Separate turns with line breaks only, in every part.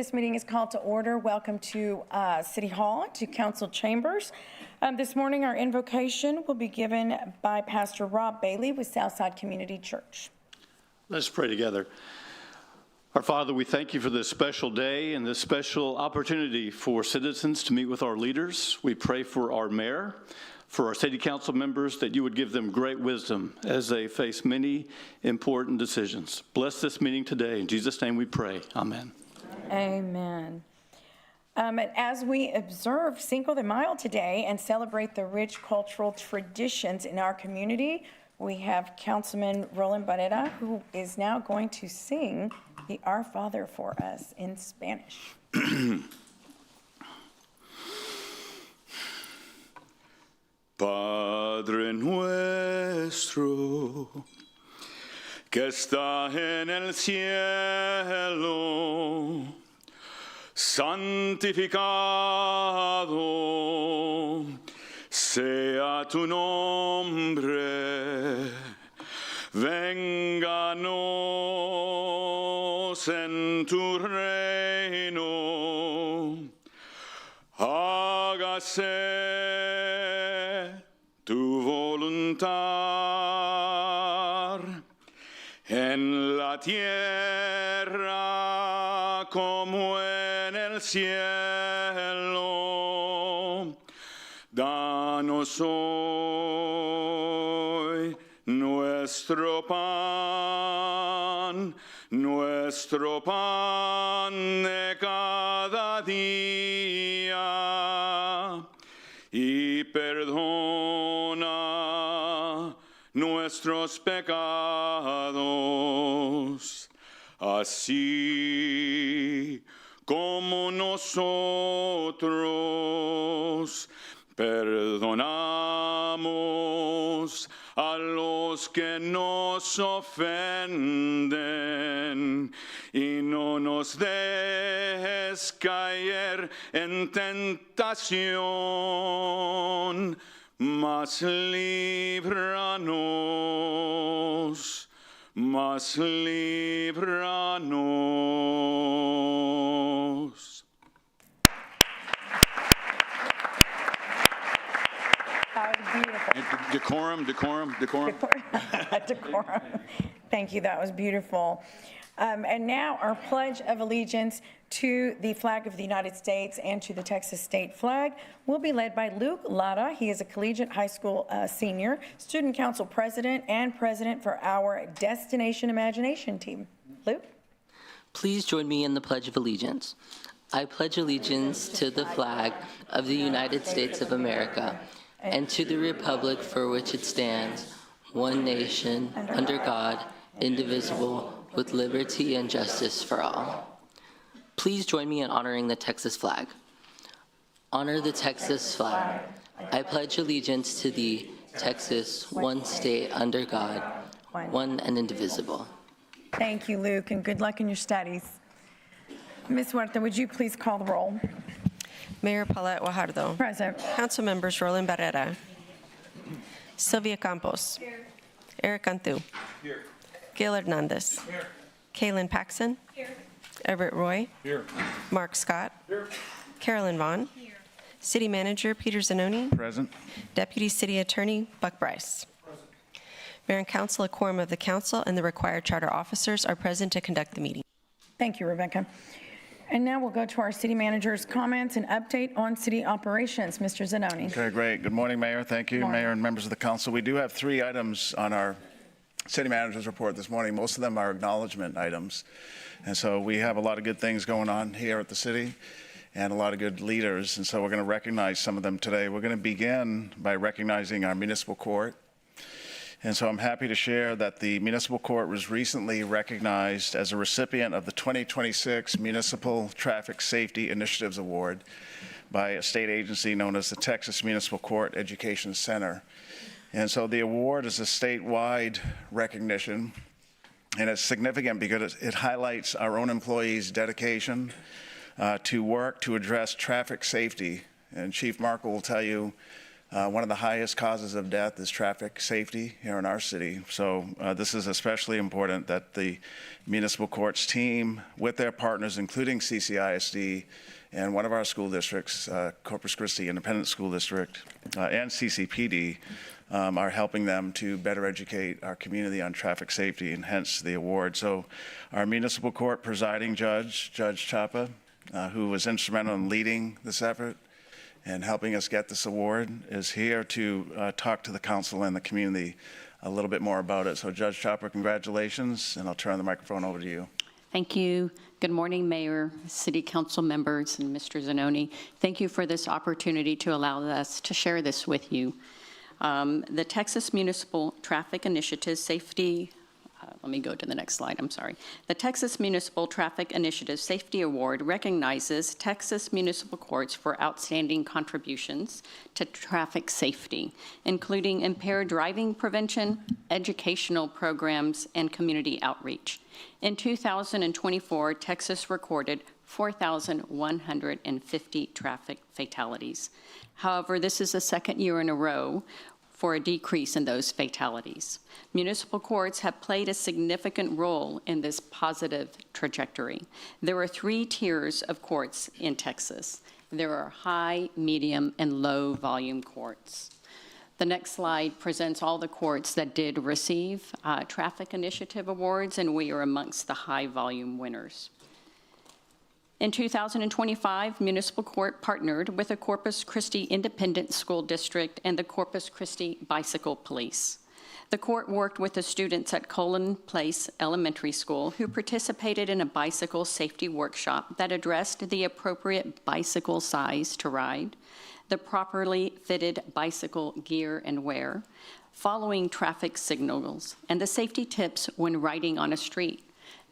This meeting is called to order. Welcome to City Hall, to council chambers. This morning, our invocation will be given by Pastor Rob Bailey with Southside Community Church.
Let's pray together. Our Father, we thank you for this special day and this special opportunity for citizens to meet with our leaders. We pray for our mayor, for our city council members, that you would give them great wisdom as they face many important decisions. Bless this meeting today. In Jesus' name we pray. Amen.
Amen. As we observe Cinco de Mayo today and celebrate the rich cultural traditions in our community, we have Councilman Roland Barrera, who is now going to sing the Our Father for us in Spanish.
Padre nuestro, que está en el cielo, santificado sea tu nombre, vénganos en tu reino, hágase tu voluntad en la tierra como en el cielo. Danos hoy nuestro pan de cada día, y perdona nuestros pecados, así como nosotros perdonamos a los que nos ofenden, y no nos dejes caer en tentación, mas líbranos,
Decorum.
Decorum. Thank you. That was beautiful. And now our Pledge of Allegiance to the flag of the United States and to the Texas state flag will be led by Luke Lara. He is a collegiate high school senior, student council president, and president for our Destination Imagination team. Luke?
Please join me in the Pledge of Allegiance. I pledge allegiance to the flag of the United States of America and to the republic for which it stands, one nation, under God, indivisible, with liberty and justice for all. Please join me in honoring the Texas flag. Honor the Texas flag. I pledge allegiance to thee, Texas, one state under God, one and indivisible.
Thank you, Luke, and good luck in your studies. Ms. Huerta, would you please call the roll?
Mayor Paulette Guajardo.
Present.
Council members Roland Barrera. Sylvia Campos. Here. Eric Cantu.
Here.
Gil Hernandez.
Here.
Kaylin Paxson.
Here.
Everett Roy.
Here.
Mark Scott.
Here.
Carolyn Vaughn.
Here.
City Manager Peter Zanoni.
Present.
Deputy City Attorney Buck Bryce.
Present.
Mayor and Council, a quorum of the council and the required charter officers are present to conduct the meeting.
Thank you, Rebecca. And now we'll go to our city manager's comments and update on city operations. Mr. Zanoni.
Okay, great. Good morning, Mayor. Thank you, Mayor and members of the council. We do have 3 items on our city manager's report this morning. Most of them are acknowledgement items. And so we have a lot of good things going on here at the city and a lot of good leaders. And so we're going to recognize some of them today. We're going to begin by recognizing our municipal court. And so I'm happy to share that the municipal court was recently recognized as a recipient of the 2026 Municipal Traffic Safety Initiatives Award by a state agency known as the Texas Municipal Court Education Center. And so the award is a statewide recognition, and it's significant because it highlights our own employees' dedication to work to address traffic safety. And Chief Markle will tell you One of the highest causes of death is traffic safety here in our city. So this is especially important that the municipal courts team with their partners, including CCISD and one of our school districts, Corpus Christi Independent School District, and CCPD, are helping them to better educate our community on traffic safety, and hence the award. So our municipal court presiding judge, Judge Chapa, who was instrumental in leading this effort and helping us get this award, is here to talk to the council and the community a little bit more about it. So Judge Chopper, congratulations, and I'll turn the microphone over to you.
Thank you. Good morning, Mayor, City Council members, and Mr. Zanoni. Thank you for this opportunity to allow us to share this with you. The Texas Municipal Traffic Initiative Safety, let me go to the next slide, I'm sorry. The Texas Municipal Traffic Initiative Safety Award recognizes Texas municipal courts for outstanding contributions to traffic safety, including impaired driving prevention, educational programs, and community outreach. In 2024, Texas recorded 4,150 traffic fatalities. However, this is the second year in a row for a decrease in those fatalities. Municipal courts have played a significant role in this positive trajectory. There are 3 tiers of courts in Texas. There are high, medium, and low volume courts. The next slide presents all the courts that did receive traffic initiative awards, and we are amongst the high volume winners. In 2025, Municipal Court partnered with the Corpus Christi Independent School District and the Corpus Christi Bicycle Police. The court worked with the students at Colon Place Elementary School who participated in a bicycle safety workshop that addressed the appropriate bicycle size to ride, the properly fitted bicycle gear and wear, following traffic signals, and the safety tips when riding on a street.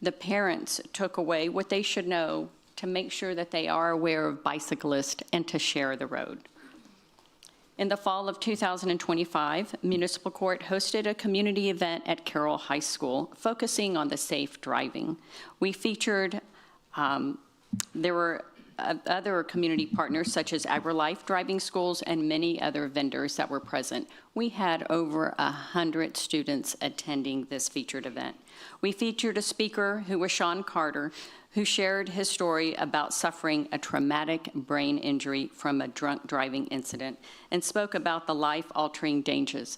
The parents took away what they should know to make sure that they are aware of bicyclists and to share the road. In the fall of 2025, Municipal Court hosted a community event at Carroll High School focusing on the safe driving. We featured, there were other community partners such as AgriLife Driving Schools and many other vendors that were present. We had over 100 students attending this featured event. We featured a speaker who was Sean Carter, who shared his story about suffering a traumatic brain injury from a drunk driving incident and spoke about the life-altering dangers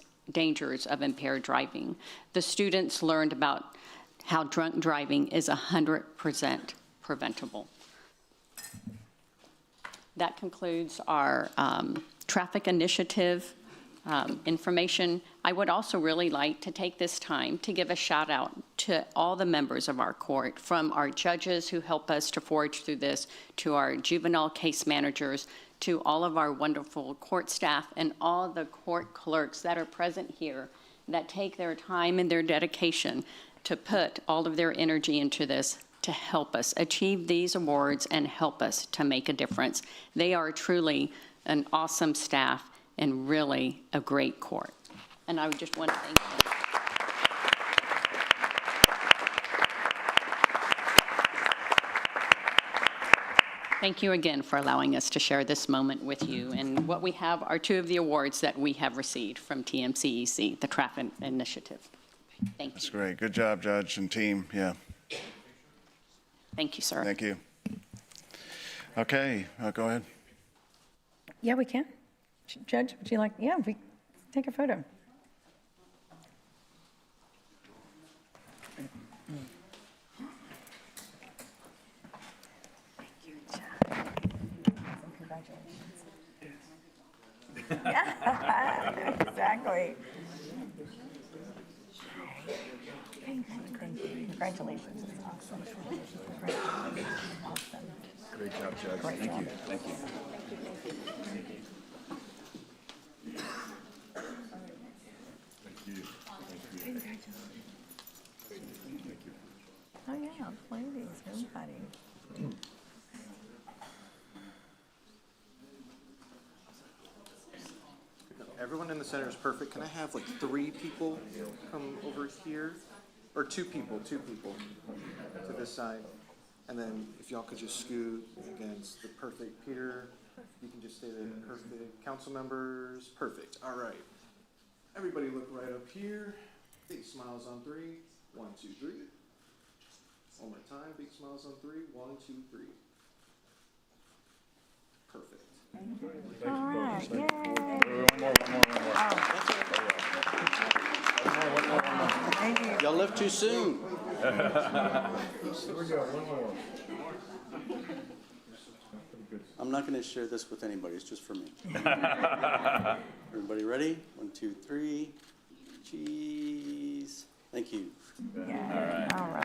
of impaired driving. The students learned about how drunk driving is 100% preventable. That concludes our traffic initiative information. I would also really like to take this time to give a shout out to all the members of our court, from our judges who help us to forge through this, to our juvenile case managers, to all of our wonderful court staff and all the court clerks that are present here that take their time and their dedication to put all of their energy into this to help us achieve these awards and help us to make a difference. They are truly an awesome staff and really a great court. And I would just want to thank them. Thank you again for allowing us to share this moment with you. And what we have are 2 of the awards that we have received from TMCEC, the Traffic Initiative. Thank you.
That's great. Good job, Judge and team. Yeah.
Thank you, sir.
Thank you. Okay, go ahead.
Yeah, we can. Judge, would you like, yeah, we take a photo. Thank you, John. Congratulations. Yeah, exactly. Thank you. Congratulations. It's awesome. Awesome.
Great job, Judge.
Great
Thank
job.
you. Thank you.
Oh, yeah, ladies, everybody.
Everyone in the center is perfect. Can I have like 3 people come over here? Or 2 people to this side. And then if y'all could just scoot against the perfect Peter. You can just stay there. Perfect. Council members, perfect. All right. Everybody look right up here. Big smiles on 3. 1, 2, 3. One more time. Big smiles on 3. 1, 2, 3. Perfect.
All right, yay. Thank you.
Y'all left too soon. I'm not going to share this with anybody. It's just for me. Everybody ready? 1, 2, 3. Cheese. Thank you.
Yeah. All right.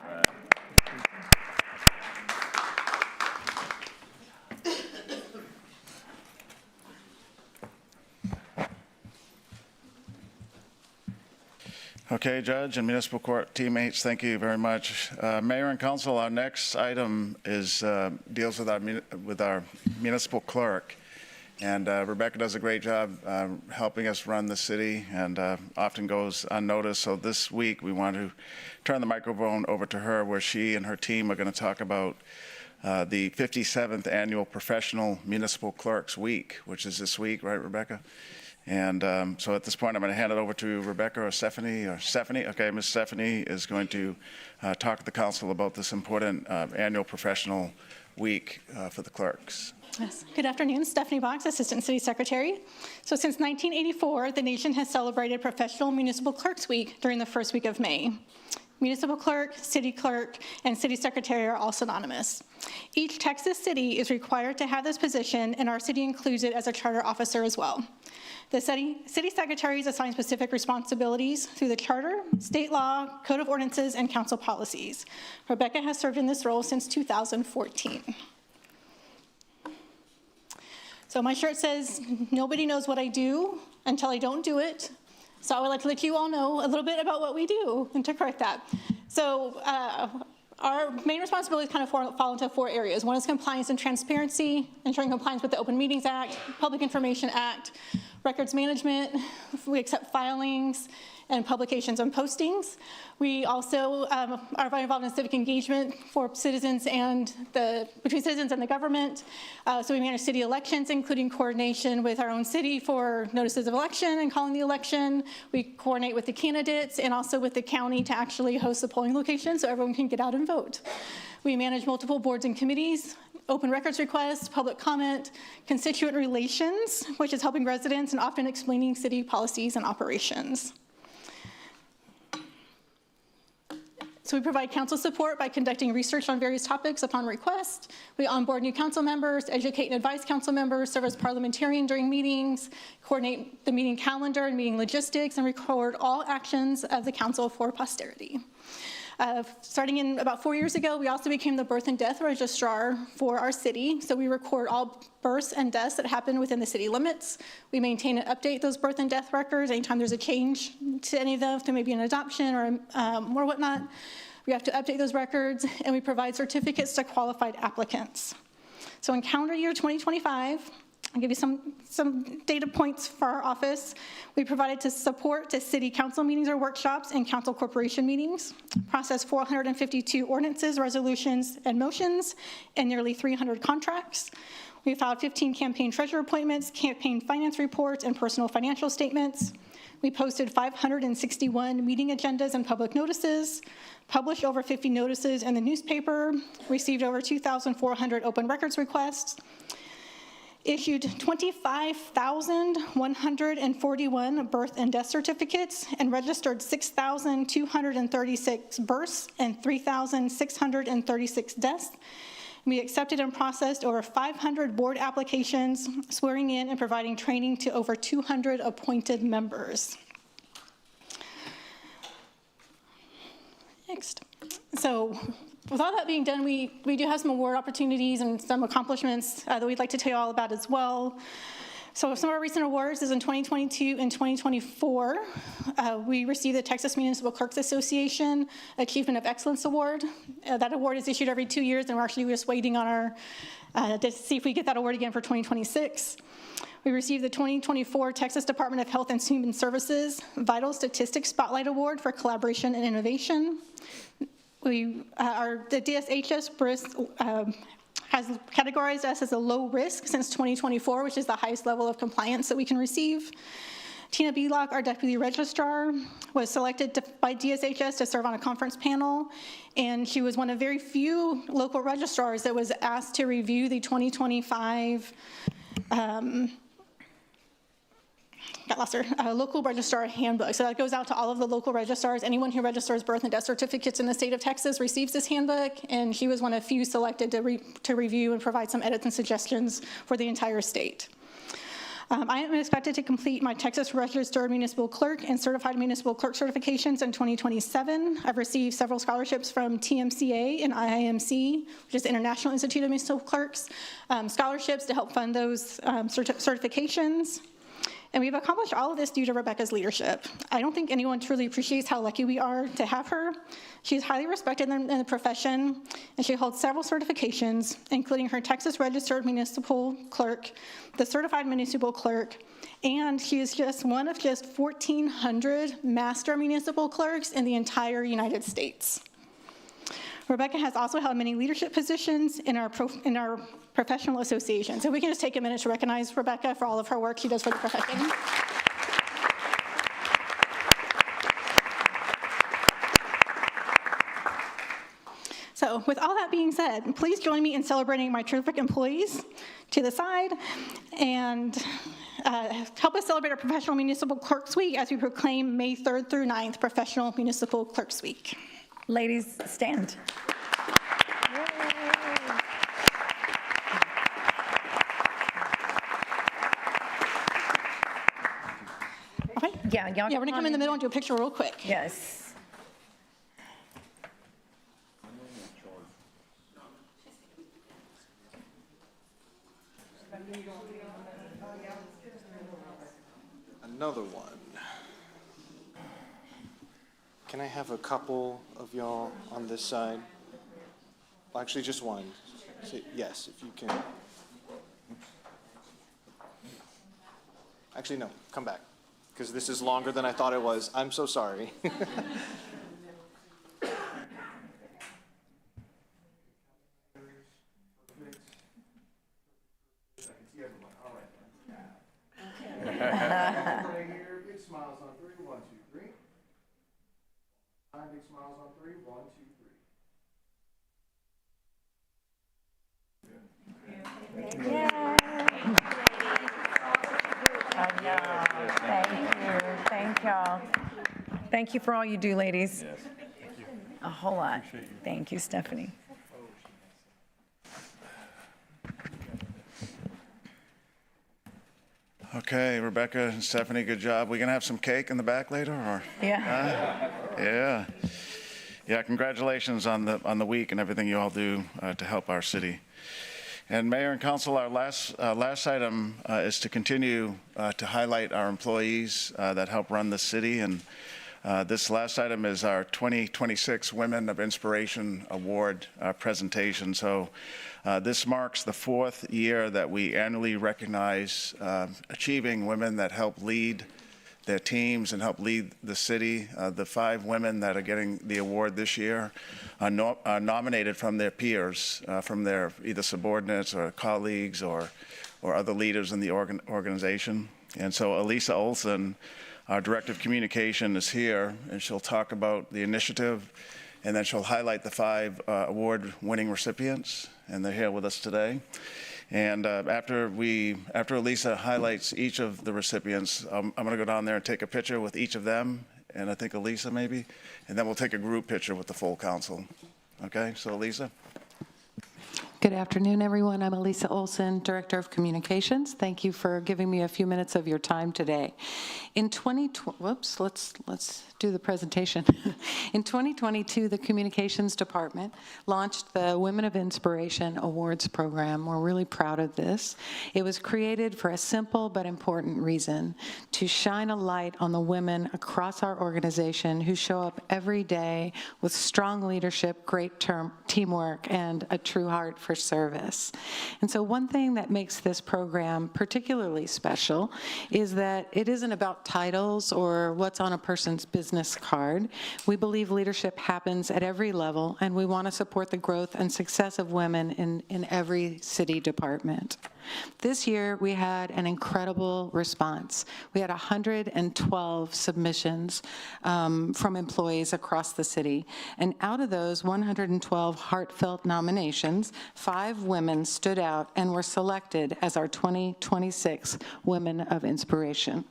Okay, Judge and Municipal Court teammates, thank you very much. Mayor and Council, our next item is deals with our municipal clerk. And Rebecca does a great job helping us run the city and often goes unnoticed. So this week we want to turn the microphone over to her, where she and her team are going to talk about the 57th Annual Professional Municipal Clerks Week, which is this week, right, Rebecca? And so at this point, I'm going to hand it over to Rebecca or Stephanie. Okay, Ms. Stephanie is going to talk to the council about this important annual professional week for the clerks.
Yes. Good afternoon, Stephanie Box, Assistant City Secretary. So since 1984, the nation has celebrated Professional Municipal Clerks Week during the first week of May. Municipal clerk, city clerk, and city secretary are all synonymous. Each Texas city is required to have this position, and our city includes it as a charter officer as well. The city secretaries assign specific responsibilities through the charter, state law, code of ordinances, and council policies. Rebecca has served in this role since 2014. So my shirt says, "Nobody knows what I do until I don't do it." So I would like to let you all know a little bit about what we do and to correct that. So our main responsibilities kind of fall into 4 areas. One is compliance and transparency, ensuring compliance with the Open Meetings Act, Public Information Act, records management. We accept filings and publications and postings. We also are very involved in civic engagement for citizens and between citizens and the government. So we manage city elections, including coordination with our own city for notices of election and calling the election. We coordinate with the candidates and also with the county to actually host the polling location so everyone can get out and vote. We manage multiple boards and committees, open records requests, public comment, constituent relations, which is helping residents and often explaining city policies and operations. So we provide council support by conducting research on various topics upon request. We onboard new council members, educate and advise council members, serve as parliamentarian during meetings, coordinate the meeting calendar and meeting logistics, and record all actions of the council for posterity. Starting in about 4 years ago, we also became the birth and death registrar for our city. So we record all births and deaths that happen within the city limits. We maintain and update those birth and death records anytime there's a change to any of them, there may be an adoption or whatnot. We have to update those records, and we provide certificates to qualified applicants. So in calendar year 2025, I'll give you some data points for our office. We provided to support to city council meetings or workshops and council corporation meetings, processed 452 ordinances, resolutions, and motions, and nearly 300 contracts. We filed 15 campaign treasurer appointments, campaign finance reports, and personal financial statements. We posted 561 meeting agendas and public notices, published over 50 notices in the newspaper, received over 2,400 open records requests, issued 25,141 birth and death certificates, and registered 6,236 births and 3,636 deaths. We accepted and processed over 500 board applications, swearing in and providing training to over 200 appointed members. Next. So with all that being done, we do have some award opportunities and some accomplishments that we'd like to tell you all about as well. So some of our recent awards is in 2022 and 2024. We received the Texas Municipal Clerks Association Achievement of Excellence Award. That award is issued every 2 years, and we're actually just waiting on our to see if we get that award again for 2026. We received the 2024 Texas Department of Health and Human Services Vital Statistics Spotlight Award for Collaboration and Innovation. The DSHS has categorized us as a low risk since 2024, which is the highest level of compliance that we can receive. Tina Belock, our Deputy Registrar, was selected by DSHS to serve on a conference panel, and she was one of very few local registrars that was asked to review the 2025 local registrar handbook. So that goes out to all of the local registrars. Anyone who registers birth and death certificates in the state of Texas receives this handbook, and she was one of few selected to review and provide some edits and suggestions for the entire state. I am expected to complete my Texas Registered Municipal Clerk and Certified Municipal Clerk certifications in 2027. I've received several scholarships from TMCA and IIMC, which is the International Institute of Municipal Clerks, scholarships to help fund those certifications. And we've accomplished all of this due to Rebecca's leadership. I don't think anyone truly appreciates how lucky we are to have her. She's highly respected in the profession, and she holds several certifications, including her Texas Registered Municipal Clerk, the Certified Municipal Clerk, and she is just one of just 1,400 master municipal clerks in the entire United States. Rebecca has also held many leadership positions in our professional association. So we can just take a minute to recognize Rebecca for all of her work she does for the profession. So with all that being said, please join me in celebrating my terrific employees to the side and help us celebrate our Professional Municipal Clerks Week as we proclaim May 3rd through 9th Professional Municipal Clerks Week.
Ladies, stand.
Okay.
Yeah, y'all.
Yeah, we're gonna come in the middle and do a picture real quick.
Yes.
Another one. Can I have a couple of y'all on this side? Well, actually, just one. So, yes, if you can. Actually, no, come back, because this is longer than I thought it was. I'm so sorry. Right here, big smiles on 3, 1, 2, 3. Big smiles on 3, 1, 2, 3.
Yeah. Thank y'all. Thank you for all you do, ladies.
Yes.
A whole lot. Thank you, Stephanie.
Okay, Rebecca and Stephanie, good job. We gonna have some cake in the back later, or?
Yeah.
Yeah. Yeah, congratulations on the week and everything you all do to help our city. And Mayor and Council, our last item is to continue to highlight our employees that help run the city. And this last item is our 2026 Women of Inspiration Award presentation. So this marks the 4th year that we annually recognize achieving women that help lead their teams and help lead the city. The 5 women that are getting the award this year are nominated from their peers, from their either subordinates or colleagues or other leaders in the organization. And so Elisa Olson, our Director of Communication, is here, and she'll talk about the initiative, and then she'll highlight the 5 award-winning recipients, and they're here with us today. And after Elisa highlights each of the recipients, I'm going to go down there and take a picture with each of them, and I think Elisa maybe, and then we'll take a group picture with the full council. Okay, so Elisa.
Good afternoon, everyone. I'm Elisa Olson, Director of Communications. Thank you for giving me a few minutes of your time today. In 2020, whoops, let's do the presentation. In 2022, the Communications Department launched the Women of Inspiration Awards program. We're really proud of this. It was created for a simple but important reason: to shine a light on the women across our organization who show up every day with strong leadership, great teamwork, and a true heart for service. And so one thing that makes this program particularly special is that it isn't about titles or what's on a person's business card. We believe leadership happens at every level, and we want to support the growth and success of women in every city department. This year, we had an incredible response. We had 112 submissions from employees across the city. And out of those 112 heartfelt nominations, 5 women stood out and were selected as our 2026 Women of Inspiration.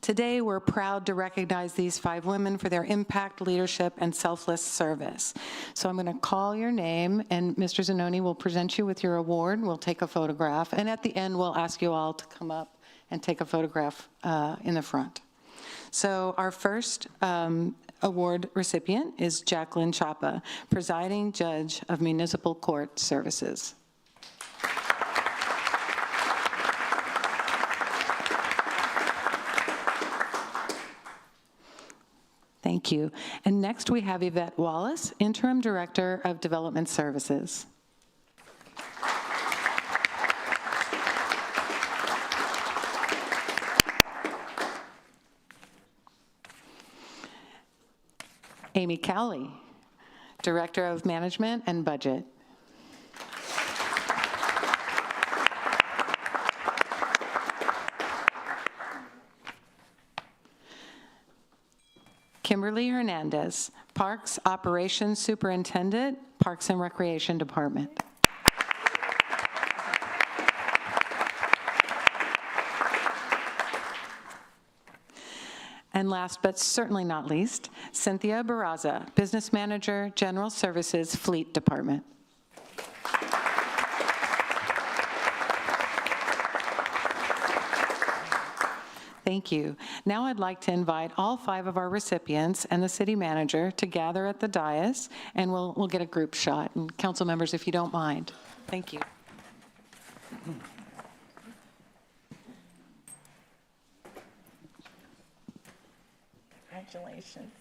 Today, we're proud to recognize these 5 women for their impact, leadership, and selfless service. So I'm going to call your name, and Mr. Zanoni will present you with your award. We'll take a photograph, and at the end, we'll ask you all to come up and take a photograph in the front. So our first award recipient is Jacqueline Chapa, Presiding Judge of Municipal Court Services. Thank you. And next we have Yvette Wallace, Interim Director of Development Services. Amy Cowley, Director of Management and Budget. Kimberly Hernandez, Parks Operations Superintendent, Parks and Recreation Department. And last but certainly not least, Cynthia Barraza, Business Manager, General Services, Fleet Department. Thank you. Now I'd like to invite all 5 of our recipients and the city manager to gather at the dais, and we'll get a group shot. And council members, if you don't mind. Thank you.
Congratulations.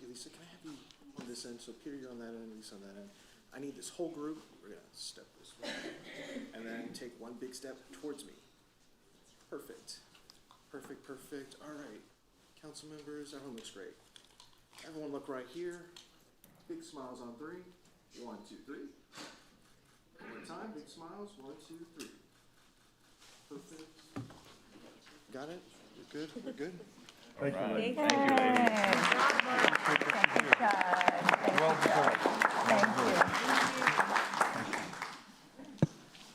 Lisa, can I have you on this end? So Peter, you're on that end, Lisa on that end. I need this whole group. We're gonna step this way, and then take one big step towards me. Perfect. Perfect, perfect. All right. Council members, everyone looks great. Everyone look right here. Big smiles on 3. 1, 2, 3. One more time, big smiles. 1, 2, 3. Perfect. Got it? We're good? We're good?
Thank you, ladies. Thank you.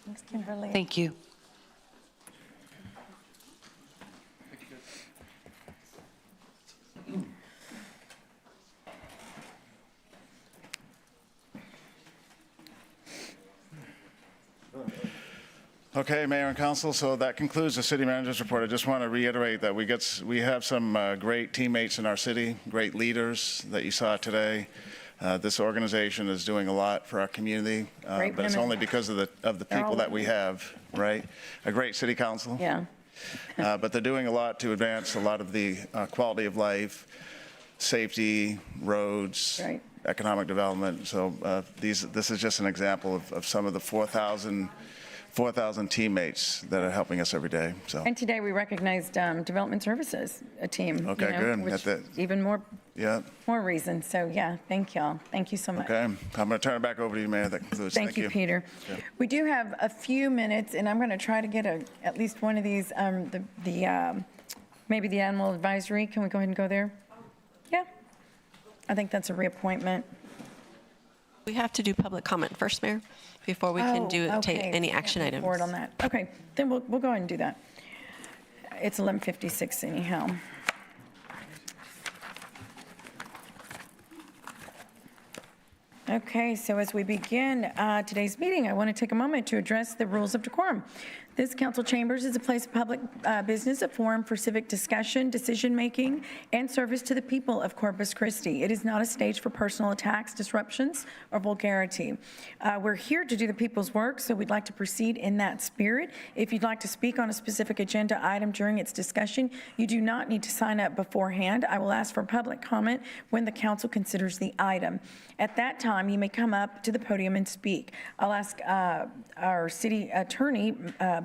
Thanks, Kimberly.
Thank you.
Okay, Mayor and Council, so that concludes the city manager's report. I just want to reiterate that we have some great teammates in our city, great leaders that you saw today. This organization is doing a lot for our community, but it's only because of the people that we have, right? A great city council.
Yeah.
But they're doing a lot to advance a lot of the quality of life, safety, roads,
Right.
economic development. So this is just an example of some of the 4,000 teammates that are helping us every day. So.
And today we recognized Development Services, a team.
Okay, good.
Which even more reason. So yeah, thank y'all. Thank you so much.
Okay, I'm going to turn it back over to you, Mayor. That concludes.
Thank you, Peter.
Yeah.
We do have a few minutes, and I'm going to try to get at least one of these. Maybe the Animal Advisory. Can we go ahead and go there? Yeah. I think that's a reappointment.
We have to do public comment first, Mayor, before we can take any action items.
Forward on that. Okay, then we'll go ahead and do that. It's 11:56 anyhow. Okay, so as we begin today's meeting, I want to take a moment to address the rules of decorum. This council chambers is a place of public business, a forum for civic discussion, decision-making, and service to the people of Corpus Christi. It is not a stage for personal attacks, disruptions, or vulgarity. We're here to do the people's work, so we'd like to proceed in that spirit. If you'd like to speak on a specific agenda item during its discussion, you do not need to sign up beforehand. I will ask for public comment when the council considers the item. At that time, you may come up to the podium and speak. I'll ask our city attorney,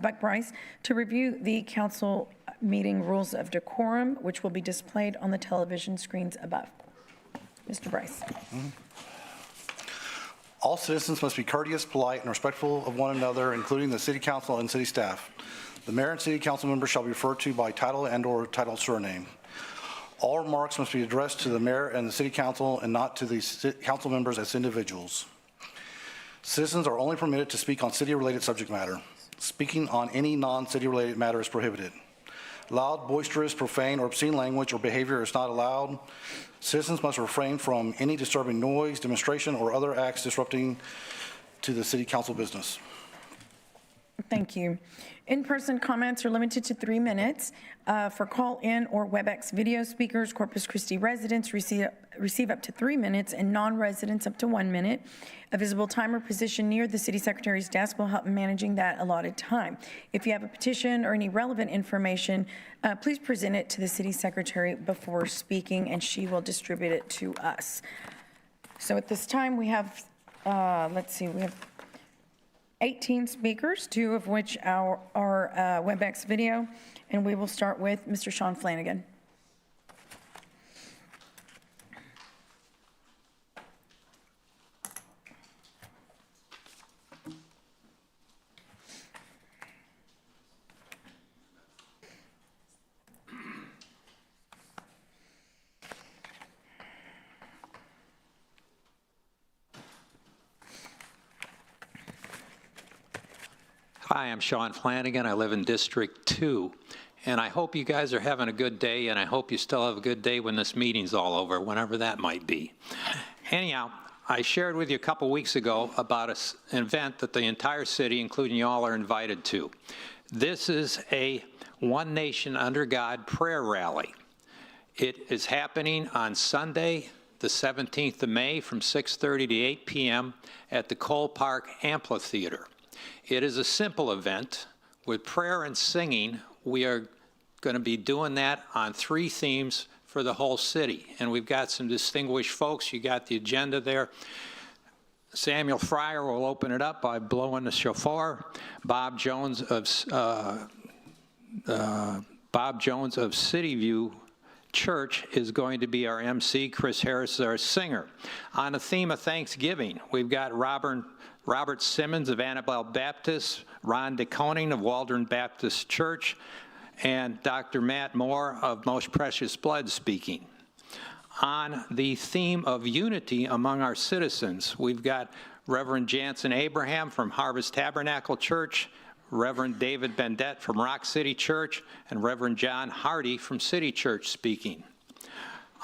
Buck Bryce, to review the council meeting rules of decorum, which will be displayed on the television screens above. Mr. Bryce.
All citizens must be courteous, polite, and respectful of one another, including the city council and city staff. The mayor and city council members shall be referred to by title and/or title surname. All remarks must be addressed to the mayor and the city council and not to the council members as individuals. Citizens are only permitted to speak on city-related subject matter. Speaking on any non-city related matter is prohibited. Loud, boisterous, profane, or obscene language or behavior is not allowed. Citizens must refrain from any disturbing noise, demonstration, or other acts disrupting to the city council business.
Thank you. In-person comments are limited to 3 minutes. For call-in or WebEx video speakers, Corpus Christi residents receive up to 3 minutes and non-residents up to 1 minute. A visible timer positioned near the city secretary's desk will help in managing that allotted time. If you have a petition or any relevant information, please present it to the city secretary before speaking, and she will distribute it to us. So at this time, we have, we have 18 speakers, 2 of which are WebEx video, and we will start with Mr. Sean Flanagan.
Hi, I'm Sean Flanagan. I live in District 2, and I hope you guys are having a good day, and I hope you still have a good day when this meeting's all over, whenever that might be. Anyhow, I shared with you a couple weeks ago about an event that the entire city, including you all, are invited to. This is a One Nation Under God prayer rally. It is happening on Sunday, the 17th of May from 6:30 to 8 p.m. at the Cole Park Amphitheater. It is a simple event with prayer and singing. We are going to be doing that on 3 themes for the whole city. And we've got some distinguished folks. You got the agenda there. Samuel Fryer will open it up by blowing the shofar. Bob Jones of City View Church is going to be our MC. Chris Harris is our singer. On the theme of Thanksgiving, we've got Robert Simmons of Annabelle Baptist, Ron DeConing of Waldron Baptist Church, and Dr. Matt Moore of Most Precious Blood speaking. On the theme of unity among our citizens, we've got Reverend Jansen Abraham from Harvest Tabernacle Church, Reverend David Bendett from Rock City Church, and Reverend John Hardy from City Church speaking.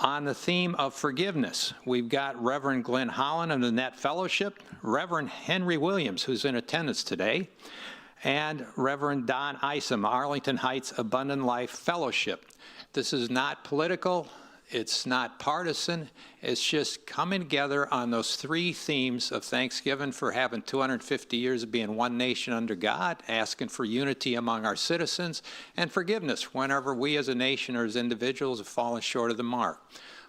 On the theme of forgiveness, we've got Reverend Glenn Holland of the Net Fellowship, Reverend Henry Williams, who's in attendance today, and Reverend Don Isom, Arlington Heights Abundant Life Fellowship. This is not political. It's not partisan. It's just coming together on those 3 themes of Thanksgiving for having 250 years of being one nation under God, asking for unity among our citizens, and forgiveness whenever we as a nation or as individuals have fallen short of the mark.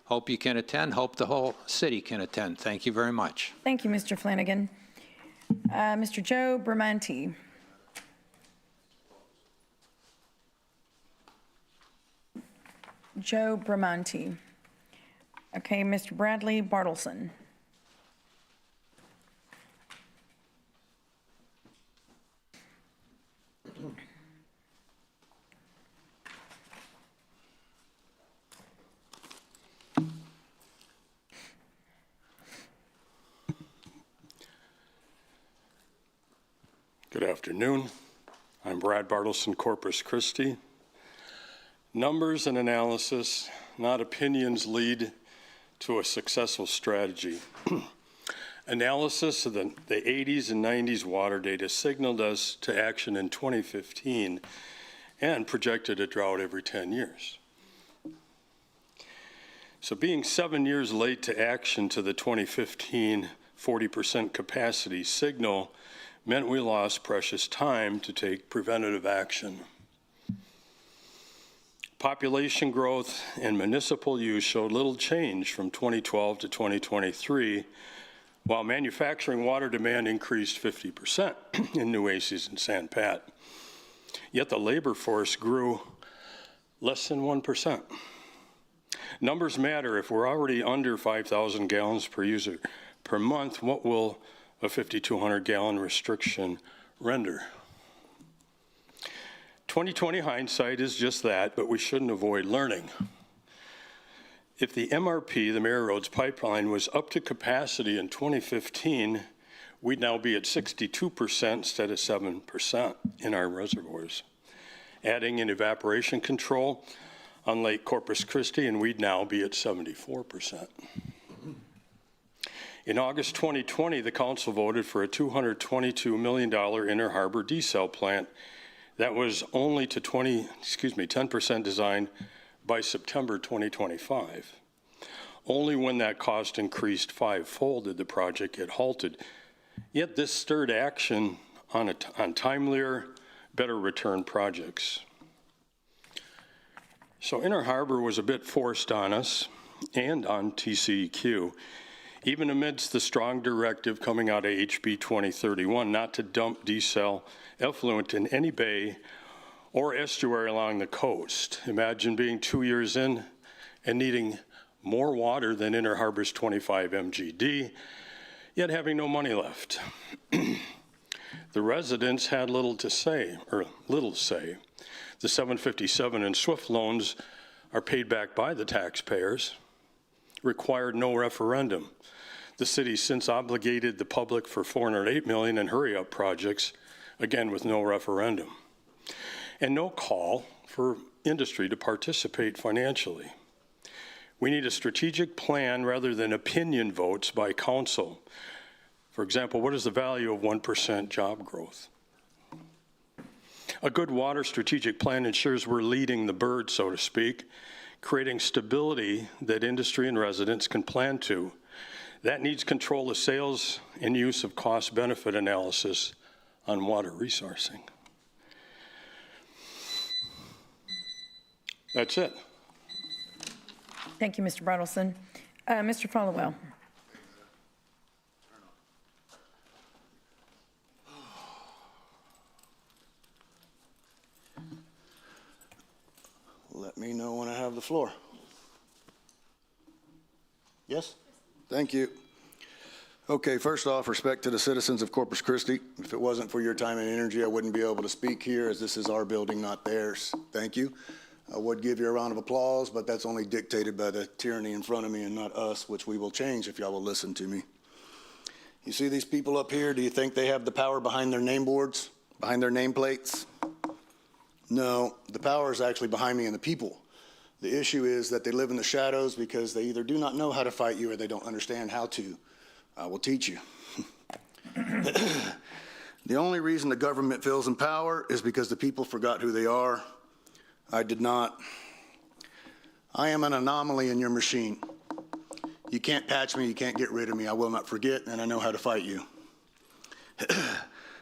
Hope you can attend. Hope the whole city can attend. Thank you very much.
Thank you, Mr. Flanagan. Mr. Joe Bramante. Joe Bramante. Okay, Mr. Bradley Bartleson.
Good afternoon. I'm Brad Bartleson, Corpus Christi. Numbers and analysis, not opinions, lead to a successful strategy. Analysis of the 80s and 90s water data signaled us to action in 2015 and projected a drought every 10 years. So being 7 years late to action to the 2015 40% capacity signal meant we lost precious time to take preventative action. Population growth and municipal use showed little change from 2012 to 2023, while manufacturing water demand increased 50% in Nueces and San Pat. Yet the labor force grew less than 1%. Numbers matter. If we're already under 5,000 gallons per user per month, what will a 5,200 gallon restriction render? 2020 hindsight is just that, but we shouldn't avoid learning. If the MRP, the Mary Roads Pipeline, was up to capacity in 2015, we'd now be at 62% instead of 7% in our reservoirs. Adding in evaporation control on Lake Corpus Christi, and we'd now be at 74%. In August 2020, the council voted for a $222 million Inner Harbor desal plant that was only to 10% designed by September 2025. Only when that cost increased fivefold did the project get halted. Yet this stirred action on timelier, better return projects. So Inner Harbor was a bit forced on us and on TCEQ, even amidst the strong directive coming out of HB 2031 not to dump desal effluent in any bay or estuary along the coast. Imagine being 2 years in and needing more water than Inner Harbor's 25 MGD, yet having no money left. The residents had little to say. The 757 and SWIFT loans are paid back by the taxpayers, required no referendum. The city since obligated the public for $408 million in hurry-up projects, again with no referendum, and no call for industry to participate financially. We need a strategic plan rather than opinion votes by council. For example, what is the value of 1% job growth? A good water strategic plan ensures we're leading the bird, so to speak, creating stability that industry and residents can plan to. That needs control of sales and use of cost-benefit analysis on water resourcing. That's it.
Thank you, Mr. Bartleson. Mr. Followell.
Let me know when I have the floor. Yes? Thank you. Okay, first off, respect to the citizens of Corpus Christi. If it wasn't for your time and energy, I wouldn't be able to speak here, as this is our building, not theirs. Thank you. I would give you a round of applause, but that's only dictated by the tyranny in front of me and not us, which we will change if y'all will listen to me. You see these people up here? Do you think they have the power behind their name boards, behind their nameplates? No, the power is actually behind me and the people. The issue is that they live in the shadows because they either do not know how to fight you or they don't understand how to. I will teach you. The only reason the government feels in power is because the people forgot who they are. I did not. I am an anomaly in your machine. You can't patch me, you can't get rid of me. I will not forget, and I know how to fight you.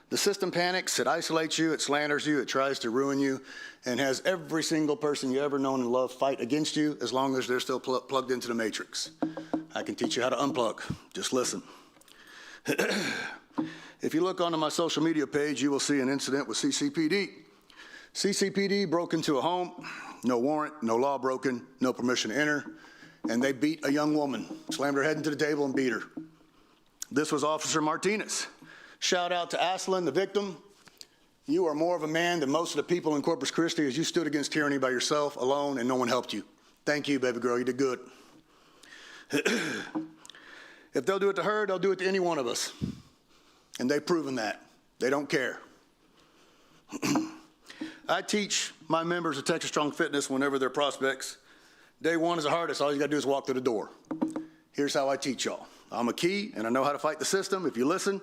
The system panics, it isolates you, it slanders you, it tries to ruin you, and has every single person you ever known and loved fight against you as long as they're still plugged into the matrix. I can teach you how to unplug. Just listen. If you look onto my social media page, you will see an incident with CCPD. CCPD broke into a home, no warrant, no law broken, no permission to enter, and they beat a young woman, slammed her head into the table and beat her. This was Officer Martinez. Shout out to Aslan, the victim. You are more of a man than most of the people in Corpus Christi, as you stood against tyranny by yourself, alone, and no one helped you. Thank you, baby girl, you did good. If they'll do it to her, they'll do it to any one of us. And they've proven that. They don't care. I teach my members of Texas Strong Fitness whenever they're prospects. Day one is the hardest. All you got to do is walk through the door. Here's how I teach y'all. I'm a key, and I know how to fight the system. If you listen,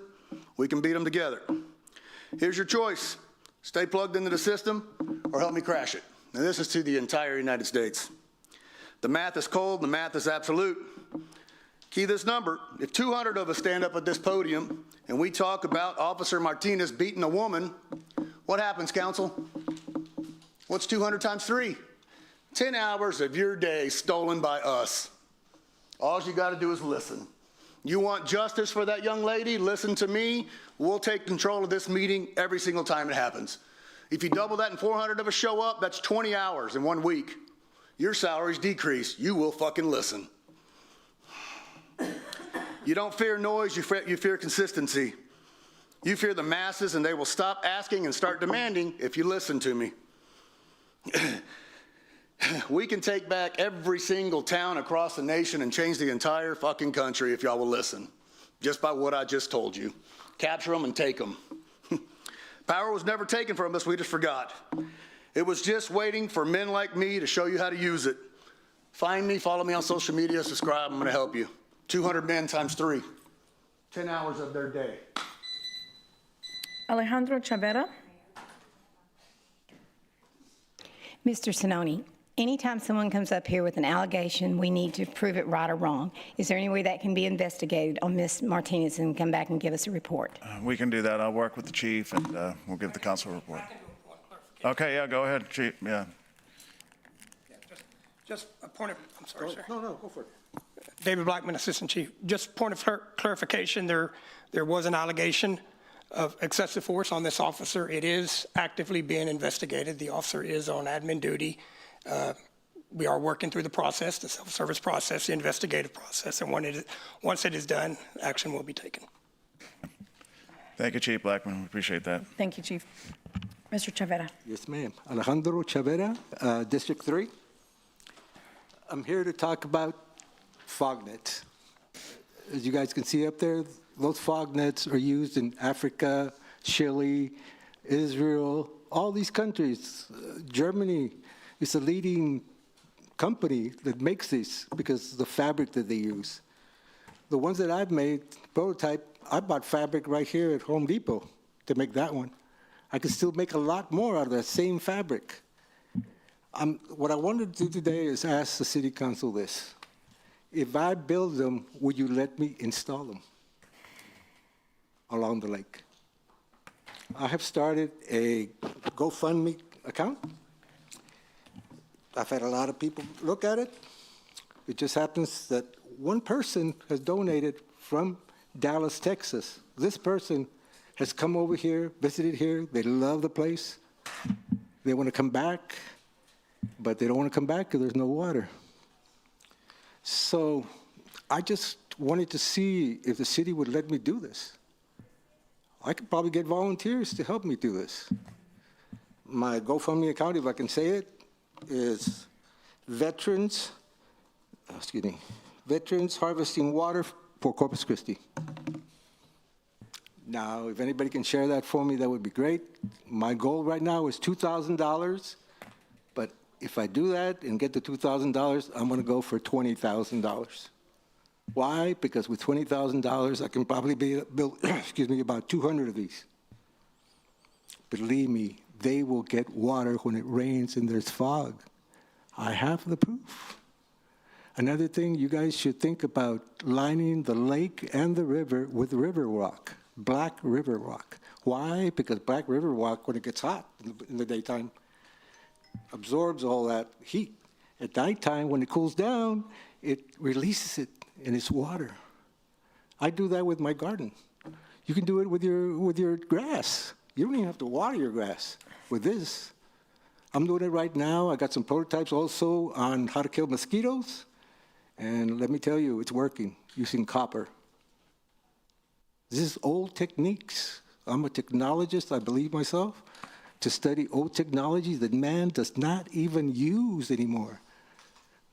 we can beat them together. Here's your choice. Stay plugged into the system or help me crash it. And this is to the entire United States. The math is cold, the math is absolute. Key this number. If 200 of us stand up at this podium and we talk about Officer Martinez beating a woman, what happens, council? What's 200 times 3? 10 hours of your day stolen by us. All you got to do is listen. You want justice for that young lady? Listen to me. We'll take control of this meeting every single time it happens. If you double that and 400 of us show up, that's 20 hours in 1 week. Your salaries decrease. You will fucking listen. You don't fear noise, you fear consistency. You fear the masses, and they will stop asking and start demanding if you listen to me. We can take back every single town across the nation and change the entire fucking country if y'all will listen, just by what I just told you. Capture them and take them. Power was never taken from us, we just forgot. It was just waiting for men like me to show you how to use it. Find me, follow me on social media, subscribe, I'm gonna help you. 200 men times 3, 10 hours of their day.
Alejandro Chavera.
Mr. Sinoni, anytime someone comes up here with an allegation, we need to prove it right or wrong. Is there any way that can be investigated on Ms. Martinez and come back and give us a report?
We can do that. I'll work with the chief, and we'll give the council a report. Okay, yeah, go ahead, chief, yeah.
Just a point of, I'm sorry, sir.
No, go for it.
David Blackman, Assistant Chief. Just point of clarification, there was an allegation of excessive force on this officer. It is actively being investigated. The officer is on admin duty. We are working through the process, the self-service process, the investigative process, and once it is done, action will be taken.
Thank you, Chief Blackman. We appreciate that.
Thank you, Chief. Mr. Chavera.
Yes, ma'am. Alejandro Chavera, District 3. I'm here to talk about fog nets. As you guys can see up there, those fog nets are used in Africa, Chile, Israel, all these countries. Germany is a leading company that makes these because of the fabric that they use. The ones that I've made, prototype, I bought fabric right here at Home Depot to make that one. I could still make a lot more out of that same fabric. What I wanted to do today is ask the City Council this. If I build them, would you let me install them along the lake? I have started a GoFundMe account. I've had a lot of people look at it. It just happens that one person has donated from Dallas, Texas. This person has come over here, visited here. They love the place. They want to come back, but they don't want to come back because there's no water. So I just wanted to see if the city would let me do this. I could probably get volunteers to help me do this. My GoFundMe account, if I can say it, is Veterans Harvesting Water for Corpus Christi. Now, if anybody can share that for me, that would be great. My goal right now is $2,000, but if I do that and get the $2,000, I'm going to go for $20,000. Why? Because with $20,000, I can probably build, about 200 of these. Believe me, they will get water when it rains and there's fog. I have the proof. Another thing, you guys should think about lining the lake and the river with river rock, black river rock. Why? Because black river rock, when it gets hot in the daytime, absorbs all that heat. At nighttime, when it cools down, it releases it in its water. I do that with my garden. You can do it with your grass. You don't even have to water your grass with this. I'm doing it right now. I got some prototypes also on how to kill mosquitoes. And let me tell you, it's working using copper. This is old techniques. I'm a technologist, I believe myself, to study old technologies that man does not even use anymore,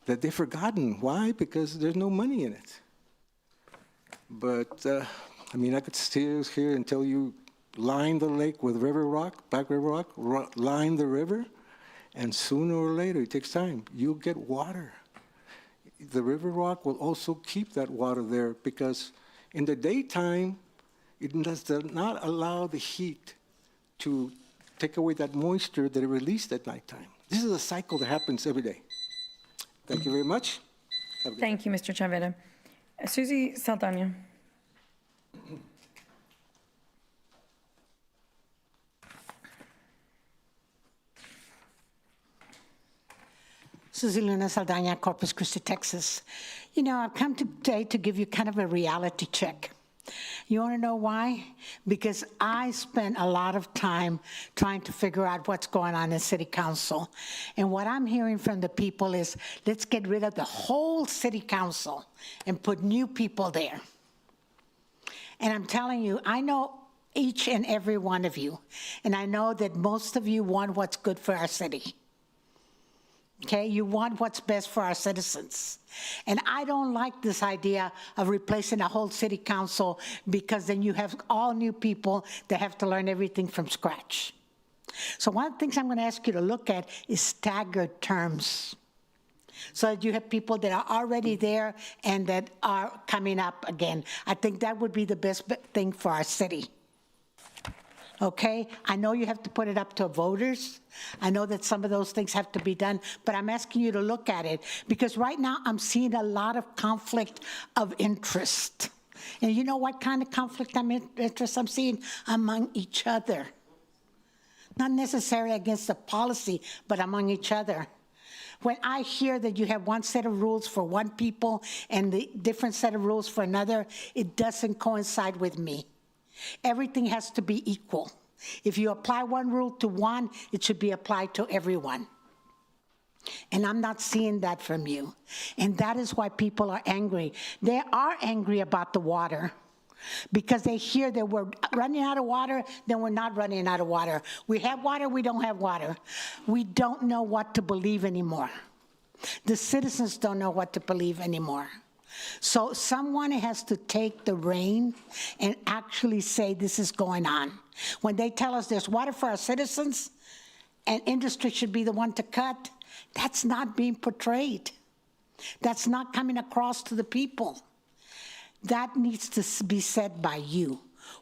that they've forgotten. Why? Because there's no money in it. But, I could sit here and tell you, line the lake with river rock, black river rock, line the river, and sooner or later, it takes time, you'll get water. the river rock will also keep that water there, because in the daytime, it does not allow the heat to take away that moisture that it released at nighttime. This is a cycle that happens every day. Thank you very much. Have a good
Thank you, Mr. Chavera. Susie Saldana.
Susie Luna Saldana, Corpus Christi, Texas. You know, I've come today to give you kind of a reality check. You want to know why? Because I spent a lot of time trying to figure out what's going on in City Council. And what I'm hearing from the people is, let's get rid of the whole City Council and put new people there. And I'm telling you, I know each and every one of you, and I know that most of you want what's good for our city. Okay, you want what's best for our citizens. And I don't like this idea of replacing a whole city council, because then you have all new people that have to learn everything from scratch. So one of the things I'm going to ask you to look at is staggered terms, so that you have people that are already there and that are coming up again. I think that would be the best thing for our city. Okay, I know you have to put it up to voters. I know that some of those things have to be done, but I'm asking you to look at it, because right now I'm seeing a lot of conflict of interest. And you know what kind of conflict of interest I'm seeing? Among each other. Not necessarily against the policy, but among each other. When I hear that you have one set of rules for one people and the different set of rules for another, it doesn't coincide with me. Everything has to be equal. If you apply one rule to one, it should be applied to everyone. And I'm not seeing that from you. And that is why people are angry. They are angry about the water, because they hear that we're running out of water, then we're not running out of water. We have water, we don't have water. We don't know what to believe anymore. The citizens don't know what to believe anymore. So someone has to take the reign and actually say this is going on. When they tell us there's water for our citizens and industry should be the one to cut, that's not being portrayed. That's not coming across to the people. That needs to be said by you.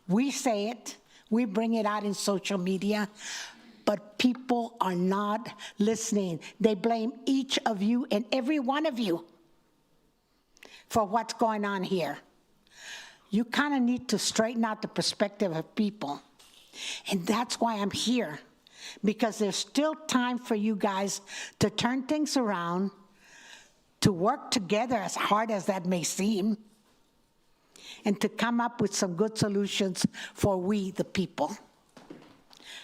We say it, we bring it out in social media, but people are not listening. They blame each of you and every one of you for what's going on here. You kind of need to straighten out the perspective of people. And that's why I'm here, because there's still time for you guys to turn things around, to work together, as hard as that may seem, and to come up with some good solutions for we, the people.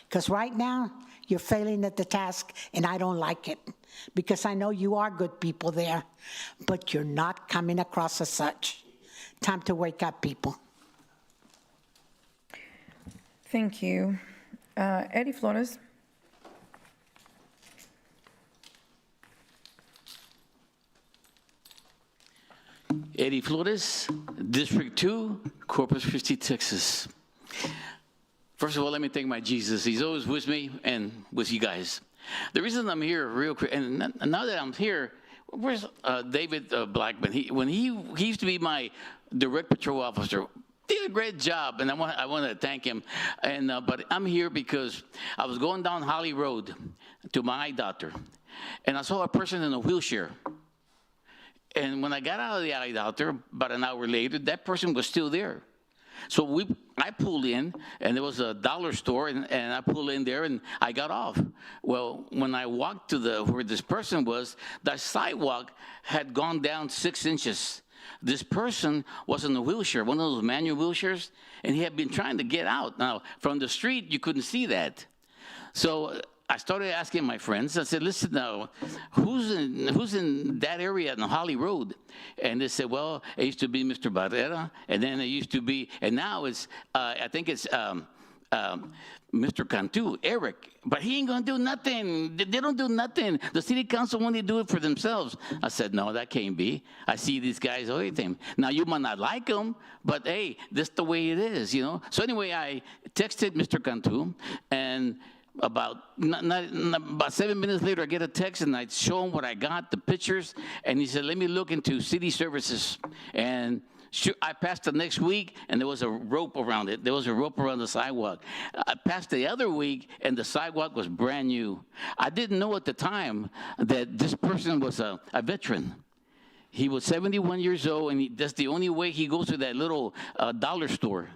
Because right now, you're failing at the task, and I don't like it, because I know you are good people there, but you're not coming across as such. Time to wake up, people.
Thank you. Eddie Flores.
Eddie Flores, District 2, Corpus Christi, Texas. First of all, let me thank my Jesus. He's always with me and with you guys. The reason I'm here real quick, and now that I'm here, where's David Blackman? He used to be my direct patrol officer. Did a great job, and I want to thank him. And but I'm here because I was going down Holly Road to my eye doctor, and I saw a person in a wheelchair. And when I got out of the eye doctor, about an hour later, that person was still there. So I pulled in, and there was a dollar store, and I pulled in there, and I got off. Well, when I walked to where this person was, the sidewalk had gone down 6 inches. This person was in a wheelchair, one of those manual wheelchairs, and he had been trying to get out. Now, from the street, you couldn't see that. So I started asking my friends. I said, listen now, who's in that area on Holly Road? And they said, well, it used to be Mr. Barrera, and then it used to be, and now it's, I think it's Mr. Cantu, Eric. But he ain't gonna do nothing. They don't do nothing. The city council only do it for themselves. I said, no, that can't be. I see these guys all the time. Now, you might not like them, but hey, this is the way it is, you know? So anyway, I texted Mr. Cantu, and About 7 minutes later, I get a text, and I show him what I got, the pictures, and he said, let me look into city services. And I passed the next week, and there was a rope around it. There was a rope around the sidewalk. I passed the other week, and the sidewalk was brand new. I didn't know at the time that this person was a veteran. He was 71 years old, and that's the only way he goes to that little dollar store.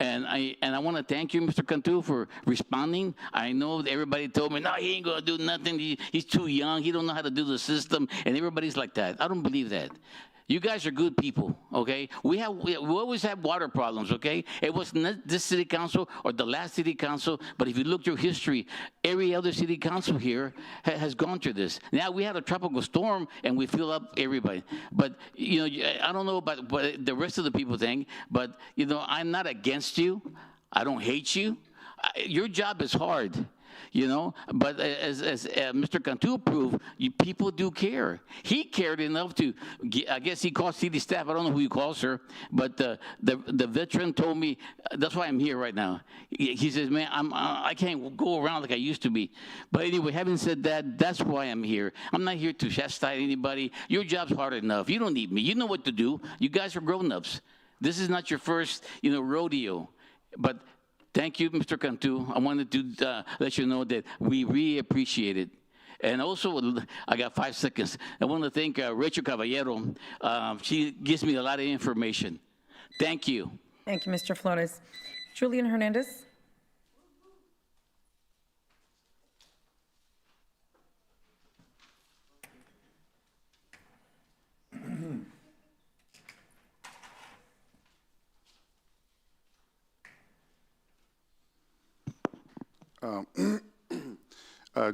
And I want to thank you, Mr. Cantu, for responding. I know that everybody told me, no, he ain't going to do nothing. He's too young. He don't know how to do the system. And everybody's like that. I don't believe that. You guys are good people, okay? We always have water problems, okay? It wasn't this city council or the last city council, but if you look through history, every other city council here has gone through this. Now we had a tropical storm and we fill up everybody. But, you know, I don't know about what the rest of the people think, but, you know, I'm not against you. I don't hate you. Your job is hard. You know, but as Mr. Cantu proved, people do care. He cared enough to, I guess he calls city staff, I don't know who he calls her, but the veteran told me, that's why I'm here right now. He says, man, I can't go around like I used to be. But anyway, having said that, that's why I'm here. I'm not here to chastise anybody. Your job's hard enough. You don't need me. You know what to do. You guys are grown-ups. This is not your first, you know, rodeo. But thank you, Mr. Cantu. I wanted to let you know that we really appreciate it. And also, I got 5 seconds. I want to thank Rachel Caballero. She gives me a lot of information. Thank you.
Thank you, Mr. Flores. Julian Hernandez.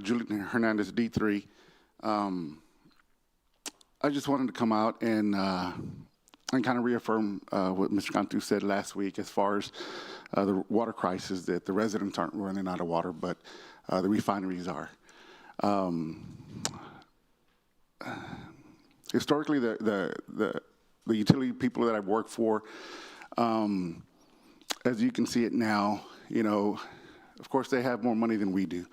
Julian Hernandez, D3. I just wanted to come out and kind of reaffirm what Mr. Cantu said last week as far as the water crisis, that the residents aren't running out of water, but the refineries are. Historically, the utility people that I've worked for, as you can see it now, you know, of course, they have more money than we do.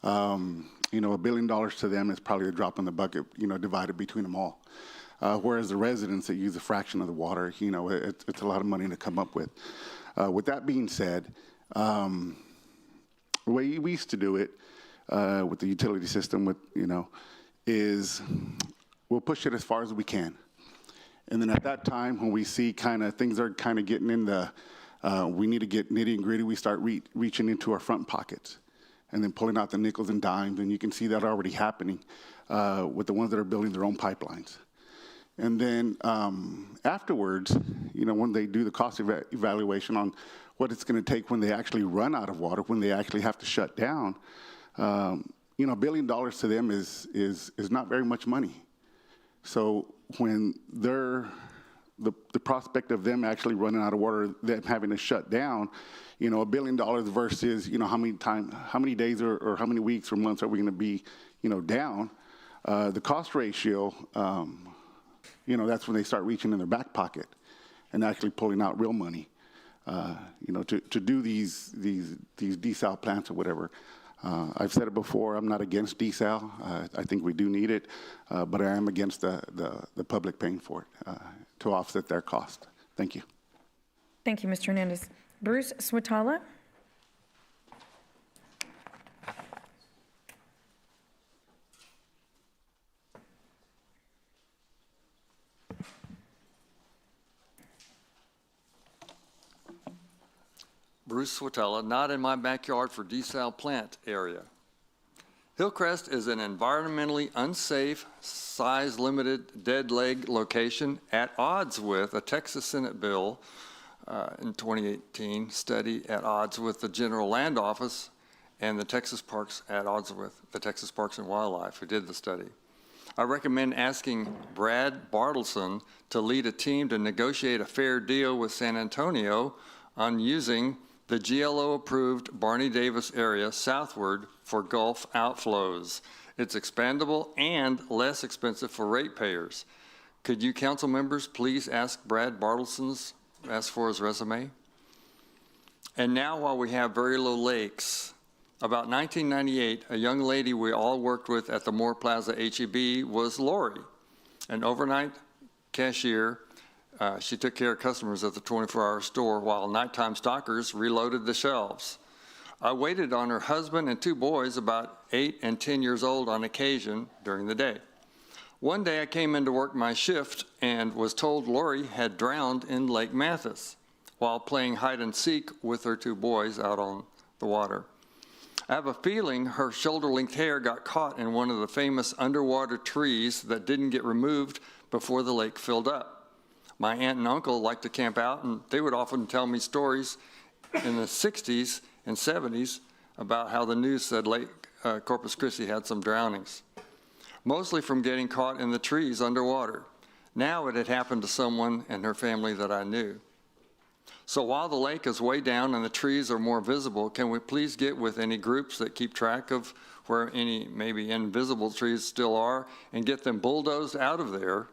You know, $1 billion to them is probably a drop in the bucket, you know, divided between them all. Whereas the residents that use a fraction of the water, you know, it's a lot of money to come up with. With that being said, the way we used to do it with the utility system, you know, is we'll push it as far as we can. And then at that time, when we see kind of things are kind of getting in the, we need to get nitty and gritty, we start reaching into our front pockets and then pulling out the nickels and dimes, and you can see that already happening with the ones that are building their own pipelines. And then afterwards, you know, when they do the cost evaluation on what it's going to take when they actually run out of water, when they actually have to shut down, you know, $1 billion to them is not very much money. So when they're the prospect of them actually running out of water, them having to shut down, you know, $1 billion versus, you know, how many days or how many weeks or months are we going to be, you know, down? The cost ratio, you know, that's when they start reaching in their back pocket and actually pulling out real money, you know, to do these desal plants or whatever. I've said it before, I'm not against desal. I think we do need it, but I am against the public paying for it to offset their cost. Thank you.
Thank you, Mr. Hernandez. Bruce Switala.
Bruce Switala, not in my backyard for desal plant area. Hillcrest is an environmentally unsafe, size-limited dead leg location at odds with a Texas Senate bill in 2018 study at odds with the General Land Office and the Texas Parks at odds with the Texas Parks and Wildlife who did the study. I recommend asking Brad Bartleson to lead a team to negotiate a fair deal with San Antonio on using the GLO-approved Barney Davis area southward for Gulf outflows. It's expandable and less expensive for ratepayers. Could you council members please ask Brad Bartleson's, ask for his resume? And now while we have very low lakes, About 1998, a young lady we all worked with at the Moore Plaza HEB was Lori, an overnight cashier. She took care of customers at the 24-hour store while nighttime stockers reloaded the shelves. I waited on her husband and 2 boys about 8 and 10 years old on occasion during the day. One day I came in to work my shift and was told Lori had drowned in Lake Mathis while playing hide and seek with her 2 boys out on the water. I have a feeling her shoulder-length hair got caught in one of the famous underwater trees that didn't get removed before the lake filled up. My aunt and uncle liked to camp out, and they would often tell me stories in the 60s and 70s about how the news said Lake Corpus Christi had some drownings, mostly from getting caught in the trees underwater. Now it had happened to someone and her family that I knew. So while the lake is way down and the trees are more visible, can we please get with any groups that keep track of where any maybe invisible trees still are and get them bulldozed out of there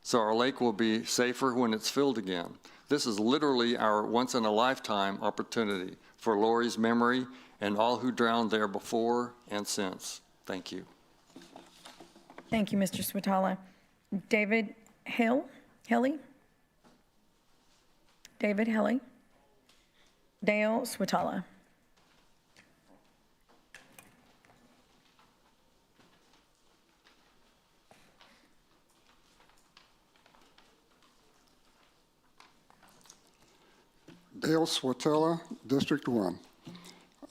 so our lake will be safer when it's filled again? This is literally our once-in-a-lifetime opportunity for Lori's memory and all who drowned there before and since. Thank you.
Thank you, Mr. Switala. David Helly? David Helly? Dale Switala.
Dale Swatella, District 1.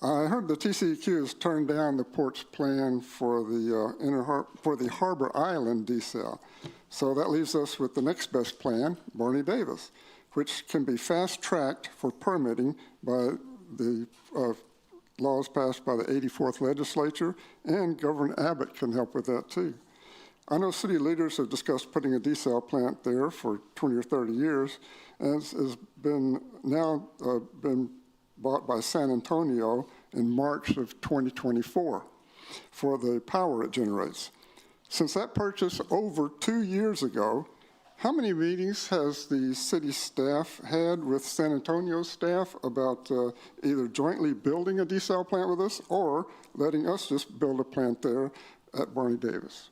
I heard the TCEQ has turned down the port's plan for the Harbor Island desal. So that leaves us with the next best plan, Barney Davis, which can be fast-tracked for permitting by the laws passed by the 84th legislature, and Governor Abbott can help with that too. I know city leaders have discussed putting a desal plant there for 20 or 30 years, and has been bought by San Antonio in March of 2024 for the power it generates. Since that purchase over 2 years ago, how many meetings has the city staff had with San Antonio staff about either jointly building a desal plant with us or letting us just build a plant there at Barney Davis?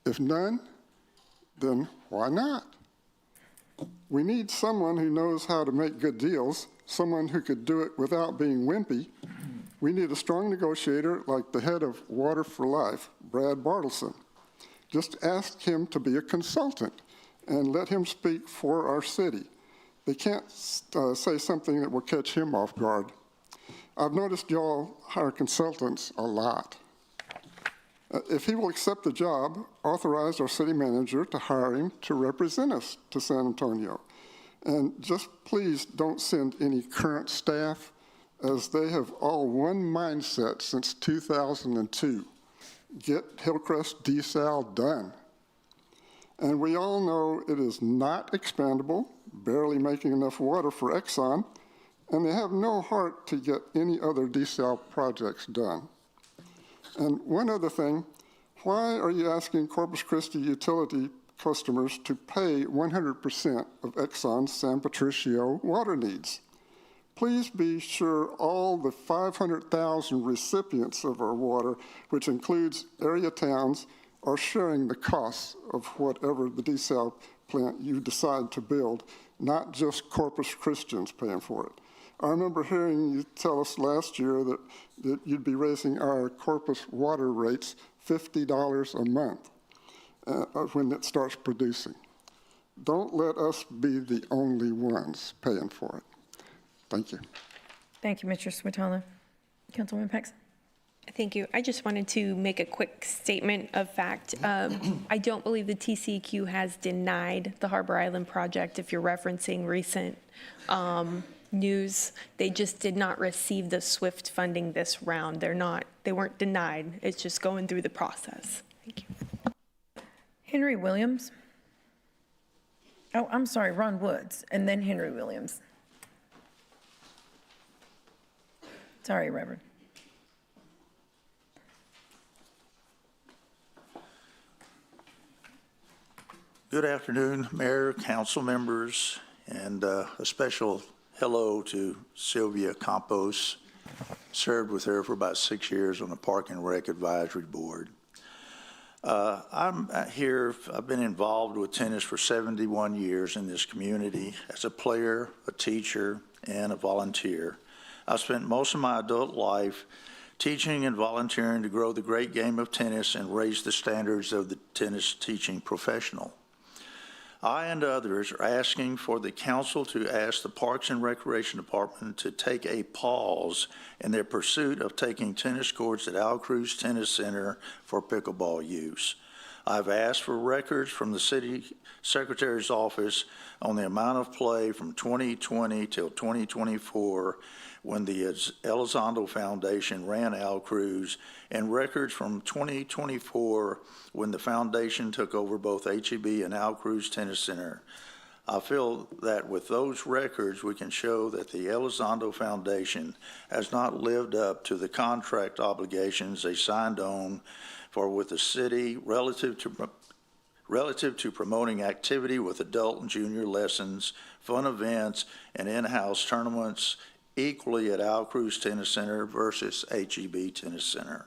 If none, then why not? We need someone who knows how to make good deals, someone who could do it without being wimpy. We need a strong negotiator like the head of Water for Life, Brad Bartleson. Just ask him to be a consultant and let him speak for our city. They can't say something that will catch him off guard. I've noticed y'all hire consultants a lot. If he will accept the job, authorize our city manager to hire him to represent us to San Antonio. And just please don't send any current staff, as they have all one mindset since 2002. Get Hillcrest desal done. And we all know it is not expandable, barely making enough water for Exxon, and they have no heart to get any other desal projects done. And one other thing, why are you asking Corpus Christi utility customers to pay 100% of Exxon's San Patricio water needs? Please be sure all the 500,000 recipients of our water, which includes area towns, are sharing the costs of whatever the desal plant you decide to build, not just Corpus Christians paying for it. I remember hearing you tell us last year that you'd be raising our Corpus water rates $50 a month when it starts producing. Don't let us be the only ones paying for it. Thank you.
Thank you, Mr. Switala. Councilwoman Paxson.
Thank you. I just wanted to make a quick statement of fact. I don't believe the TCEQ has denied the Harbor Island project. If you're referencing recent news, they just did not receive the SWIFT funding this round. They weren't denied. It's just going through the process. Thank you.
Henry Williams. Oh, I'm sorry, Ron Woods, and then Henry Williams. Sorry, Reverend.
Good afternoon, Mayor, council members, and a special hello to Sylvia Campos Served with her for about 6 years on the Park and Rec Advisory Board. I'm here, I've been involved with tennis for 71 years in this community as a player, a teacher, and a volunteer. I've spent most of my adult life teaching and volunteering to grow the great game of tennis and raise the standards of the tennis teaching professional. I and others are asking for the council to ask the Parks and Recreation Department to take a pause in their pursuit of taking tennis courts at Al Cruz Tennis Center for pickleball use. I've asked for records from the City Secretary's office on the amount of play from 2020 till 2024 when the Elizondo Foundation ran Al Cruz, and records from 2024 when the foundation took over both HEB and Al Cruz Tennis Center. I feel that with those records, we can show that the Elizondo Foundation has not lived up to the contract obligations they signed on for with the city relative to promoting activity with adult and junior lessons, fun events, and in-house tournaments equally at Al Cruz Tennis Center versus HEB Tennis Center.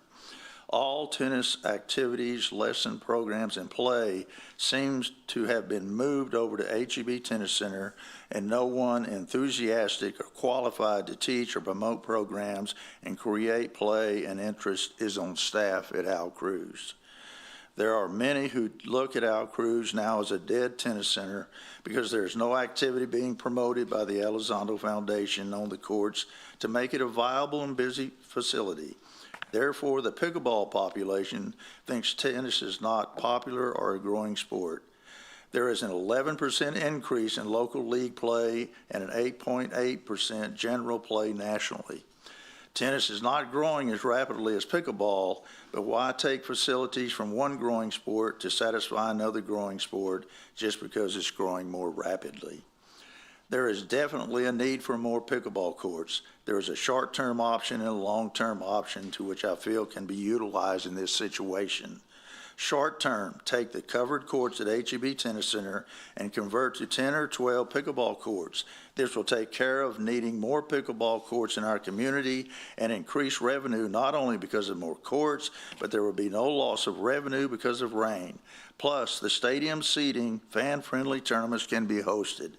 All tennis activities, lesson programs, and play seems to have been moved over to HEB Tennis Center, and no one enthusiastic or qualified to teach or promote programs and create play and interest is on staff at Al Cruz. There are many who look at Al Cruz now as a dead tennis center because there's no activity being promoted by the Elizondo Foundation on the courts to make it a viable and busy facility. Therefore, the pickleball population thinks tennis is not popular or a growing sport. There is an 11% increase in local league play and an 8.8% general play nationally. Tennis is not growing as rapidly as pickleball, but why take facilities from one growing sport to satisfy another growing sport just because it's growing more rapidly? There is definitely a need for more pickleball courts. There is a short-term option and a long-term option to which I feel can be utilized in this situation. Short-term, take the covered courts at HEB Tennis Center and convert to 10 or 12 pickleball courts. This will take care of needing more pickleball courts in our community and increase revenue not only because of more courts, but there will be no loss of revenue because of rain. Plus, the stadium seating, fan-friendly tournaments can be hosted.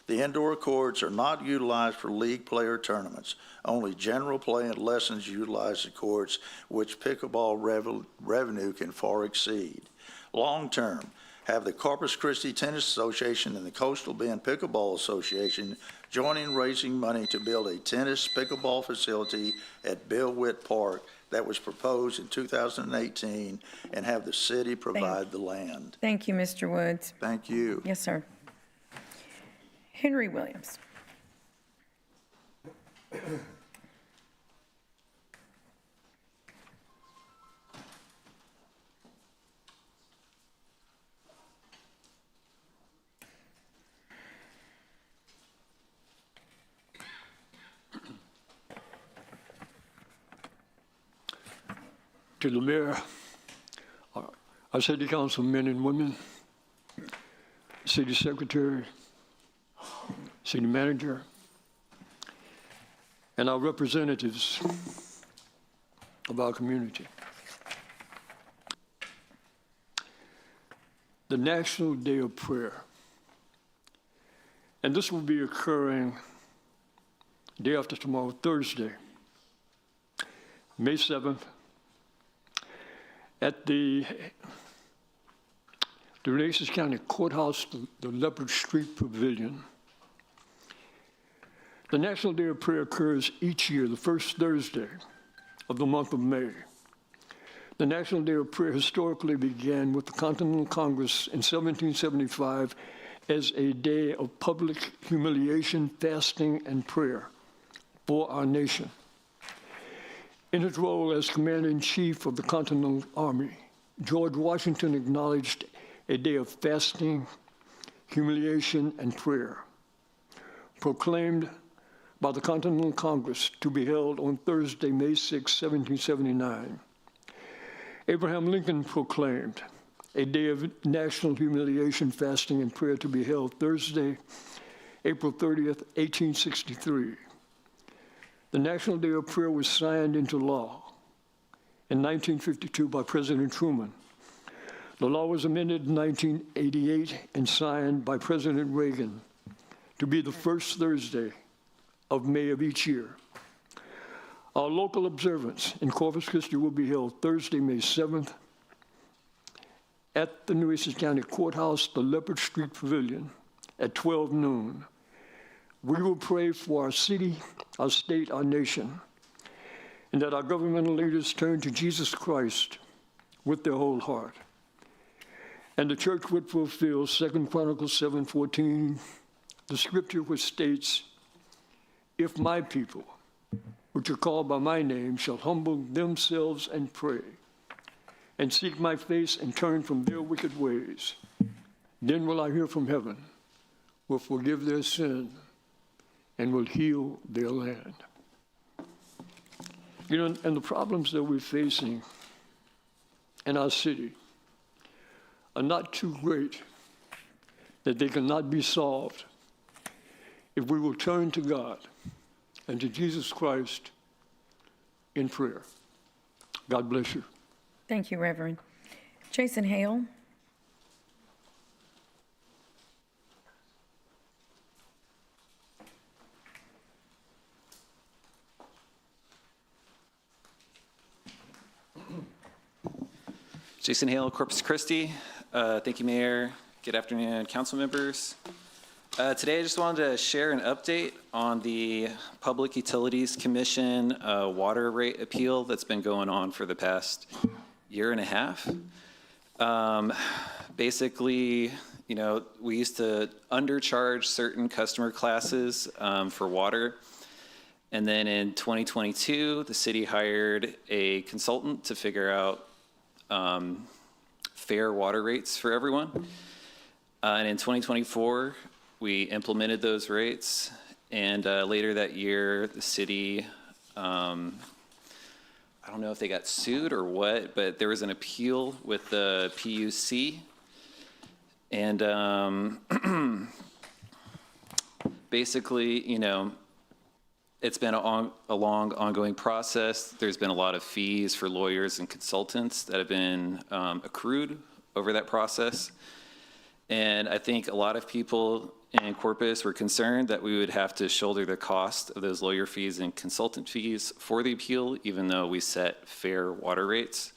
The indoor courts are not utilized for league player tournaments. Only general play and lessons utilize the courts, which pickleball revenue can far exceed. Long-term, have the Corpus Christi Tennis Association and the Coastal Bend Pickleball Association join in raising money to build a tennis pickleball facility at Bill Witt Park that was proposed in 2018 and have the city provide the land.
Thank you, Mr. Woods.
Thank you.
Yes, sir. Henry Williams.
To the mayor, our city council men and women, city secretary, city manager, and our representatives of our community. The National Day of Prayer, and this will be occurring day after tomorrow, Thursday, May 7th, at the Nueces County Courthouse, the Leopard Street Pavilion. The National Day of Prayer occurs each year, the first Thursday of the month of May. The National Day of Prayer historically began with the Continental Congress in 1775 as a day of public humiliation, fasting, and prayer for our nation. In his role as Commander-in-Chief of the Continental Army, George Washington acknowledged a day of fasting, humiliation, and prayer, proclaimed by the Continental Congress to be held on Thursday, May 6, 1779. Abraham Lincoln proclaimed a day of national humiliation, fasting, and prayer to be held Thursday, April 30th, 1863. The National Day of Prayer was signed into law in 1952 by President Truman. The law was amended in 1988 and signed by President Reagan to be the first Thursday of May of each year. Our local observance in Corpus Christi will be held Thursday, May 7th at the Nueces County Courthouse, the Leopard Street Pavilion at 12 noon. We will pray for our city, our state, our nation, and that our governmental leaders turn to Jesus Christ with their whole heart. And the church would fulfill 2 Chronicles 7:14, the scripture which states, "If my people, which are called by my name, shall humble themselves and pray, and seek my face and turn from their wicked ways, then will I hear from heaven, will forgive their sin, and will heal their land." You know, and the problems that we're facing in our city are not too great that they cannot be solved if we will turn to God and to Jesus Christ in prayer. God bless you.
Thank you, Reverend. Jason Hale.
Jason Hale, Corpus Christi. Thank you, Mayor. Good afternoon, council members. Today, I just wanted to share an update on the Public Utilities Commission water rate appeal that's been going on for the past year and a half. Basically, you know, we used to undercharge certain customer classes for water. And then in 2022, the city hired a consultant to figure out fair water rates for everyone. And in 2024, we implemented those rates. And later that year, the city, I don't know if they got sued or what, but there was an appeal with the PUC. And basically, you know, it's been a long, ongoing process. There's been a lot of fees for lawyers and consultants that have been accrued over that process. And I think a lot of people in Corpus were concerned that we would have to shoulder the cost of those lawyer fees and consultant fees for the appeal, even though we set fair water rates.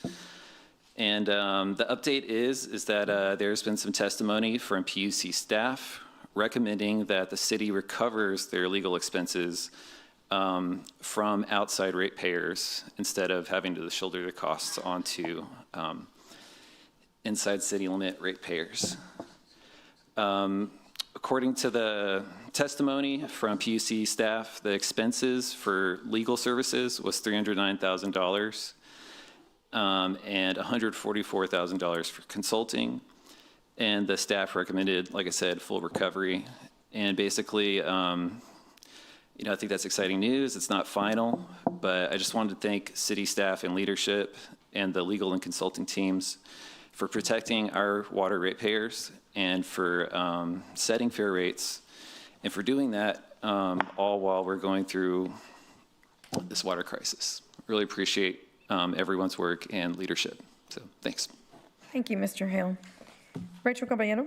And the update is that there's been some testimony from PUC staff recommending that the city recovers their legal expenses from outside ratepayers instead of having to shoulder the costs onto inside city limit ratepayers. According to the testimony from PUC staff, the expenses for legal services was $309,000 and $144,000 for consulting. And the staff recommended, like I said, full recovery. And basically, you know, I think that's exciting news. It's not final, but I just wanted to thank city staff and leadership and the legal and consulting teams for protecting our water ratepayers and for setting fair rates, and for doing that all while we're going through this water crisis. Really appreciate everyone's work and leadership. So thanks.
Thank you, Mr. Hale. Rachel Caballero.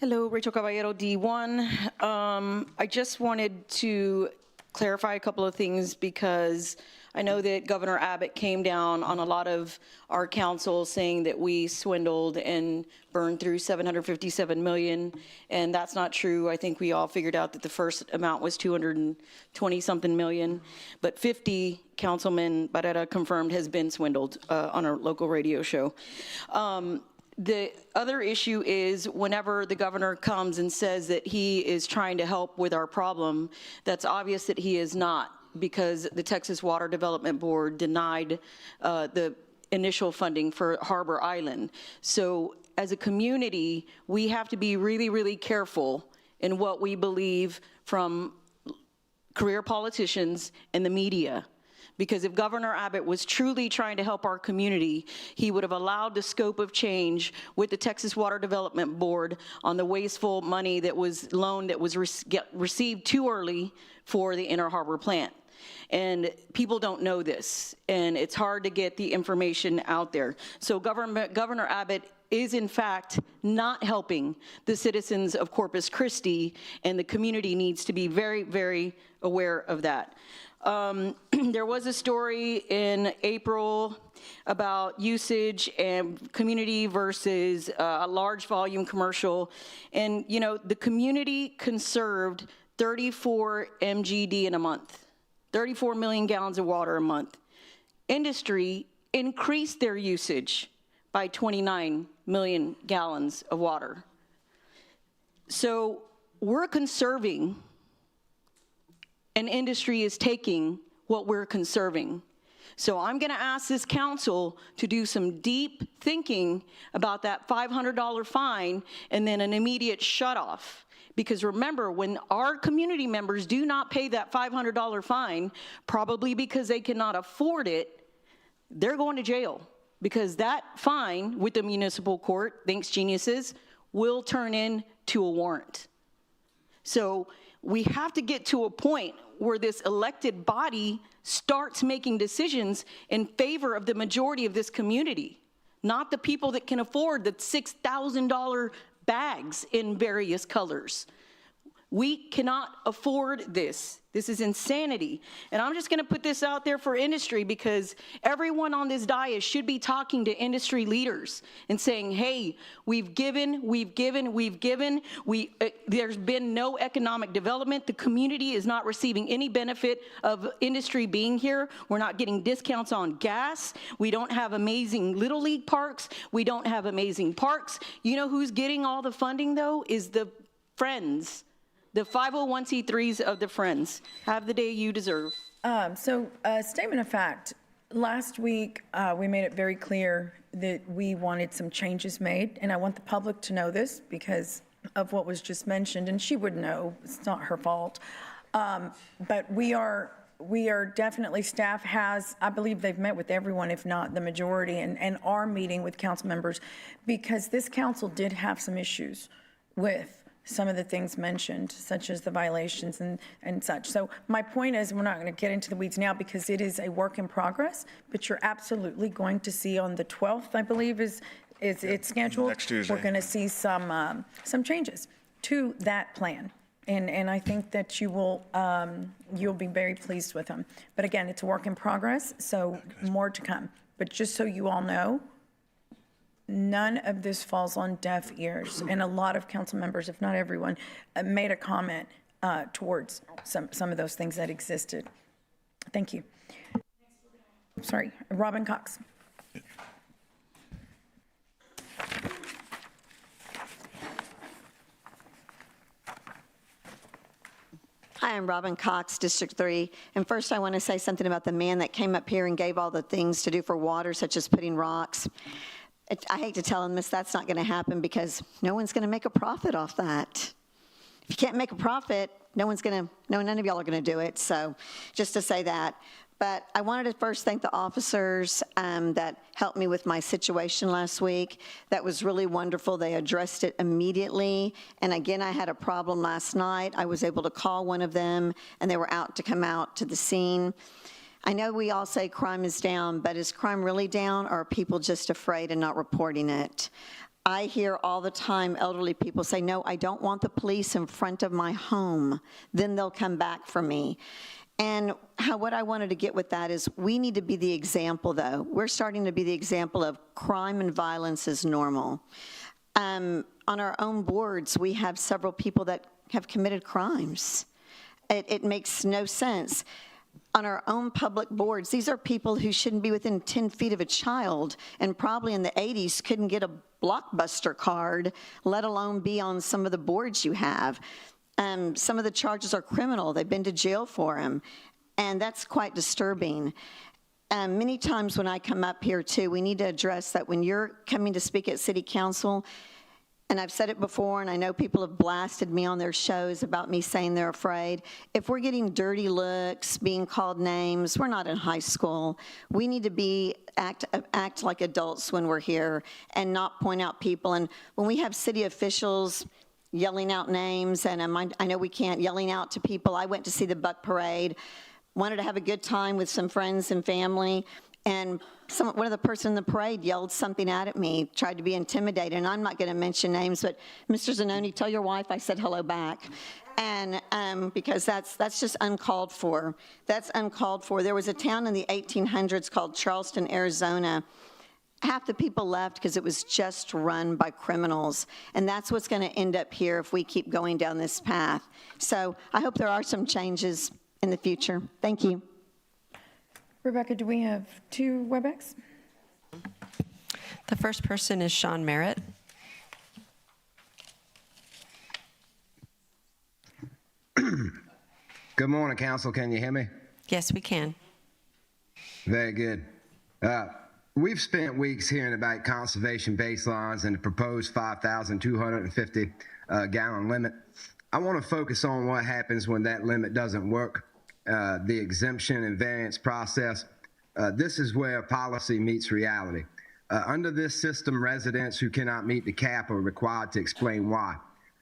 Hello, Rachel Caballero, D1. I just wanted to clarify a couple of things because I know that Governor Abbott came down on a lot of our council saying that we swindled and burned through $757 million, and that's not true. I think we all figured out that the first amount was $220-something million, but 50, Councilman Barrera confirmed, has been swindled on our local radio show. The other issue is whenever the governor comes and says that he is trying to help with our problem, that's obvious that he is not, because the Texas Water Development Board denied the initial funding for Harbor Island. So as a community, we have to be really, really careful in what we believe from career politicians and the media. Because if Governor Abbott was truly trying to help our community, he would have allowed the scope of change with the Texas Water Development Board on the wasteful money that was loaned that was received too early for the Inner Harbor plant. And people don't know this, and it's hard to get the information out there. So Governor Abbott is in fact not helping the citizens of Corpus Christi, and the community needs to be very, very aware of that. There was a story in April about usage and community versus a large volume commercial. And, you know, the community conserved 34 MGD in a month. 34 million gallons of water a month. Industry increased their usage by 29 million gallons of water. So we're conserving, and industry is taking what we're conserving. So I'm going to ask this council to do some deep thinking about that $500 fine and then an immediate shutoff. Because remember, when our community members do not pay that $500 fine, probably because they cannot afford it, they're going to jail. Because that fine with the municipal court, thanks geniuses, will turn into a warrant. So we have to get to a point where this elected body starts making decisions in favor of the majority of this community, not the people that can afford the $6,000 bags in various colors. We cannot afford this. This is insanity. And I'm just going to put this out there for industry, because everyone on this dais should be talking to industry leaders and saying, hey, we've given. There's been no economic development. The community is not receiving any benefit of industry being here. We're not getting discounts on gas. We don't have amazing Little League parks. We don't have amazing parks. You know who's getting all the funding, though, is the Friends. The 501c3s of the Friends. Have the day you deserve.
Statement of fact, last week we made it very clear that we wanted some changes made, and I want the public to know this because of what was just mentioned, and she would know, it's not her fault. But we are definitely, staff has, I believe they've met with everyone, if not the majority, and are meeting with council members, because this council did have some issues with some of the things mentioned, such as the violations and such. So my point is, we're not going to get into the weeds now because it is a work in progress, but you're absolutely going to see on the 12th, I believe it's scheduled.
Next Tuesday.
We're going to see some changes to that plan. And I think that you will, you'll be very pleased with them. But again, it's a work in progress, so more to come. But just so you all know, none of this falls on deaf ears, and a lot of council members, if not everyone, made a comment towards some of those things that existed. Thank you. Sorry, Robin Cox.
Hi, I'm Robin Cox, District 3. And first I want to say something about the man that came up here and gave all the things to do for water, such as putting rocks. I hate to tell him this, that's not going to happen because no one's going to make a profit off that. If you can't make a profit, none of y'all are going to do it. So just to say that. But I wanted to first thank the officers that helped me with my situation last week. That was really wonderful. They addressed it immediately. And again, I had a problem last night. I was able to call one of them, and they were out to come out to the scene. I know we all say crime is down, but is crime really down, or are people just afraid and not reporting it? I hear all the time elderly people say, no, I don't want the police in front of my home. Then they'll come back for me. And what I wanted to get with that is we need to be the example, though. We're starting to be the example of crime and violence is normal. On our own boards, we have several people that have committed crimes. It makes no sense. On our own public boards, these are people who shouldn't be within 10 feet of a child, and probably in the 80s couldn't get a Blockbuster card, let alone be on some of the boards you have. Some of the charges are criminal. They've been to jail for them, and that's quite disturbing. Many times when I come up here, too, we need to address that when you're coming to speak at City Council, and I've said it before, and I know people have blasted me on their shows about me saying they're afraid. If we're getting dirty looks, being called names, we're not in high school. We need to act like adults when we're here and not point out people. And when we have city officials yelling out names, and I know we can't, yelling out to people. I went to see the Buck Parade, wanted to have a good time with some friends and family, and one of the person in the parade yelled something at me, tried to be intimidating. And I'm not going to mention names, but Mr. Zanoni, tell your wife I said hello back. And because that's just uncalled for. That's uncalled for. There was a town in the 1800s called Charleston, Arizona. Half the people left because it was just run by criminals. And that's what's going to end up here if we keep going down this path. So I hope there are some changes in the future. Thank you.
Rebecca, do we have 2 WebEx?
The first person is Sean Merritt.
Good morning, Council. Can you hear me?
Yes, we can.
Very good. We've spent weeks hearing about conservation baselines and the proposed 5,250 gallon limit. I want to focus on what happens when that limit doesn't work. The exemption and variance process. This is where policy meets reality. Under this system, residents who cannot meet the cap are required to explain why.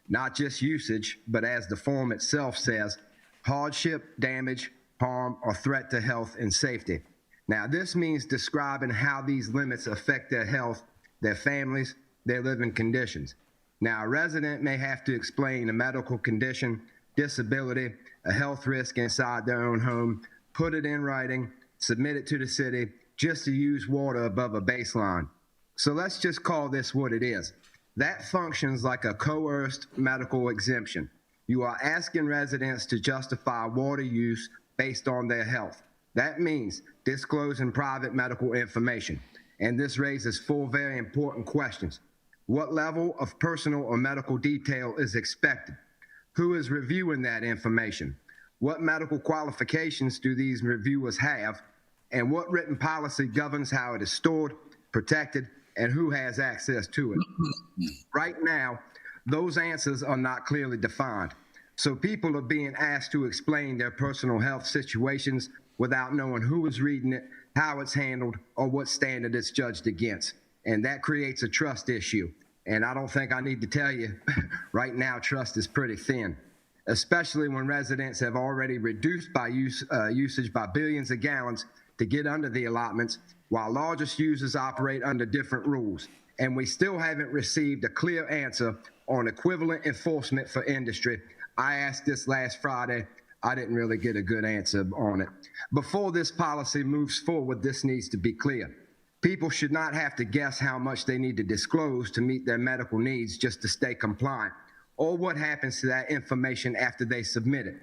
Not just usage, but as the form itself says, hardship, damage, harm, or threat to health and safety. Now, this means describing how these limits affect their health, their families, their living conditions. Now, a resident may have to explain a medical condition, disability, a health risk inside their own home, put it in writing, submit it to the city, just to use water above a baseline. So let's just call this what it is. That functions like a coerced medical exemption. You are asking residents to justify water use based on their health. That means disclosing private medical information. And this raises 4 very important questions. What level of personal or medical detail is expected? Who is reviewing that information? What medical qualifications do these reviewers have? And what written policy governs how it is stored, protected, and who has access to it? Right now, those answers are not clearly defined. So people are being asked to explain their personal health situations without knowing who is reading it, how it's handled, or what standard it's judged against. And that creates a trust issue. And I don't think I need to tell you, right now, trust is pretty thin, especially when residents have already reduced by usage by billions of gallons to get under the allotments, while largest users operate under different rules. And we still haven't received a clear answer on equivalent enforcement for industry. I asked this last Friday. I didn't really get a good answer on it. Before this policy moves forward, this needs to be clear. People should not have to guess how much they need to disclose to meet their medical needs just to stay compliant, or what happens to that information after they submit it.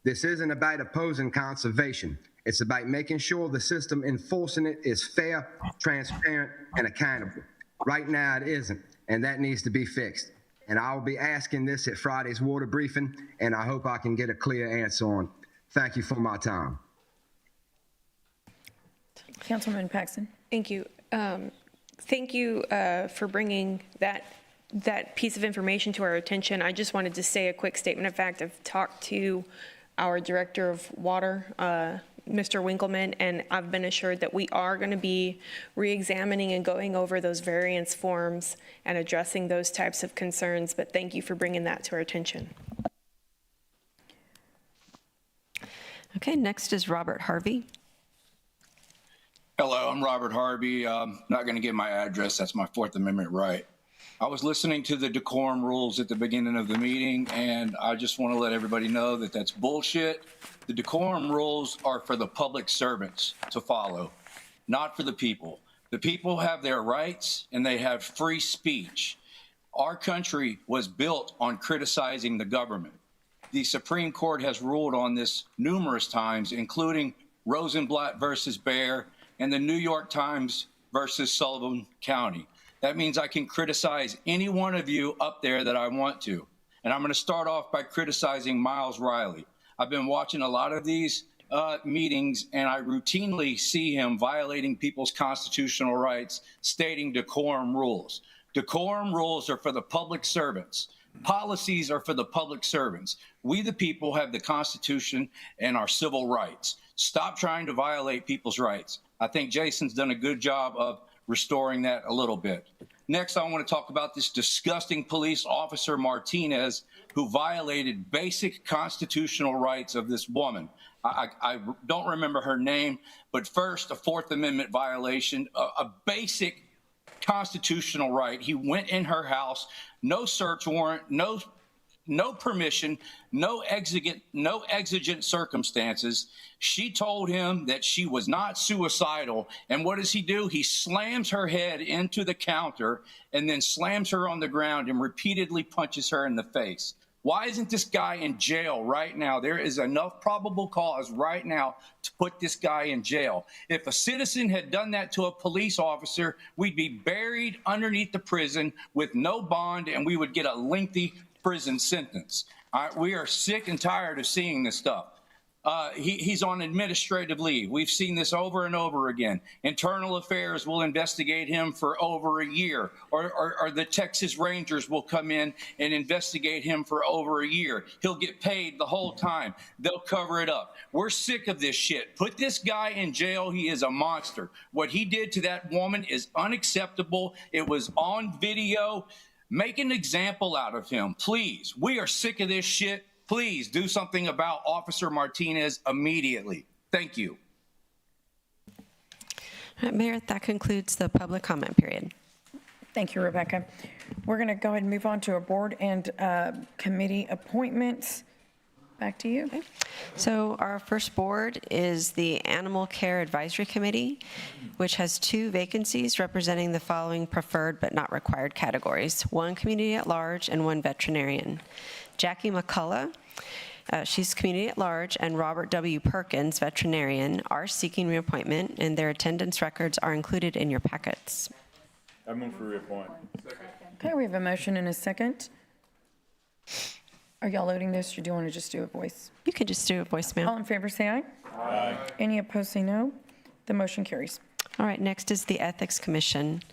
This isn't about opposing conservation. It's about making sure the system enforcing it is fair, transparent, and accountable. Right now it isn't, and that needs to be fixed. And I'll be asking this at Friday's water briefing, and I hope I can get a clear answer on it. Thank you for my time.
Councilman Paxton.
Thank you. Thank you for bringing that piece of information to our attention. I just wanted to say a quick statement of fact. I've talked to our Director of Water, Mr. Winkleman, and I've been assured that we are going to be re-examining and going over those variance forms and addressing those types of concerns. But thank you for bringing that to our attention.
Okay, next is Robert Harvey.
Hello, I'm Robert Harvey. Not going to give my address. That's my Fourth Amendment right. I was listening to the decorum rules at the beginning of the meeting, and I just want to let everybody know that that's bullshit. The decorum rules are for the public servants to follow, not for the people. The people have their rights, and they have free speech. Our country was built on criticizing the government. The Supreme Court has ruled on this numerous times, including Rosenblatt versus Baer, and the New York Times versus Sullivan County. That means I can criticize any one of you up there that I want to. And I'm going to start off by criticizing Miles Riley. I've been watching a lot of these meetings, and I routinely see him violating people's constitutional rights, stating decorum rules. Decorum rules are for the public servants. Policies are for the public servants. We, the people, have the Constitution and our civil rights. Stop trying to violate people's rights. I think Jason's done a good job of restoring that a little bit. Next, I want to talk about this disgusting police officer, Martinez, who violated basic constitutional rights of this woman. I don't remember her name, but first, a Fourth Amendment violation, a basic constitutional right. He went in her house, no search warrant, no permission, no exigent circumstances. She told him that she was not suicidal. And what does he do? He slams her head into the counter and then slams her on the ground and repeatedly punches her in the face. Why isn't this guy in jail right now? There is enough probable cause right now to put this guy in jail. If a citizen had done that to a police officer, we'd be buried underneath the prison with no bond, and we would get a lengthy prison sentence. We are sick and tired of seeing this stuff. He's on administrative leave. We've seen this over and over again. Internal Affairs will investigate him for over a year, or the Texas Rangers will come in and investigate him for over a year. He'll get paid the whole time. They'll cover it up. We're sick of this shit. Put this guy in jail. He is a monster. What he did to that woman is unacceptable. It was on video. Make an example out of him, please. We are sick of this shit. Please do something about Officer Martinez immediately. Thank you.
All right, Mayor, that concludes the public comment period.
Thank you, Rebecca. We're going to go ahead and move on to our board and committee appointments. Back to you.
Okay. So our first board is the Animal Care Advisory Committee, which has 2 vacancies representing the following preferred but not required categories: 1 community at large and 1 veterinarian. Jackie McCullough, she's community at large, and Robert W. Perkins, veterinarian, are seeking reappointment, and their attendance records are included in your packets.
I move for reappoint.
Okay, we have a motion and a second. Are y'all loading this, or do you want to just do a voice?
You can just do a voicemail.
All in favor, say aye.
Aye.
Any opposed, say no. The motion carries.
All right, next is the Ethics Commission,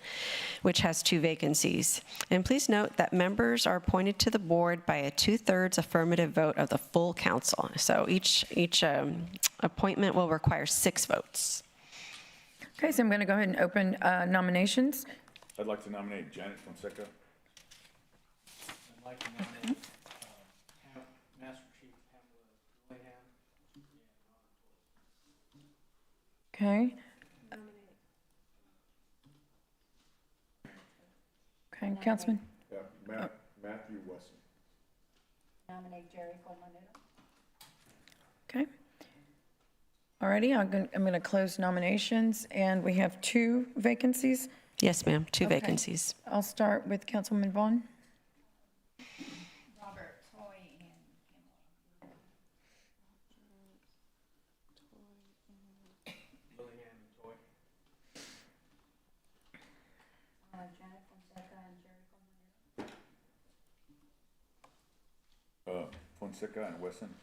which has 2 vacancies. And please note that members are appointed to the board by a 2/3 affirmative vote of the full council. So each appointment will require 6 votes.
Okay, so I'm going to go ahead and open nominations.
I'd like to nominate Janet Fonseca.
I'd like to nominate Master Chief Pamela Willingham.
Okay. Okay, Councilman.
Yeah, Matthew Wesson.
Nominate Jerry Colmanero.
Okay. Alrighty, I'm going to close nominations, and we have 2 vacancies.
Yes, ma'am, 2
Okay.
vacancies.
I'll start with Councilman Vaughn.
Robert Toy and
Willingham and Toy.
Janet Fonseca and Jerry Colmanero.
Fonseca and Wesson.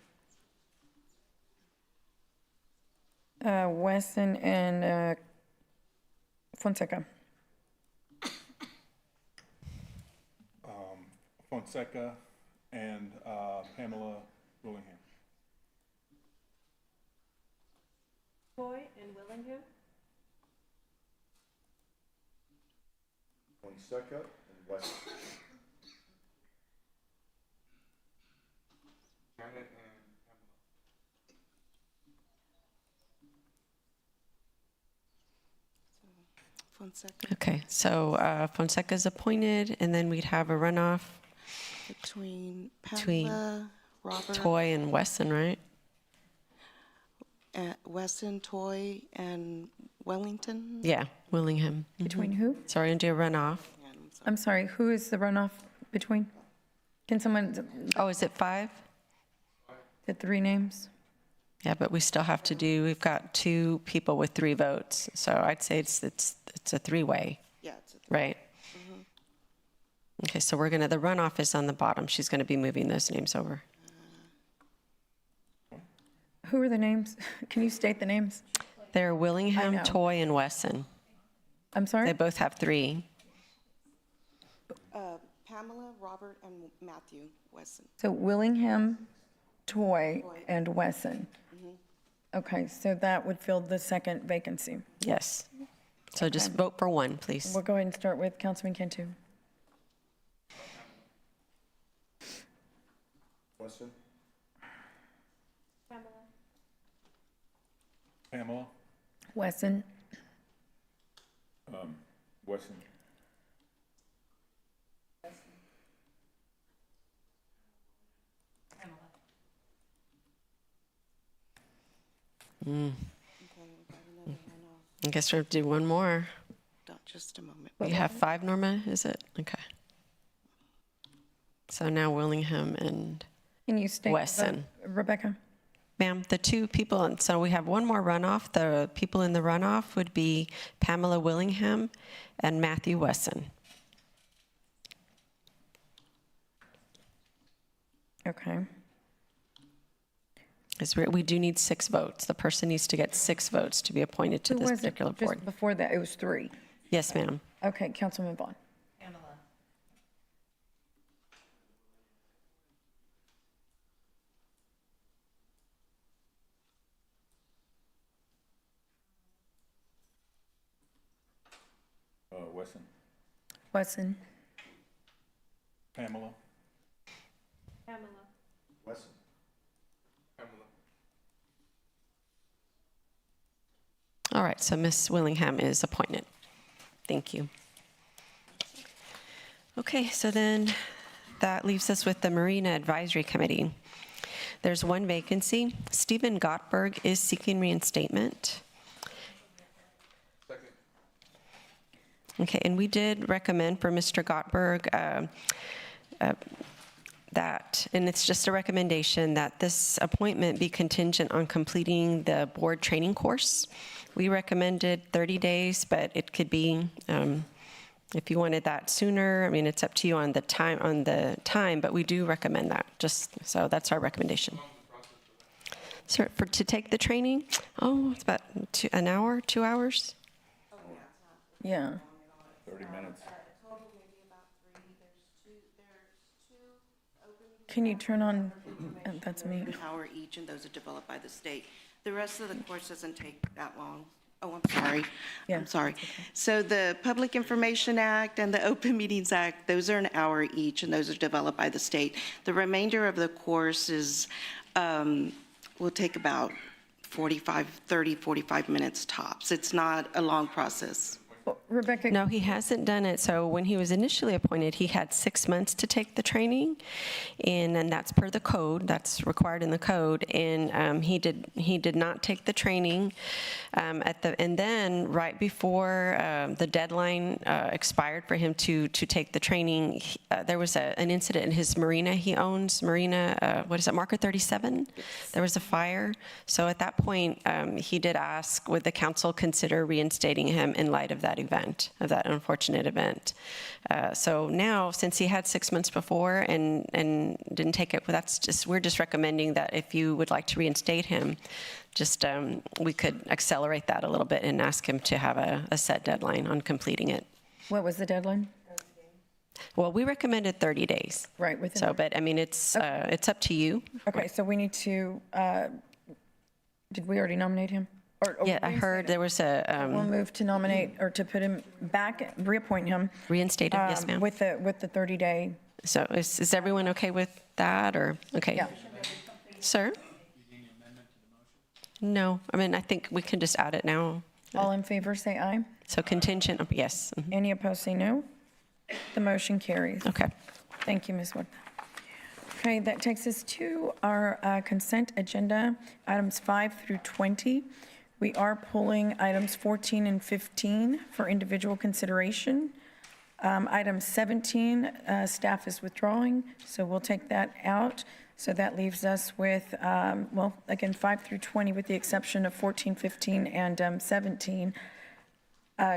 Wesson and Fonseca.
Fonseca and Pamela Willingham.
Toy and Willingham?
Fonseca and Wesson.
Janet and
Fonseca.
Okay, so Fonseca is appointed, and then we'd have a runoff
Between
between
Pamela, Robert,
Toy and Wesson, right?
Wesson, Toy, and Wellington.
Yeah, Willingham.
Between who?
Sorry, and do a runoff.
I'm sorry, who is the runoff between? Can someone,
Oh, is it 5?
the 3 names?
Yeah, but we still have to do, we've got 2 people with 3 votes, so I'd say it's a 3-way,
Yeah, it's a
right? Okay, so we're gonna, the runoff is on the bottom. She's gonna be moving those names over.
Who are the names? Can you state the names?
They're
I
Willingham,
know.
Toy, and Wesson.
I'm sorry?
They both have 3.
Pamela, Robert, and Matthew Wesson.
So Willingham, Toy, and Wesson. Okay, so that would fill the second vacancy.
Yes. So just vote for one, please.
We'll go ahead and start with Councilman Cantu.
Wesson? Pamela?
Wesson.
Wesson?
I guess we have to do one more.
Just a moment.
We have 5, Norma, is it? Okay. So now Willingham and
Can you state the
Wesson.
vote, Rebecca?
Ma'am, the 2 people, and so we have one more runoff. The people in the runoff would be Pamela Willingham and Matthew Wesson.
Okay.
We do need 6 votes. The person needs to get 6 votes to be appointed to
Who
this
was it?
particular board.
Just before that, it was 3.
Yes, ma'am.
Okay, Councilman Vaughn.
Wesson?
Wesson.
Pamela?
Wesson.
All right, so Ms. Willingham is appointed. Thank you. Okay, so then that leaves us with the Marina Advisory Committee. There's 1 vacancy. Stephen Gottberg is seeking reinstatement. Okay, and we did recommend for Mr. Gottberg that, and it's just a recommendation, that this appointment be contingent on completing the board training course. We recommended 30 days, but it could be, if you wanted that sooner, I mean, it's up to you on the time, but we do recommend that, just, so that's our recommendation. So to take the training, it's about an hour, 2 hours?
Yeah.
30 minutes.
Can you turn on, that's me.
An hour each, and those are developed by the state. The rest of the course doesn't take that long. Oh, I'm sorry.
Yeah,
I'm sorry. So the Public Information Act and the Open Meetings Act, those are an hour each, and those are developed by the state. The remainder of the course is, will take about 45 minutes tops. It's not a long process.
Rebecca?
No, he hasn't done it. So when he was initially appointed, he had 6 months to take the training, and that's per the code. That's required in the code. And he did not take the training and then right before the deadline expired for him to take the training, there was an incident in his marina. He owns Marina, what is it, Marker 37? Yes. There was a fire. So at that point, he did ask, would the council consider reinstating him in light of that event, of that unfortunate event. So now, since he had 6 months before and didn't take it, we're just recommending that if you would like to reinstate him, just we could accelerate that a little bit and ask him to have a set deadline on completing it.
What was the deadline?
Well, we recommended 30 days.
Right.
So, but I mean, it's up to you.
Okay, so we need to, did we already nominate him?
Yeah, I heard there was
We'll move to nominate, or to put him back, reappoint him.
Reinstate him, yes, ma'am.
With the 30-day.
So is everyone okay with that, or, okay?
Yeah.
Sir? No, I mean, I think we can just add it now.
All in favor, say aye.
So contingent, yes. Mhm.
Any opposed, say no. The motion carries.
Okay.
Thank you, Ms. Wood. Okay, that takes us to our consent agenda, items 5 through 20. We are pulling items 14 and 15 for individual consideration. Item 17, staff is withdrawing, so we'll take that out. So that leaves us with, well, again, 5 through 20 with the exception of 14, 15, and 17.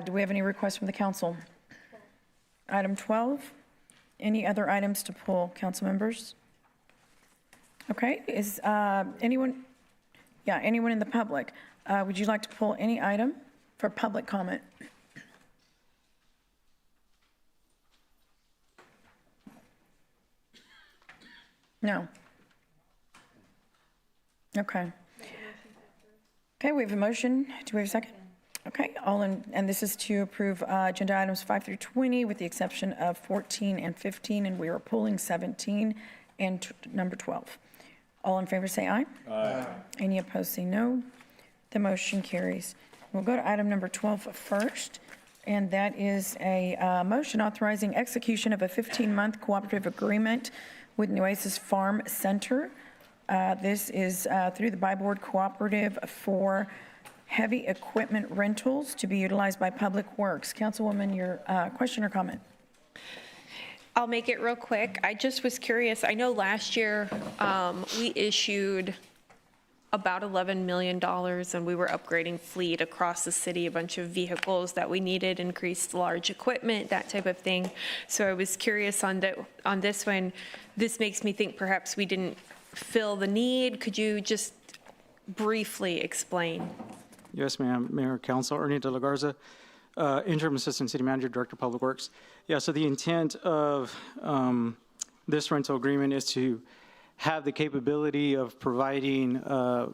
Do we have any requests from the council? Item 12, any other items to pull, council members? Okay, is anyone in the public, would you like to pull any item for public comment? No. Okay. Okay, we have a motion. Do we have a second? Okay, and this is to approve agenda items 5 through 20 with the exception of 14 and 15, and we are pulling 17 and number 12. All in favor say aye.
Aye.
Any opposed say no. The motion carries. We'll go to item number 12 first, and that is a motion authorizing execution of a 15-month cooperative agreement with Nueces Farm Center. This is through the Buy Board Cooperative for heavy equipment rentals to be utilized by Public Works. Councilwoman, your question or comment?
I'll make it real quick. I just was curious. I know last year we issued about $11 million and we were upgrading fleet across the city, a bunch of vehicles that we needed, increased large equipment, that type of thing. So I was curious on this one. This makes me think perhaps we didn't fill the need. Could you just briefly explain?
Yes, ma'am. Mayor, Council, Ernie De La Garza, Interim Assistant City Manager, Director of Public Works. Yeah, so the intent of this rental agreement is to have the capability of providing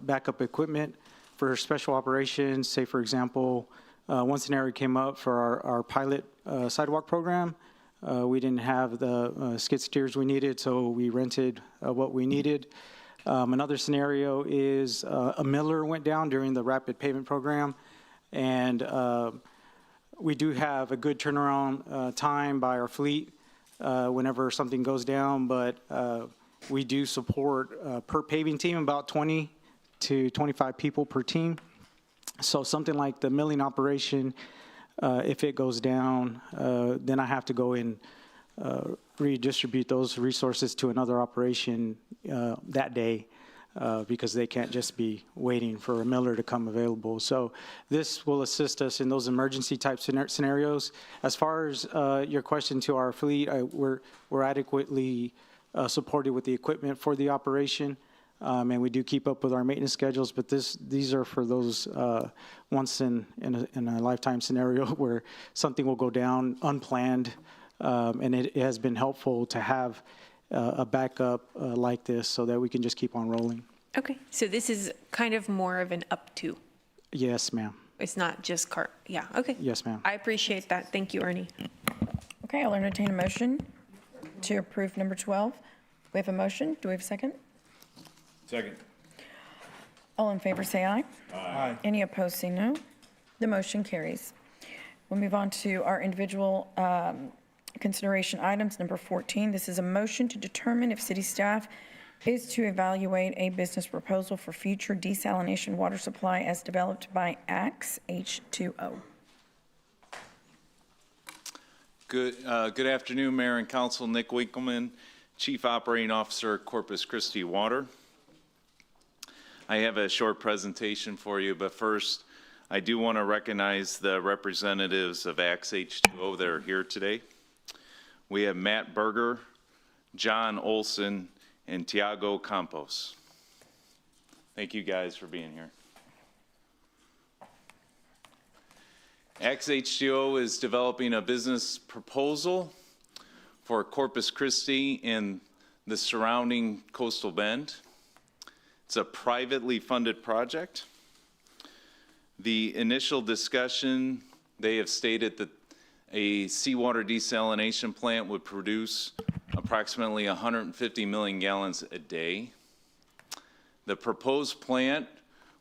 backup equipment for special operations. Say, for example, one scenario came up for our pilot sidewalk program. We didn't have the skid steers we needed, so we rented what we needed. Another scenario is a miller went down during the rapid pavement program, and we do have a good turnaround time by our fleet whenever something goes down, but we do support per paving team about 20 to 25 people per team. So something like the milling operation, if it goes down, then I have to go and redistribute those resources to another operation that day because they can't just be waiting for a miller to come available. So this will assist us in those emergency type scenarios. As far as your question to our fleet, we're adequately supported with the equipment for the operation. And we do keep up with our maintenance schedules, but these are for those once in a lifetime scenario where something will go down unplanned, and it has been helpful to have a backup like this so that we can just keep on rolling.
Okay, so this is kind of more of an up to.
Yes, ma'am.
It's not just yeah, okay.
Yes, ma'am.
I appreciate that. Thank you, Ernie.
Okay, I'll entertain a motion to approve number 12. We have a motion. Do we have a second?
Second.
All in favor say aye.
Aye.
Any opposed say no. The motion carries. We'll move on to our individual consideration items. Number 14, this is a motion to determine if city staff is to evaluate a business proposal for future desalination water supply as developed by Axe H2O.
Good afternoon, Mayor and Council. Nick Winkleman, Chief Operating Officer, Corpus Christi Water. I have a short presentation for you, but first, I do want to recognize the representatives of Axe H2O that are here today. We have Matt Berger, John Olson, and Tiago Campos. Thank you guys for being here. Axe H2O is developing a business proposal for Corpus Christi and the surrounding coastal bend. It's a privately funded project. The initial discussion, they have stated that a seawater desalination plant would produce approximately 150 million gallons a day. The proposed plant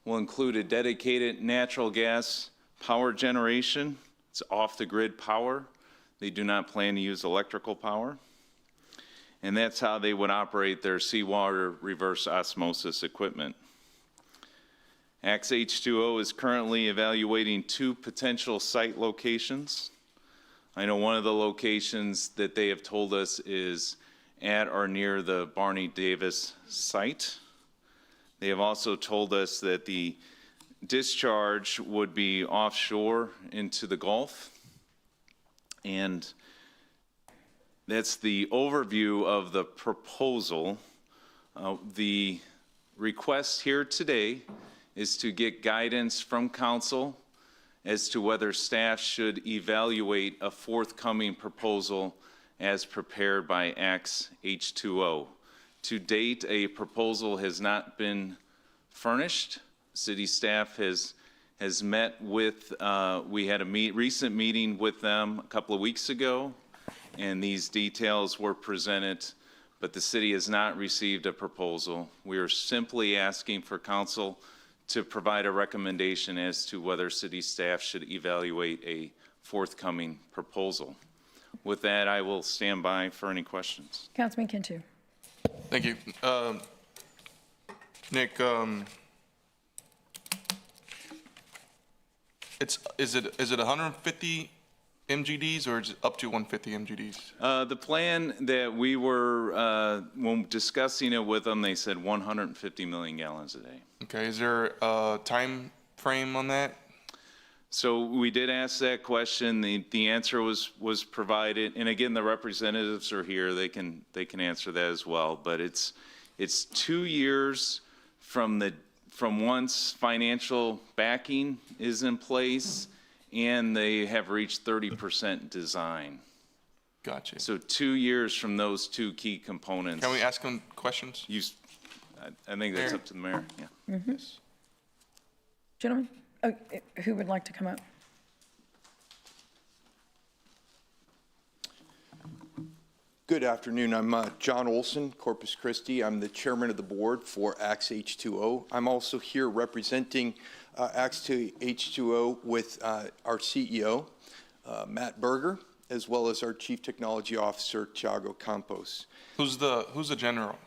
will include a dedicated natural gas power generation. It's off-the-grid power. They do not plan to use electrical power. And that's how they would operate their seawater reverse osmosis equipment. Axe H2O is currently evaluating 2 potential site locations. I know one of the locations that they have told us is at or near the Barney Davis site. They have also told us that the discharge would be offshore into the Gulf. And that's the overview of the proposal. The request here today is to get guidance from council as to whether staff should evaluate a forthcoming proposal as prepared by Axe H2O. To date, a proposal has not been furnished. City staff has met with, we had a recent meeting with them a couple of weeks ago, and these details were presented, but the city has not received a proposal. We are simply asking for council to provide a recommendation as to whether city staff should evaluate a forthcoming proposal. With that, I will stand by for any questions.
Councilman Cantu.
Thank you. Nick, is it 150 MGDs or is it up to 150 MGDs?
The plan that we were, when discussing it with them, they said 150 million gallons a day.
Okay, is there a time frame on that?
So we did ask that question. The answer was provided, and again, the representatives are here. They can answer that as well. But it's 2 years from once financial backing is in place, and they have reached 30% design.
Gotcha.
So 2 years from those two key components.
Can we ask them questions?
I think that's up to the mayor. Yeah.
Mm-hmm.
Yes.
Gentlemen, who would like to come up?
Good afternoon. I'm John Olson, Corpus Christi. I'm the chairman of the board for Axe H2O. I'm also here representing Axe H2O with our CEO, Matt Berger, as well as our chief technology officer, Thiago Campos.
Who's the general?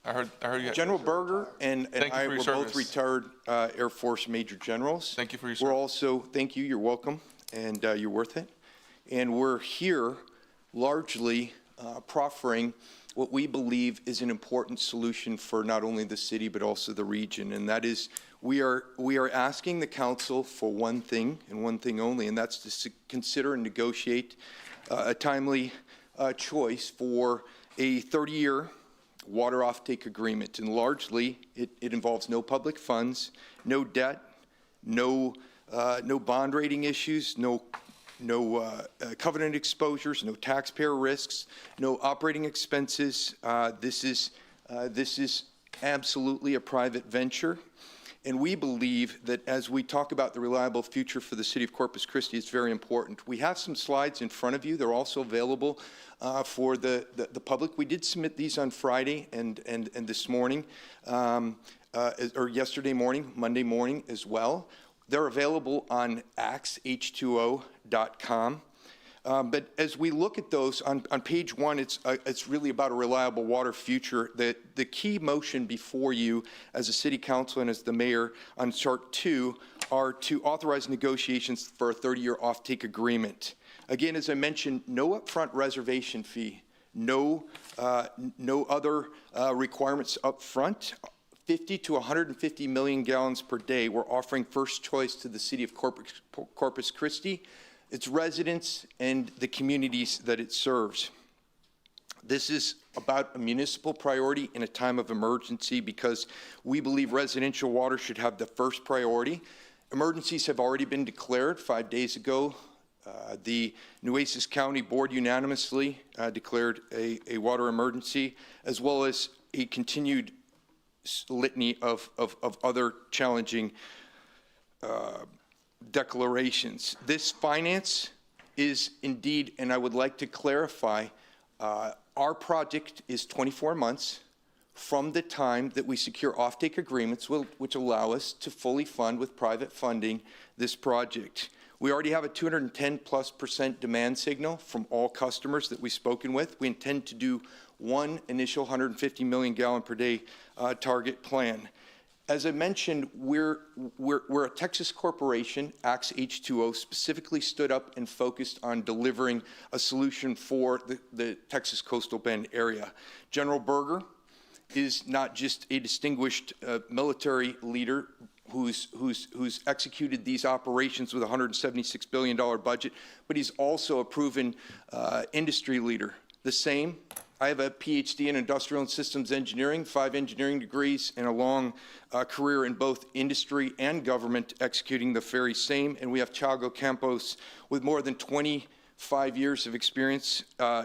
I heard you.
General Berger and I were both
service.
retired Air Force Major Generals.
Thank you for your
We're
service.
also, thank you, you're welcome, and you're worth it. And we're here largely proffering what we believe is an important solution for not only the city but also the region, and that is we are asking the council for one thing and one thing only, and that's to consider and negotiate a timely choice for a 30-year water offtake agreement. And largely, it involves no public funds, no debt, no bond rating issues, no covenant exposures, no taxpayer risks, no operating expenses. This is absolutely a private venture. And we believe that as we talk about the reliable future for the city of Corpus Christi, it's very important. We have some slides in front of you. They're also available for the public. We did submit these on Friday and this morning, or yesterday morning, Monday morning as well. They're available on axeh2o.com. But as we look at those, on page one, it's really about a reliable water future. The key motion before you as a city council and as the mayor on chart 2 are to authorize negotiations for a 30-year offtake agreement. Again, as I mentioned, no upfront reservation fee, no other requirements up front. 50 to 150 million gallons per day. We're offering first choice to the city of Corpus Christi, its residents, and the communities that it serves. This is about a municipal priority in a time of emergency because we believe residential water should have the first priority. Emergencies have already been declared 5 days ago. The Nueces County Board unanimously declared a water emergency, as well as a continued litany of other challenging declarations. This finance is indeed, and I would like to clarify, our project is 24 months from the time that we secure offtake agreements, which allow us to fully fund with private funding this project. We already have a 210+% demand signal from all customers that we've spoken with. We intend to do one initial 150 million gallon per day target plan. As I mentioned, we're a Texas corporation. Axe H2O specifically stood up and focused on delivering a solution for the Texas Coastal Bend area. General Berger is not just a distinguished military leader who's executed these operations with a $176 billion budget, but he's also a proven industry leader. The same, I have a PhD in industrial and systems engineering, 5 engineering degrees, and a long career in both industry and government executing the very same. And we have Thiago Campos with more than 20 5 years of experience,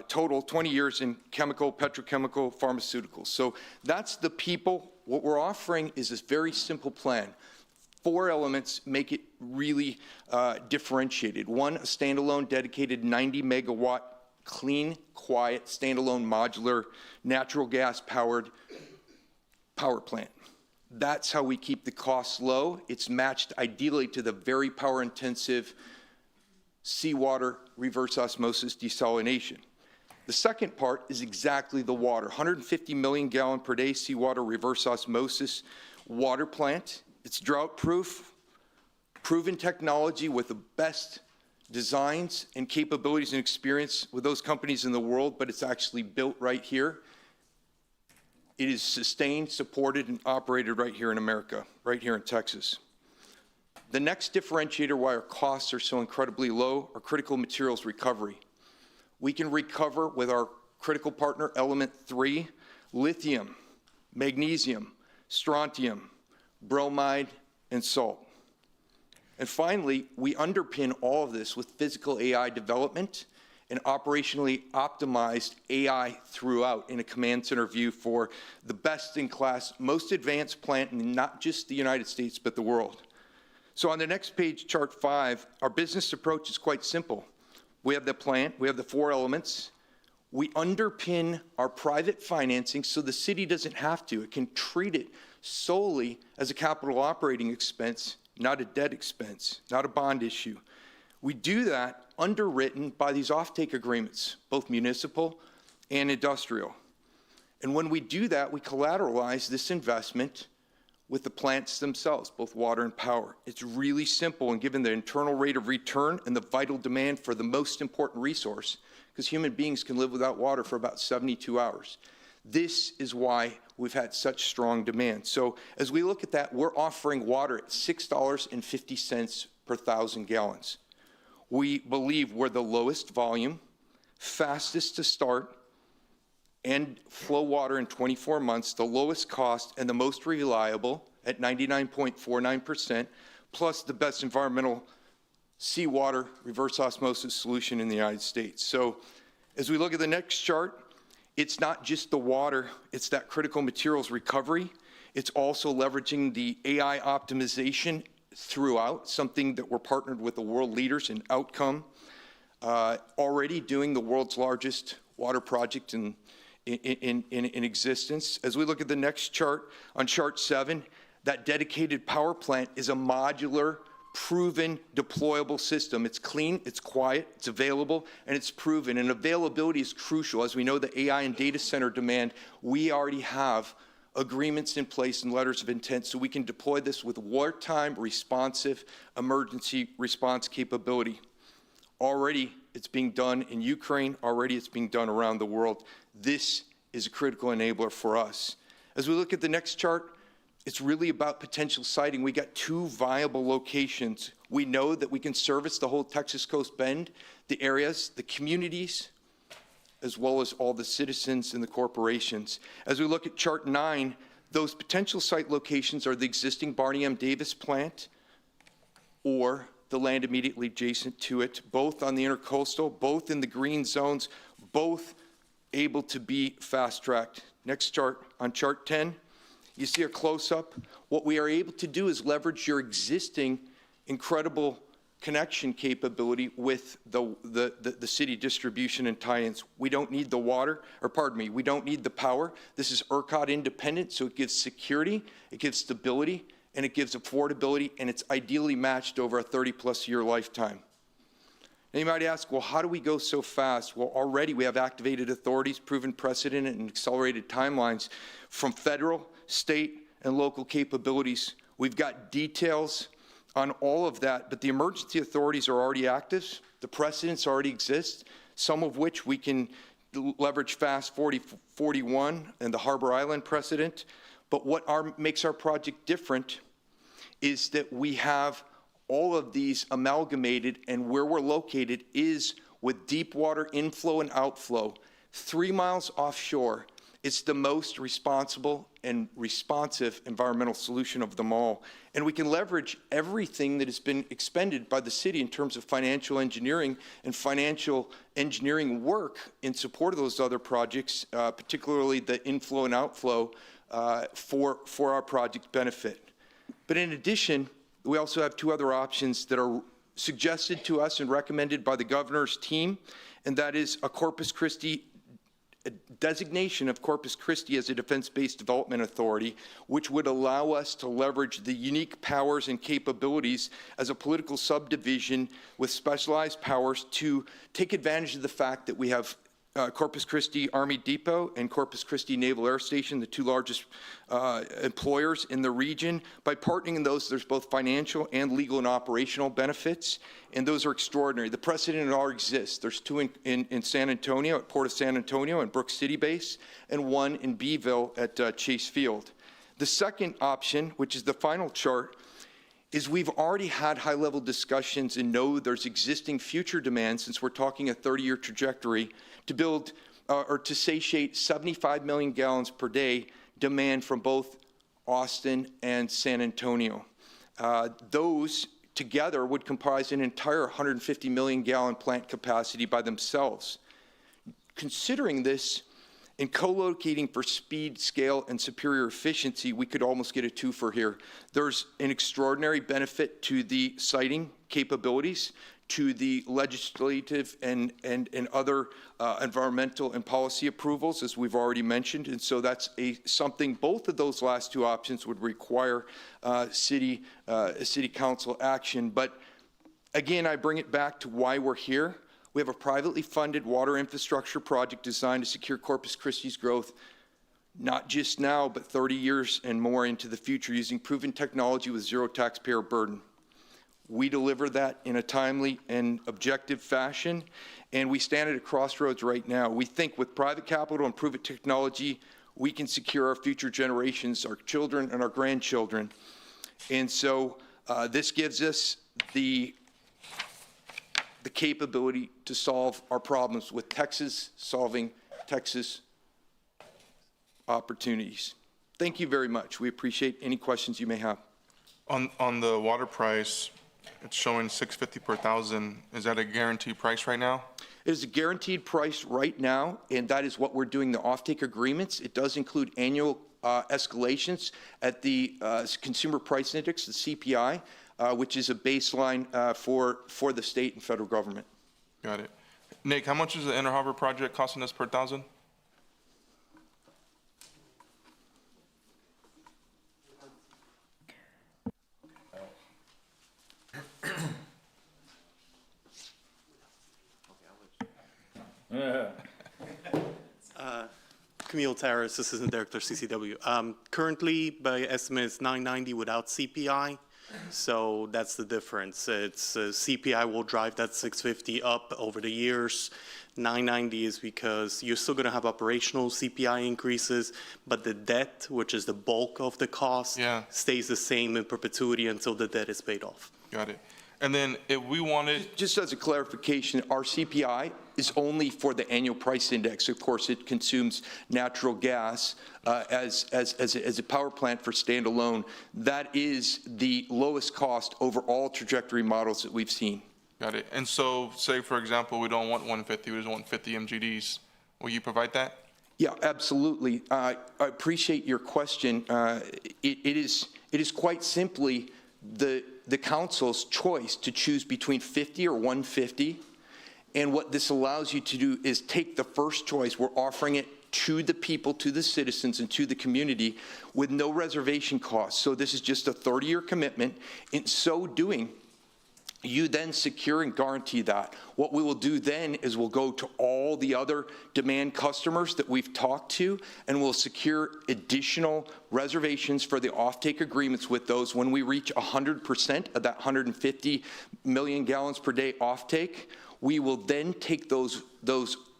total 20 years in chemical, petrochemical, pharmaceuticals. So that's the people. What we're offering is this very simple plan. 4 elements make it really differentiated. 1, a standalone dedicated 90 megawatt clean, quiet, standalone modular natural gas powered power plant. That's how we keep the costs low. It's matched ideally to the very power intensive seawater reverse osmosis desalination. The second part is exactly the water. 150 million gallon per day seawater reverse osmosis water plant. It's drought proof, proven technology with the best designs and capabilities and experience with those companies in the world, but it's actually built right here. It is sustained, supported, and operated right here in America, right here in Texas. The next differentiator why our costs are so incredibly low are critical materials recovery. We can recover with our critical partner element 3, lithium, magnesium, strontium, bromide, and salt. And finally, we underpin all of this with physical AI development and operationally optimized AI throughout in a command center view for the best-in-class, most advanced plant in not just the United States, but the world. So on the next page, chart 5, our business approach is quite simple. We have the plant, we have the 4 elements. We underpin our private financing so the city doesn't have to. It can treat it solely as a capital operating expense, not a debt expense, not a bond issue. We do that underwritten by these offtake agreements, both municipal and industrial. And when we do that, we collateralize this investment with the plants themselves, both water and power. It's really simple, and given the internal rate of return and the vital demand for the most important resource, because human beings can live without water for about 72 hours. This is why we've had such strong demand. So as we look at that, we're offering water at $6.50 per 1,000 gallons. We believe we're the lowest volume, fastest to start, and flow water in 24 months, the lowest cost and the most reliable at 99.49%, plus the best environmental seawater reverse osmosis solution in the United States. So as we look at the next chart, it's not just the water, it's that critical materials recovery. It's also leveraging the AI optimization throughout, something that we're partnered with the world leaders in outcome, already doing the world's largest water project in existence. As we look at the next chart, on chart 7, that dedicated power plant is a modular, proven, deployable system. It's clean, it's quiet, it's available, and it's proven. And availability is crucial. As we know, the AI and data center demand, we already have agreements in place and letters of intent so we can deploy this with wartime responsive emergency response capability. Already it's being done in Ukraine, already it's being done around the world. This is a critical enabler for us. As we look at the next chart, it's really about potential siting. We got 2 viable locations. We know that we can service the whole Texas Coast Bend, the areas, the communities, as well as all the citizens and the corporations. As we look at chart 9, those potential site locations are the existing Barney M. Davis plant or the land immediately adjacent to it, both on the intercoastal, both in the green zones, both able to be fast-tracked. Next chart, on chart 10, you see a close-up. What we are able to do is leverage your existing incredible connection capability with the city distribution and tie-ins. We don't need the water, or pardon me, we don't need the power. This is ERCOT independent, so it gives security, it gives stability, and it gives affordability, and it's ideally matched over a 30-plus year lifetime. Now you might ask, well, how do we go so fast? Well, already we have activated authorities, proven precedent, and accelerated timelines from federal, state, and local capabilities. We've got details on all of that, but the emergency authorities are already active. The precedents already exist, some of which we can leverage Fast 41 and the Harbor Island precedent. But what makes our project different is that we have all of these amalgamated, and where we're located is with deep water inflow and outflow. 3 miles offshore, It's the most responsible and responsive environmental solution of them all. And we can leverage everything that has been expended by the city in terms of financial engineering and financial engineering work in support of those other projects, particularly the inflow and outflow for our project benefit. But in addition, we also have two other options that are suggested to us and recommended by the governor's team, and that is a Corpus Christi a designation of Corpus Christi as a defense-based development authority, which would allow us to leverage the unique powers and capabilities as a political subdivision with specialized powers to take advantage of the fact that we have Corpus Christi Army Depot and Corpus Christi Naval Air Station, the two largest employers in the region. By partnering in those, there's both financial and legal and operational benefits, and those are extraordinary. The precedent already exists. There's two in San Antonio, at Port of San Antonio and Brooks City Base, and one in Beeville at Chase Field. The second option, which is the final chart, is we've already had high-level discussions and know there's existing future demand, since we're talking a 30-year trajectory, to build or to satiate 75 million gallons per day demand from both Austin and San Antonio. Those together would comprise an entire 150 million gallon plant capacity by themselves. Considering this, in co-locating for speed, scale, and superior efficiency, we could almost get a twofer here. There's an extraordinary benefit to the siting capabilities, to the legislative and other environmental and policy approvals, as we've already mentioned. And so that's something, both of those last two options would require city council action. But again, I bring it back to why we're here. We have a privately funded water infrastructure project designed to secure Corpus Christi's growth, not just now, but 30 years and more into the future, using proven technology with zero taxpayer burden. We deliver that in a timely and objective fashion, and we stand at a crossroads right now. We think with private capital and proven technology, we can secure our future generations, our children and our grandchildren. And so this gives us the capability to solve our problems with Texas solving Texas opportunities. Thank you very much. We appreciate any questions you may have.
On the water price, it's showing $6.50 per thousand. Is that a guaranteed price right now?
It is a guaranteed price right now, and that is what we're doing the offtake agreements. It does include annual escalations at the Consumer Price Index, the CPI, which is a baseline for the state and federal government.
Got it. Nick, how much is the Inner Harbor project costing us per thousand?
Camille Terrace, Assistant Director, CCW. Currently, by estimate, it's $9.90 without CPI, so that's the difference. It's CPI will drive that $6.50 up over the years. $9.90 is because you're still going to have operational CPI increases, but the debt, which is the bulk of the cost, stays the same in perpetuity until the debt is paid off.
Got it. And then if we wanted...
Just as a clarification, our CPI is only for the annual price index. Of course, it consumes natural gas as a power plant for standalone. That is the lowest cost over all trajectory models that we've seen.
Got it. And so, say, for example, we don't want 150, we just want 50 MGDs. Will you provide that?
Yeah, absolutely. I appreciate your question. It is quite simply the council's choice to choose between 50 or 150. And what this allows you to do is take the first choice. We're offering it to the people, to the citizens, and to the community with no reservation costs. So this is just a 30-year commitment. In so doing, you then secure and guarantee that. What we will do then is we'll go to all the other demand customers that we've talked to, and we'll secure additional reservations for the offtake agreements with those when we reach 100% of that 150 million gallons per day offtake. We will then take those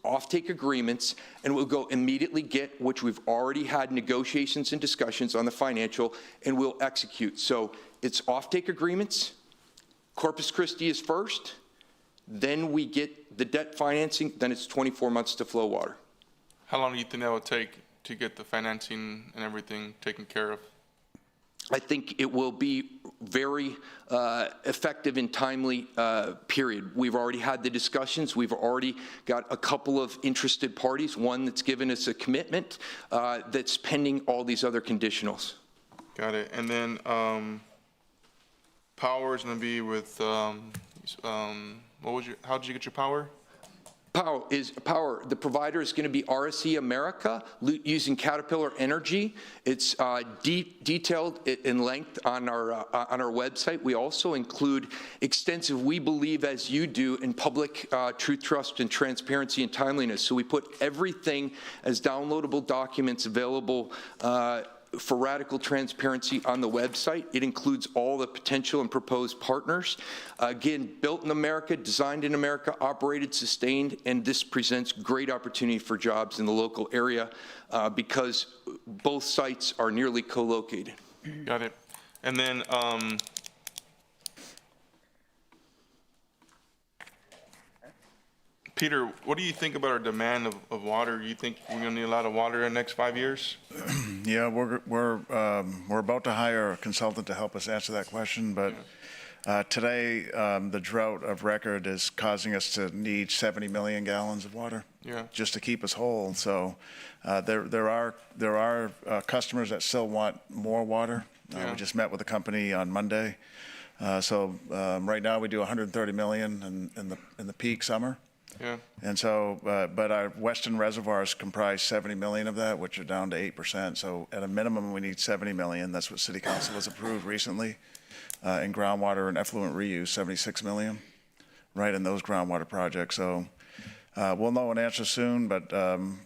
offtake agreements and we'll go immediately get, which we've already had negotiations and discussions on the financial, and we'll execute. So it's offtake agreements. Corpus Christi is first, then we get the debt financing, then it's 24 months to flow water.
How long do you think that would take to get the financing and everything taken care of?
I think it will be very effective and timely period. We've already had the discussions. We've already got a couple of interested parties, one that's given us a commitment that's pending all these other conditionals.
Got it. And then power is going to be with, how did you get your power?
Power. The provider is going to be RSE America using Caterpillar Energy. It's detailed in length on our website. We also include extensive, we believe, as you do, in public truth, trust, and transparency and timeliness. So we put everything as downloadable documents available for radical transparency on the website. It includes all the potential and proposed partners. Again, built in America, designed in America, operated, sustained, and this presents great opportunity for jobs in the local area because both sites are nearly co-located.
Got it. And then Peter, what do you think about our demand of water? You think we're going to need a lot of water in the next 5 years?
Yeah, we're about to hire a consultant to help us answer that question, but today the drought of record is causing us to need 70 million gallons of water just to keep us whole. So there are customers that still want more water. We just met with a company on Monday. So right now we do 130 million in the peak summer.
Yeah.
And so, but our western reservoirs comprise 70 million of that, which are down to 8%. So at a minimum, we need 70 million. That's what City Council has approved recently. In groundwater and effluent reuse, 76 million, right, in those groundwater projects. So we'll know an answer soon, but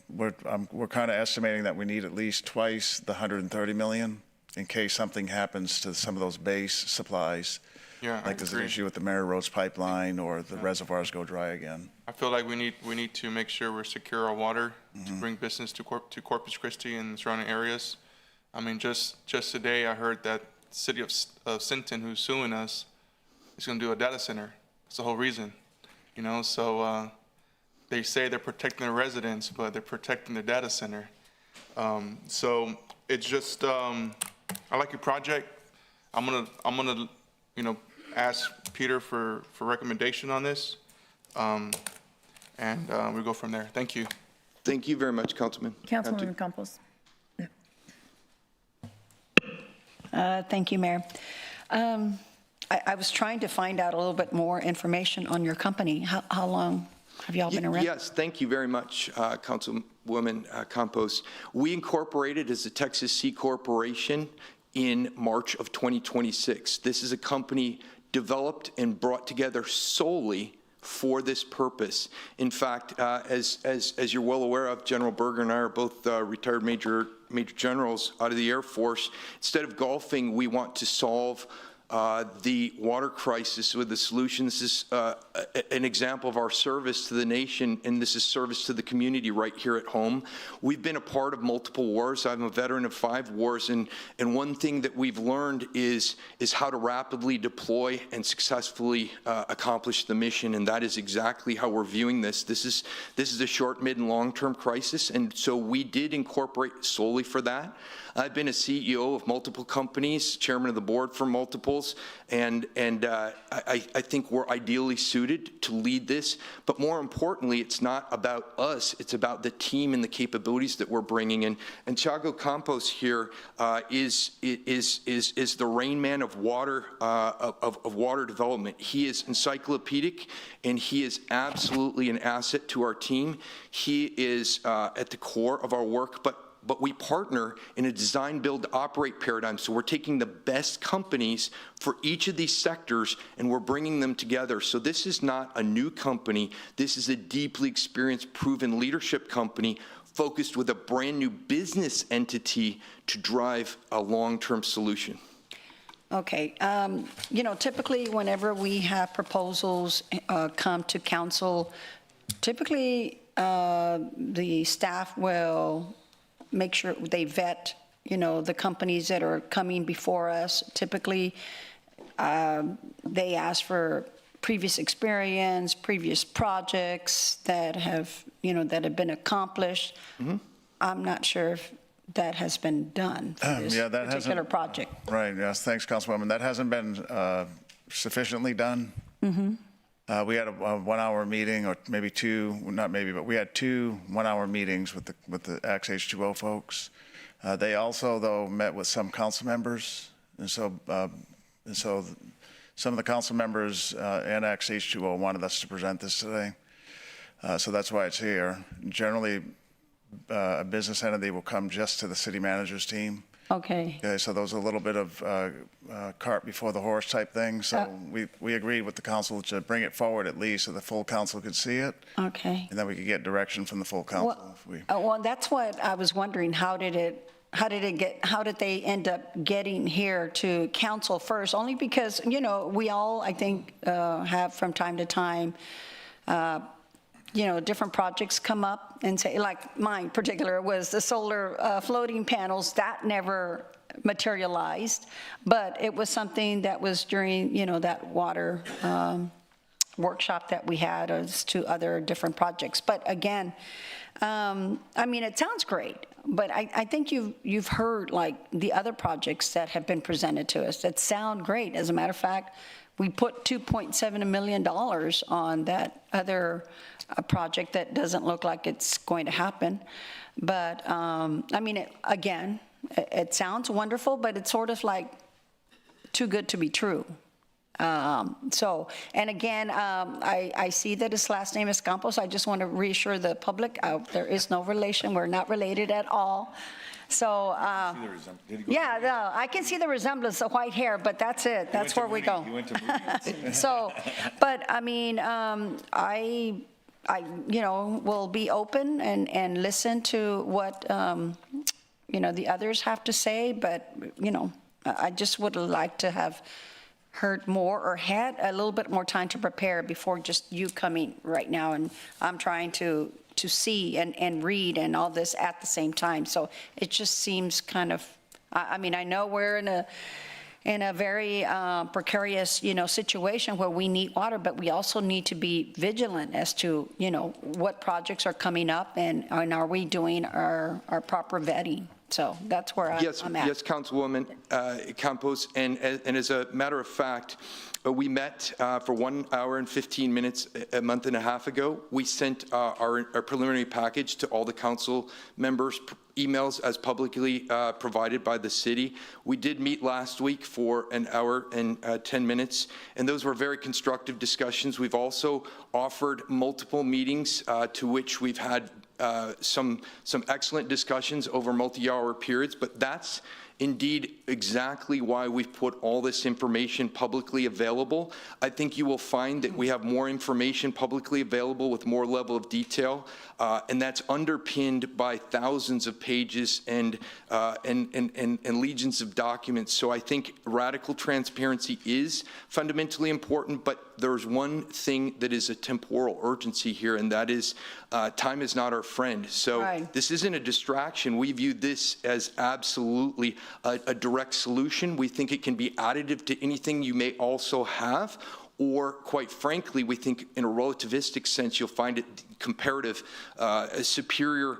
we're kind of estimating that we need at least twice the 130 million in case something happens to some of those base supplies.
Yeah,
like there's an issue with the Mary Rose pipeline or the reservoirs go dry again.
I feel like we need to make sure we're secure our water to bring business to Corpus Christi and surrounding areas. I mean, just today I heard that the city of Sinton, who's suing us, is going to do a data center. That's the whole reason, you know. So they say they're protecting their residents, but they're protecting their data center. So it's just I like your project. I'm gonna ask Peter for recommendation on this, and we go from there. Thank you.
Thank you very much, Councilman.
Councilwoman Campos.
Thank you, Mayor. I was trying to find out a little bit more information on your company. How long have y'all been around?
Yes, thank you very much, Councilwoman Campos. We incorporated as a Texas C Corporation in March of 2026. This is a company developed and brought together solely for this purpose. In fact, as you're well aware of, General Berger and I are both retired major generals out of the Air Force. Instead of golfing, we want to solve the water crisis with the solution. This is an example of our service to the nation, and this is service to the community right here at home. We've been a part of multiple wars. I'm a veteran of 5 wars, and one thing that we've learned is how to rapidly deploy and successfully accomplish the mission, and that is exactly how we're viewing this. This is a short, mid, and long-term crisis, and so we did incorporate solely for that. I've been a CEO of multiple companies, chairman of the board for multiples, and I think we're ideally suited to lead this. But more importantly, it's not about us; it's about the team and the capabilities that we're bringing in. And Thiago Campos here is the Rain Man of water water development. He is encyclopedic, and he is absolutely an asset to our team. He is at the core of our work, but we partner in a design, build, operate paradigm. So we're taking the best companies for each of these sectors and we're bringing them together. So this is not a new company. This is a deeply experienced, proven leadership company focused with a brand new business entity to drive a long-term solution.
Okay. Typically whenever we have proposals come to council, typically the staff will make sure they vet, the companies that are coming before us. Typically, they ask for previous experience, previous projects that have been accomplished.
Mm-hmm.
I'm not sure if that has been done for this
Yeah, that
particular
hasn't.
project.
Right, yes, thanks, Councilwoman. That hasn't been sufficiently done. We had a 1-hour meeting, or maybe two, not maybe, but we had 2 1-hour meetings with the Axe H2O folks. They also, though, met with some council members, and so some of the council members and Axe H2O wanted us to present this today. So that's why it's here. Generally, a business entity will come just to the city manager's team.
Okay.
Okay, so those are a little bit of cart before the horse type thing. So we agreed with the council to bring it forward at least so the full council could see it.
Okay.
And then we could get direction from the full council.
Well, that's what I was wondering. How did they end up getting here to council first? Only because, we all, I think, have from time to time, different projects come up and say, like mine particular was the solar floating panels. That never materialized, but it was something that was during, that water workshop that we had as to other different projects. But again, it sounds great, but I think you've heard like the other projects that have been presented to us that sound great. As a matter of fact, we put $2.7 million on that other project that doesn't look like it's going to happen. But, it sounds wonderful, but it's sort of like too good to be true. And again, I see that his last name is Campos. I just want to reassure the public, there is no relation. We're not related at all. So, I can see the resemblance of white hair, but that's it. That's where we go. So, but I will be open and listen to what, the others have to say, but, I just would like to have heard more or had a little bit more time to prepare before just you coming right now. And I'm trying to see and read and all this at the same time. So it just seems kind of, I know we're in a very precarious, situation where we need water, but we also need to be vigilant as to, what projects are coming up and are we doing our proper vetting? So that's where I'm at.
Yes, Councilwoman Campos, and as a matter of fact, we met for 1 hour and 15 minutes a month and a half ago. We sent our preliminary package to all the council members, emails as publicly provided by the city. We did meet last week for 1 hour and 10 minutes, and those were very constructive discussions. We've also offered multiple meetings to which we've had some excellent discussions over multi-hour periods, but that's indeed exactly why we've put all this information publicly available. I think you will find that we have more information publicly available with more level of detail, and that's underpinned by thousands of pages and legions of documents. So I think radical transparency is fundamentally important, but there's one thing that is a temporal urgency here, and that is time is not our friend. So This isn't a distraction. We view this as absolutely a direct solution. We think it can be additive to anything you may also have, or quite frankly, we think in a relativistic sense, you'll find it comparative, a superior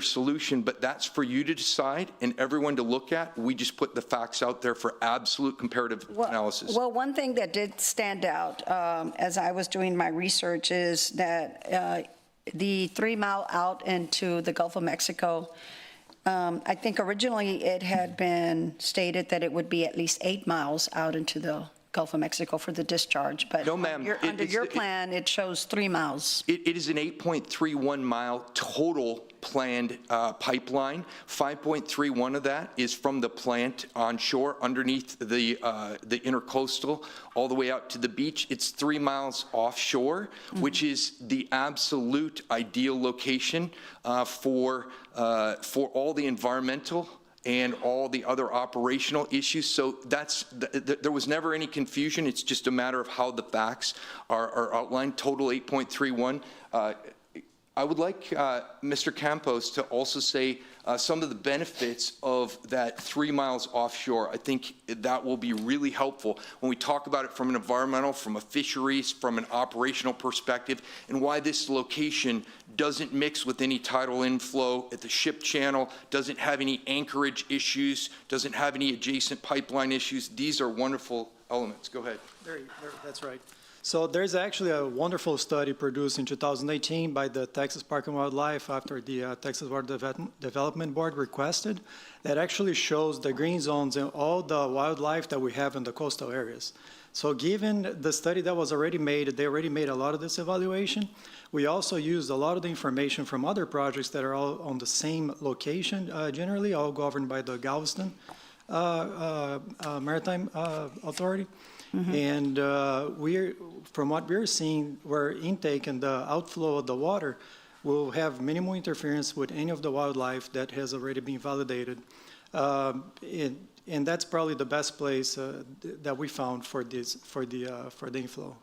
solution, but that's for you to decide and everyone to look at. We just put the facts out there for absolute comparative analysis.
Well, one thing that did stand out as I was doing my research is that the 3 mile out into the Gulf of Mexico, I think originally it had been stated that it would be at least 8 miles out into the Gulf of Mexico for the discharge, but
no, ma'am.
Under your plan, it shows 3 miles.
It is an 8.31 mile total planned pipeline. 5.31 of that is from the plant onshore underneath the intercoastal all the way out to the beach. It's 3 miles offshore, which is the absolute ideal location for all the environmental and all the other operational issues. So there was never any confusion. It's just a matter of how the facts are outlined. Total 8.31. I would like Mr. Campos to also say some of the benefits of that 3 miles offshore. I think that will be really helpful when we talk about it from an environmental, from a fisheries, from an operational perspective, and why this location doesn't mix with any tidal inflow at the ship channel, doesn't have any anchorage issues, doesn't have any adjacent pipeline issues. These are wonderful elements. Go ahead.
That's right. So there's actually a wonderful study produced in 2018 by the Texas Park and Wildlife after the Texas Water Development Board requested that actually shows the green zones and all the wildlife that we have in the coastal areas. So given the study that was already made, they already made a lot of this evaluation. We also used a lot of the information from other projects that are all on the same location, generally all governed by the Galveston Maritime Authority. And from what we're seeing, where intake and the outflow of the water will have minimal interference with any of the wildlife that has already been validated. And that's probably the best place that we found for this, for the inflow.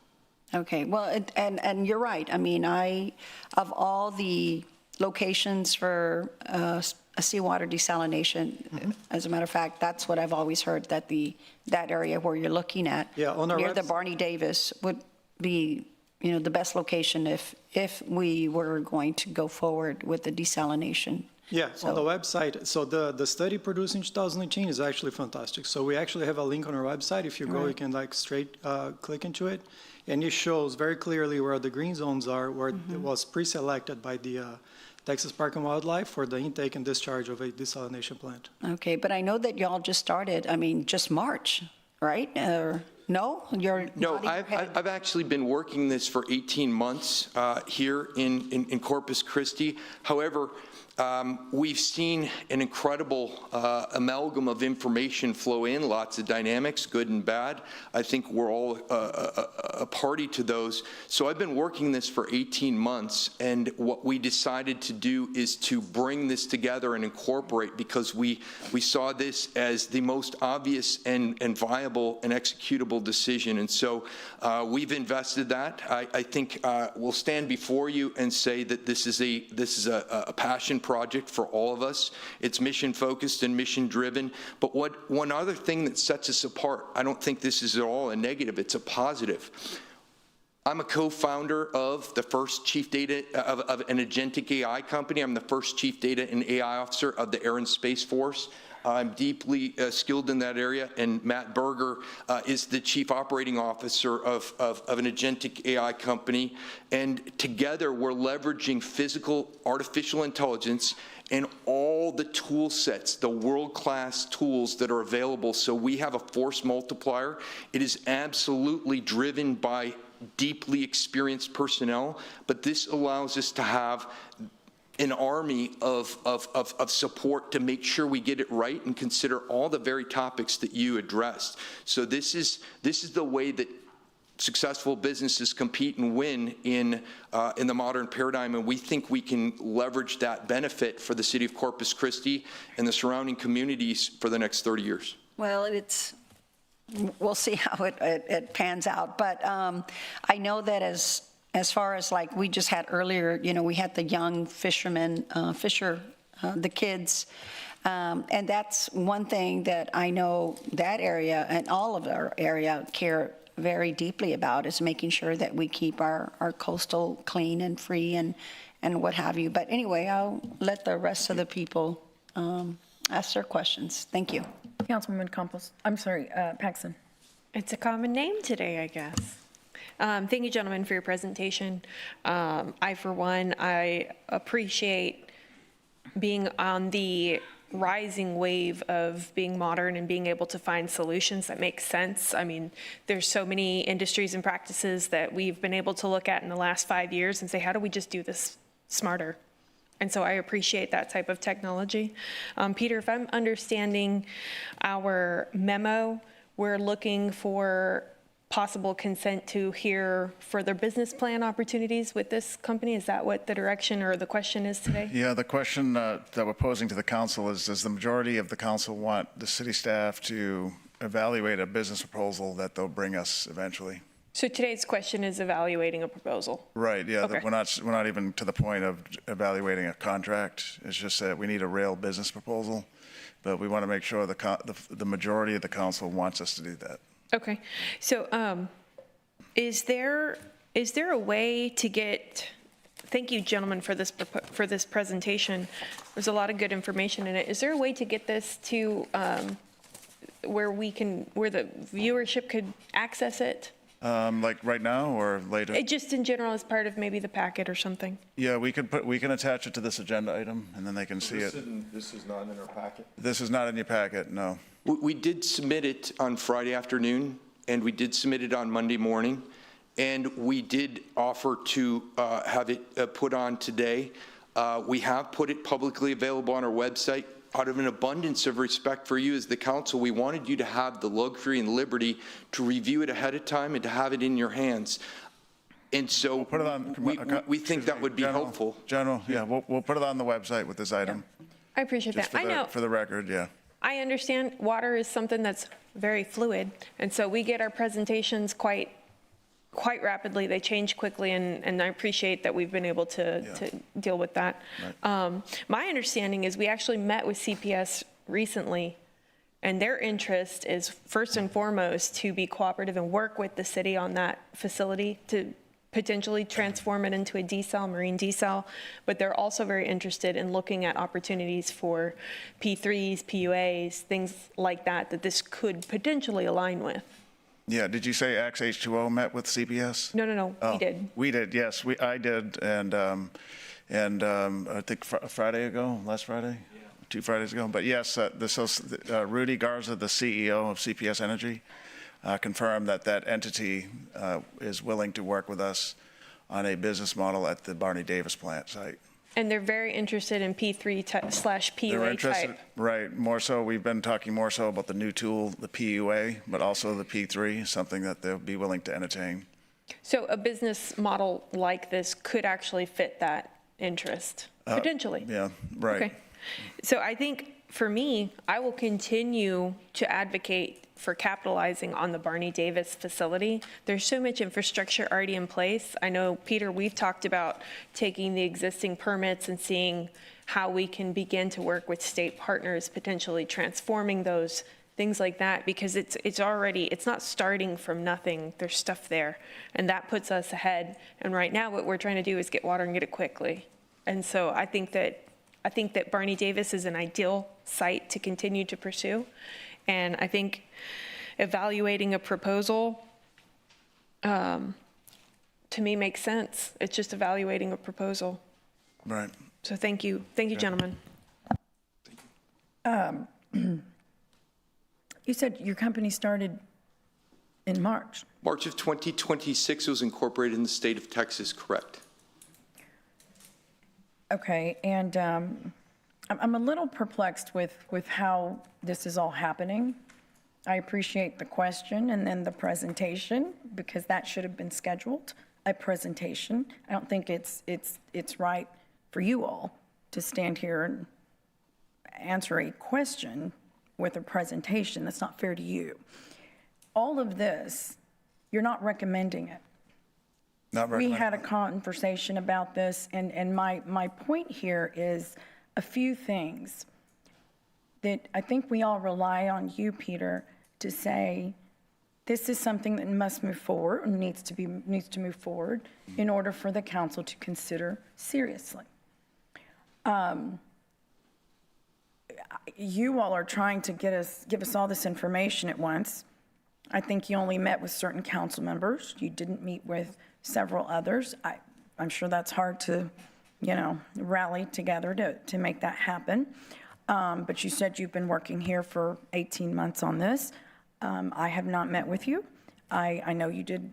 Okay, well, and you're right. I mean, of all the locations for a seawater desalination, as a matter of fact, that's what I've always heard, that that area where you're looking at, near the Barney Davis, would be, the best location if we were going to go forward with the desalination.
Yeah, on the website. So the study produced in 2018 is actually fantastic. So we actually have a link on our website. If you go, you can straight click into it. And it shows very clearly where the green zones are, where it was pre-selected by the Texas Park and Wildlife for the intake and discharge of a desalination plant.
Okay, but I know that y'all just started, just March, right? No?
No, I've actually been working this for 18 months here in Corpus Christi. However, we've seen an incredible amalgam of information flow in, lots of dynamics, good and bad. I think we're all a party to those. So I've been working this for 18 months, and what we decided to do is to bring this together and incorporate, because we saw this as the most obvious and viable and executable decision. And so we've invested that. I think we'll stand before you and say that this is a passion project for all of us. It's mission focused and mission driven. But one other thing that sets us apart, I don't think this is at all a negative, it's a positive. I'm a co-founder of the first chief data of an agentic AI company. I'm the first chief data and AI officer of the Air and Space Force. I'm deeply skilled in that area, and Matt Berger is the chief operating officer of an agentic AI company. And together, we're leveraging physical artificial intelligence and all the tool sets, the world-class tools that are available. So we have a force multiplier. It is absolutely driven by deeply experienced personnel, but this allows us to have an army of support to make sure we get it right and consider all the very topics that you addressed. So this is the way that successful businesses compete and win in the modern paradigm, and we think we can leverage that benefit for the city of Corpus Christi and the surrounding communities for the next 30 years.
Well, we'll see how it pans out, but I know that as far as we just had earlier, we had the young fishermen, the kids, and that's one thing that I know that area and all of our area care very deeply about, is making sure that we keep our coastal clean and free and what have you. But anyway, I'll let the rest of the people ask their questions. Thank you.
Councilwoman Campos, Paxson.
It's a common name today, I guess. Thank you, gentlemen, for your presentation. For one, I appreciate being on the rising wave of being modern and being able to find solutions that make sense. I mean, there's so many industries and practices that we've been able to look at in the last 5 years and say, how do we just do this smarter? And so I appreciate that type of technology. Peter, if I'm understanding our memo, we're looking for possible consent to hear further business plan opportunities with this company? Is that what the direction or the question is today?
Yeah, the question that we're posing to the council is, does the majority of the council want the city staff to evaluate a business proposal that they'll bring us eventually?
So today's question is evaluating a proposal.
Right, yeah,
Okay.
we're not even to the point of evaluating a contract. It's just that we need a real business proposal, but we want to make sure the majority of the council wants us to do that.
Okay, so is there a way to get, thank you, gentlemen, for this presentation. There's a lot of good information in it. Is there a way to get this to where the viewership could access it?
Like right now or later?
It just in general as part of maybe the packet or something?
Yeah, we can attach it to this agenda item, and then they can see it.
This is not in our packet?
This is not in your packet, no.
We did submit it on Friday afternoon, and we did submit it on Monday morning, and we did offer to have it put on today. We have put it publicly available on our website. Out of an abundance of respect for you as the council, we wanted you to have the luxury and liberty to review it ahead of time and to have it in your hands. And so
Put it on.
we think that would be helpful.
General, yeah, we'll put it on the website with this item.
I appreciate
Just
that. I know.
for the record, yeah.
I understand water is something that's very fluid, and so we get our presentations quite rapidly. They change quickly, and I appreciate that we've been able to deal with that. My understanding is we actually met with CPS recently, and their interest is first and foremost to be cooperative and work with the city on that facility to potentially transform it into a desal, marine desal, but they're also very interested in looking at opportunities for P3s, PUAs, things like that this could potentially align with.
Yeah, did you say H2O met with CPS?
No,
Oh,
we did.
We did, yes, I did, and I think last Friday? 2 Fridays ago, but yes, Rudy Garza, the CEO of CPS Energy, confirmed that entity is willing to work with us on a business model at the Barney Davis plant site.
And they're very interested in P3/PUA type.
Right, more so, we've been talking more so about the new tool, the PUA, but also the P3, something that they'll be willing to entertain.
So a business model like this could actually fit that interest, potentially.
Yeah, right.
Okay. So I think for me, I will continue to advocate for capitalizing on the Barney Davis facility. There's so much infrastructure already in place. I know, Peter, we've talked about taking the existing permits and seeing how we can begin to work with state partners, potentially transforming those, things like that, because it's not starting from nothing. There's stuff there, and that puts us ahead. And right now, what we're trying to do is get water and get it quickly. And so I think that Barney Davis is an ideal site to continue to pursue. And I think evaluating a proposal, to me, makes sense. It's just evaluating a proposal.
Right.
So thank you, gentlemen.
You said your company started in March.
March of 2026 was incorporated in the state of Texas, correct?
Okay, and I'm a little perplexed with how this is all happening. I appreciate the question and then the presentation, because that should have been scheduled, a presentation. I don't think it's right for you all to stand here and answer a question with a presentation. That's not fair to you. All of this, you're not recommending it. We had a conversation about this, and my point here is a few things that I think we all rely on you, Peter, to say this is something that must move forward, and needs to move forward in order for the council to consider seriously. You all are trying to give us all this information at once. I think you only met with certain council members. You didn't meet with several others. I'm sure that's hard to, rally together to make that happen. But you said you've been working here for 18 months on this. I have not met with you. I know you did,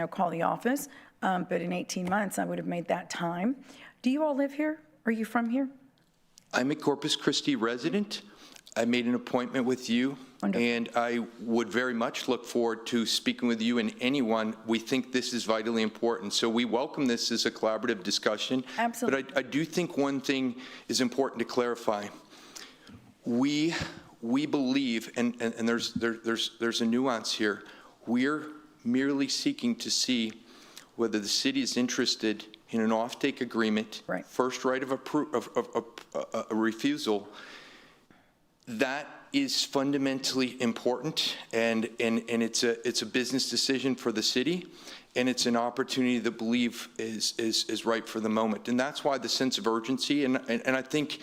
call the office, but in 18 months, I would have made that time. Do you all live here? Are you from here?
I'm a Corpus Christi resident. I made an appointment with you, and I would very much look forward to speaking with you and anyone. We think this is vitally important, so we welcome this as a collaborative discussion.
Absolutely.
But I do think one thing is important to clarify. We believe, and there's a nuance here, we're merely seeking to see whether the city is interested in an offtake agreement, first right of a refusal. That is fundamentally important, and it's a business decision for the city, and it's an opportunity that I believe is right for the moment. And that's why the sense of urgency, and I think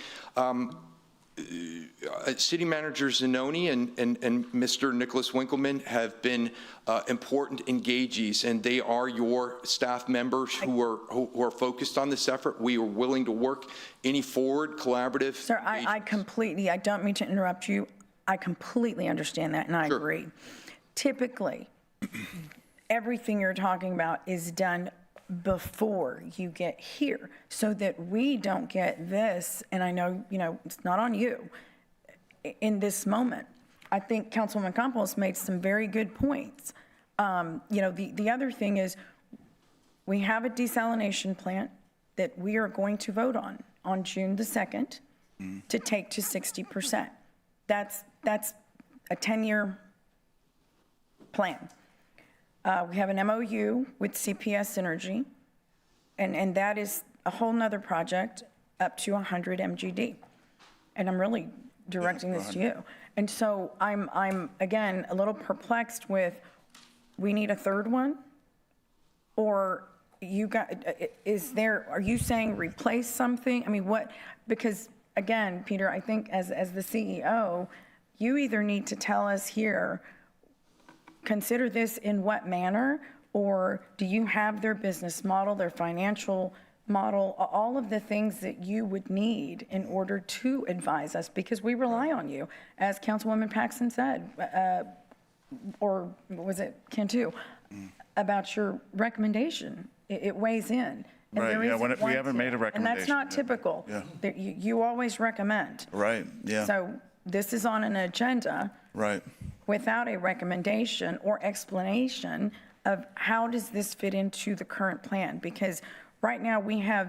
City Manager Zanoni and Mr. Nicholas Winkleman have been important engagees, and they are your staff members who are focused on this effort. We are willing to work any forward collaborative.
Sir, I don't mean to interrupt you. I completely understand that, and I agree. Typically, everything you're talking about is done before you get here so that we don't get this, and I know, it's not on you, in this moment. I think Councilwoman Campos made some very good points. The other thing is we have a desalination plant that we are going to vote on June the 2nd to take to 60%. That's a 10-year plan. We have an MOU with CPS Energy, and that is a whole nother project up to 100 MGD. And I'm really directing this to you. And so I'm again, a little perplexed with, we need a third one? Or are you saying replace something? I mean, what, because again, Peter, I think as the CEO, you either need to tell us here, consider this in what manner, or do you have their business model, their financial model, all of the things that you would need in order to advise us, because we rely on you, as Councilwoman Paxson said, or was it Cantu, about your recommendation. It weighs in. And
Right,
there
yeah,
isn't
we
one
haven't made a
here. And that's
recommendation.
not typical.
Yeah.
You always recommend.
Right, yeah,
So this is on an agenda
right.
without a recommendation or explanation of how does this fit into the current plan? Because right now we have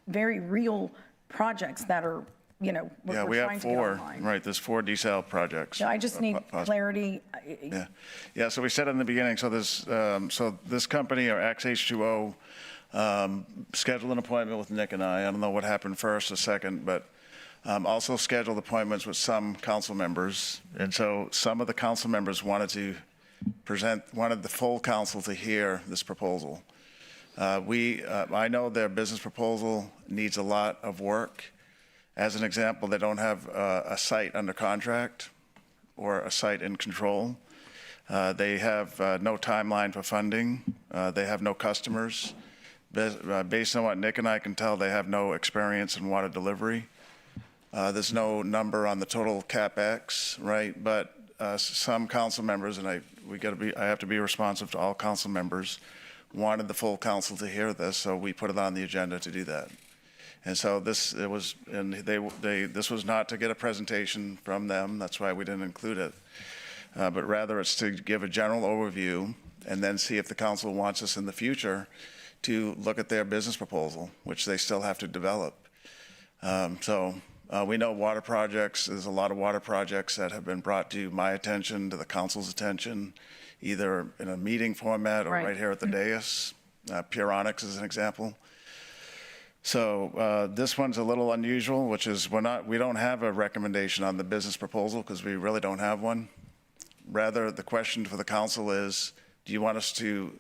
very real projects that are,
Yeah,
we're
we
trying
have
to get
four,
online.
right, there's 4 desal projects.
So I just need clarity.
Yeah, so we said in the beginning, so this company, or XH2O, scheduled an appointment with Nick and I don't know what happened first or second, but also scheduled appointments with some council members. And so some of the council members wanted the full council to hear this proposal. I know their business proposal needs a lot of work. As an example, they don't have a site under contract or a site in control. They have no timeline for funding. They have no customers. Based on what Nick and I can tell, they have no experience in water delivery. There's no number on the total CapEx, right? But some council members, and I have to be responsive to all council members, wanted the full council to hear this, so we put it on the agenda to do that. And so this was not to get a presentation from them. That's why we didn't include it. But rather it's to give a general overview and then see if the council wants us in the future to look at their business proposal, which they still have to develop. We know water projects, there's a lot of water projects that have been brought to my attention, to the council's attention, either in a meeting format or right here at the dais. Puronics is an example. So this one's a little unusual, which is we don't have a recommendation on the business proposal because we really don't have one. Rather, the question for the council is, do you want us to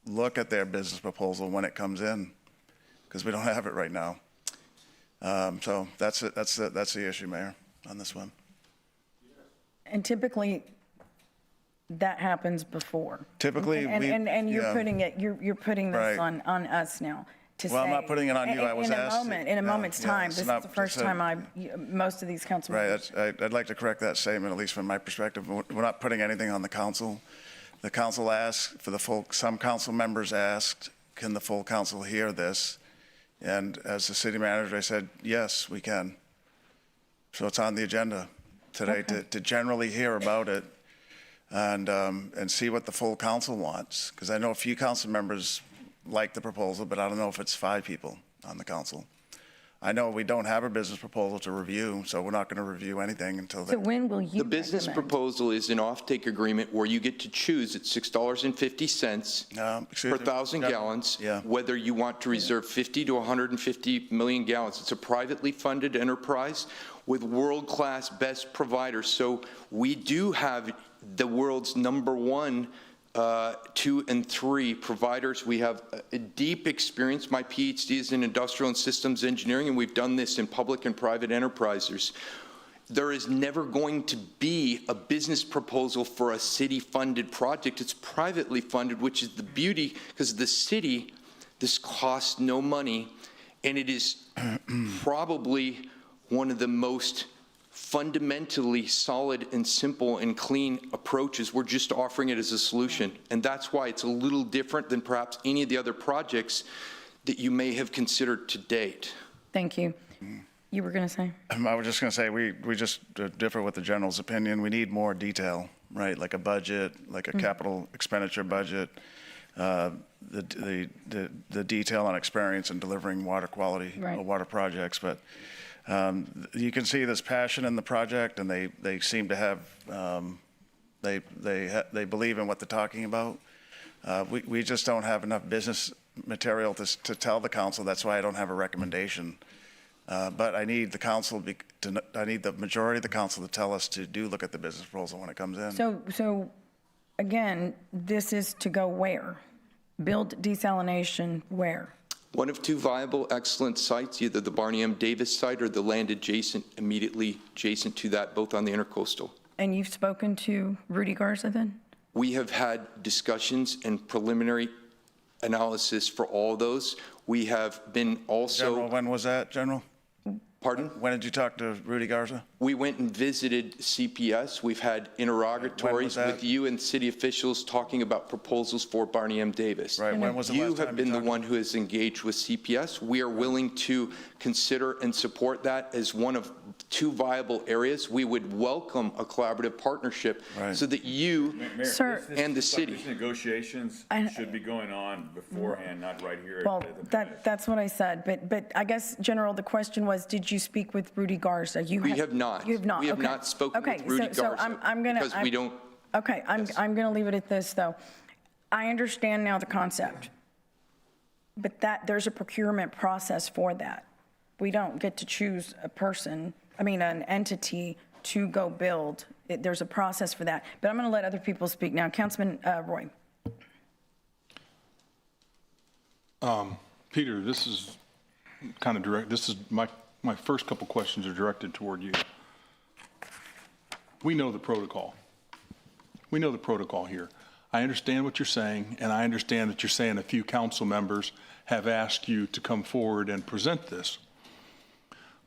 look at their business proposal when it comes in? Because we don't have it right now. So that's it. That's the issue, Mayor, on this one.
And typically, that happens before.
Typically,
and you're putting this
Right.
on us now to say.
Well, I'm not putting it on you. I was asked.
In a moment's time.
it's
This is
not
the first
just
time most of these council members.
Right, I'd like to correct that statement, at least from my perspective. We're not putting anything on the council. The council asked for some council members asked, can the full council hear this? And as the city manager, I said, yes, we can. So it's on the agenda today to generally hear about it and see what the full council wants. Because I know a few council members like the proposal, but I don't know if it's 5 people on the council. I know we don't have a business proposal to review, so we're not going to review anything until
So
then.
when will you
The business
recommend?
proposal is an offtake agreement where you get to choose at $6.50 per 1,000 gallons, whether you want to reserve 50 to 150 million gallons. It's a privately funded enterprise with world-class best providers. So we do have the world's #1, 2, and 3 providers. We have a deep experience. My PhD is in industrial and systems engineering, and we've done this in public and private enterprises. There is never going to be a business proposal for a city-funded project. It's privately funded, which is the beauty, because the city, this costs no money, and it is probably one of the most fundamentally solid and simple and clean approaches. We're just offering it as a solution. And that's why it's a little different than perhaps any of the other projects that you may have considered to date.
Thank you. You were going to say?
I was just going to say, we just differ with the general's opinion. We need more detail, right? Like a budget, like a capital expenditure budget, the detail on experience in delivering water quality, water projects. But you can see this passion in the project, and they seem to have, they believe in what they're talking about. We just don't have enough business material to tell the council. That's why I don't have a recommendation. But I need the council, I need the majority of the council to tell us to look at the business proposal when it comes in.
So again, this is to go where? Build desalination where?
One of 2 viable, excellent sites, either the Barney M. Davis site or the land immediately adjacent to that, both on the intercoastal.
And you've spoken to Rudy Garza then?
We have had discussions and preliminary analysis for all of those. We have been also...
General, when was that, General?
Pardon?
When did you talk to Rudy Garza?
We went and visited CPS. We've had interrogatories with you and city officials talking about proposals for Barney M. Davis.
Right, when was the last time
you have been the one who has engaged with CPS. We are willing to consider and support that as one of 2 viable areas. We would welcome a collaborative partnership so that you and the city.
These negotiations should be going on beforehand, not right here.
Well, that's what I said. But I guess, General, the question was, did you speak with Rudy Garza?
We have not.
You have not.
We have
Okay.
not spoken
Okay,
with Rudy Garza.
I'm gonna,
because we don't.
Okay, I'm going to leave it at this, though. I understand now the concept, but there's a procurement process for that. We don't get to choose an entity to go build. There's a process for that. But I'm going to let other people speak now. Councilman Roy.
Peter, this is kind of direct. This is my first couple questions are directed toward you. We know the protocol. We know the protocol here. I understand what you're saying, and I understand that you're saying a few council members have asked you to come forward and present this.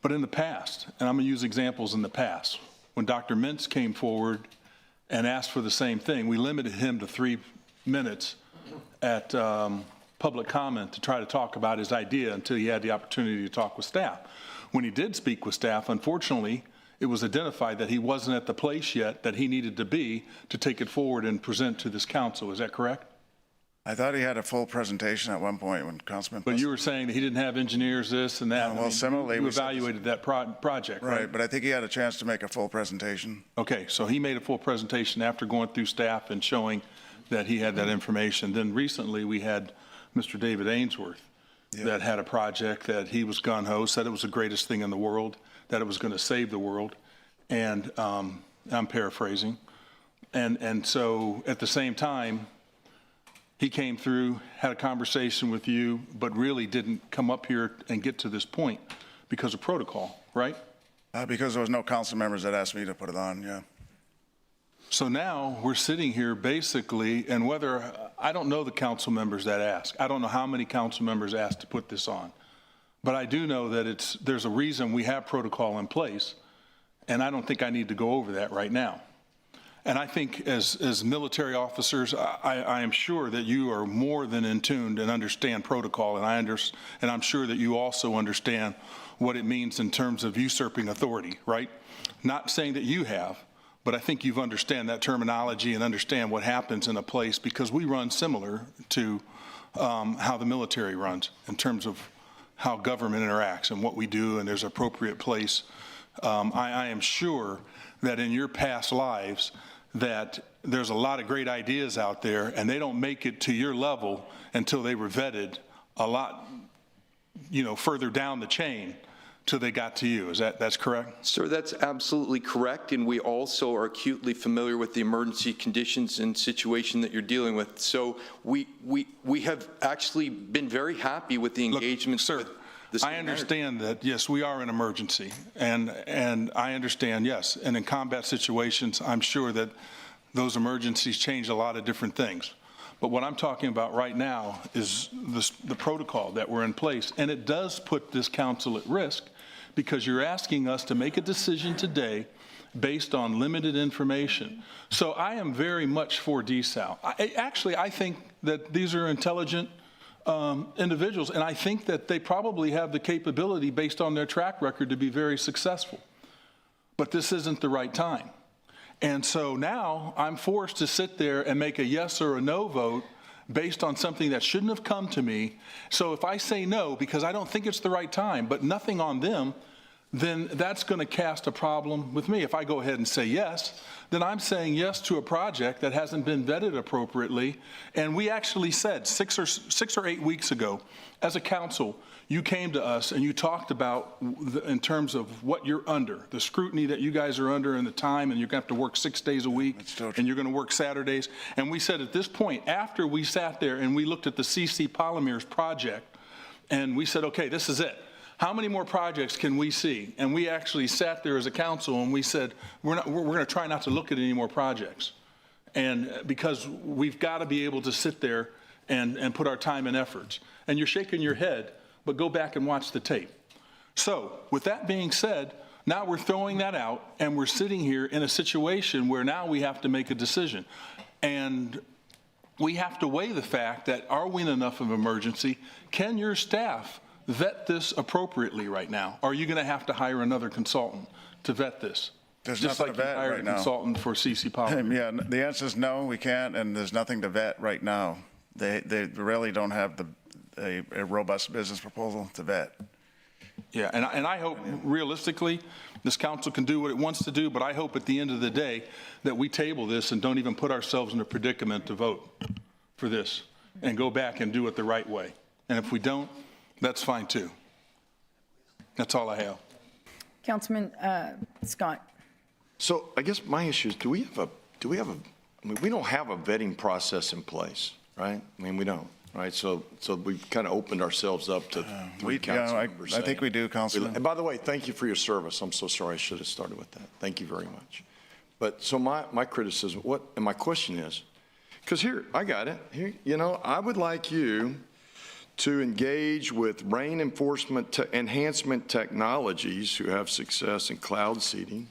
But in the past, and I'm going to use examples in the past, when Dr. Mintz came forward and asked for the same thing, we limited him to 3 minutes at public comment to try to talk about his idea until he had the opportunity to talk with staff. When he did speak with staff, unfortunately, it was identified that he wasn't at the place yet that he needed to be to take it forward and present to this council. Is that correct?
I thought he had a full presentation at one point when Councilman...
But you were saying that he didn't have engineers, this and that.
Well, similarly...
You evaluated that project, right?
Right, but I think he had a chance to make a full presentation.
Okay, so he made a full presentation after going through staff and showing that he had that information. Then recently, we had Mr. David Ainsworth that had a project that he was gung-ho, said it was the greatest thing in the world, that it was going to save the world, and I'm paraphrasing. And so at the same time, he came through, had a conversation with you, but really didn't come up here and get to this point because of protocol, right?
Because there was no council members that asked me to put it on, yeah.
So now we're sitting here basically, and whether, I don't know the council members that ask. I don't know how many council members asked to put this on. But I do know that there's a reason we have protocol in place, and I don't think I need to go over that right now. And I think as military officers, I am sure that you are more than in tune and understand protocol, and I'm sure that you also understand what it means in terms of usurping authority, right? Not saying that you have, but I think you've understand that terminology and understand what happens in a place, because we run similar to how the military runs in terms of how government interacts and what we do, and there's appropriate place. I am sure that in your past lives that there's a lot of great ideas out there, and they don't make it to your level until they were vetted a lot, further down the chain till they got to you. That's correct?
Sir, that's absolutely correct, and we also are acutely familiar with the emergency conditions and situation that you're dealing with. So we have actually been very happy with the engagement.
Sir, I understand that, yes, we are in emergency, and I understand, yes, and in combat situations, I'm sure that those emergencies change a lot of different things. But what I'm talking about right now is the protocol that we're in place, and it does put this council at risk because you're asking us to make a decision today based on limited information. So I am very much for DSAL. I think that these are intelligent individuals, and I think that they probably have the capability based on their track record to be very successful. But this isn't the right time. And so now I'm forced to sit there and make a yes or a no vote based on something that shouldn't have come to me. So if I say no because I don't think it's the right time, but nothing on them, then that's going to cast a problem with me. If I go ahead and say yes, then I'm saying yes to a project that hasn't been vetted appropriately. And we actually said 6 or 8 weeks ago, as a council, you came to us and you talked about in terms of what you're under, the scrutiny that you guys are under and the time, and you're going to have to work 6 days a week, and you're going to work Saturdays. And we said at this point, after we sat there and we looked at the CC Polymers project, and we said, okay, this is it. How many more projects can we see? And we actually sat there as a council and we said, we're going to try not to look at any more projects. And because we've got to be able to sit there and put our time and efforts. And you're shaking your head, but go back and watch the tape. So with that being said, now we're throwing that out and we're sitting here in a situation where now we have to make a decision. And we have to weigh the fact that, are we in enough of an emergency? Can your staff vet this appropriately right now? Are you going to have to hire another consultant to vet this?
There's
just
nothing
like
to vet
you hired
right
a
now.
consultant for CC Polymer.
Yeah, the answer is no, we can't, and there's nothing to vet right now. They really don't have a robust business proposal to vet.
Yeah, and I hope realistically this council can do what it wants to do, but I hope at the end of the day that we table this and don't even put ourselves in a predicament to vote for this and go back and do it the right way. And if we don't, that's fine too. That's all I have.
Councilman Scott.
So I guess my issue is, we don't have a vetting process in place, right? I mean, we don't, right? So we've kind of opened ourselves up to three council members.
I think we do, Councilman.
And by the way, thank you for your service. I'm so sorry I should have started with that. Thank you very much. But so my criticism, and my question is, because here, I got it. Here, I would like you to engage with rain enforcement enhancement technologies who have success in cloud seeding.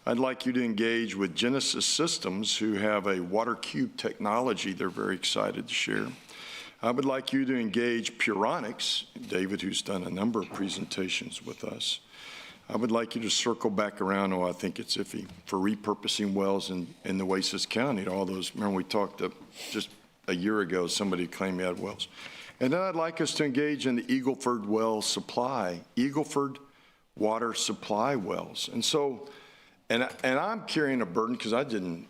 I'd like you to engage with Genesis Systems, who have a water cube technology they're very excited to share. I would like you to engage Puronics, David, who's done a number of presentations with us. I would like you to circle back around, I think it's iffy, for repurposing wells in Nueces County. All those, remember we talked just a year ago, somebody claimed he had wells. And then I'd like us to engage in the Eagleford well supply, Eagleford water supply wells. And so, and I'm carrying a burden because I didn't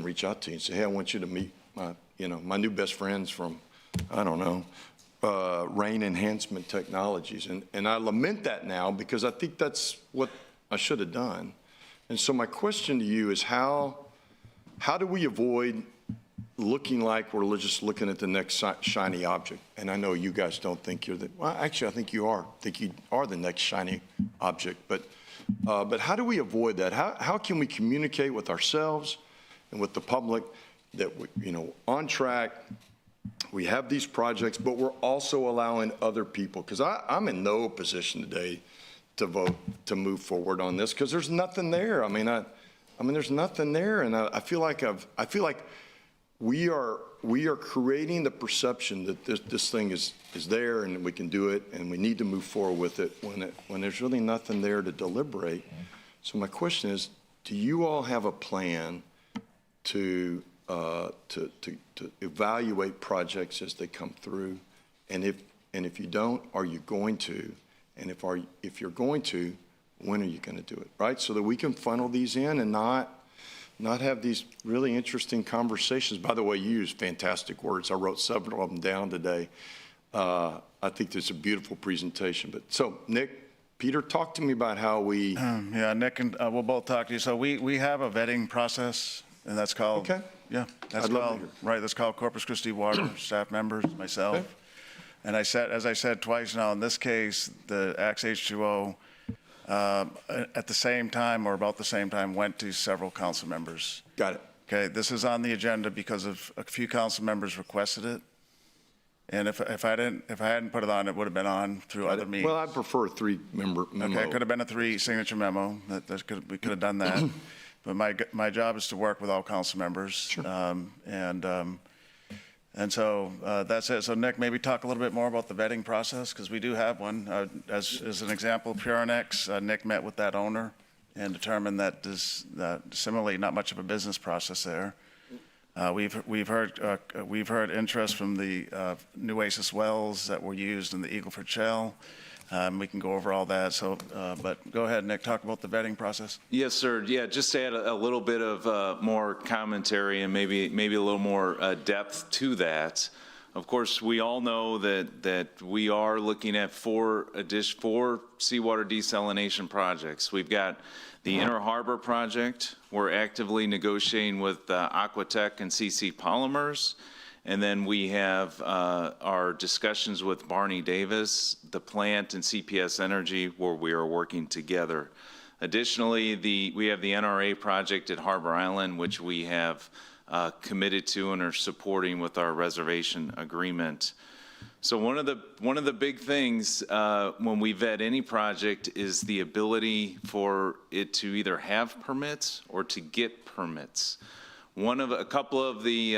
reach out to you and say, hey, I want you to meet my new best friends from, I don't know, rain enhancement technologies. And I lament that now because I think that's what I should have done. And so my question to you is how do we avoid looking like we're just looking at the next shiny object? And I know you guys don't think you're well, actually, I think you are. I think you are the next shiny object. But how do we avoid that? How can we communicate with ourselves and with the public that on track, we have these projects, but we're also allowing other people, because I'm in no position today to vote to move forward on this because there's nothing there. I mean, there's nothing there, and I feel like we are creating the perception that this thing is there and we can do it and we need to move forward with it when there's really nothing there to deliberate. So my question is, do you all have a plan to evaluate projects as they come through? And And if you don't, are you going to? And if you're going to, when are you going to do it, right? So that we can funnel these in and not have these really interesting conversations. By the way, you use fantastic words. I wrote several of them down today. I think there's a beautiful presentation. But so, Nick, Peter, talk to me about how we.
Yeah, Nick and we'll both talk to you. So we have a vetting process, and that's called.
Okay.
Yeah, that's
I'd love to
called
hear.
right. That's called Corpus Christi Water staff members, myself,
Okay.
and as I said twice now. In this case, the Axe H2O. At the same time, or about the same time, went to several council members.
Got it.
Okay, this is on the agenda because of a few council members requested it. And if I hadn't put it on, it would have been on through other meetings.
Well, I prefer a 3-member memo.
Okay, it could have been a 3-signature memo. We could have done that. But my job is to work with all council members.
Sure.
And so that's it. So Nick, maybe talk a little bit more about the vetting process, because we do have one. As an example, Purenex, Nick met with that owner and determined that there's similarly not much of a business process there. We've heard interest from the New Oasis wells that were used in the Eagleford Shale. We can go over all that. So, but go ahead, Nick, talk about the vetting process.
Yes, sir. Yeah, just to add a little bit of more commentary and maybe a little more depth to that. Of course, we all know that we are looking at four seawater desalination projects. We've got the Inner Harbor project. We're actively negotiating with Aquatech and CC Polymers. And then we have our discussions with Barney Davis, the plant, and CPS Energy, where we are working together. Additionally, we have the NRA project at Harbor Island, which we have committed to and are supporting with our reservation agreement. So one of the big things when we vet any project is the ability for it to either have permits or to get permits. A couple of the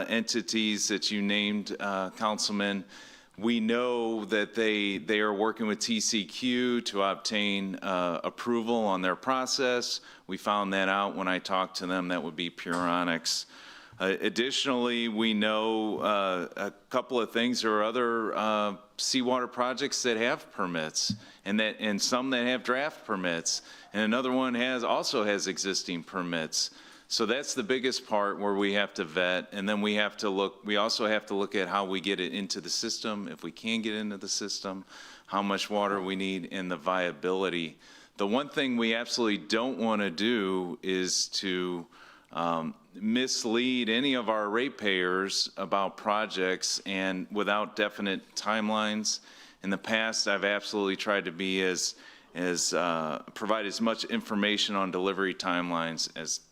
entities that you named, Councilman, we know that they are working with TCQ to obtain approval on their process. We found that out when I talked to them. That would be Purenex. Additionally, we know a couple of things. There are other seawater projects that have permits, and some that have draft permits, and another one also has existing permits. So that's the biggest part where we have to vet, and then we also have to look at how we get it into the system, if we can get into the system, how much water we need, and the viability. The one thing we absolutely don't want to do is to mislead any of our ratepayers about projects and without definite timelines. In the past, I've absolutely tried to be provide as much information on delivery timelines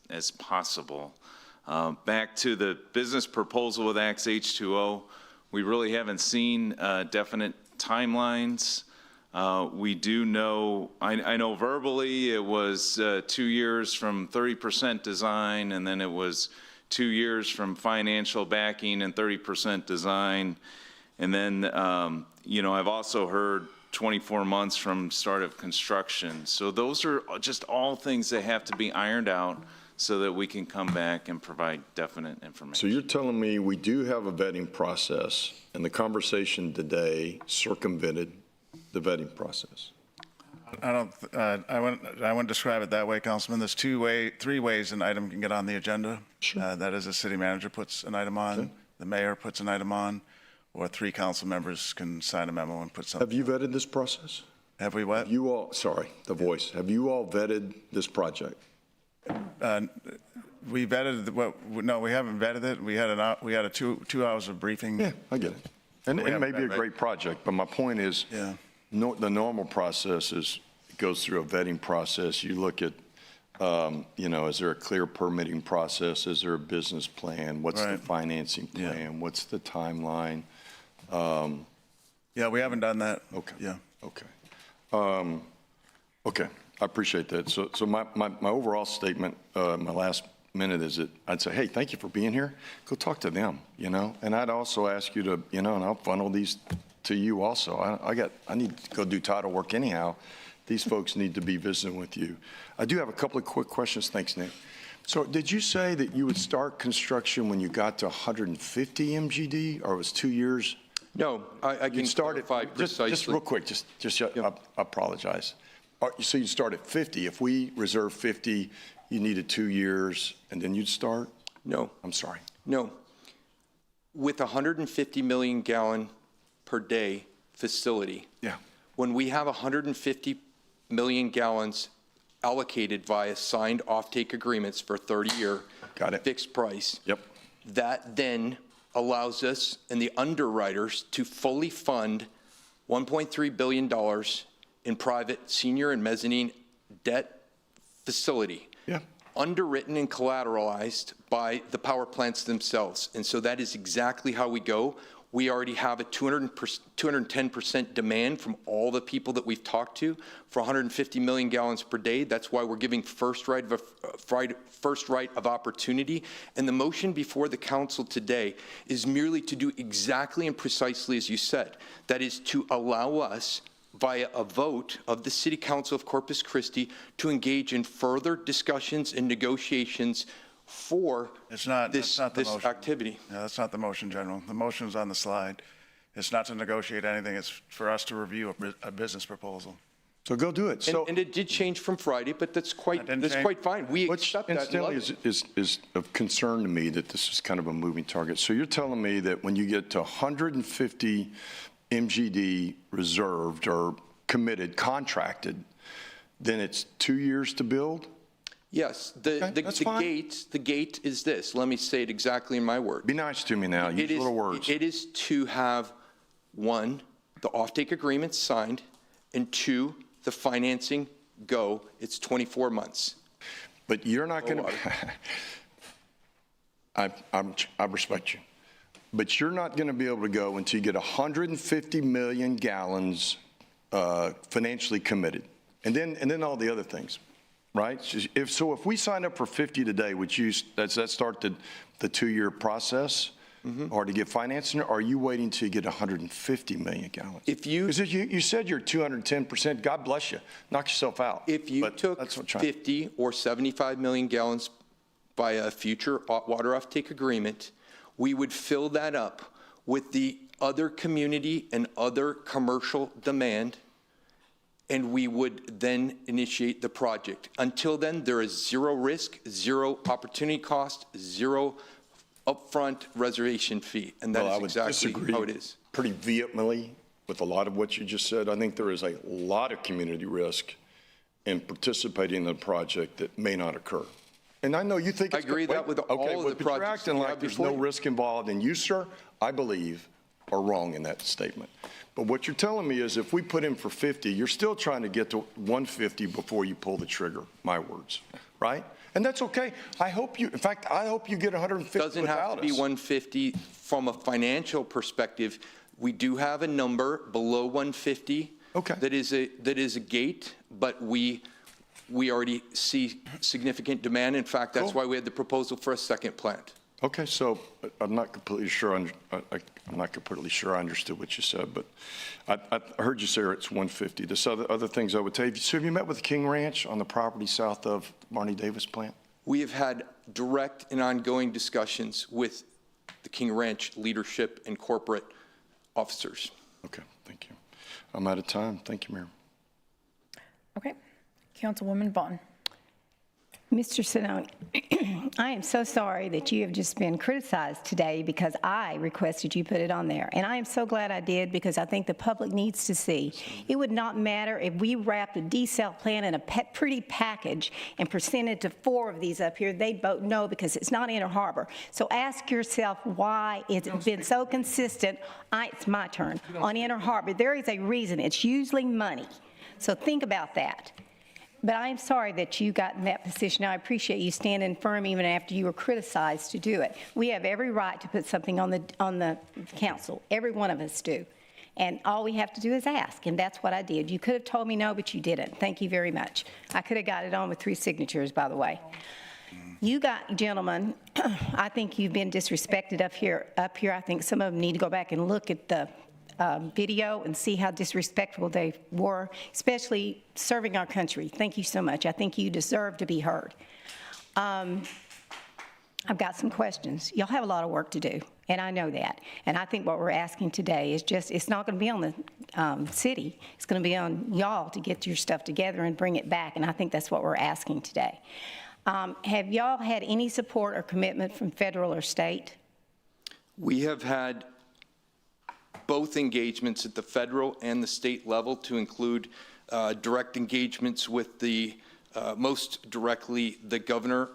as possible. Back to the business proposal with Axe H2O, we really haven't seen definite timelines. We do know, I know verbally it was 2 years from 30% design, and then it was 2 years from financial backing and 30% design. And then, I've also heard 24 months from start of construction. So those are just all things that have to be ironed out so that we can come back and provide definite information.
So you're telling me we do have a vetting process, and the conversation today circumvented the vetting process?
I wouldn't describe it that way, Councilman. There's three ways an item can get on the agenda.
Sure.
That is, a city manager puts an item on,
Okay.
the mayor puts an item on, or 3 council members can sign a memo and put something.
Have you vetted this process?
Have we what?
Have you all vetted this project?
We vetted, no, we haven't vetted it. We had 2 hours of briefing.
Yeah, I get it. And it may be a great project, but my point is, the normal process is, it goes through a vetting process. You look at, is there a clear permitting process? Is there a business plan? What's the financing plan? What's the timeline?
Yeah, we haven't done that.
Okay.
Yeah.
Okay. Okay, I appreciate that. So my overall statement, my last minute is that I'd say, hey, thank you for being here. Go talk to them, And I'd also ask you to, and I'll funnel these to you also. I need to go do title work anyhow. These folks need to be visiting with you. I do have a couple of quick questions. Thanks, Nick. So did you say that you would start construction when you got to 150 MGD, or it was 2 years?
No, I can clarify precisely.
Just real quick, I apologize. So you start at 50. If we reserve 50, you needed 2 years, and then you'd start?
No.
I'm sorry.
No. With 150 million gallon per day facility.
Yeah.
When we have 150 million gallons allocated via signed offtake agreements for 30-year fixed price.
Yep.
That then allows us and the underwriters to fully fund $1.3 billion in private senior and mezzanine debt facility.
Yeah.
Underwritten and collateralized by the power plants themselves. And so that is exactly how we go. We already have a 210% demand from all the people that we've talked to for 150 million gallons per day. That's why we're giving first right of opportunity. And the motion before the council today is merely to do exactly and precisely as you said. That is to allow us, via a vote of the City Council of Corpus Christi, to engage in further discussions and negotiations for this activity.
No, that's not the motion, General. The motion's on the slide. It's not to negotiate anything. It's for us to review a business proposal.
So go do it. So,
and it did change from Friday, but that's quite fine. We accept that.
Incidentally, is of concern to me that this is kind of a moving target. So you're telling me that when you get to 150 MGD reserved or committed, contracted, then it's 2 years to build?
Yes, the gate is this. Let me say it exactly in my words.
Be nice to me now. Use little words.
It is to have, one, the offtake agreement signed, and two, the financing go. It's 24 months.
But you're not going to. I respect you. But you're not going to be able to go until you get 150 million gallons financially committed, and then all the other things. Right? If we sign up for 50 today, which that started the 2-year process, or to get financing, or are you waiting till you get 150 million gallons? You said you're 210%. God bless you. Knock yourself out.
If you took 50 or 75 million gallons by a future water offtake agreement, we would fill that up with the other community and other commercial demand, and we would then initiate the project. Until then, there is zero risk, zero opportunity cost, zero upfront reservation fee, and that is exactly how it is.
Pretty vehemently with a lot of what you just said. I think there is a lot of community risk in participating in the project that may not occur. And I know you think it's
I agree that with all of the projects
you're acting like there's no risk involved, and you, sir, I believe, are wrong in that statement. But what you're telling me is if we put in for 50, you're still trying to get to 150 before you pull the trigger, my words, right? And that's okay. I hope you get 150
Doesn't
without
have to be 150 from a financial perspective. We do have a number below 150.
Okay.
That is a gate, but we already see significant demand. In fact, that's why we had the proposal for a second plant.
Okay, so I'm not completely sure. I'm not completely sure I understood what you said, but I heard you say it's 150. There's other things I would tell you. So have you met with King Ranch on the property south of Marnie Davis plant?
We have had direct and ongoing discussions with the King Ranch leadership and corporate officers.
Okay, thank you. I'm out of time. Thank you, Mayor.
Okay. Councilwoman Vaughn.
Mr. Sinoni, I am so sorry that you have just been criticized today because I requested you put it on there. And I am so glad I did because I think the public needs to see. It would not matter if we wrapped a desal plan in a pretty package and presented to 4 of these up here, they'd vote no because it's not Inner Harbor. So ask yourself why it's been so consistent. It's my turn. On Inner Harbor, there is a reason. It's usually money. So think about that. But I am sorry that you got in that position. I appreciate you standing firm even after you were criticized to do it. We have every right to put something on the council. Every one of us do. And all we have to do is ask, and that's what I did. You could have told me no, but you didn't. Thank you very much. I could have got it on with 3 signatures, by the way. You gentlemen, I think you've been disrespected up here. I think some of them need to go back and look at the video and see how disrespectful they were, especially serving our country. Thank you so much. I think you deserve to be heard. I've got some questions. Y'all have a lot of work to do. And I know that. And I think what we're asking today is just, it's not going to be on the city. It's going to be on y'all to get your stuff together and bring it back. And I think that's what we're asking today. Have y'all had any support or commitment from federal or state?
We have had both engagements at the federal and the state level, to include direct engagements with the most directly the Governor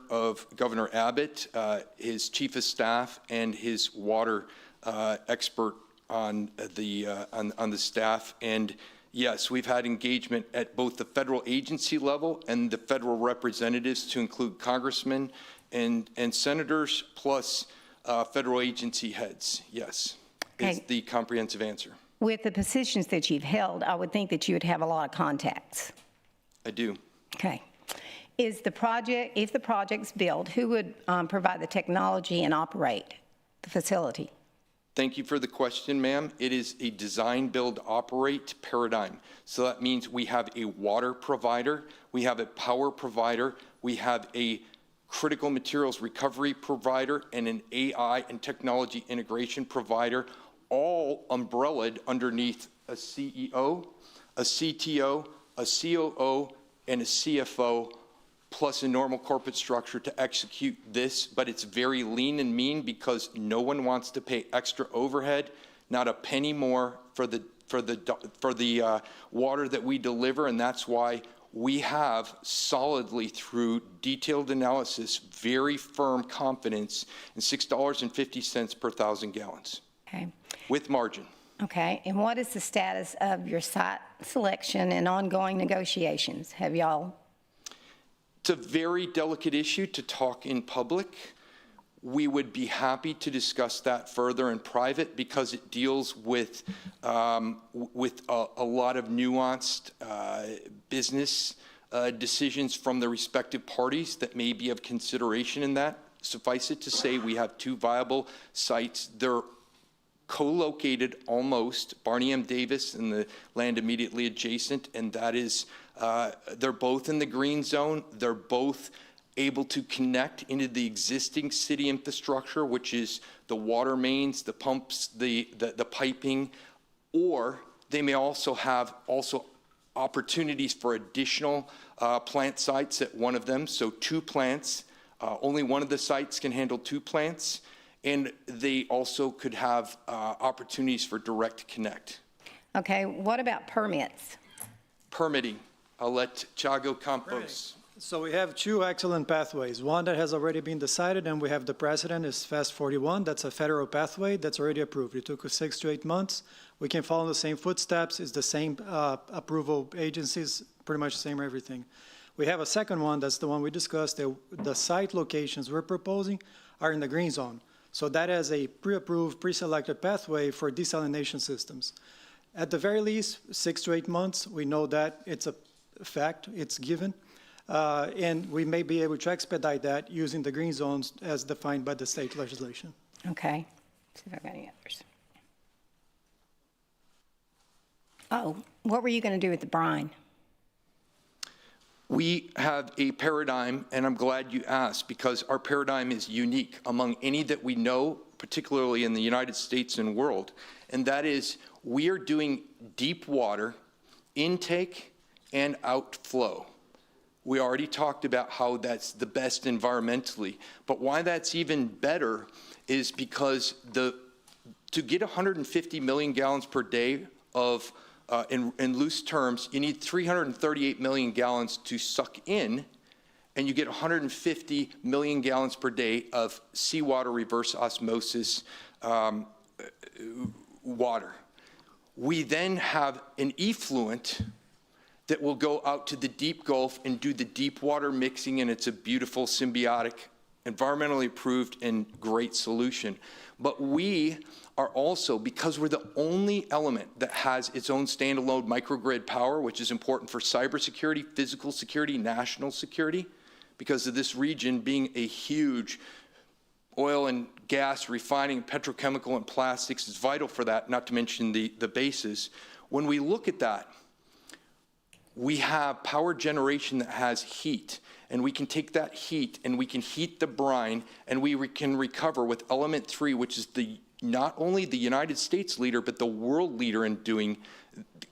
Abbott, his chief of staff, and his water expert on the staff. And yes, we've had engagement at both the federal agency level and the federal representatives, to include congressmen and senators, plus federal agency heads. Yes, is the comprehensive answer.
With the positions that you've held, I would think that you would have a lot of contacts.
I do.
Okay. Is the project, if the project's built, who would provide the technology and operate the facility?
Thank you for the question, ma'am. It is a design, build, operate paradigm. So that means we have a water provider, we have a power provider, we have a critical materials recovery provider, and an AI and technology integration provider, all umbrellaed underneath a CEO, a CTO, a COO, and a CFO, plus a normal corporate structure to execute this. But it's very lean and mean, because no one wants to pay extra overhead, not a penny more for the water that we deliver. And that's why we have solidly, through detailed analysis, very firm confidence in $6.50 per 1,000 gallons.
Okay.
With margin.
Okay. And what is the status of your site selection and ongoing negotiations? Have y'all?
It's a very delicate issue to talk in public. We would be happy to discuss that further in private, because it deals with a lot of nuanced business decisions from the respective parties that may be of consideration in that. Suffice it to say, we have two viable sites. They're co-located almost, Barney M. Davis and the land immediately adjacent, and that is, they're both in the green zone. They're both able to connect into the existing city infrastructure, which is the water mains, the pumps, the piping, or they may also have opportunities for additional plant sites at one of them. So 2 plants, only one of the sites can handle 2 plants. And they also could have opportunities for direct connect.
Okay, what about permits?
Permitting. I'll let Thiago Campos.
So we have 2 excellent pathways. One that has already been decided, and we have the precedent, is Fast 41. That's a federal pathway that's already approved. It took us 6 to 8 months. We can follow the same footsteps. It's the same approval agencies, pretty much the same everything. We have a second one, that's the one we discussed. The site locations we're proposing are in the green zone. So that is a pre-approved, pre-selected pathway for desalination systems. At the very least, 6 to 8 months, we know that it's a fact, it's given. And we may be able to expedite that using the green zones as defined by the state legislation.
Okay. See if I've got any others. Oh, what were you going to do with the brine?
We have a paradigm, and I'm glad you asked, because our paradigm is unique among any that we know, particularly in the United States and world. And that is, we are doing deep water intake and outflow. We already talked about how that's the best environmentally, but why that's even better is because to get 150 million gallons per day of in loose terms, you need 338 million gallons to suck in, and you get 150 million gallons per day of seawater reverse osmosis water. We then have an effluent that will go out to the deep Gulf and do the deep water mixing, and it's a beautiful, symbiotic, environmentally approved, and great solution. But we are also, because we're the only element that has its own standalone microgrid power, which is important for cybersecurity, physical security, national security, because of this region being a huge oil and gas refining, petrochemical and plastics is vital for that, not to mention the bases. When we look at that, we have power generation that has heat. and we can take that heat and we can heat the brine, and we can recover with element 3, which is not only the United States leader, but the world leader in doing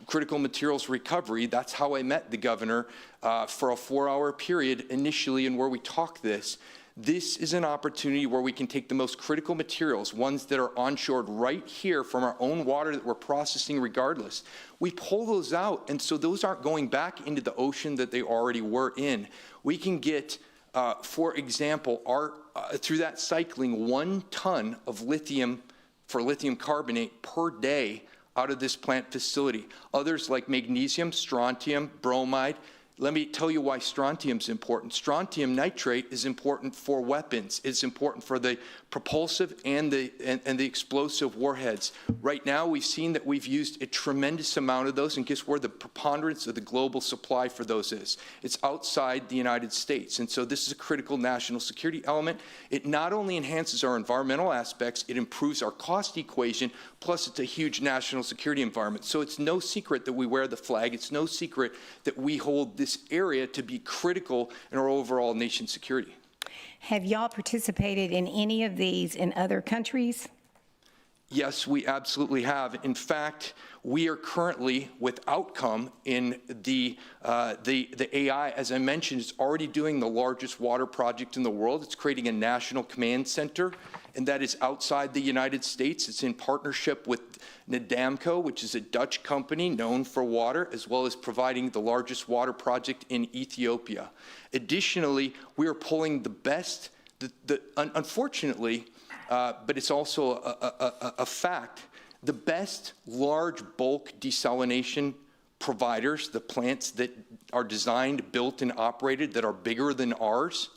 critical materials recovery. That's how I met the governor for a 4-hour period initially, and where we talked this. This is an opportunity where we can take the most critical materials, ones that are onshored right here from our own water that we're processing regardless. We pull those out, and so those aren't going back into the ocean that they already were in. We can get, for example, through that cycling, 1 ton of lithium for lithium carbonate per day out of this plant facility. Others like magnesium, strontium, bromide. Let me tell you why strontium is important. Strontium nitrate is important for weapons. It's important for the propulsive and the explosive warheads. Right now, we've seen that we've used a tremendous amount of those, and guess where the preponderance of the global supply for those is? It's outside the United States, and so this is a critical national security element. It not only enhances our environmental aspects, it improves our cost equation, plus it's a huge national security environment. So it's no secret that we wear the flag. It's no secret that we hold this area to be critical in our overall nation security.
Have y'all participated in any of these in other countries?
Yes, we absolutely have. In fact, we are currently with outcome in the AI, as I mentioned, is already doing the largest water project in the world. It's creating a national command center, and that is outside the United States. It's in partnership with Nadamco, which is a Dutch company known for water, as well as providing the largest water project in Ethiopia. Additionally, we are pulling the best, unfortunately, but it's also a fact, the best large bulk desalination providers, the plants that are designed, built, and operated that are bigger than ours,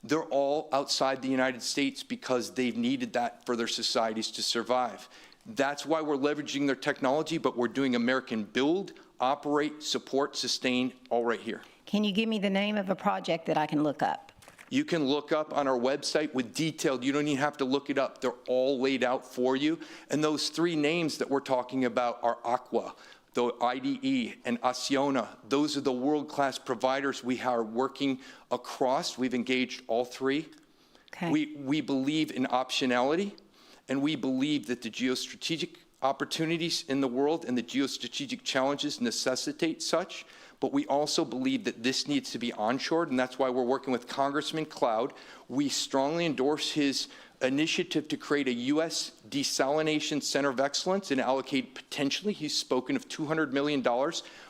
they're all outside the United States because they've needed that for their societies to survive. That's why we're leveraging their technology, but we're doing American build, operate, support, sustain, all right here.
Can you give me the name of a project that I can look up?
You can look up on our website with detailed, you don't even have to look it up. They're all laid out for you. And those 3 names that we're talking about are Aqua, the IDE, and Acciona. Those are the world-class providers we are working across. We've engaged all 3.
Okay.
We believe in optionality, and we believe that the geostrategic opportunities in the world and the geostrategic challenges necessitate such. But we also believe that this needs to be onshored, and that's why we're working with Congressman Cloud. We strongly endorse his initiative to create a U.S. desalination center of excellence and allocate potentially, he's spoken of $200 million.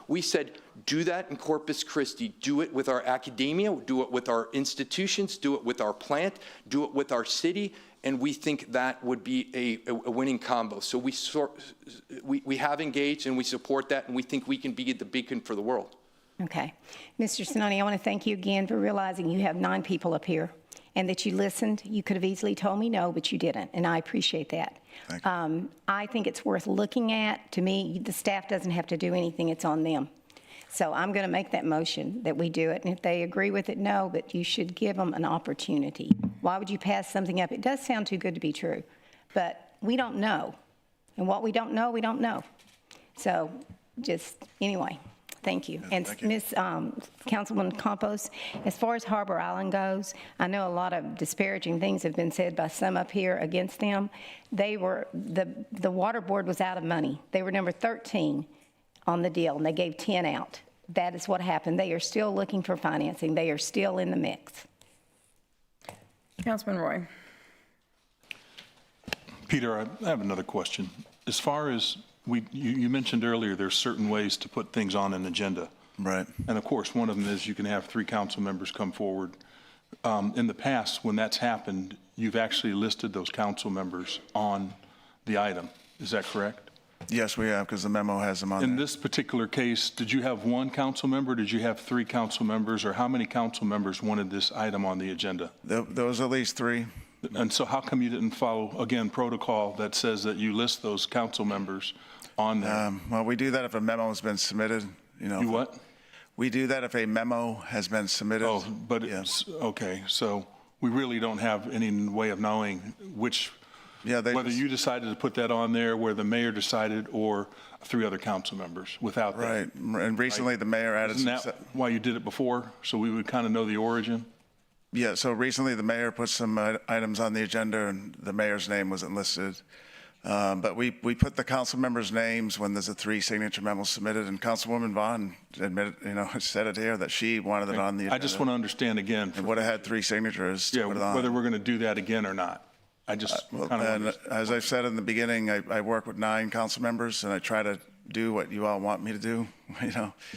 We said, do that in Corpus Christi. Do it with our academia, do it with our institutions, do it with our plant, do it with our city, and we think that would be a winning combo. So we have engaged and we support that, and we think we can be the beacon for the world.
Okay. Mr. Sinani, I want to thank you again for realizing you have 9 people up here and that you listened. You could have easily told me no, but you didn't, and I appreciate that.
Thank you.
I think it's worth looking at. To me, the staff doesn't have to do anything. It's on them. So I'm going to make that motion that we do it, and if they agree with it, no, but you should give them an opportunity. Why would you pass something up? It does sound too good to be true, but we don't know, and what we don't know, we don't know. So just, anyway, thank you. And
thank you.
Ms. Councilwoman Campos, as far as Harbor Island goes, I know a lot of disparaging things have been said by some up here against them. They were, the water board was out of money. They were number 13 on the deal, and they gave 10 out. That is what happened. They are still looking for financing. They are still in the mix.
Councilman Roy.
Peter, I have another question. As far as you mentioned earlier, there's certain ways to put things on an agenda.
Right.
And of course, one of them is you can have 3 council members come forward. In the past, when that's happened, you've actually listed those council members on the item. Is that correct?
Yes, we have, because the memo has them on
In
there.
this particular case, did you have 1 council member? Did you have 3 council members? Or how many council members wanted this item on the agenda?
There was at least 3.
And so how come you didn't follow, again, protocol that says that you list those council members on there?
Well, we do that if a memo has been submitted.
You what?
We do that if a memo has been submitted.
Oh, but it's, okay, so we really don't have any way of knowing which
Yeah,
Whether you decided to put that on there, where the mayor decided, or 3 other council members without that.
Right, and recently the mayor added
Isn't
some.
that why you did it before? So we would kind of know the origin?
Yeah, so recently the mayor put some items on the agenda and the mayor's name wasn't listed. But we put the council members' names when there's a 3 signature memo submitted, and Councilwoman Vaughn admitted, said it here that she wanted it on the agenda.
I just want to understand again.
It would have had 3 signatures to
Yeah,
put it on.
whether we're going to do that again or not. I just kind
And
of.
as I've said in the beginning, I work with 9 council members and I try to do what you all want me to do,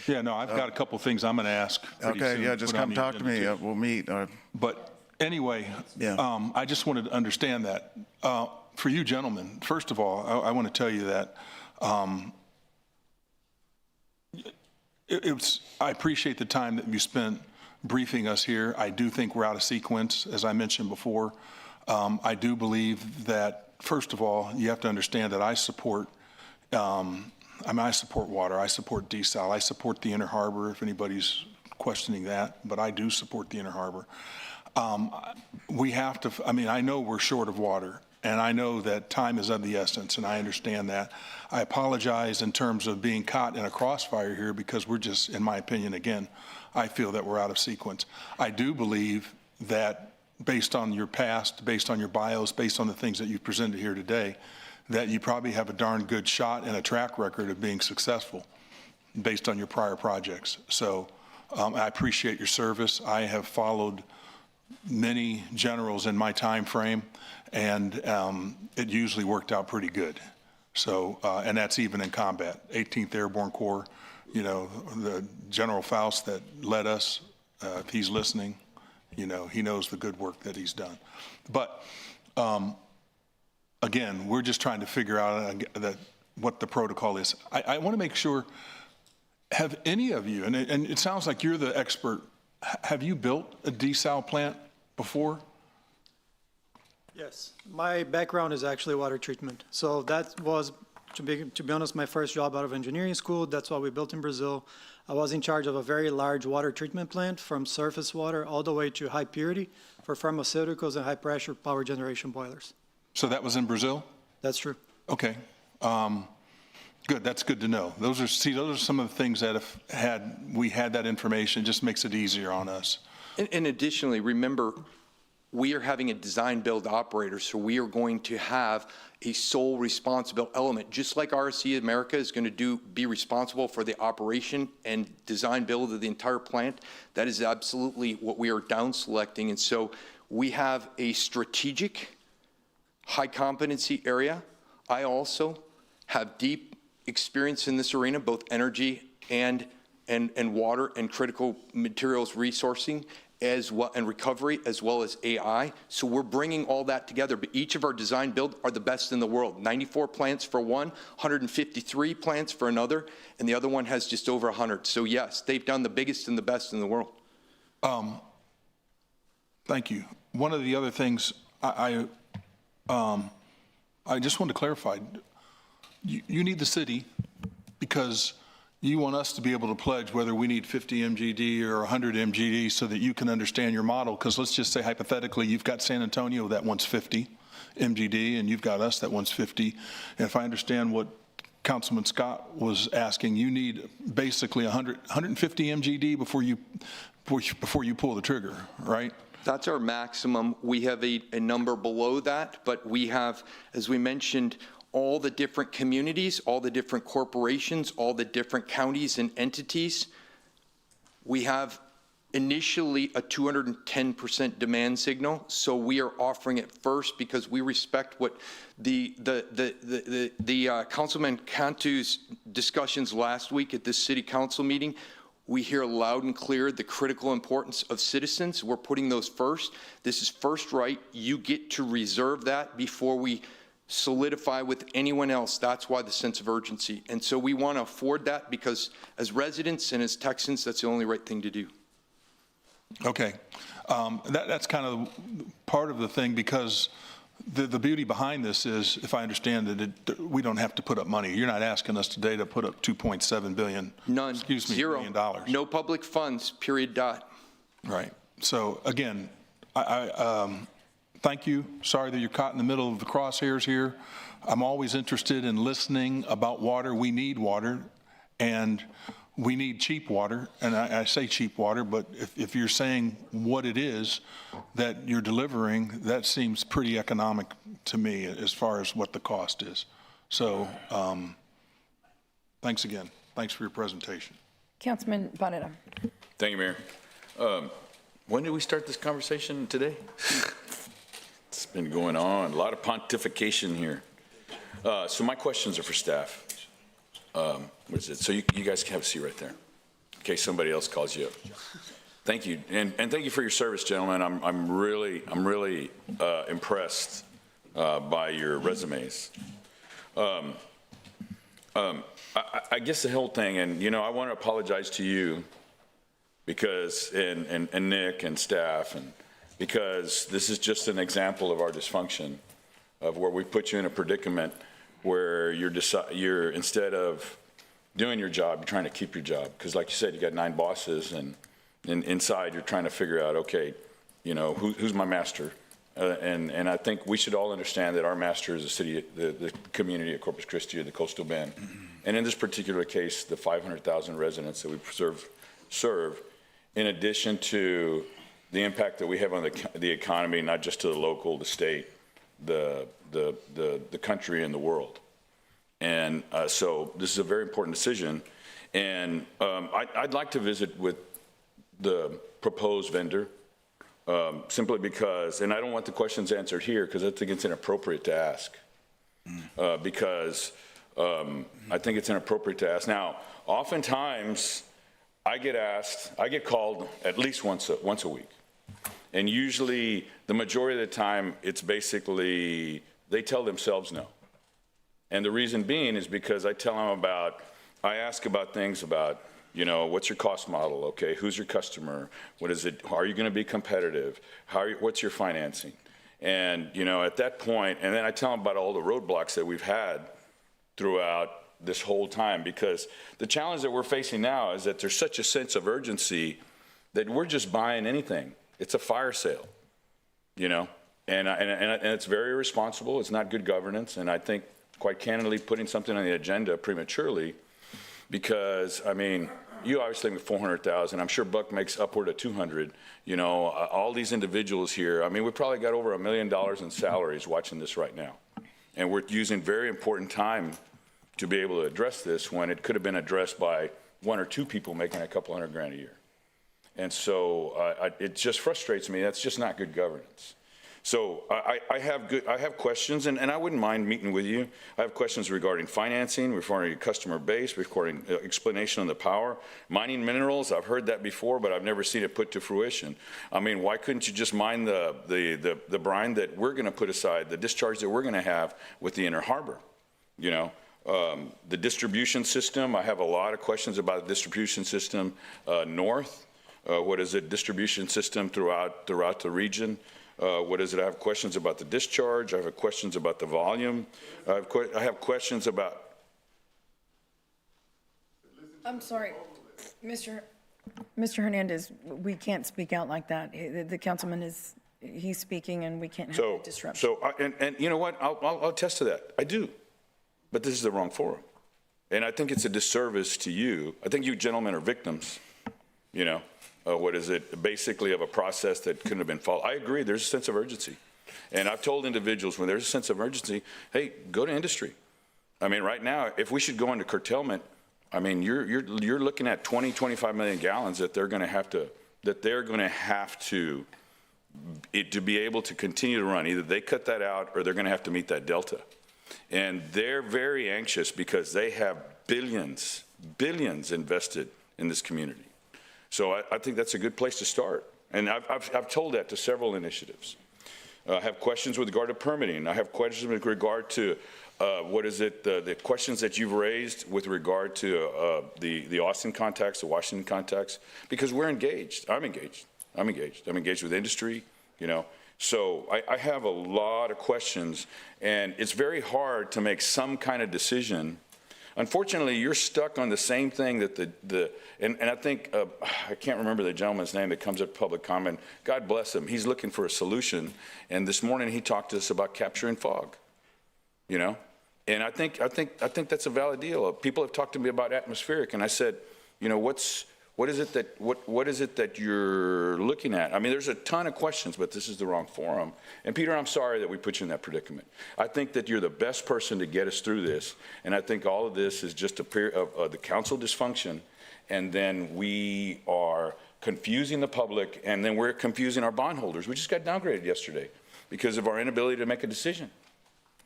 Yeah, no, I've got a couple things I'm going to ask pretty
Okay,
soon
yeah,
to
just
put on
come
the
talk to me.
agenda,
We'll meet.
But anyway, I just wanted to understand that. For you gentlemen, first of all, I want to tell you that I appreciate the time that you spent briefing us here. I do think we're out of sequence, as I mentioned before. I do believe that, first of all, you have to understand that I support I support water. I support desal. I support the Inner Harbor, if anybody's questioning that, but I do support the Inner Harbor. We have to, I know we're short of water, and I know that time is of the essence, and I understand that. I apologize in terms of being caught in a crossfire here because we're just, in my opinion, again, I feel that we're out of sequence. I do believe that based on your past, based on your bios, based on the things that you presented here today, that you probably have a darn good shot and a track record of being successful based on your prior projects. So I appreciate your service. I have followed many generals in my time frame, and it usually worked out pretty good. So, and that's even in combat. 18th Airborne Corps, the General Faust that led us, if he's listening, he knows the good work that he's done. But again, we're just trying to figure out what the protocol is. I want to make sure, have any of you, and it sounds like you're the expert, have you built a desal plant before?
Yes, my background is actually water treatment. So that was, to be honest, my first job out of engineering school. That's what we built in Brazil. I was in charge of a very large water treatment plant from surface water all the way to high purity for pharmaceuticals and high pressure power generation boilers.
So that was in Brazil?
That's true.
Okay. Good, that's good to know. Those are some of the things that if we had that information, it just makes it easier on us.
And additionally, remember, we are having a design build operator, so we are going to have a sole responsible element, just like RSC America is going to be responsible for the operation and design build of the entire plant. That is absolutely what we are down selecting. And so we have a strategic, high competency area. I also have deep experience in this arena, both energy and water and critical materials resourcing, as well, and recovery, as well as AI. So we're bringing all that together, but each of our design build are the best in the world. 94 plants for one, 153 plants for another, and the other one has just over 100. So yes, they've done the biggest and the best in the world.
Thank you. One of the other things I just want to clarify, you need the city because you want us to be able to pledge whether we need 50 MGD or 100 MGD so that you can understand your model. Because let's just say hypothetically, you've got San Antonio that wants 50 MGD and you've got us that wants 50. And if I understand what Councilman Scott was asking, you need basically 150 MGD before you pull the trigger, right?
That's our maximum. We have a number below that, but we have, as we mentioned, all the different communities, all the different corporations, all the different counties and entities. We have initially a 210% demand signal, so we are offering it first because we respect what the Councilman Cantu's discussions last week at this city council meeting. We hear loud and clear the critical importance of citizens. We're putting those first. This is first right. You get to reserve that before we solidify with anyone else. That's why the sense of urgency. And so we want to afford that because as residents and as Texans, that's the only right thing to do.
Okay. That's kind of part of the thing because the beauty behind this is, if I understand it, we don't have to put up money. You're not asking us today to put up $2.7 billion.
None.
Excuse me,
Zero.
$1 million.
No public funds, period, dot.
Right. So again, thank you. Sorry that you're caught in the middle of the crosshairs here. I'm always interested in listening about water. We need water, and we need cheap water. And I say cheap water, but if you're saying what it is that you're delivering, that seems pretty economic to me as far as what the cost is. So thanks again. Thanks for your presentation.
Councilman Bonetta.
Thank you, Mayor. When did we start this conversation today? It's been going on, a lot of pontification here. So my questions are for staff. What is it? So you guys can have a seat right there in case somebody else calls you up. Thank you, and thank you for your service, gentlemen. I'm really impressed by your resumes. I guess the whole thing, and you know, I want to apologize to you because, and Nick and staff, and because this is just an example of our dysfunction, of where we put you in a predicament where you're instead of doing your job, you're trying to keep your job. Because like you said, you got 9 bosses, and inside you're trying to figure out, okay, you know, who's my master? And I think we should all understand that our master is the city, the community of Corpus Christi or the Coastal Bend. And in this particular case, the 500,000 residents that we serve, in addition to the impact that we have on the economy, not just to the local, the state, the country, and the world. And so this is a very important decision. And I'd like to visit with the proposed vendor, simply because, and I don't want the questions answered here because I think it's inappropriate to ask. Because I think it's inappropriate to ask. Now, oftentimes I get called at least once a week. And usually the majority of the time it's basically, they tell themselves no. And the reason being is because I ask about things about, you know, what's your cost model? Okay, who's your customer? What is it? Are you going to be competitive? What's your financing? And, you know, at that point, and then I tell them about all the roadblocks that we've had throughout this whole time, because the challenge that we're facing now is that there's such a sense of urgency that we're just buying anything. It's a fire sale, you know, and it's very irresponsible. It's not good governance. And I think, quite candidly, putting something on the agenda prematurely, because, I mean, you obviously make 400,000. I'm sure Buck makes upward of 200. You know, all these individuals here, I mean, we've probably got over $1 million in salaries watching this right now. And we're using very important time to be able to address this when it could have been addressed by 1 or 2 people making a couple $100,000 a year. And so it just frustrates me. That's just not good governance. So I have questions, and I wouldn't mind meeting with you. I have questions regarding financing, regarding customer base, regarding explanation on the power. Mining minerals, I've heard that before, but I've never seen it put to fruition. I mean, why couldn't you just mine the brine that we're going to put aside, the discharge that we're going to have with the inner harbor, you know? The distribution system, I have a lot of questions about the distribution system north. What is it, distribution system throughout the region? What is it? I have questions about the discharge. I have questions about the volume. I have questions about.
I'm sorry, Mr. Hernandez, we can't speak out like that. The councilman he's speaking and we can't have a disruption.
And you know what? I'll attest to that. I do. But this is the wrong forum. And I think it's a disservice to you. I think you gentlemen are victims, you know. What is it, basically of a process that couldn't have been followed. I agree, there's a sense of urgency. And I've told individuals when there's a sense of urgency, hey, go to industry. I mean, right now, if we should go into curtailment, I mean, you're looking at 25 million gallons that they're going to have to be able to continue to run. Either they cut that out or they're going to have to meet that delta. And they're very anxious because they have billions invested in this community. So I think that's a good place to start. And I've told that to several initiatives. I have questions with regard to permitting. I have questions with regard to the questions that you've raised with regard to the Austin contacts, the Washington contacts, because we're engaged. I'm engaged. I'm engaged with industry, you know. So I have a lot of questions, and it's very hard to make some kind of decision Unfortunately, you're stuck on the same thing that and I think, I can't remember the gentleman's name that comes at public comment. God bless him. He's looking for a solution. And this morning he talked to us about capturing fog, you know? And I think that's a valid deal. People have talked to me about atmospheric, and I said, you know, what is it that you're looking at? I mean, there's a ton of questions, but this is the wrong forum. And Peter, I'm sorry that we put you in that predicament. I think that you're the best person to get us through this, and I think all of this is just a period of the council dysfunction, and then we are confusing the public, and then we're confusing our bondholders. We just got downgraded yesterday because of our inability to make a decision.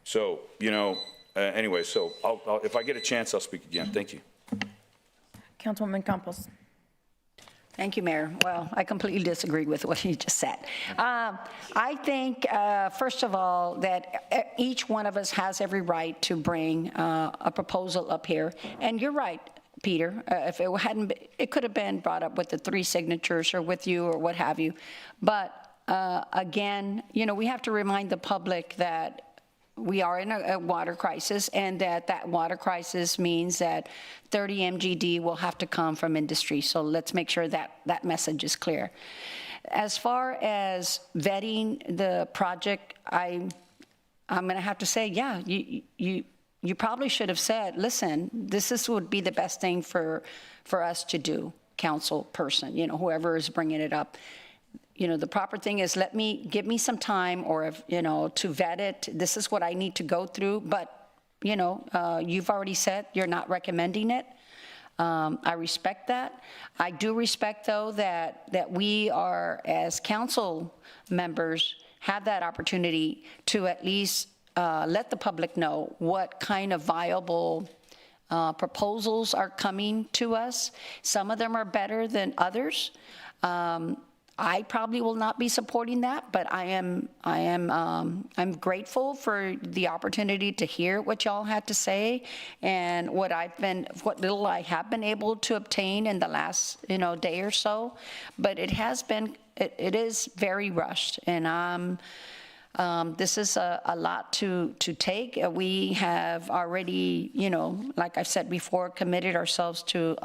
So, you know, anyway, so if I get a chance, I'll speak again. Thank you.
Councilwoman Campos.
Thank you, Mayor. Well, I completely disagree with what you just said. I think, first of all, that each one of us has every right to bring a proposal up here. And you're right, Peter. If it hadn't been, it could have been brought up with the 3 signatures or with you or what have you. But again, you know, we have to remind the public that we are in a water crisis, and that water crisis means that 30 MGD will have to come from industry. So let's make sure that that message is clear. As far as vetting the project, I'm going to have to say, yeah, you probably should have said, listen, this would be the best thing for us to do, council person, you know, whoever is bringing it up. You know, the proper thing is give me some time, or if, you know, to vet it. This is what I need to go through. But, you know, you've already said you're not recommending it. I respect that. I do respect, though, that we are, as council members, have that opportunity to at least let the public know what kind of viable proposals are coming to us. Some of them are better than others. I probably will not be supporting that, but I'm grateful for the opportunity to hear what y'all had to say, and what little I have been able to obtain in the last, you know, day or so. But it is very rushed, and this is a lot to take. We have already, you know, like I said before, committed ourselves to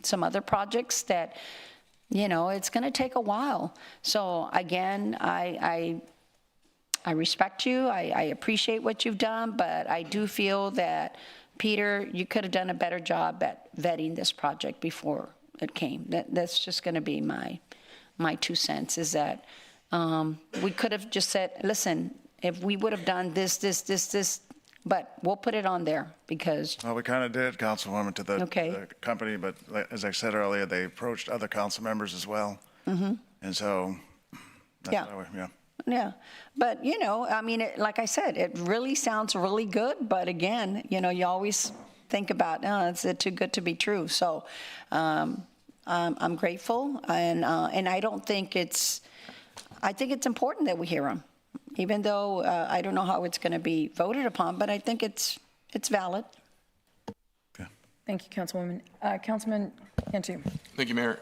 some other projects that, you know, it's going to take a while. So again, I respect you. I appreciate what you've done, but I do feel that, Peter, you could have done a better job at vetting this project before it came. That's just going to be my 2 cents, is that we could have just said, listen, if we would have done this, but we'll put it on there because.
Well, we kind of did, Councilwoman, to the company, but as I said earlier, they approached other council members as well. Mm-hmm. And so, that's
Yeah. But, you know, I mean, like I said, it really sounds really good. But again, you know, you always think about, is it too good to be true? So I'm grateful. And I don't think I think it's important that we hear them. Even though I don't know how it's going to be voted upon, but I think it's valid.
Okay. Thank you, Councilwoman. Councilman Cantu.
Thank you, Mayor.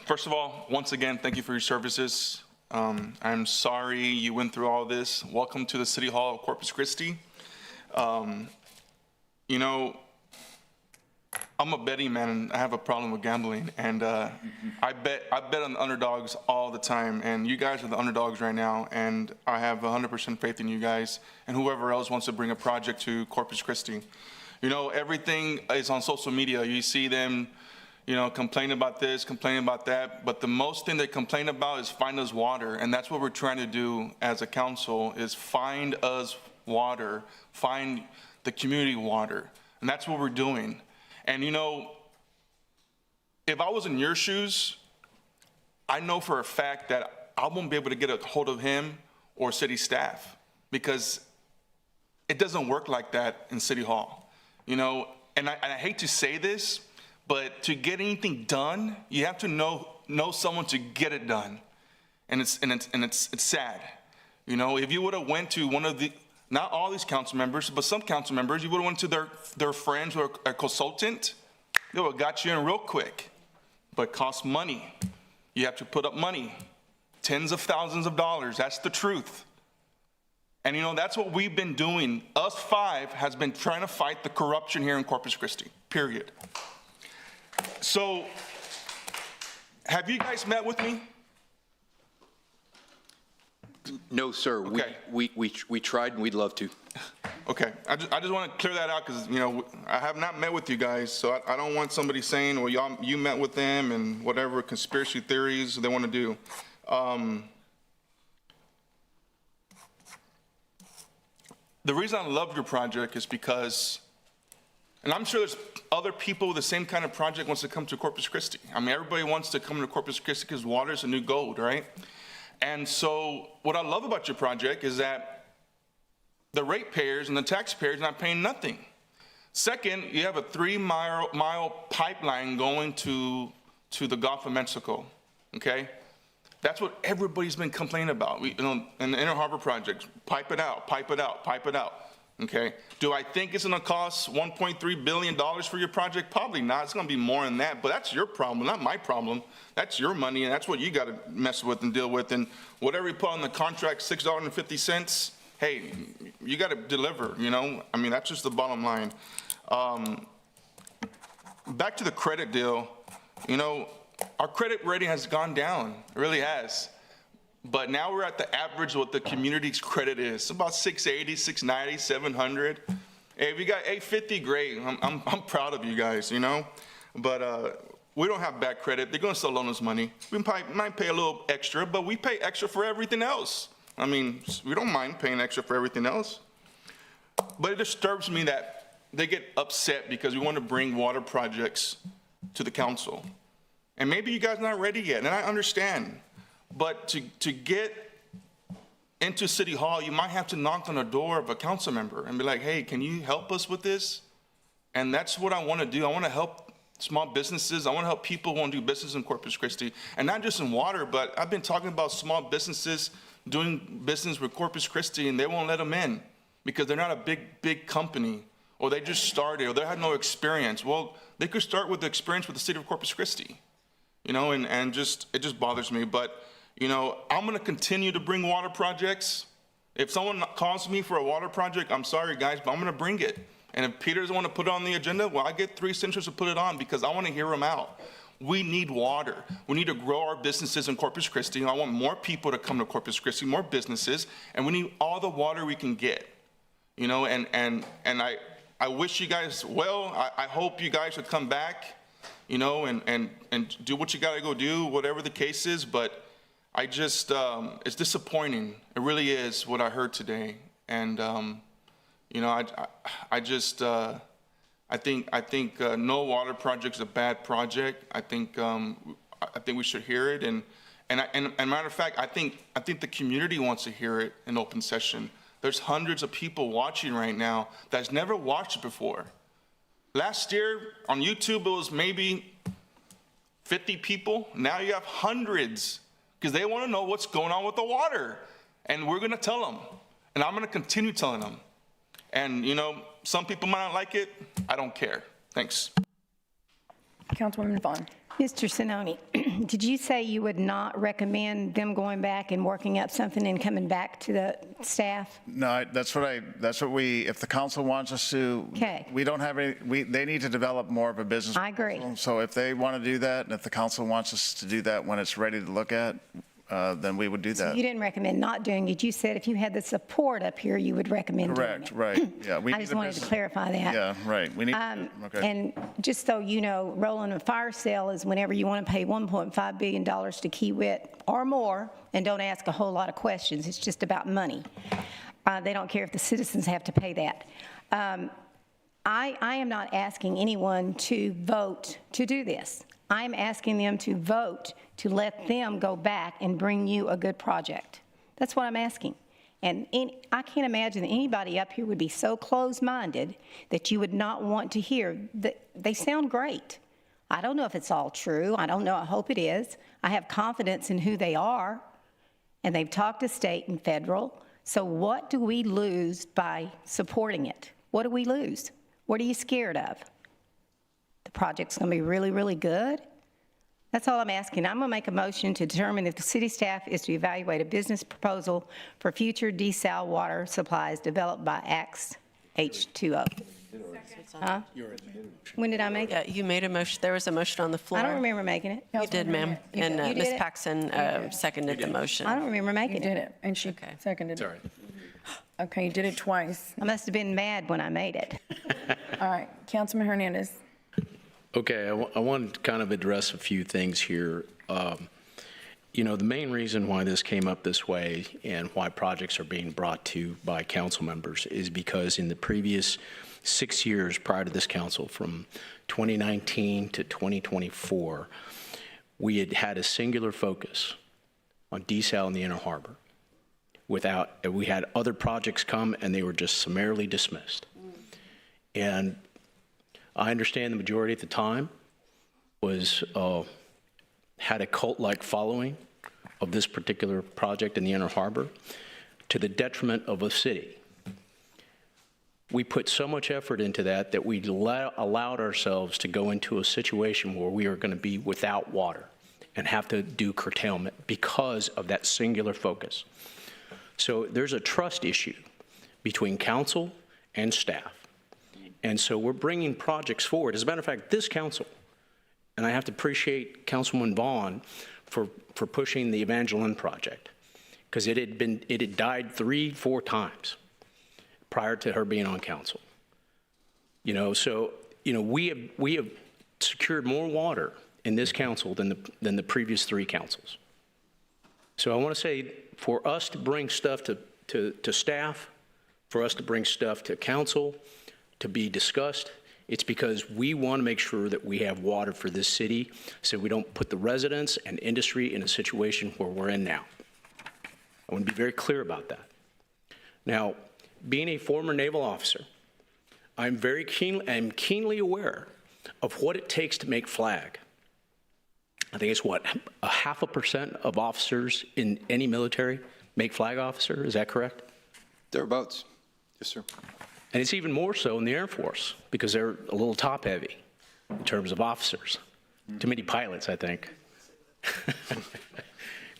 First of all, once again, thank you for your services. I'm sorry you went through all this. Welcome to the City Hall of Corpus Christi. You know, I'm a betting man, and I have a problem with gambling, and I bet on the underdogs all the time, and you guys are the underdogs right now, and I have 100% faith in you guys and whoever else wants to bring a project to Corpus Christi. You know, everything is on social media. You see them, you know, complain about this, complain about that, but the most thing they complain about is find us water, and that's what we're trying to do as a council, is find us water, find the community water, and that's what we're doing. And, you know, if I was in your shoes, I know for a fact that I won't be able to get a hold of him or city staff, because it doesn't work like that in City Hall. You know, and I hate to say this, but to get anything done, you have to know someone to get it done. And it's sad. You know, if you would have went to one of the, not all these council members, but some council members, you would have went to their friends or a consultant, they would have got you in real quick. But it costs money. You have to put up money, tens of thousands of dollars. That's the truth. And that's what we've been doing. Us five has been trying to fight the corruption here in Corpus Christi, period. So, have you guys met with me?
No, sir.
Okay.
We tried and we'd love to.
Okay, I just want to clear that out because, I have not met with you guys, so I don't want somebody saying, well, you met with them and whatever conspiracy theories they want to do. The reason I love your project is because, and I'm sure there's other people with the same kind of project wants to come to Corpus Christi. I mean, everybody wants to come to Corpus Christi because water is a new gold, right? And so what I love about your project is that the ratepayers and the taxpayers are not paying nothing. Second, you have a 3-mile pipeline going to the Gulf of Mexico, okay? That's what everybody's been complaining about. In the Inner Harbor project, pipe it out, pipe it out, pipe it out, okay? Do I think it's gonna cost $1.3 billion for your project? Probably not. It's gonna be more than that, but that's your problem, not my problem. That's your money, and that's what you gotta mess with and deal with. And whatever you put on the contract, $6.50, hey, you gotta deliver, I mean, that's just the bottom line. Back to the credit deal, our credit rating has gone down, it really has. But now we're at the average of what the community's credit is. It's about 680, 690, 700. Hey, if you got 850, great. I'm proud of you guys, But we don't have bad credit. They're gonna still loan us money. We might pay a little extra, but we pay extra for everything else. I mean, we don't mind paying extra for everything else. But it disturbs me that they get upset because we want to bring water projects to the council. And maybe you guys are not ready yet, and I understand. But to get into City Hall, you might have to knock on the door of a council member and be like, hey, can you help us with this? And that's what I want to do. I want to help small businesses. I want to help people who want to do business in Corpus Christi. And not just in water, but I've been talking about small businesses doing business with Corpus Christi, and they won't let them in because they're not a big company, or they just started, or they had no experience. Well, they could start with the experience with the city of Corpus Christi. And it just bothers me. But, I'm going to continue to bring water projects. If someone calls me for a water project, I'm sorry, guys, but I'm going to bring it. And if Peter doesn't want to put it on the agenda, well, I get 3 senators to put it on because I want to hear them out. We need water. We need to grow our businesses in Corpus Christi. I want more people to come to Corpus Christi, more businesses, and we need all the water we can get. And I wish you guys well. I hope you guys would come back. And do what you gotta go do, whatever the case is, but I just, it's disappointing. It really is what I heard today. And, I think no water project is a bad project. I think we should hear it. And matter of fact, I think the community wants to hear it in open session. There's hundreds of people watching right now that's never watched it before. Last year on YouTube, it was maybe 50 people. Now you have hundreds because they want to know what's going on with the water. And we're going to tell them. And I'm going to continue telling them. And, some people might not like it. I don't care. Thanks.
Councilwoman Vaughn.
Mr. Sinoni, did you say you would not recommend them going back and working up something and coming back to the staff?
No, that's what we, if the council wants us to,
Okay.
we don't have any, they need to develop more of a business.
I agree.
proposal. So if they want to do that, and if the council wants us to do that when it's ready to look at, then we would do that.
You didn't recommend not doing it. You said if you had the support up here, you would recommend doing it.
Correct, right, yeah.
I just wanted to clarify that.
Yeah, right, we need, okay.
And just so you know, rolling a fire sale is whenever you want to pay $1.5 billion to Kiewit or more, and don't ask a whole lot of questions. It's just about money. They don't care if the citizens have to pay that. I am not asking anyone to vote to do this. I'm asking them to vote to let them go back and bring you a good project. That's what I'm asking. And I can't imagine that anybody up here would be so closed-minded that you would not want to hear. They sound great. I don't know if it's all true. I don't know. I hope it is. I have confidence in who they are, and they've talked to state and federal. So what do we lose by supporting it? What do we lose? What are you scared of? The project's going to be really, really good? That's all I'm asking. I'm going to make a motion to determine if the city staff is to evaluate a business proposal for future desal water supplies developed by Axe H2O. Huh? When did I make it?
Yeah, you made a motion. There was a motion on the floor.
I don't remember making it.
You did, ma'am.
You
And
did. You
Ms.
did it?
Paxson seconded the motion.
I don't remember
You
making
did
it.
it, and she seconded it.
Sorry.
Okay, you did it twice.
I must have been mad when I made it.
All right, Councilman Hernandez.
Okay, I want to kind of address a few things here. You know, the main reason why this came up this way and why projects are being brought to by council members is because in the previous 6 years prior to this council, from 2019 to 2024, we had had a singular focus on desal in the Inner Harbor. We had other projects come and they were just summarily dismissed. And I understand the majority at the time was had a cult-like following of this particular project in the Inner Harbor to the detriment of a city. We put so much effort into that we allowed ourselves to go into a situation where we are going to be without water and have to do curtailment because of that singular focus. So there's a trust issue between council and staff. And so we're bringing projects forward. As a matter of fact, this council, and I have to appreciate Councilman Vaughn for pushing the Evangeline project, because it had died 3-4 times prior to her being on council. You know, so, you know, we have secured more water in this council than the previous 3 councils. So I want to say, for us to bring stuff to staff, for us to bring stuff to council, to be discussed, it's because we want to make sure that we have water for this city so we don't put the residents and industry in a situation where we're in now. I want to be very clear about that. Now, being a former naval officer, I'm keenly aware of what it takes to make flag. I think it's what, 0.5% of officers in any military make flag officer, is that correct?
Thereabouts, yes, sir.
And it's even more so in the Air Force because they're a little top heavy in terms of officers. Too many pilots, I think.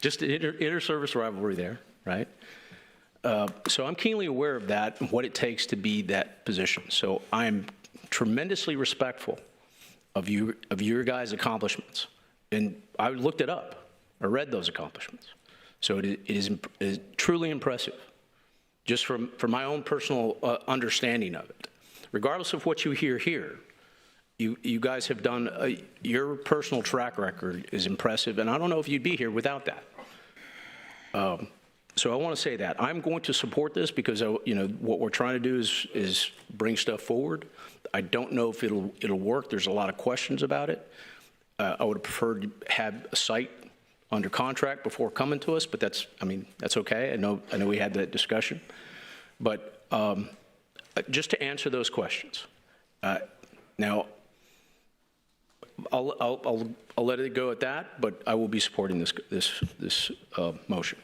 Just the inter-service rivalry there, right? So I'm keenly aware of that and what it takes to be that position. So I'm tremendously respectful of your guys' accomplishments. And I looked it up. I read those accomplishments. So it is truly impressive, just from my own personal understanding of it. Regardless of what you hear here, you guys have done, your personal track record is impressive, and I don't know if you'd be here without that. So I want to say that. I'm going to support this because, you know, what we're trying to do is bring stuff forward. I don't know if it'll work. There's a lot of questions about it. I would have preferred to have a site under contract before coming to us, but that's okay. I know we had that discussion. But just to answer those questions, now I'll let it go at that, but I will be supporting this motion.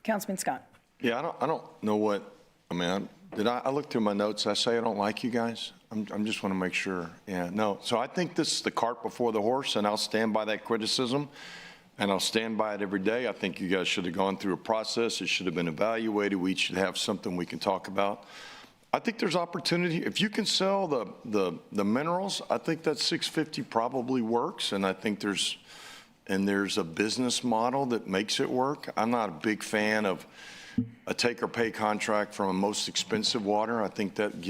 Councilman Scott.
Yeah, I don't know what, I mean, I looked through my notes. I say I don't like you guys. I'm just want to make sure. Yeah, no. So I think this is the cart before the horse, and I'll stand by that criticism, and I'll stand by it every day. I think you guys should have gone through a process. It should have been evaluated. We should have something we can talk about. I think there's opportunity. If you can sell the minerals, I think that 650 probably works, and I think there's a business model that makes it work. I'm not a big fan of a take-or-pay contract from a most expensive water. I think that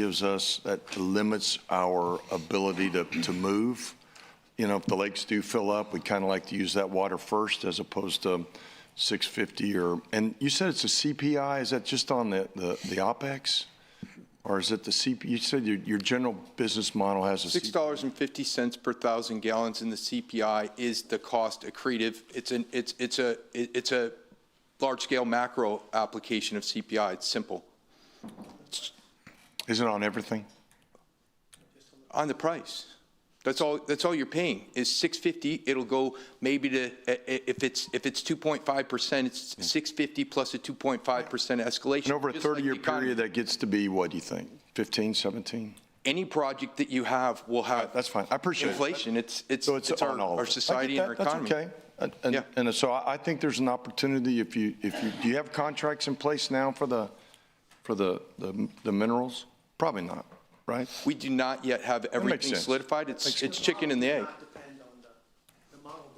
limits our ability to move. You know, if the lakes do fill up, we kind of like to use that water first as opposed to 650 and you said it's a CPI. Is that just on the OPEX? Or is it the CPI? You said your general business model has a
$6.50 per 1,000 gallons, and the CPI is the cost accretive. It's a large-scale macro application of CPI. It's simple.
Is it on everything?
On the price. That's all you're paying is $6.50. It'll go maybe to if it's 2.5%, it's $6.50 plus a 2.5% escalation.
And over a 30-year period, that gets to be what do you think? 15, 17?
any project that you have will have.
That's fine. I appreciate
inflation.
it.
It's
on all of
our
it.
society and our economy.
That's okay. And so I think there's an opportunity if you, do you have contracts in place now for the minerals? Probably not, right?
We do not yet have everything
sense.
solidified. It's chicken and the egg.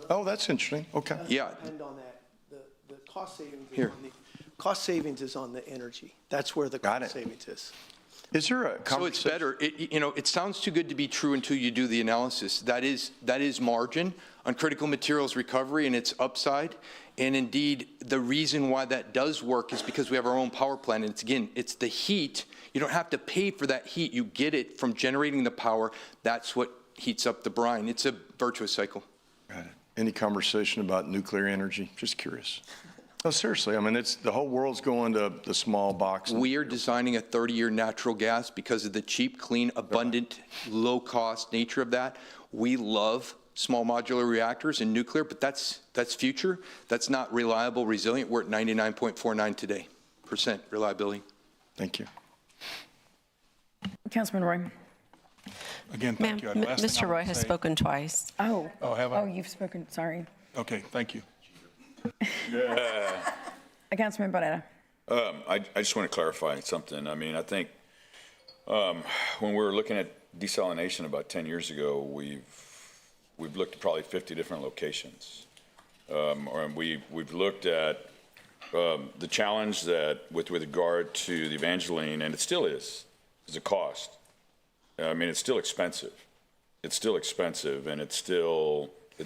Oh, that's interesting. Okay.
Yeah.
Depend on that. The cost savings is
Here.
on the, cost savings is on the energy. That's where the cost savings is.
Is there a
So it's better. It sounds too good to be true until you do the analysis. That is margin on critical materials recovery and its upside. And indeed, the reason why that does work is because we have our own power plant. And it's the heat. You don't have to pay for that heat. You get it from generating the power. That's what heats up the brine. It's a virtuous cycle.
Got it. Any conversation about nuclear energy? Just curious. No, seriously, I mean, the whole world's going to the small box.
We are designing a 30-year natural gas because of the cheap, clean, abundant, low-cost nature of that. We love small modular reactors and nuclear, but that's future. That's not reliable, resilient. We're at 99.49% today, reliability.
Thank you.
Councilman Roy.
Again,
Ma'am,
thank you. Last thing I
Mr.
would
Roy has
say-
spoken twice.
Oh.
Oh, have I?
Oh, you've spoken, sorry.
Okay, thank you.
Councilman Barrera.
I just want to clarify something. I mean, I think when we were looking at desalination about 10 years ago, we've looked at probably 50 different locations. And we've looked at the challenge that with regard to the Evangeline, and it still is a cost. I mean, it's still expensive. It's still expensive, and it's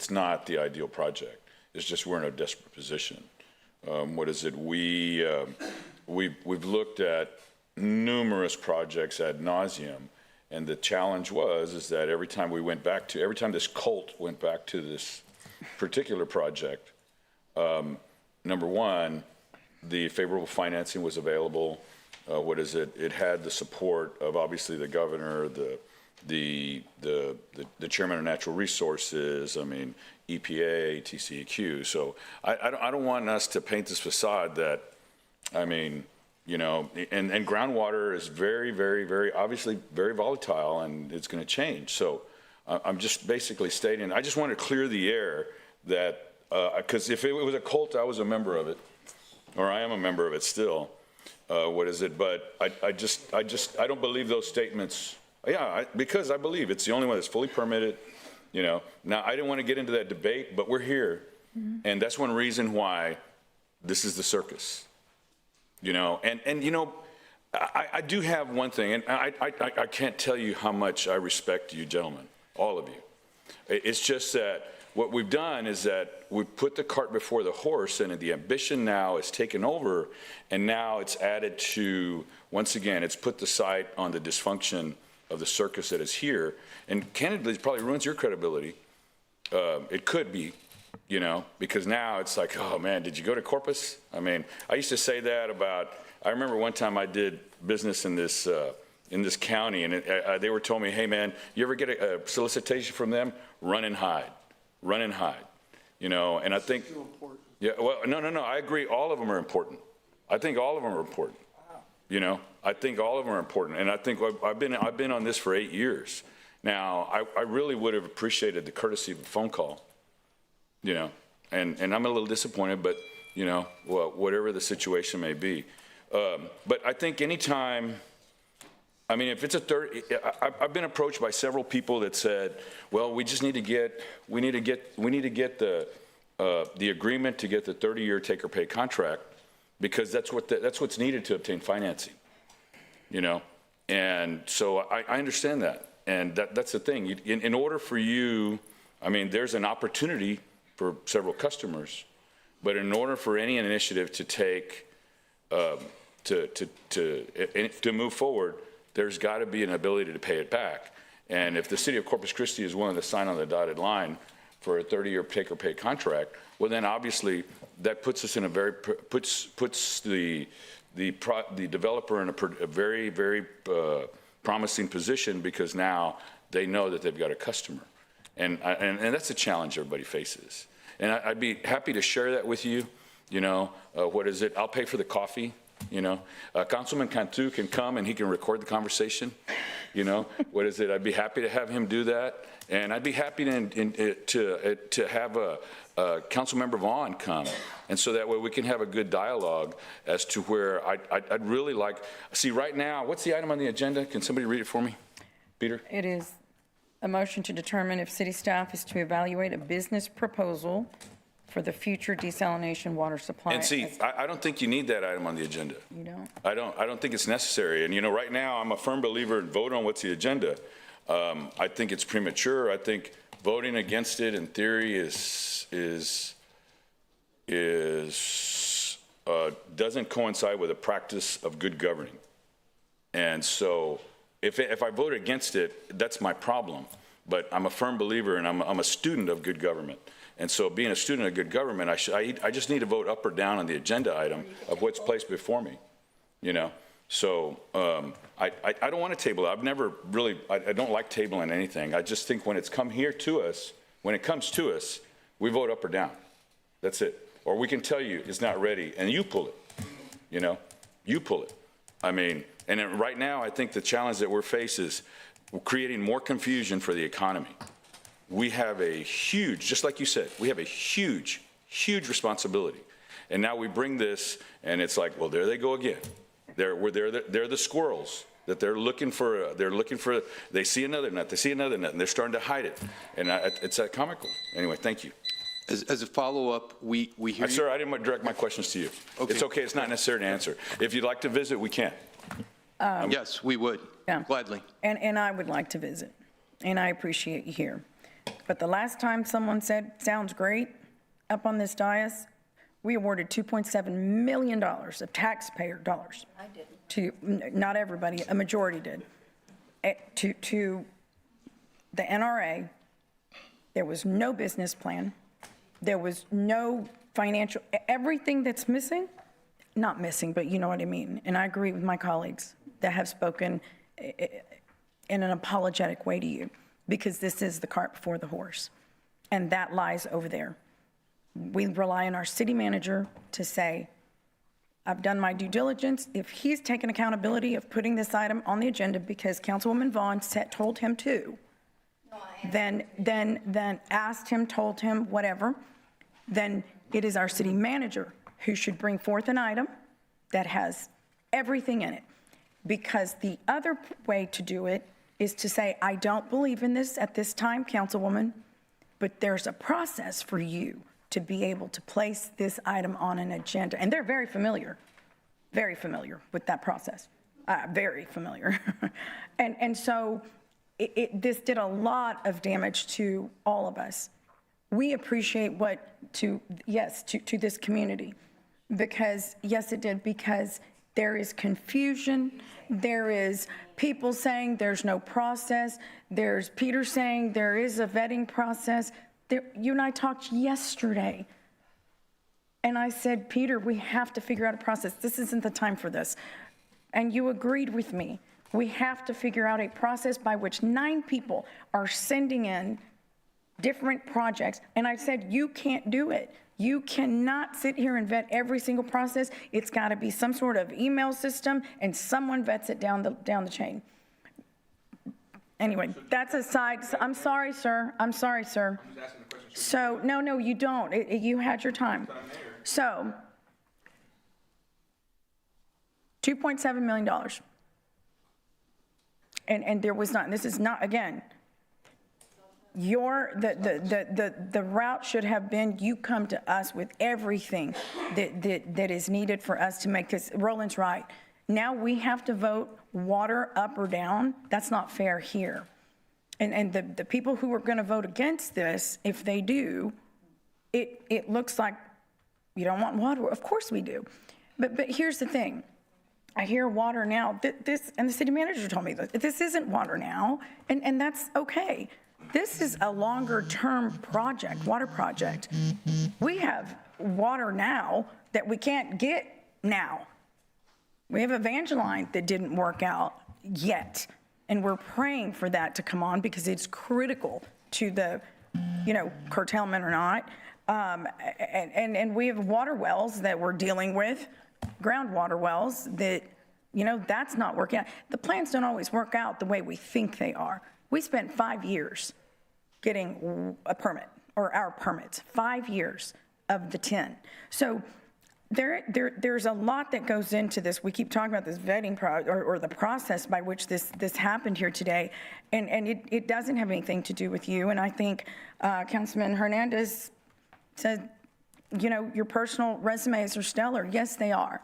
not the ideal project. It's just we're in a desperate position. What is it? We've looked at numerous projects ad nauseum, and the challenge is that every time this cult went back to this particular project, number one, the favorable financing was available. It had the support of obviously the governor, the chairman of natural resources. I mean, EPA, TCEQ. So I don't want us to paint this facade that, I mean, you know, and groundwater is very, very, very obviously very volatile, and it's going to change. So I'm just basically stating, I just want to clear the air that, because if it was a cult, I was a member of it, or I am a member of it still. But I don't believe those statements. Yeah, because I believe it's the only one that's fully permitted. You know, now I didn't want to get into that debate, but we're here, and that's one reason why this is the circus. You know, and you know, I do have one thing, and I can't tell you how much I respect you gentlemen, all of you. It's just that what we've done is that we've put the cart before the horse, and the ambition now is taken over, and now it's added to, once again, it's put the sight on the dysfunction of the circus that is here. And candidly, it probably ruins your credibility. It could be, you know, because now it's like, oh man, did you go to Corpus? I mean, I used to say that I remember one time I did business in this county, and they were told me, hey man, you ever get a solicitation from them? Run and hide. Run and hide, you know, and I think, yeah, well, no, I agree. All of them are important. I think all of them are important. You know, I think all of them are important. And I think I've been on this for 8 years. Now, I really would have appreciated the courtesy of a phone call, you know, and I'm a little disappointed, but, you know, well, whatever the situation may be. But I think anytime, I mean, if it's I've been approached by several people that said, well, we just need to get the agreement to get the 30-year take-or-pay contract, because that's what's needed to obtain financing, you know? And so I understand that. And that's the thing. In order for you, I mean, there's an opportunity for several customers, but in order for any initiative to take, to move forward, there's got to be an ability to pay it back. And if the city of Corpus Christi is willing to sign on the dotted line for a 30-year take-or-pay contract, well, then obviously that puts us in puts the developer in a very, very promising position, because now they know that they've got a customer, and that's a challenge everybody faces. And I'd be happy to share that with you. You know, I'll pay for the coffee. you know? Councilman Cantu can come and he can record the conversation, you know? What is it? I'd be happy to have him do that. And I'd be happy to have Councilmember Vaughn come. And so that way we can have a good dialogue as to where I'd really like, see right now, what's the item on the agenda? Can somebody read it for me? Peter?
It is a motion to determine if city staff is to evaluate a business proposal for the future desalination water supply.
And see, I don't think you need that item on the agenda.
You don't?
I don't think it's necessary. And you know, right now, I'm a firm believer in vote on what's the agenda. I think it's premature. I think voting against it in theory doesn't coincide with a practice of good governing. And so if I vote against it, that's my problem. But I'm a firm believer and I'm a student of good government. And so being a student of good government, I just need to vote up or down on the agenda item of what's placed before me, you know? So I don't want to table it. I've never really, I don't like tabling anything. I just think when it's come here to us, when it comes to us, we vote up or down. That's it. Or we can tell you it's not ready and you pull it, you know? You pull it. I mean, and right now I think the challenge that we're faced is creating more confusion for the economy. We have a huge, just like you said, we have a huge, huge responsibility. And now we bring this and it's like, well, there they go again. They're the squirrels that they're looking for, they see another nut, and they're starting to hide it. And it's comical. Anyway, thank you.
As a follow-up, we hear you.
Sir, I didn't direct my questions to you.
Okay.
It's okay, it's not necessary to answer. If you'd like to visit, we can.
Yes, we would, gladly.
And I would like to visit, and I appreciate you here. But the last time someone said, sounds great, up on this dais, we awarded $2.7 million of taxpayer dollars. I didn't. To, not everybody, a majority did, to the NRA. There was no business plan. There was no financial, everything that's missing, not missing, but you know what I mean. And I agree with my colleagues that have spoken in an apologetic way to you, because this is the cart before the horse. And that lies over there. We rely on our city manager to say, I've done my due diligence. If he's taken accountability of putting this item on the agenda because Councilwoman Vaughn told him to, then asked him, told him, whatever, then it is our city manager who should bring forth an item that has everything in it. Because the other way to do it is to say, I don't believe in this at this time, Councilwoman, but there's a process for you to be able to place this item on an agenda. And they're very familiar with that process, very familiar. and so this did a lot of damage to all of us. We appreciate to this community, because yes, it did, because there is confusion. There is people saying there's no process. There's Peter saying there is a vetting process. You and I talked yesterday, and I said, Peter, we have to figure out a process. This isn't the time for this. And you agreed with me. We have to figure out a process by which 9 people are sending in different projects. And I said, you can't do it. You cannot sit here and vet every single process. It's got to be some sort of email system, and someone vets it down the chain. Anyway, that's a side. I'm sorry, sir. I'm sorry, sir. So, no, you don't. You had your time. So, $2.7 million. And there was not, and this is not, again, the route should have been, you come to us with everything that is needed for us to make this. Roland's right. Now we have to vote water up or down. That's not fair here. And the people who are going to vote against this, if they do, it looks like you don't want water. Of course we do. But here's the thing. I hear water now. This, and the city manager told me this isn't water now, and that's okay. This is a longer-term project, water project. We have water now that we can't get now. We have Evangeline that didn't work out yet, and we're praying for that to come on because it's critical to the, curtailment or not. And we have water wells that we're dealing with groundwater wells that, that's not working out. The plans don't always work out the way we think they are. We spent 5 years getting a permit, or our permits, 5 years of the 10. So there's a lot that goes into this. We keep talking about this vetting or the process by which this happened here today, and it doesn't have anything to do with you. And I think Councilman Hernandez said, your personal resumes are stellar. Yes, they are.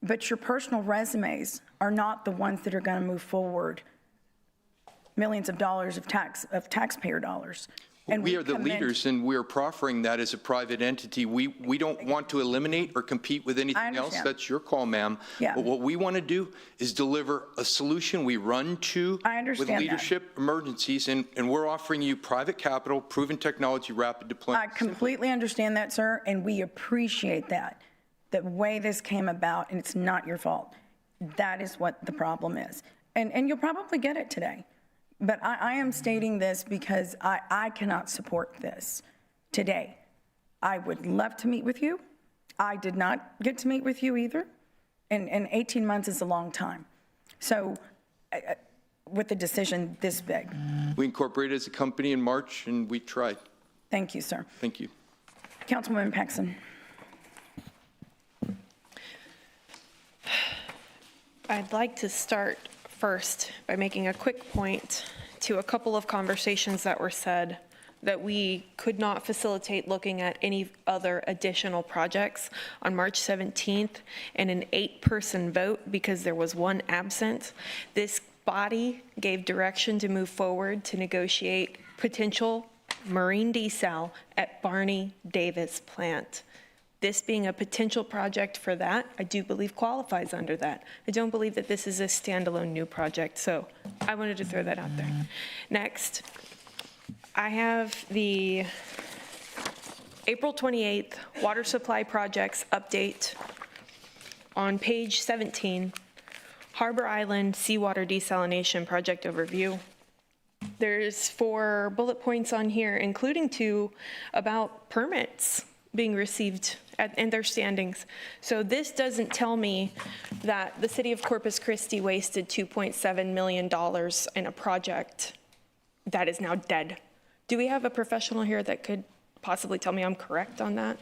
But your personal resumes are not the ones that are going to move forward millions of dollars of taxpayer dollars. And
we are the leaders, and we're proffering that as a private entity. We don't want to eliminate or compete with anything else. That's your call, ma'am.
Yeah.
But what we want to do is deliver a solution we run to with leadership emergencies, and we're offering you private capital, proven technology, rapid deployment.
I completely understand that, sir, and we appreciate that. The way this came about, and it's not your fault. That is what the problem is. And you'll probably get it today. But I am stating this because I cannot support this today. I would love to meet with you. I did not get to meet with you either. And 18 months is a long time. So with a decision this big.
We incorporated as a company in March, and we tried.
Thank you, sir.
Thank you.
Councilwoman Paxson.
I'd like to start first by making a quick point to a couple of conversations that were said that we could not facilitate looking at any other additional projects on March 17th in an 8-person vote because there was one absent. This body gave direction to move forward to negotiate potential marine desal at Barney Davis plant. This being a potential project for that, I do believe qualifies under that. I don't believe that this is a standalone new project, so I wanted to throw that out there. Next, I have the April 28th water supply projects update on page 17, Harbor Island Seawater Desalination Project Overview. There's 4 bullet points on here, including 2 about permits being received and their standings. So this doesn't tell me that the city of Corpus Christi wasted $2.7 million in a project that is now dead. Do we have a professional here that could possibly tell me I'm correct on that?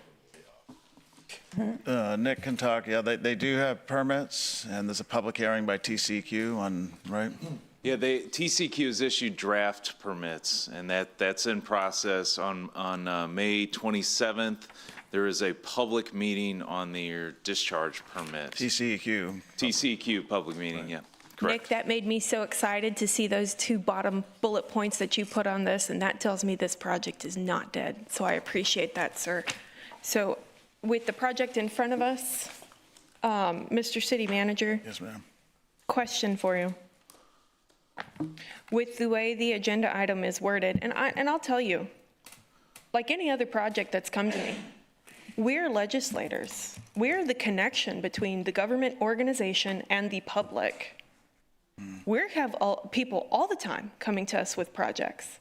Nick can talk. Yeah, they do have permits, and there's a public hearing by TCEQ on, right?
Yeah, TCEQ has issued draft permits, and that's in process. On May 27th, there is a public meeting on their discharge permit. TCEQ public meeting, yeah. Correct.
Nick, that made me so excited to see those 2 bottom bullet points that you put on this, and that tells me this project is not dead. So I appreciate that, sir. So with the project in front of us, Mr. City Manager.
Yes, ma'am.
Question for you. With the way the agenda item is worded, and I'll tell you, like any other project that's come to me, we're legislators. We're the connection between the government organization and the public. We have people all the time coming to us with projects.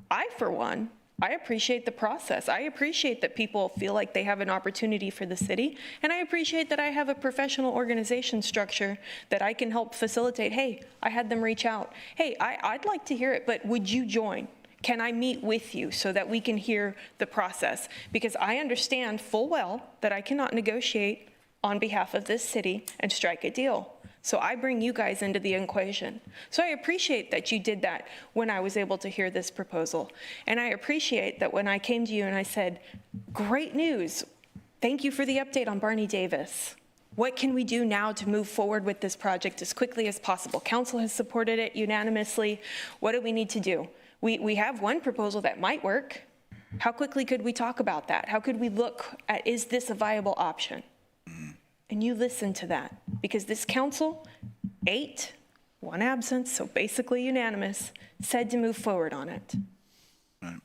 I, for one, I appreciate the process. I appreciate that people feel like they have an opportunity for the city, and I appreciate that I have a professional organization structure that I can help facilitate. Hey, I had them reach out. Hey, I'd like to hear it, but would you join? Can I meet with you so that we can hear the process? Because I understand full well that I cannot negotiate on behalf of this city and strike a deal. So I bring you guys into the equation. So I appreciate that you did that when I was able to hear this proposal. And I appreciate that when I came to you and I said, great news, thank you for the update on Barney Davis. What can we do now to move forward with this project as quickly as possible? Council has supported it unanimously. What do we need to do? We have one proposal that might work. How quickly could we talk about that? How could we look at, is this a viable option? And you listen to that, because this council, 8, 1 absent, so basically unanimous, said to move forward on it.
Right.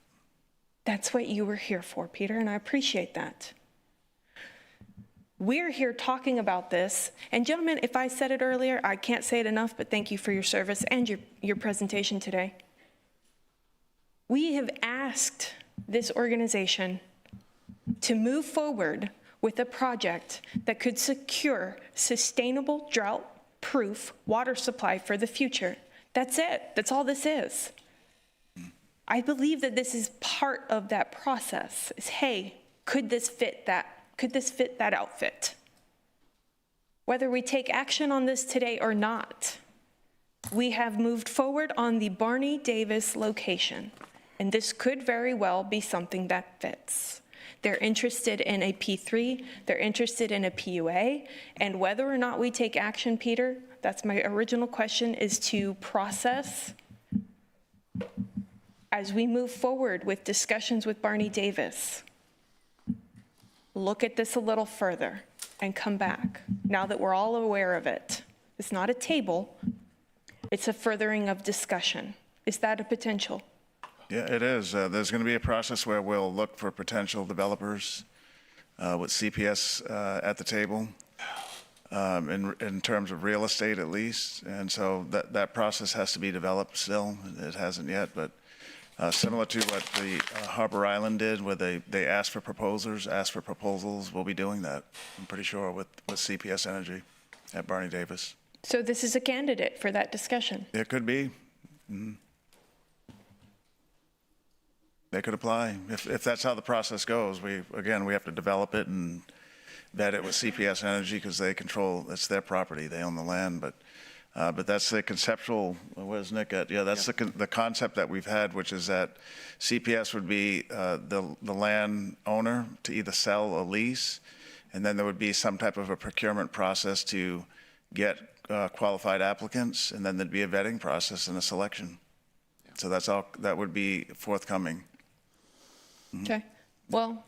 That's what you were here for, Peter, and I appreciate that. We're here talking about this, and gentlemen, if I said it earlier, I can't say it enough, but thank you for your service and your presentation today. We have asked this organization to move forward with a project that could secure sustainable drought-proof water supply for the future. That's it. That's all this is. I believe that this is part of that process. Is, hey, could this fit that? Could this fit that outfit? Whether we take action on this today or not, we have moved forward on the Barney Davis location, and this could very well be something that fits. They're interested in a P3, they're interested in a PUA, and whether or not we take action, Peter, that's my original question, is to process as we move forward with discussions with Barney Davis. Look at this a little further and come back now that we're all aware of it. It's not a table, it's a furthering of discussion. Is that a potential?
Yeah, it is. There's going to be a process where we'll look for potential developers with CPS at the table in terms of real estate at least. And so that process has to be developed still. It hasn't yet, but similar to what the Harbor Island did where they asked for proposals, we'll be doing that, I'm pretty sure, with CPS Energy at Barney Davis.
So this is a candidate for that discussion?
It could be. Mm-hmm. They could apply. If that's how the process goes, we have to develop it and vet it with CPS Energy because they control, it's their property, they own the land, but that's the conceptual, where's Nick at? Yeah, that's the concept that we've had, which is that CPS would be the land owner to either sell or lease, and then there would be some type of a procurement process to get qualified applicants, and then there'd be a vetting process and a selection. So that's all, that would be forthcoming.
Okay, well,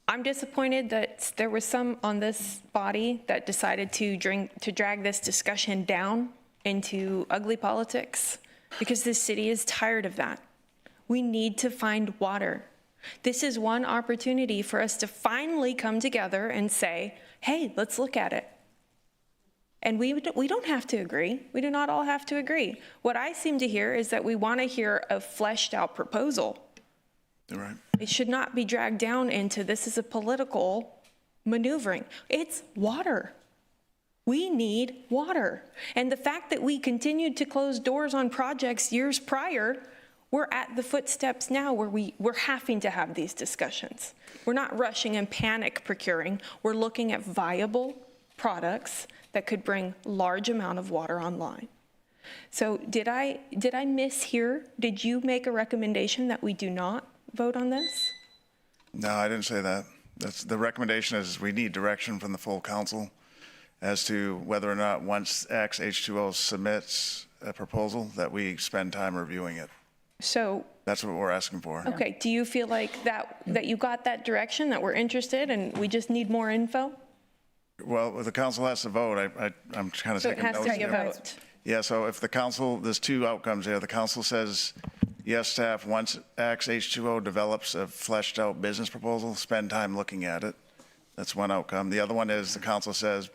I'm disappointed that there was some on this body that decided to drag this discussion down into ugly politics, because this city is tired of that. We need to find water. This is one opportunity for us to finally come together and say, hey, let's look at it. And we don't have to agree. We do not all have to agree. What I seem to hear is that we want to hear a fleshed out proposal.
Right.
It should not be dragged down into this is a political maneuvering. It's water. We need water. And the fact that we continued to close doors on projects years prior, we're at the footsteps now where we're having to have these discussions. We're not rushing and panic procuring. We're looking at viable products that could bring large amount of water online. So did I mishear? Did you make a recommendation that we do not vote on this?
No, I didn't say that. The recommendation is we need direction from the full council as to whether or not once Axe H2O submits a proposal that we spend time reviewing it.
So
that's what we're asking for.
Okay, do you feel like that you got that direction, that we're interested and we just need more info?
Well, the council has to vote. I'm kind of taking notes.
So it has to be a vote.
Yeah, so if the council, there's two outcomes here. The council says, yes, staff, once Axe H2O develops a fleshed out business proposal, spend time looking at it. That's one outcome. The other one is the council says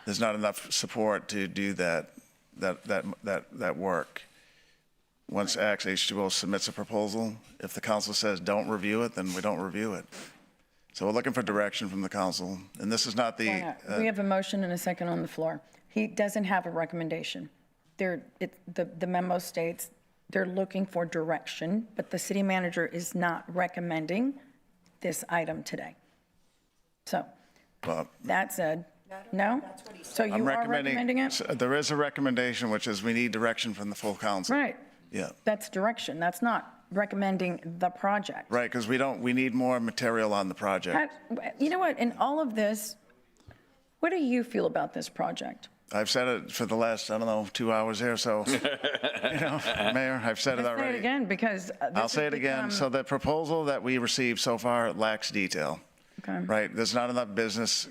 there's not enough support to do that work. Once Axe H2O submits a proposal, if the council says don't review it, then we don't review it. So we're looking for direction from the council, and this is not the...
We have a motion and a second on the floor. He doesn't have a recommendation. The memo states they're looking for direction, but the city manager is not recommending this item today. So that's a no? So you are recommending it?
There is a recommendation, which is we need direction from the full council.
Right.
Yeah.
That's direction. That's not recommending the project.
Right, because we need more material on the project.
You know what, in all of this, what do you feel about this project?
I've said it for the last, 2 hours here, so, Mayor, I've said it already.
Say it again, because
I'll say it again. So the proposal that we received so far lacks detail.
Okay.
Right, there's not enough business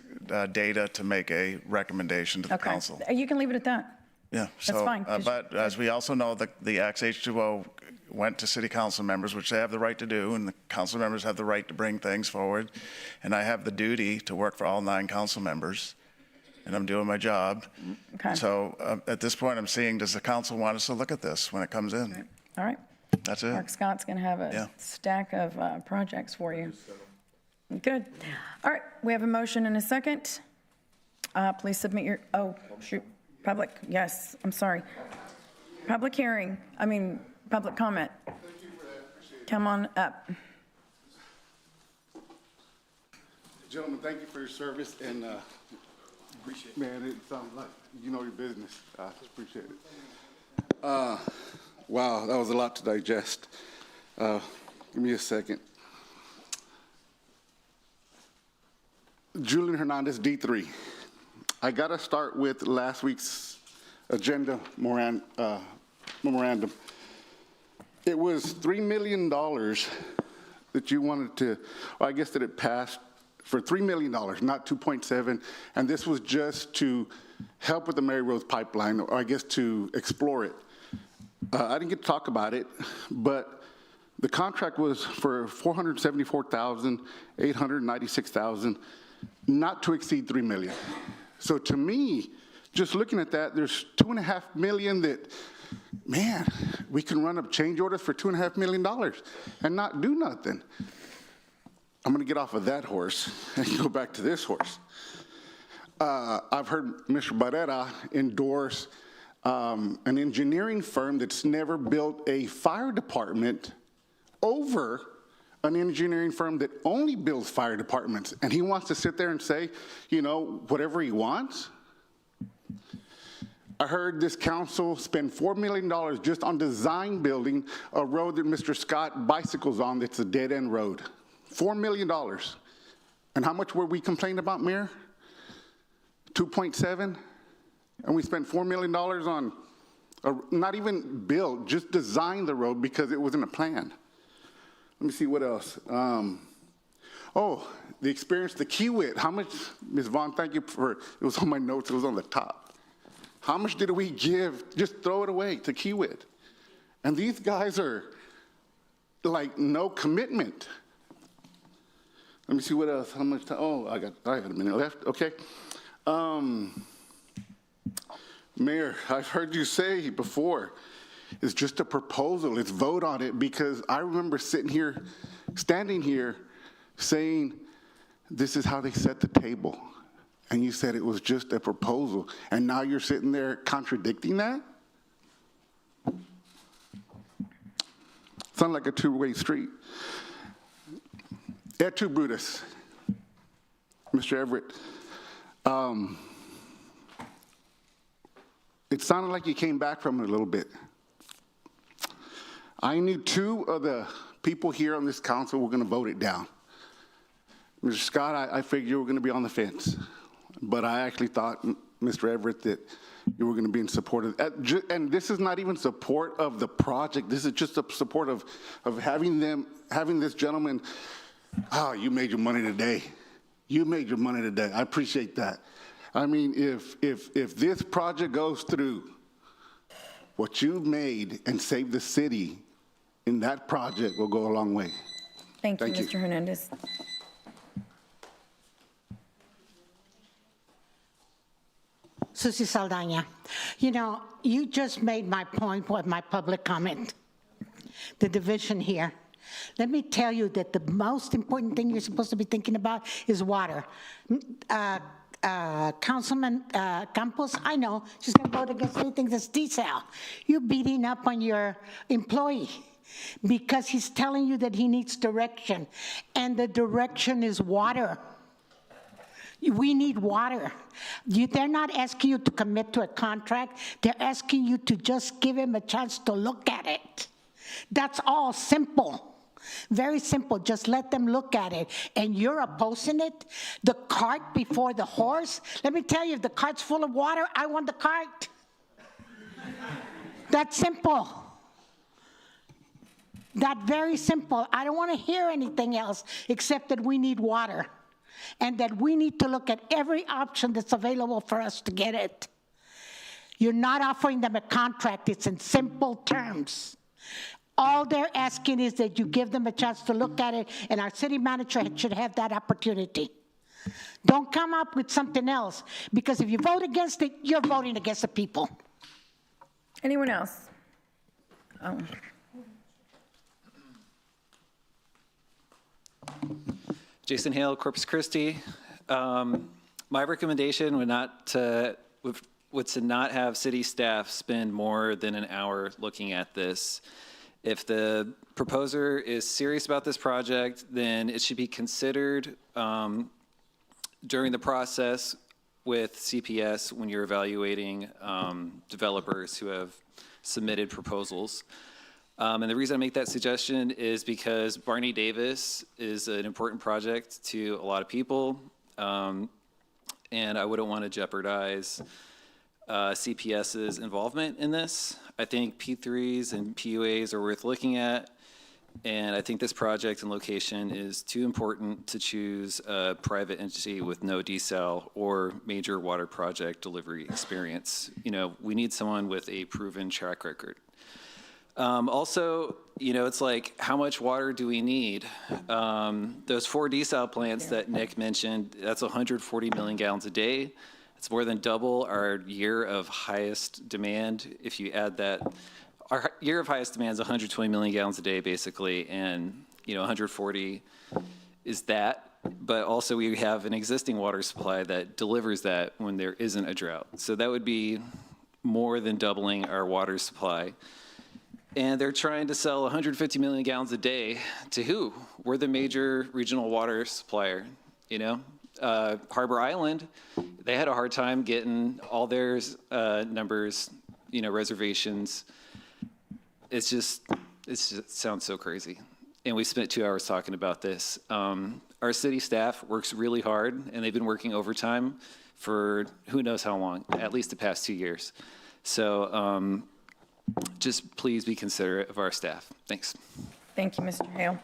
data to make a recommendation to the council.
You can leave it at that.
Yeah,
That's fine.
But as we also know, the Axe H2O went to city council members, which they have the right to do, and the council members have the right to bring things forward. And I have the duty to work for all 9 council members, and I'm doing my job.
Okay.
So at this point, I'm seeing, does the council want us to look at this when it comes in?
All right.
That's it.
Mark Scott's going to have a stack of projects for you. Good. All right, we have a motion and a second. Please submit your, oh, shoot, public, yes, I'm sorry. Public hearing, public comment. Come on up.
Gentlemen, thank you for your service, and appreciate it. Man, it sounds like you know your business. I appreciate it. Wow, that was a lot to digest. Give me a second. Julian Hernandez, D3. I got to start with last week's agenda memorandum. It was $3 million that you wanted to, well, I guess that it passed for $3 million, not 2.7, and this was just to help with the Mary Rose pipeline, or I guess to explore it. I didn't get to talk about it, but the contract was for $474,896,000, not to exceed $3 million. So to me, just looking at that, there's $2.5 million that, man, we can run up change orders for $2.5 million and not do nothing. I'm going to get off of that horse and go back to this horse. I've heard Mr. Barrera endorse an engineering firm that's never built a fire department over an engineering firm that only builds fire departments. And he wants to sit there and say, you know, whatever he wants. I heard this council spend $4 million just on design building a road that Mr. Scott bicycles on that's a dead-end road. $4 million. And how much were we complaining about, Mayor? 2.7? And we spent $4 million on, not even build, just design the road because it wasn't a plan. Let me see what else. Oh, the experience, the Kiewit. How much, Ms. Vaughn, thank you for, it was on my notes, it was on the top. How much did we give, just throw it away to Kiewit? And these guys are like no commitment. Let me see what else, how much time, oh, I had a minute left, okay. Mayor, I've heard you say before, it's just a proposal, let's vote on it, because I remember standing here saying, this is how they set the table. And you said it was just a proposal, and now you're sitting there contradicting that? Sounds like a two-way street. Et tu, Brutus, Mr. Everett. It sounded like you came back from it a little bit. I knew two of the people here on this council were going to vote it down. Mr. Scott, I figured you were going to be on the fence, but I actually thought, Mr. Everett, that you were going to be in support of, and this is not even support of the project. This is just a support of having this gentleman. Oh, you made your money today. You made your money today. I appreciate that. I mean, if this project goes through, what you've made and saved the city in that project will go a long way.
Thank you, Mr. Hernandez.
Susie Saldana, you know, you just made my point with my public comment, the division here. Let me tell you that the most important thing you're supposed to be thinking about is water. Councilman Campos, I know, she's gonna vote against anything that's desal. You're beating up on your employee because he's telling you that he needs direction, and the direction is water. We need water. They're not asking you to commit to a contract. They're asking you to just give him a chance to look at it. That's all simple. Very simple, just let them look at it. And you're opposing it? The cart before the horse? Let me tell you, if the cart's full of water, I want the cart. That's simple. That very simple. I don't want to hear anything else except that we need water and that we need to look at every option that's available for us to get it. You're not offering them a contract. It's in simple terms. All they're asking is that you give them a chance to look at it, and our city manager should have that opportunity. Don't come up with something else, because if you vote against it, you're voting against the people.
Anyone else?
Jason Hale, Corpus Christi. My recommendation would to not have city staff spend more than an hour looking at this. If the proposer is serious about this project, then it should be considered during the process with CPS when you're evaluating developers who have submitted proposals. And the reason I make that suggestion is because Barney Davis is an important project to a lot of people, and I wouldn't want to jeopardize CPS's involvement in this. I think P3s and PUAs are worth looking at, and I think this project and location is too important to choose a private entity with no desal or major water project delivery experience. You know, we need someone with a proven track record. Also, you know, it's like, how much water do we need? Those 4 desal plants that Nick mentioned, that's 140 million gallons a day. It's more than double our year of highest demand. If you add that, our year of highest demand is 120 million gallons a day, basically, and, you know, 140 is that. But also we have an existing water supply that delivers that when there isn't a drought. So that would be more than doubling our water supply. And they're trying to sell 150 million gallons a day to who? We're the major regional water supplier, you know? Harbor Island, they had a hard time getting all their numbers, you know, reservations. It just sounds so crazy. And we spent 2 hours talking about this. Our city staff works really hard, and they've been working overtime for who knows how long, at least the past 2 years. So just please be considerate of our staff. Thanks.
Thank you, Mr. Hale.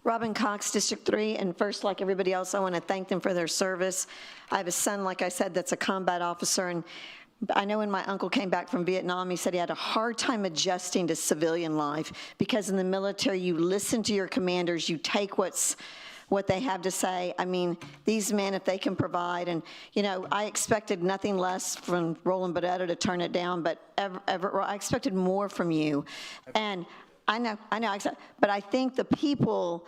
Robin Cox, District 3, and first, like everybody else, I want to thank them for their service. I have a son, like I said, that's a combat officer, and I know when my uncle came back from Vietnam, he said he had a hard time adjusting to civilian life, because in the military, you listen to your commanders, you take what they have to say. I mean, these men, if they can provide, and, you know, I expected nothing less from Roland Barretta to turn it down, but I expected more from you. And I know, but I think the people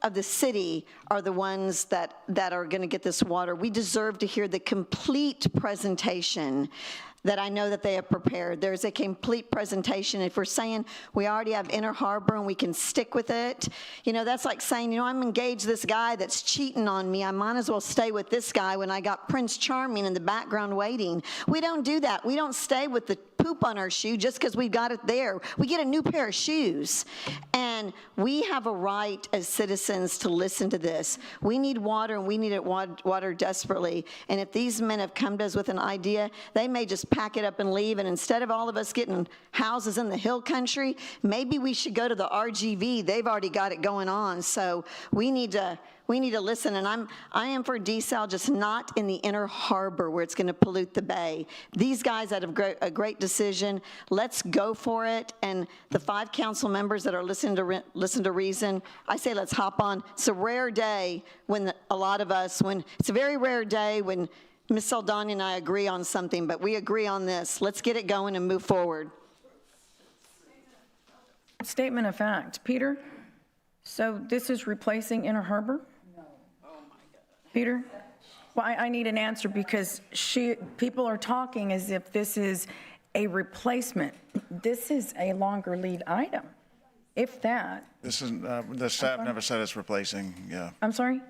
of the city are the ones that are going to get this water. We deserve to hear the complete presentation that I know that they have prepared. There's a complete presentation. If we're saying we already have Inner Harbor and we can stick with it, you know, that's like saying, you know, I'm engaged this guy that's cheating on me. I might as well stay with this guy when I got Prince Charming in the background waiting. We don't do that. We don't stay with the poop on our shoe just because we've got it there. We get a new pair of shoes. And we have a right as citizens to listen to this. We need water, and we need it water desperately. And if these men have come to us with an idea, they may just pack it up and leave. And instead of all of us getting houses in the hill country, maybe we should go to the RGV. They've already got it going on. So we need to listen, and I am for desal, just not in the Inner Harbor where it's going to pollute the bay. These guys had a great decision. Let's go for it. And the 5 council members that are listening to reason, I say let's hop on. It's a rare day when it's a very rare day when Ms. Saldana and I agree on something, but we agree on this. Let's get it going and move forward.
Statement of fact. Peter? So this is replacing Inner Harbor? Peter? Well, I need an answer, because people are talking as if this is a replacement. This is a longer lead item, if that.
This is, the staff never said it's replacing, yeah.
I'm sorry?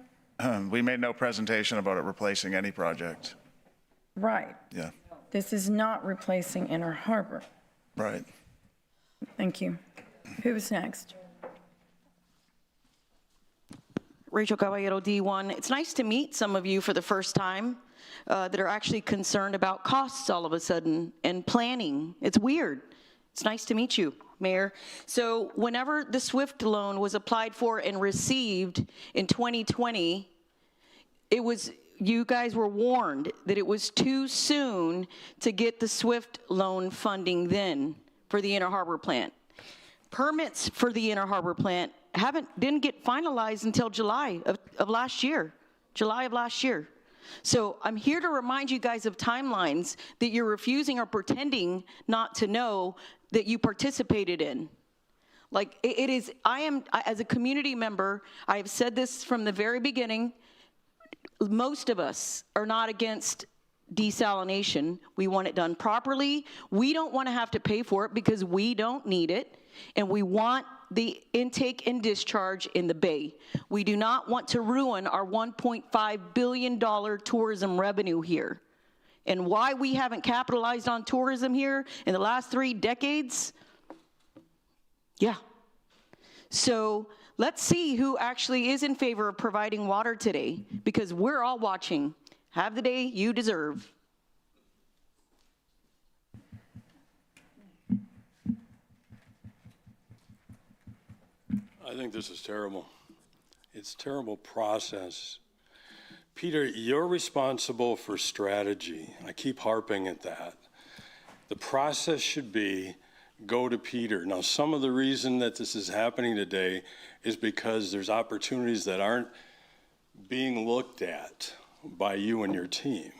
We made no presentation about it replacing any project.
Right.
Yeah.
This is not replacing Inner Harbor.
Right.
Thank you. Who's next?
Rachel Caballero, D1. It's nice to meet some of you for the first time that are actually concerned about costs all of a sudden and planning. It's weird. It's nice to meet you, Mayor. So whenever the SWIFT loan was applied for and received in 2020, you guys were warned that it was too soon to get the SWIFT loan funding then for the Inner Harbor plant. Permits for the Inner Harbor plant didn't get finalized until July of last year. So I'm here to remind you guys of timelines that you're refusing or pretending not to know that you participated in. Like, it is, as a community member, I have said this from the very beginning, most of us are not against desalination. We want it done properly. We don't want to have to pay for it because we don't need it. And we want the intake and discharge in the bay. We do not want to ruin our $1.5 billion tourism revenue here. And why we haven't capitalized on tourism here in the last 3 decades? Yeah. So let's see who actually is in favor of providing water today, because we're all watching. Have the day you deserve.
I think this is terrible. It's a terrible process. Peter, you're responsible for strategy. I keep harping at that. The process should be go to Peter. Now, some of the reason that this is happening today is because there's opportunities that aren't being looked at by you and your team.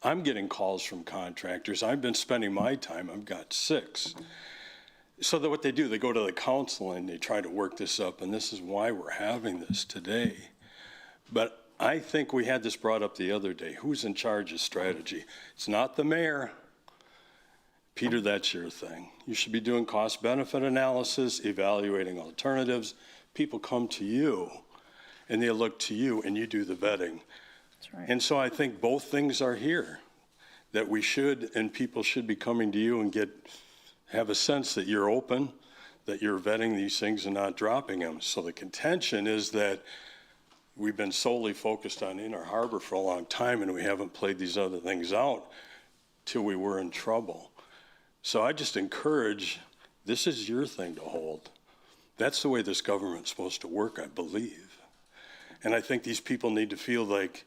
I'm getting calls from contractors. I've been spending my time, I've got 6. So that what they do, they go to the council and they try to work this up, and this is why we're having this today. But I think we had this brought up the other day. Who's in charge of strategy? It's not the mayor. Peter, that's your thing. You should be doing cost-benefit analysis, evaluating alternatives. People come to you, and they look to you, and you do the vetting.
That's right.
And so I think both things are here, that we should, and people should be coming to you and have a sense that you're open, that you're vetting these things and not dropping them. So the contention is that we've been solely focused on Inner Harbor for a long time, and we haven't played these other things out till we were in trouble. So I just encourage, this is your thing to hold. That's the way this government's supposed to work, I believe. And I think these people need to feel like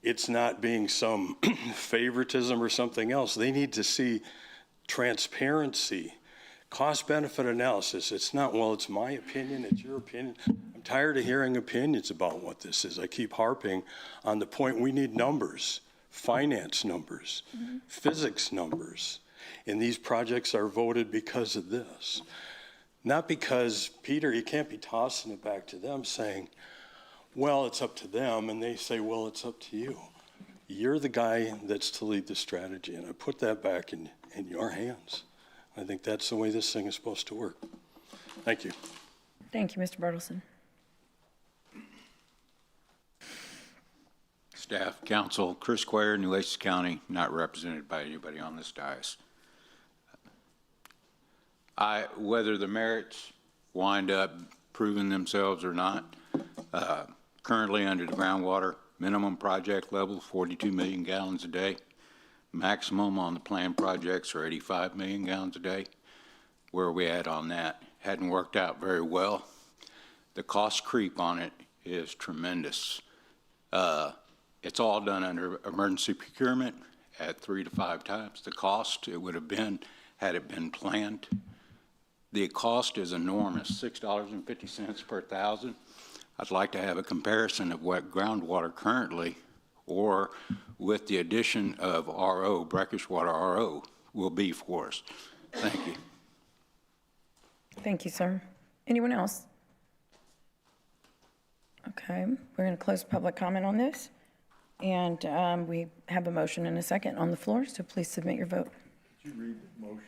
it's not being some favoritism or something else. They need to see transparency, cost-benefit analysis. It's not, well, it's my opinion, it's your opinion. I'm tired of hearing opinions about what this is. I keep harping on the point we need numbers, finance numbers, physics numbers. And these projects are voted because of this. Not because, Peter, you can't be tossing it back to them saying, well, it's up to them, and they say, well, it's up to you. You're the guy that's to lead the strategy, and I put that back in your hands. I think that's the way this thing is supposed to work. Thank you.
Thank you, Mr. Bertelsen.
Staff, council, Chris Quayer, Nueces County, not represented by anybody on this dais. Whether the merits wind up proving themselves or not, currently under the groundwater minimum project level, 42 million gallons a day. Maximum on the planned projects are 85 million gallons a day. Where are we at on that? Hadn't worked out very well. The cost creep on it is tremendous. It's all done under emergency procurement at 3 to 5 times the cost it would have been had it been planned. The cost is enormous, $6.50 per thousand. I'd like to have a comparison of what groundwater currently, or with the addition of RO, brackish water RO, will be for us. Thank you.
Thank you, sir. Anyone else? Okay, we're going to close public comment on this. And we have a motion and a second on the floor, so please submit your vote.
Could you read the motion,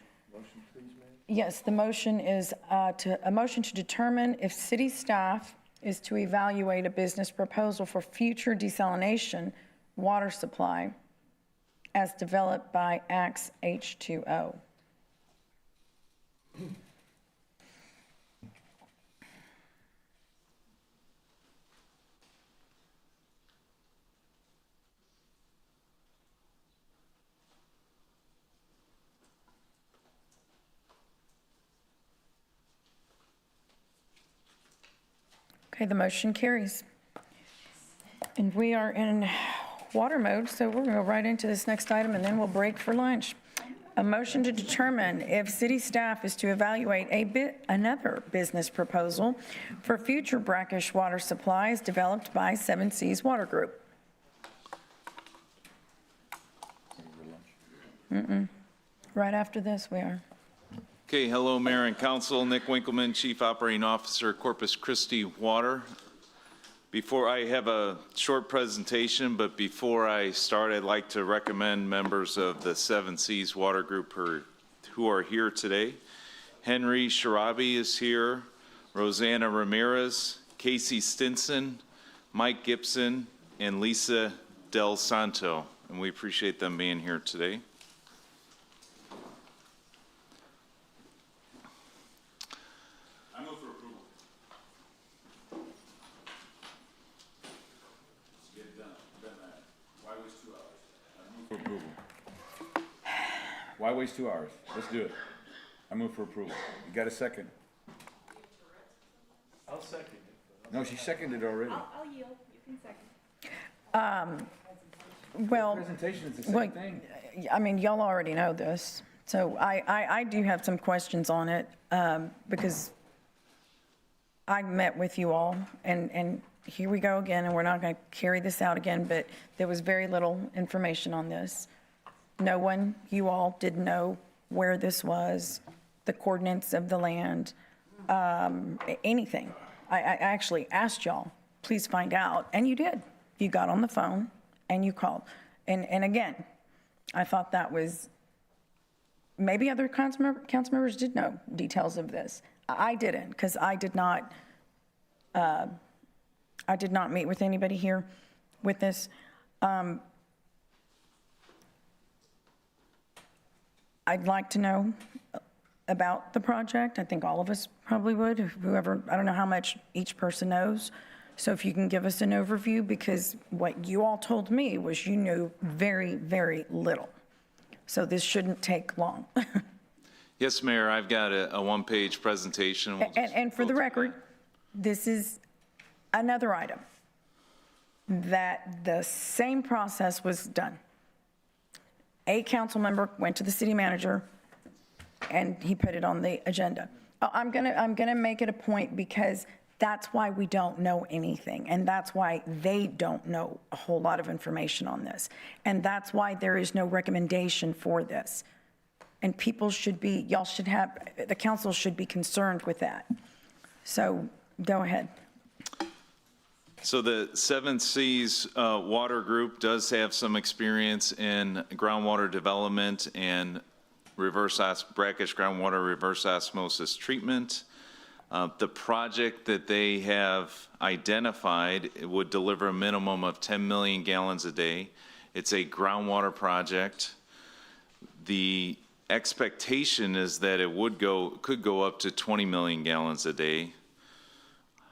please, ma'am?
Yes, the motion is a motion to determine if city staff is to evaluate a business proposal for future desalination water supply as developed by Axe H2O. Okay, the motion carries. And we are in water mode, so we're going to go right into this next item, and then we'll break for lunch. A motion to determine if city staff is to evaluate another business proposal for future brackish water supplies developed by 7 Seas Water Group. Right after this, we are.
Okay, hello, Mayor and Council. Nick Winkleman, Chief Operating Officer, Corpus Christi Water. Before I have a short presentation, but before I start, I'd like to recommend members of the 7 Seas Water Group who are here today. Henry Sharabi is here, Rosanna Ramirez, Casey Stinson, Mike Gibson, and Lisa Del Santo, and we appreciate them being here today.
I move for approval. Get it done. Done that. Why waste 2 hours? I move for approval. Why waste 2 hours? Let's do it. I move for approval. You got a second?
I'll second it.
No, she seconded already.
I'll yield. You can second.
Well,
Presentation is the
well,
same thing.
I mean, y'all already know this. So I do have some questions on it because I met with you all, and here we go again, and we're not going to carry this out again, but there was very little information on this. No one, you all, did know where this was, the coordinates of the land, anything. I actually asked y'all, please find out, and you did. You got on the phone, and you called. And again, I thought that was, maybe other council members did know details of this. I didn't, because I did not meet with anybody here with this. I'd like to know about the project. I think all of us probably would, whoever, I don't know how much each person knows. So if you can give us an overview, because what you all told me was you knew very, very little. So this shouldn't take long.
Yes, Mayor, I've got a one-page presentation.
And for the record, this is another item that the same process was done. A council member went to the city manager and he put it on the agenda. I'm gonna make it a point because that's why we don't know anything, and that's why they don't know a whole lot of information on this. And that's why there is no recommendation for this. And people should be, y'all should have, the council should be concerned with that. So go ahead.
So the 7 Seas Water Group does have some experience in groundwater development and brackish groundwater reverse osmosis treatment. The project that they have identified would deliver a minimum of 10 million gallons a day. It's a groundwater project. The expectation is that it could go up to 20 million gallons a day.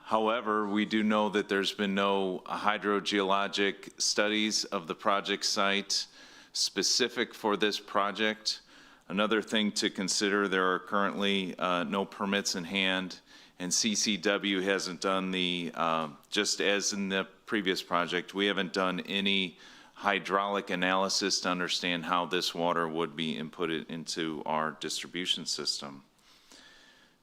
However, we do know that there's been no hydrogeologic studies of the project site specific for this project. Another thing to consider, there are currently no permits in hand, and CCW hasn't done the, just as in the previous project, we haven't done any hydraulic analysis to understand how this water would be inputted into our distribution system.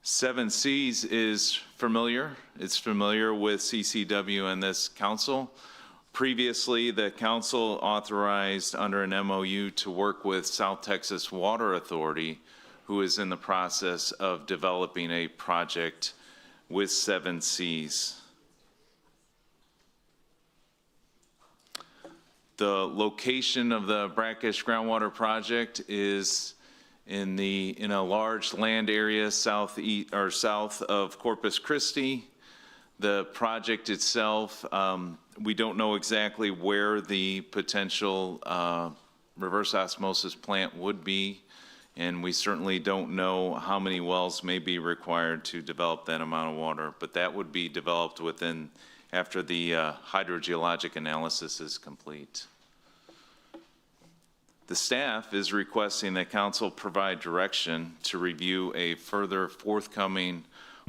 7 Seas is familiar. It's familiar with CCW and this council. Previously, the council authorized under an MOU to work with South Texas Water Authority, who is in the process of developing a project with 7 Seas. The location of the brackish groundwater project is in a large land area south of Corpus Christi. The project itself, we don't know exactly where the potential reverse osmosis plant would be, and we certainly don't know how many wells may be required to develop that amount of water, but that would be developed after the hydrogeologic analysis is complete. The staff is requesting that council provide direction to review a further forthcoming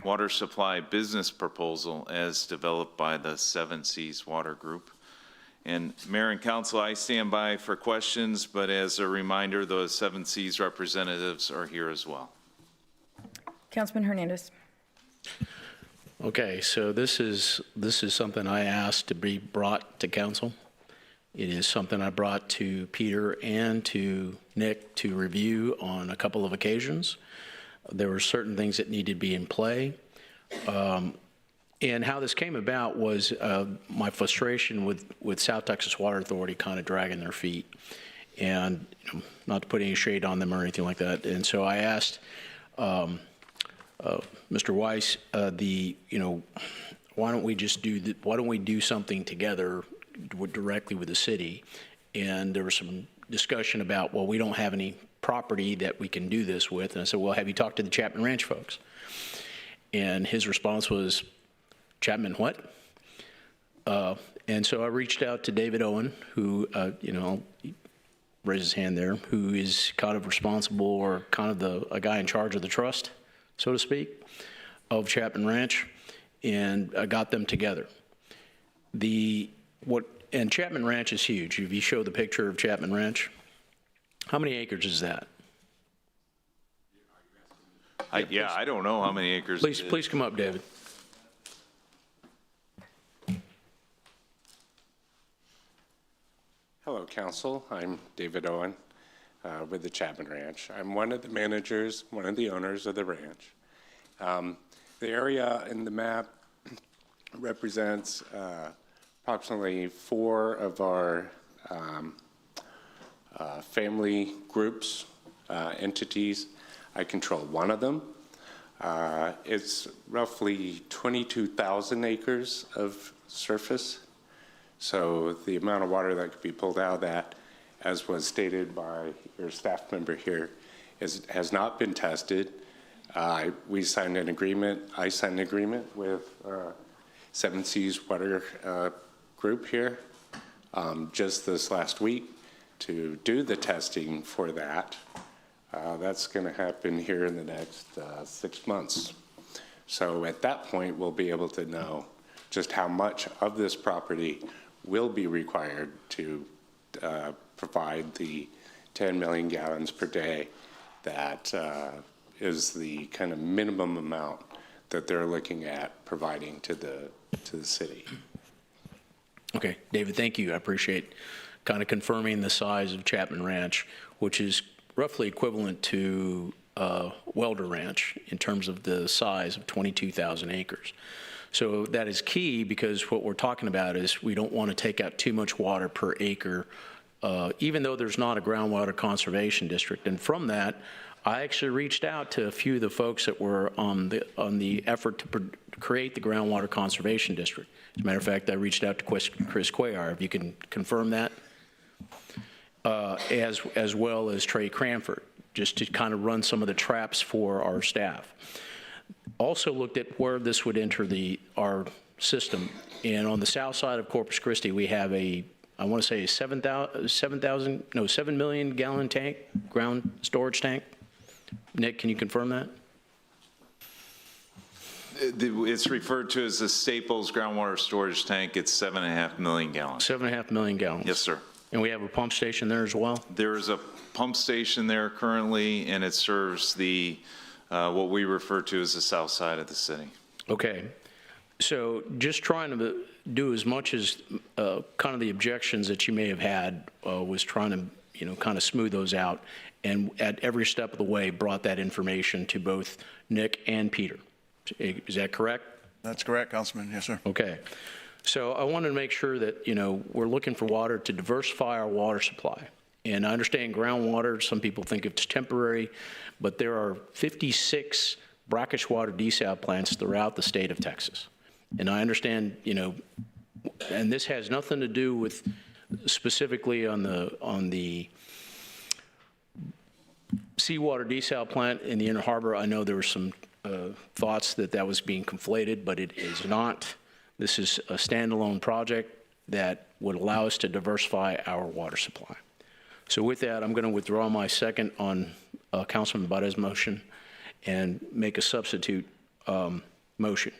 water supply business proposal as developed by the 7 Seas Water Group. And Mayor and Council, I stand by for questions, but as a reminder, the 7 Seas representatives are here as well.
Councilman Hernandez.
Okay, so this is something I asked to be brought to council. It is something I brought to Peter and to Nick to review on a couple of occasions. There were certain things that needed to be in play. And how this came about was my frustration with South Texas Water Authority kind of dragging their feet. And not to put any shade on them or anything like that. And so I asked Mr. Weiss, why don't we just why don't we do something together directly with the city? And there was some discussion about, well, we don't have any property that we can do this with. And I said, well, have you talked to the Chapman Ranch folks? And his response was, Chapman what? And so I reached out to David Owen, who, raise his hand there, who is kind of responsible or kind of a guy in charge of the trust, so to speak, of Chapman Ranch, and I got them together. And Chapman Ranch is huge. If you show the picture of Chapman Ranch, how many acres is that?
I don't know how many acres.
Please come up, David.
Hello, Council. I'm David Owen with the Chapman Ranch. I'm one of the managers, one of the owners of the ranch. The area in the map represents approximately 4 of our family groups, entities. I control one of them. It's roughly 22,000 acres of surface. So the amount of water that could be pulled out of that, as was stated by your staff member here, has not been tested. We signed an agreement. I signed an agreement with Seven Seas Water Group here just this last week to do the testing for that. That's going to happen here in the next 6 months. So at that point, we'll be able to know just how much of this property will be required to provide the 10 million gallons per day that is the kind of minimum amount that they're looking at providing to the city.
Okay, David, thank you. I appreciate kind of confirming the size of Chapman Ranch, which is roughly equivalent to Welder Ranch in terms of the size of 22,000 acres. So that is key because what we're talking about is we don't want to take out too much water per acre, even though there's not a groundwater conservation district. And from that, I actually reached out to a few of the folks that were on the effort to create the groundwater conservation district. As a matter of fact, I reached out to Chris Cuellar, if you can confirm that, as well as Trey Cranford, just to kind of run some of the traps for our staff. Also looked at where this would enter our system. And on the south side of Corpus Christi, we have I want to say a 7 million gallon tank, ground storage tank. Nick, can you confirm that?
It's referred to as the Staples groundwater storage tank. It's 7.5 million gallons.
7.5 million gallons.
Yes, sir.
And we have a pump station there as well?
There is a pump station there currently, and it serves what we refer to as the south side of the city. Okay.
So just trying to do as much as kind of the objections that you may have had was trying to, kind of smooth those out. And at every step of the way, brought that information to both Nick and Peter. Is that correct?
That's correct, Councilman. Yes, sir.
Okay. So I wanted to make sure that, we're looking for water to diversify our water supply. And I understand groundwater, some people think it's temporary, but there are 56 brackish water desal plants throughout the state of Texas. And I understand, and this has nothing to do with specifically on the seawater desal plant in the Inner Harbor. I know there were some thoughts that was being conflated, but it is not. This is a standalone project that would allow us to diversify our water supply. So with that, I'm going to withdraw my second on Councilman Bada's motion and make a substitute motion.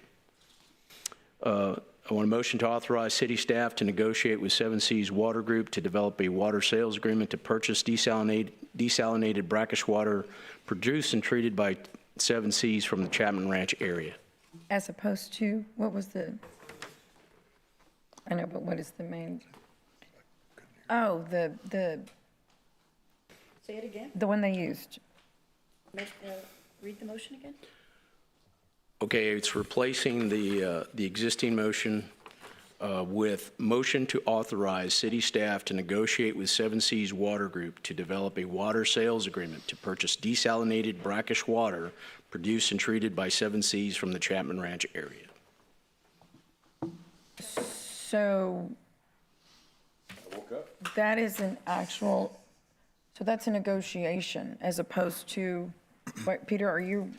I want a motion to authorize city staff to negotiate with Seven Seas Water Group to develop a water sales agreement to purchase desalinated brackish water produced and treated by Seven Seas from the Chapman Ranch area.
As opposed to, what was I know, but what is the main? Oh,
Say it again.
the one they used.
Make the Read the motion again?
Okay, it's replacing the existing motion with motion to authorize city staff to negotiate with Seven Seas Water Group to develop a water sales agreement to purchase desalinated brackish water produced and treated by Seven Seas from the Chapman Ranch area.
So that is an actual, so that's a negotiation as opposed to, what, Peter, are you?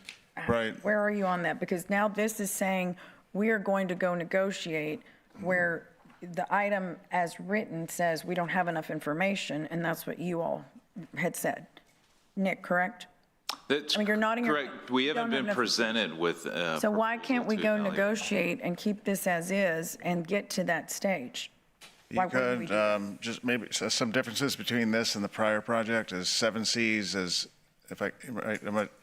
Right.
Where are you on that? Because now this is saying we are going to go negotiate where the item as written says we don't have enough information, and that's what you all had said. Nick, correct?
That's
I mean, you're nodding your-
correct. We
you
haven't
don't have
been
enough-
presented with.
So why can't we
to
go
evaluate.
negotiate and keep this as is and get to that stage? Why
You
wouldn't we
could,
do that?
just maybe, so some differences between this and the prior project is Seven Seas is, if I, right,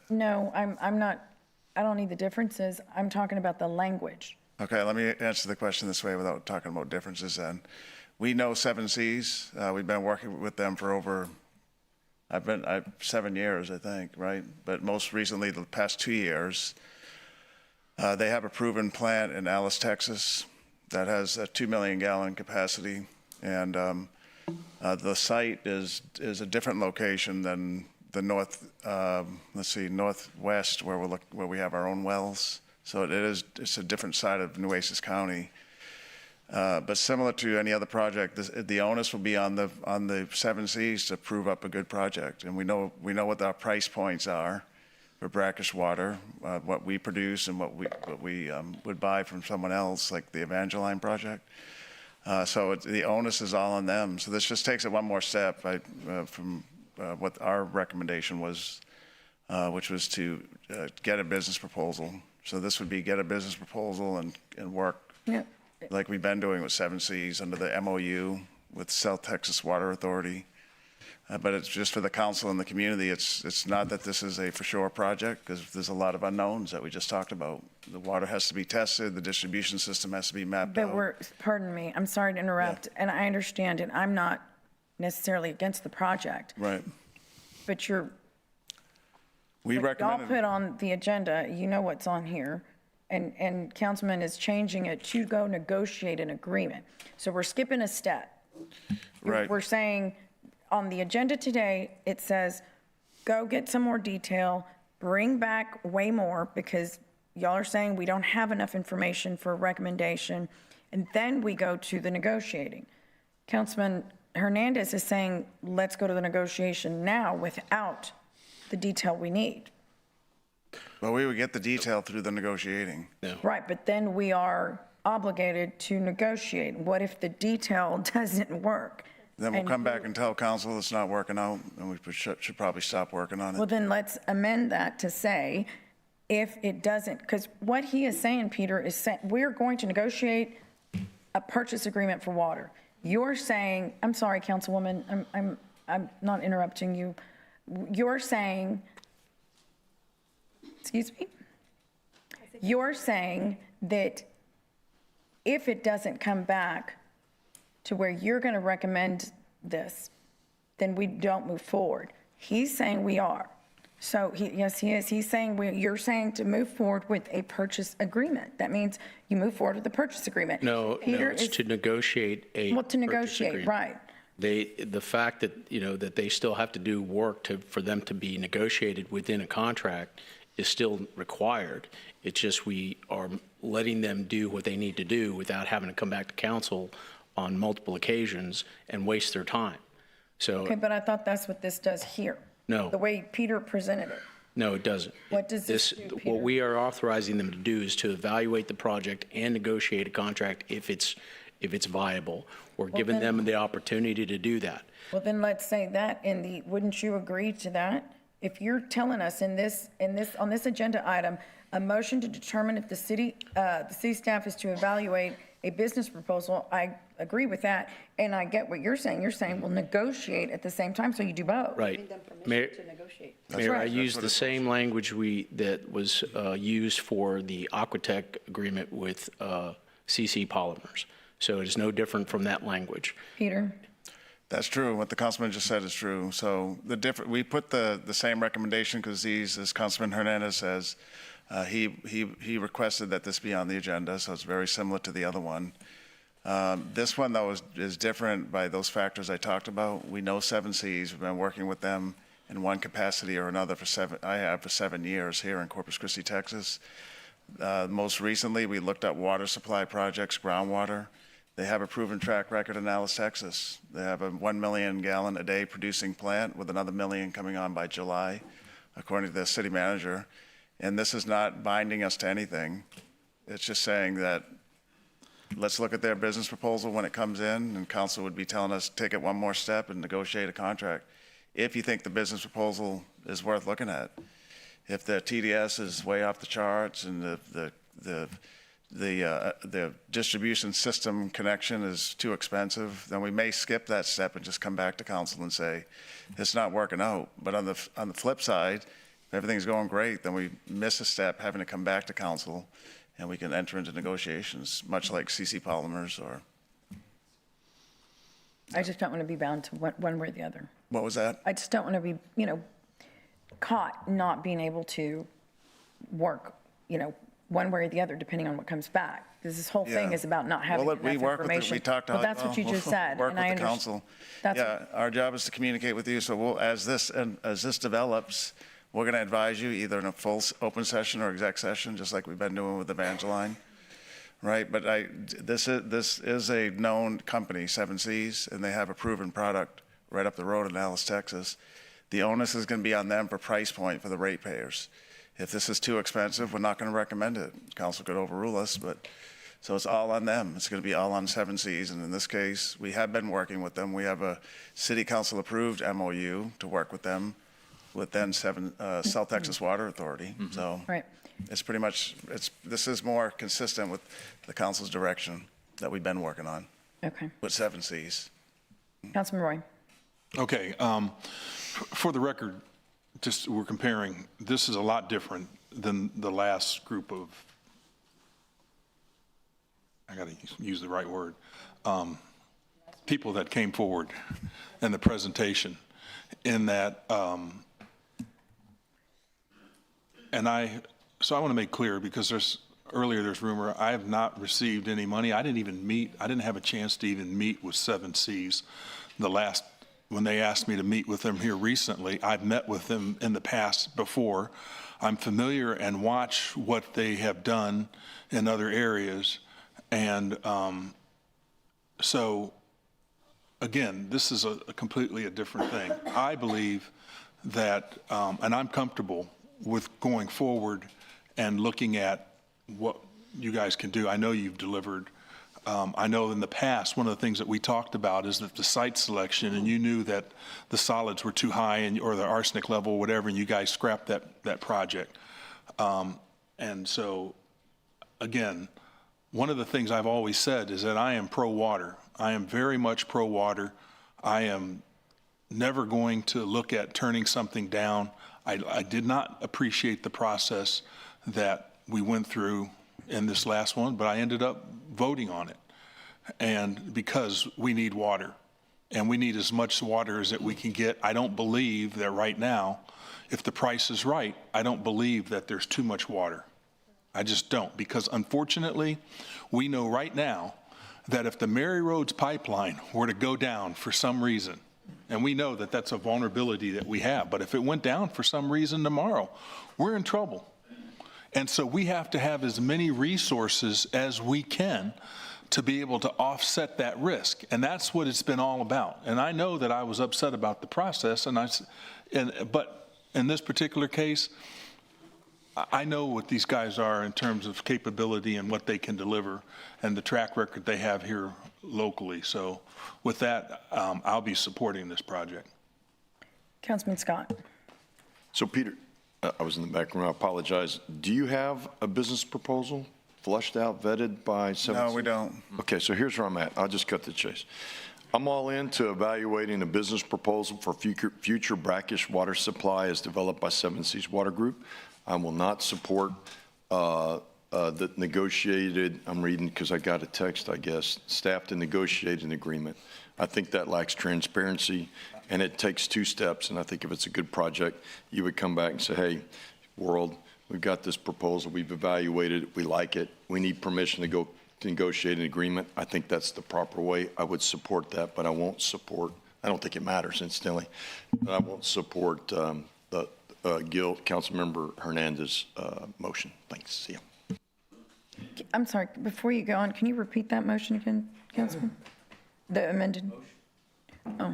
No, I'm not, I don't need the differences. I'm talking about the language.
okay, let me answer the question this way without talking about differences then. We know Seven Seas. We've been working with them for over, 7 years, I think, right? But most recently, the past 2 years, they have a proven plant in Alice, Texas that has a 2 million gallon capacity. And the site is a different location than the northwest where we have our own wells. So it's a different side of Nueces County. But similar to any other project, the onus will be on the Seven Seas to prove up a good project. And we know what our price points are for brackish water, what we produce and what we would buy from someone else, like the Evangeline project. So the onus is all on them. So this just takes it one more step from what our recommendation was, which was to get a business proposal. So this would be get a business proposal and work like we've been doing with Seven Seas under the MOU with South Texas Water Authority. But it's just for the council and the community. It's not that this is a for sure project because there's a lot of unknowns that we just talked about. The water has to be tested, the distribution system has to be mapped
But
out.
pardon me, I'm sorry to interrupt, and I understand, and I'm not necessarily against the project,
Right.
but
We
y'all
recommended.
put on the agenda, you know what's on here, and Councilman is changing it to go negotiate an agreement. So we're skipping a step.
Right.
We're saying, on the agenda today, it says, go get some more detail, bring back way more, because y'all are saying we don't have enough information for a recommendation, and then we go to the negotiating. Councilman Hernandez is saying, let's go to the negotiation now without the detail we need.
Well, we would get the detail through the negotiating.
Right, but then we are obligated to negotiate. What if the detail doesn't work?
Then we'll
And
come back and tell council it's not working out, and we should probably stop working on
Well,
it.
then let's amend that to say, if it doesn't, because what he is saying, Peter, is saying, we're going to negotiate a purchase agreement for water. You're saying, I'm sorry, Councilwoman, I'm not interrupting you. You're saying, excuse me? You're saying that if it doesn't come back to where you're going to recommend this, then we don't move forward. He's saying we are. So yes, he is. He's saying you're saying to move forward with a purchase agreement. That means you move forward with the purchase agreement.
No,
Peter
it's
is-
to negotiate a
Well, to
purchase
negotiate,
agreement.
right.
The fact that, that they still have to do work for them to be negotiated within a contract is still required. It's just we are letting them do what they need to do without having to come back to council on multiple occasions and waste their time. So,
Okay, but I thought that's what this does here.
No.
The way Peter presented it.
no, it doesn't.
What does this do, Peter?
What we are authorizing them to do is to evaluate the project and negotiate a contract if it's viable. We're giving
then-
them the opportunity to do that.
Well, then let's say that wouldn't you agree to that? If you're telling us on this agenda item, a motion to determine if the city staff is to evaluate a business proposal, I agree with that, and I get what you're saying. You're saying we'll negotiate at the same time, so you do both.
Right. Mayor, I used the same language that was used for the Aquatech agreement with CC Polymers. So it is no different from that language.
Peter?
That's true. What the councilman just said is true. So we put the same recommendation because as Councilman Hernandez says, he requested that this be on the agenda, so it's very similar to the other one. This one, though, is different by those factors I talked about. We know 7 Cs. We've been working with them in one capacity or another for 7 years here in Corpus Christi, Texas. Most recently, we looked at water supply projects, groundwater. They have a proven track record in Dallas, Texas. They have a 1 million gallon a day producing plant with another million coming on by July, according to the city manager. And this is not binding us to anything. It's just saying that let's look at their business proposal when it comes in, and council would be telling us, take it one more step and negotiate a contract. If you think the business proposal is worth looking at. If the TDS is way off the charts and the distribution system connection is too expensive, then we may skip that step and just come back to council and say, it's not working out. But on the flip side, if everything's going great, then we miss a step having to come back to council and we can enter into negotiations, much like CC Polymers or.
I just don't want to be bound to one way or the other.
What was that?
I just don't want to be, caught not being able to work, one way or the other, depending on what comes back. Because this whole thing
Yeah.
is about not having enough
We work with
information.
we talked
But that's what you just said.
Work
and
with
I
the council.
That's
Our job is to communicate with you. So as this develops, we're going to advise you either in a full open session or exec session, just like we've been doing with Evangeline, right? But this is a known company, 7 Cs, and they have a proven product right up the road in Dallas, Texas. The onus is going to be on them for price point for the ratepayers. If this is too expensive, we're not going to recommend it. Council could overrule us, but so it's all on them. It's going to be all on 7 Cs, and in this case, we have been working with them. We have a city council approved MOU to work with them with then South Texas Water Authority. So
right.
it's pretty much, this is more consistent with the council's direction that we've been working on
Okay.
with 7 Cs.
Councilman Roy.
Okay, for the record, just we're comparing, this is a lot different than the last group of, I got to use the right word, people that came forward in the presentation in that, so I want to make clear because there's rumor, I have not received any money. I didn't have a chance to even meet with 7 Cs when they asked me to meet with them here recently. I've met with them in the past before. I'm familiar and watch what they have done in other areas. And so, again, this is a completely different thing. I believe that, and I'm comfortable with going forward and looking at what you guys can do. I know you've delivered. I know in the past, one of the things that we talked about is that the site selection, and you knew that the solids were too high or the arsenic level, or whatever, and you guys scrapped that project. And so, again, one of the things I've always said is that I am pro-water. I am very much pro-water. I am never going to look at turning something down. I did not appreciate the process that we went through in this last one, but I ended up voting on it. And because we need water, and we need as much water as that we can get. I don't believe that right now, if the price is right, I don't believe that there's too much water. I just don't, because unfortunately, we know right now that if the Mary Roads pipeline were to go down for some reason, and we know that that's a vulnerability that we have, but if it went down for some reason tomorrow, we're in trouble. And so we have to have as many resources as we can to be able to offset that risk. And that's what it's been all about. And I know that I was upset about the process, but in this particular case, I know what these guys are in terms of capability and what they can deliver and the track record they have here locally. So with that, I'll be supporting this project.
Councilman Scott.
So Peter, I was in the back room, I apologize. Do you have a business proposal flushed out, vetted by 7?
No, we don't.
Okay, so here's where I'm at. I'll just cut the chase. I'm all into evaluating a business proposal for future brackish water supply as developed by 7 Cs Water Group. I will not support that negotiated, I'm reading because I got a text, I guess, staff to negotiate an agreement. I think that lacks transparency, and it takes two steps. And I think if it's a good project, you would come back and say, hey, world, we've got this proposal, we've evaluated it, we like it, we need permission to go to negotiate an agreement. I think that's the proper way. I would support that, but I won't support, I don't think it matters incidentally, but I won't support the Councilmember Hernandez motion. Thanks. See you.
I'm sorry, before you go on, can you repeat that motion again, Councilman? The amended? Oh.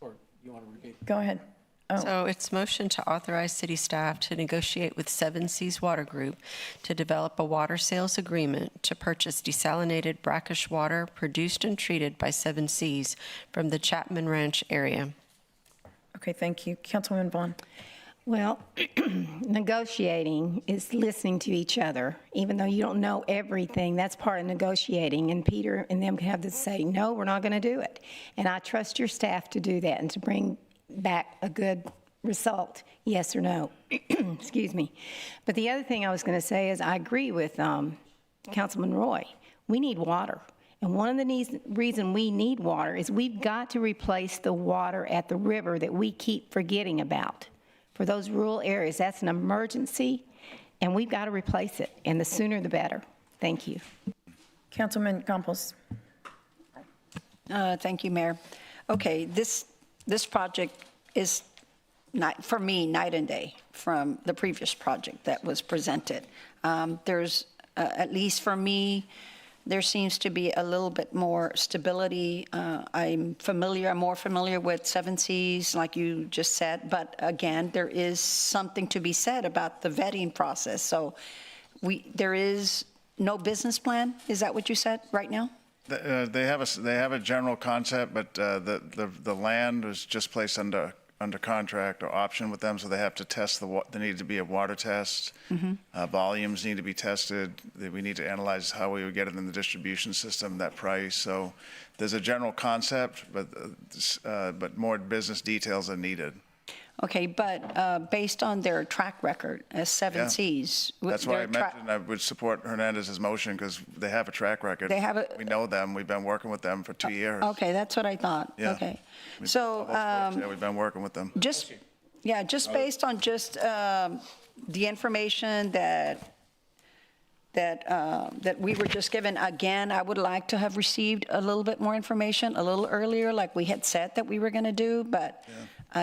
Or you want to repeat?
Go ahead. Oh.
So it's motion to authorize city staff to negotiate with Seven Seas Water Group to develop a water sales agreement to purchase desalinated brackish water produced and treated by Seven Seas from the Chapman Ranch area.
Okay, thank you. Councilwoman Vaughn.
Well, negotiating is listening to each other. Even though you don't know everything, that's part of negotiating. And Peter and them have to say, no, we're not going to do it. And I trust your staff to do that and to bring back a good result, yes or no. Excuse me. But the other thing I was going to say is I agree with Councilman Roy. We need water. And one of the reason we need water is we've got to replace the water at the river that we keep forgetting about. For those rural areas, that's an emergency, and we've got to replace it, and the sooner the better. Thank you.
Councilman Campos.
Thank you, Mayor. Okay, this project is, for me, night and day from the previous project that was presented. There's, at least for me, there seems to be a little bit more stability. I'm more familiar with Seven Seas, like you just said, but again, there is something to be said about the vetting process. So there is no business plan, is that what you said right now?
They have a general concept, but the land was just placed under contract or option with them, so they have to test there need to be a water test. Volumes need to be tested. We need to analyze how we would get it in the distribution system, that price. So there's a general concept, but more business details are needed.
Okay, but based on their track record as Seven Seas.
That's why I mentioned I would support Hernandez's motion, because they have a track record. We know them. We've been working with them for 2 years.
Okay, that's what I thought.
Yeah.
Okay. So
we've been working with them.
just based on just the information that we were just given, again, I would like to have received a little bit more information a little earlier, like we had said that we were going to do, but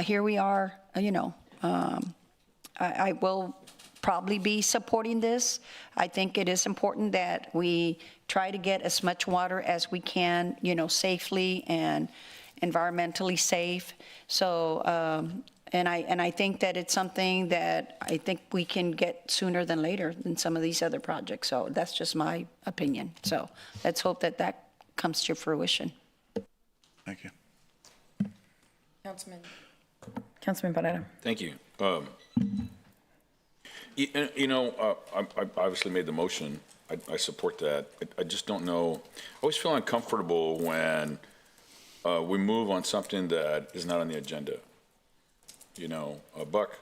here we are, I will probably be supporting this. I think it is important that we try to get as much water as we can, safely and environmentally safe. So, and I think that it's something that I think we can get sooner than later than some of these other projects. So that's just my opinion. So let's hope that that comes to fruition.
Thank you.
Councilman Barrera.
Thank you. I obviously made the motion. I support that. I just don't know. I always feel uncomfortable when we move on something that is not on the agenda. Buck,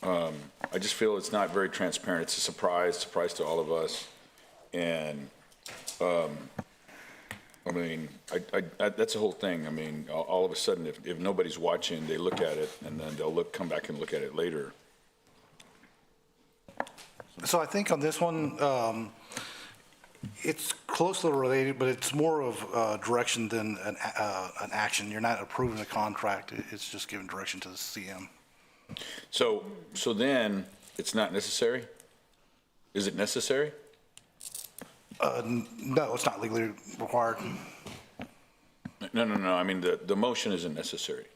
I just feel it's not very transparent. It's a surprise to all of us. And that's the whole thing. All of a sudden, if nobody's watching, they look at it, and then they'll come back and look at it later.
So I think on this one, it's closely related, but it's more of direction than an action. You're not approving a contract. It's just giving direction to the CM.
So then it's not necessary? Is it necessary?
No, it's not legally required.
No. The motion isn't necessary.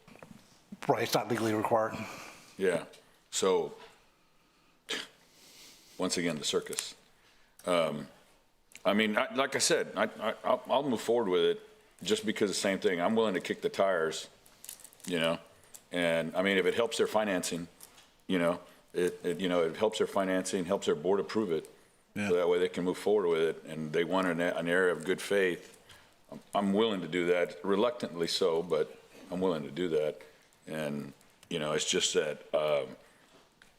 Right, it's not legally required.
Yeah. So once again, the circus. Like I said, I'll move forward with it just because of the same thing. I'm willing to kick the tires, and if it helps their financing, it helps their financing, helps their board approve it. So that way they can move forward with it, and they want an area of good faith. I'm willing to do that, reluctantly so, but I'm willing to do that. And, it's just that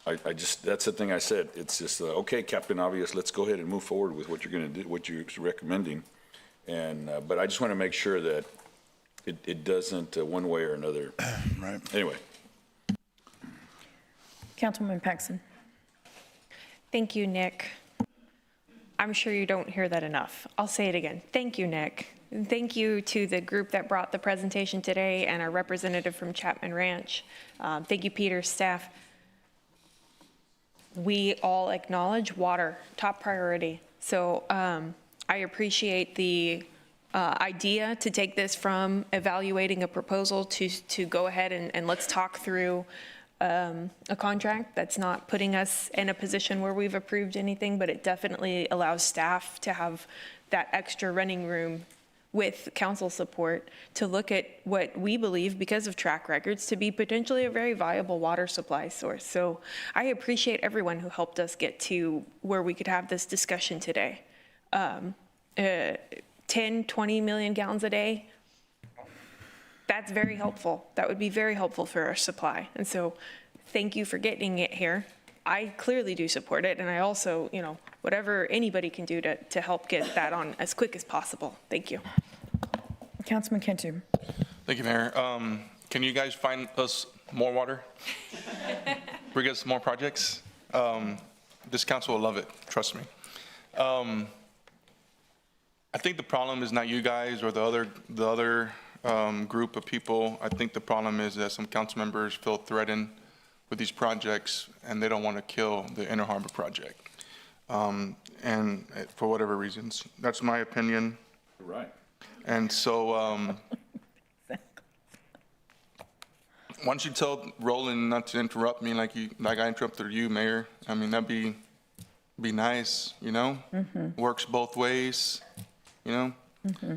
I just, that's the thing I said. It's just, okay, Captain Obvious, let's go ahead and move forward with what you're going to do, what you're recommending. And, but I just want to make sure that it doesn't one way or another.
Right.
Anyway.
Councilwoman Paxson.
Thank you, Nick. I'm sure you don't hear that enough. I'll say it again. Thank you, Nick. And thank you to the group that brought the presentation today and our representative from Chapman Ranch. Thank you, Peter, staff. We all acknowledge water, top priority. So I appreciate the idea to take this from evaluating a proposal to go ahead and let's talk through a contract that's not putting us in a position where we've approved anything, but it definitely allows staff to have that extra running room with council support to look at what we believe, because of track records, to be potentially a very viable water supply source. So I appreciate everyone who helped us get to where we could have this discussion today. 10, 20 million gallons a day, that's very helpful. That would be very helpful for our supply. And so thank you for getting it here. I clearly do support it. And I also, you know, whatever anybody can do to help get that on as quick as possible. Thank you.
Councilman Cantu.
Thank you, Mayor. Can you guys find us more water? Bring us more projects? This council will love it, trust me. I think the problem is not you guys or the other group of people. I think the problem is that some council members feel threatened with these projects and they don't want to kill the Inner Harbor project. And for whatever reasons, that's my opinion.
Right.
And so, why don't you tell Roland not to interrupt me like I interrupted you, Mayor? I mean, that'd be nice, you know?
Mm-hmm.
Works both ways, you know?
Mm-hmm.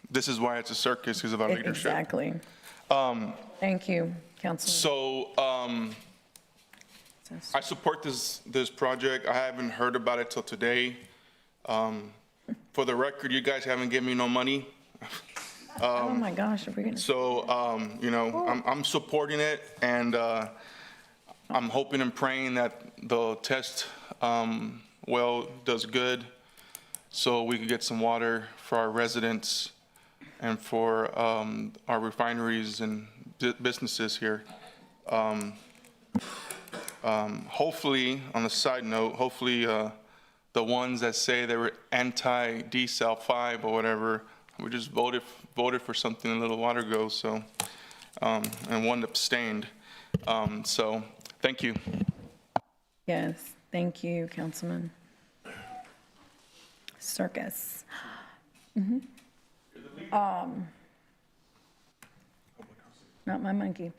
This is why it's a circus, because of our leadership.
Exactly. Thank you, Councilman.
So, I support this project. I haven't heard about it till today. For the record, you guys haven't given me no money.
Oh my gosh, are we gonna?
So, you know, I'm supporting it, and I'm hoping and praying that the test well does good, so we can get some water for our residents and for our refineries and businesses here. Hopefully, on a side note, hopefully the ones that say they were anti-desal 5 or whatever, we just voted for something a little while ago, so, and one abstained. So, thank you.
Yes, thank you, Councilman. Circus. Mm-hmm. Not my monkey.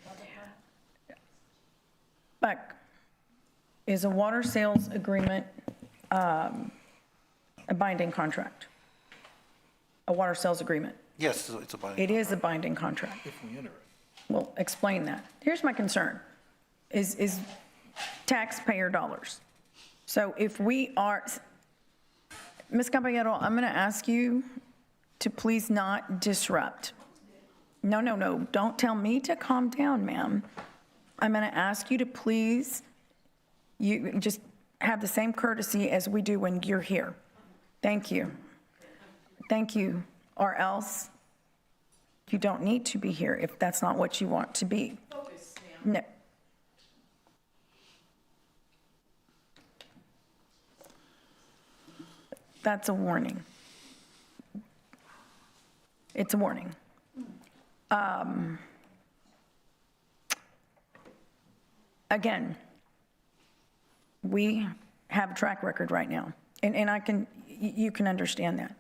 Buck, is a water sales agreement a binding contract? A water sales agreement?
Yes, it's a binding.
It is a binding contract.
If we enter it.
Well, explain that. Here's my concern, is taxpayer dollars. So if we are, Ms. Caballero, I'm going to ask you to please not disrupt. No, don't tell me to calm down, ma'am. I'm going to ask you to please, you just have the same courtesy as we do when you're here. Thank you. Thank you. Or else you don't need to be here if that's not what you want to be. Focus, ma'am. No. That's a warning. It's a warning. Again, we have a track record right now, and you can understand that.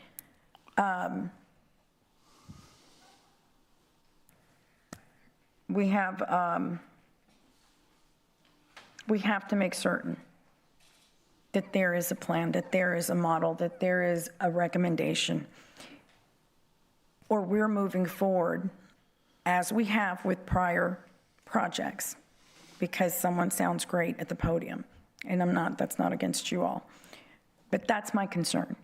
We have to make certain that there is a plan, that there is a model, that there is a recommendation, or we're moving forward as we have with prior projects, because someone sounds great at the podium, and that's not against you all. But that's my concern.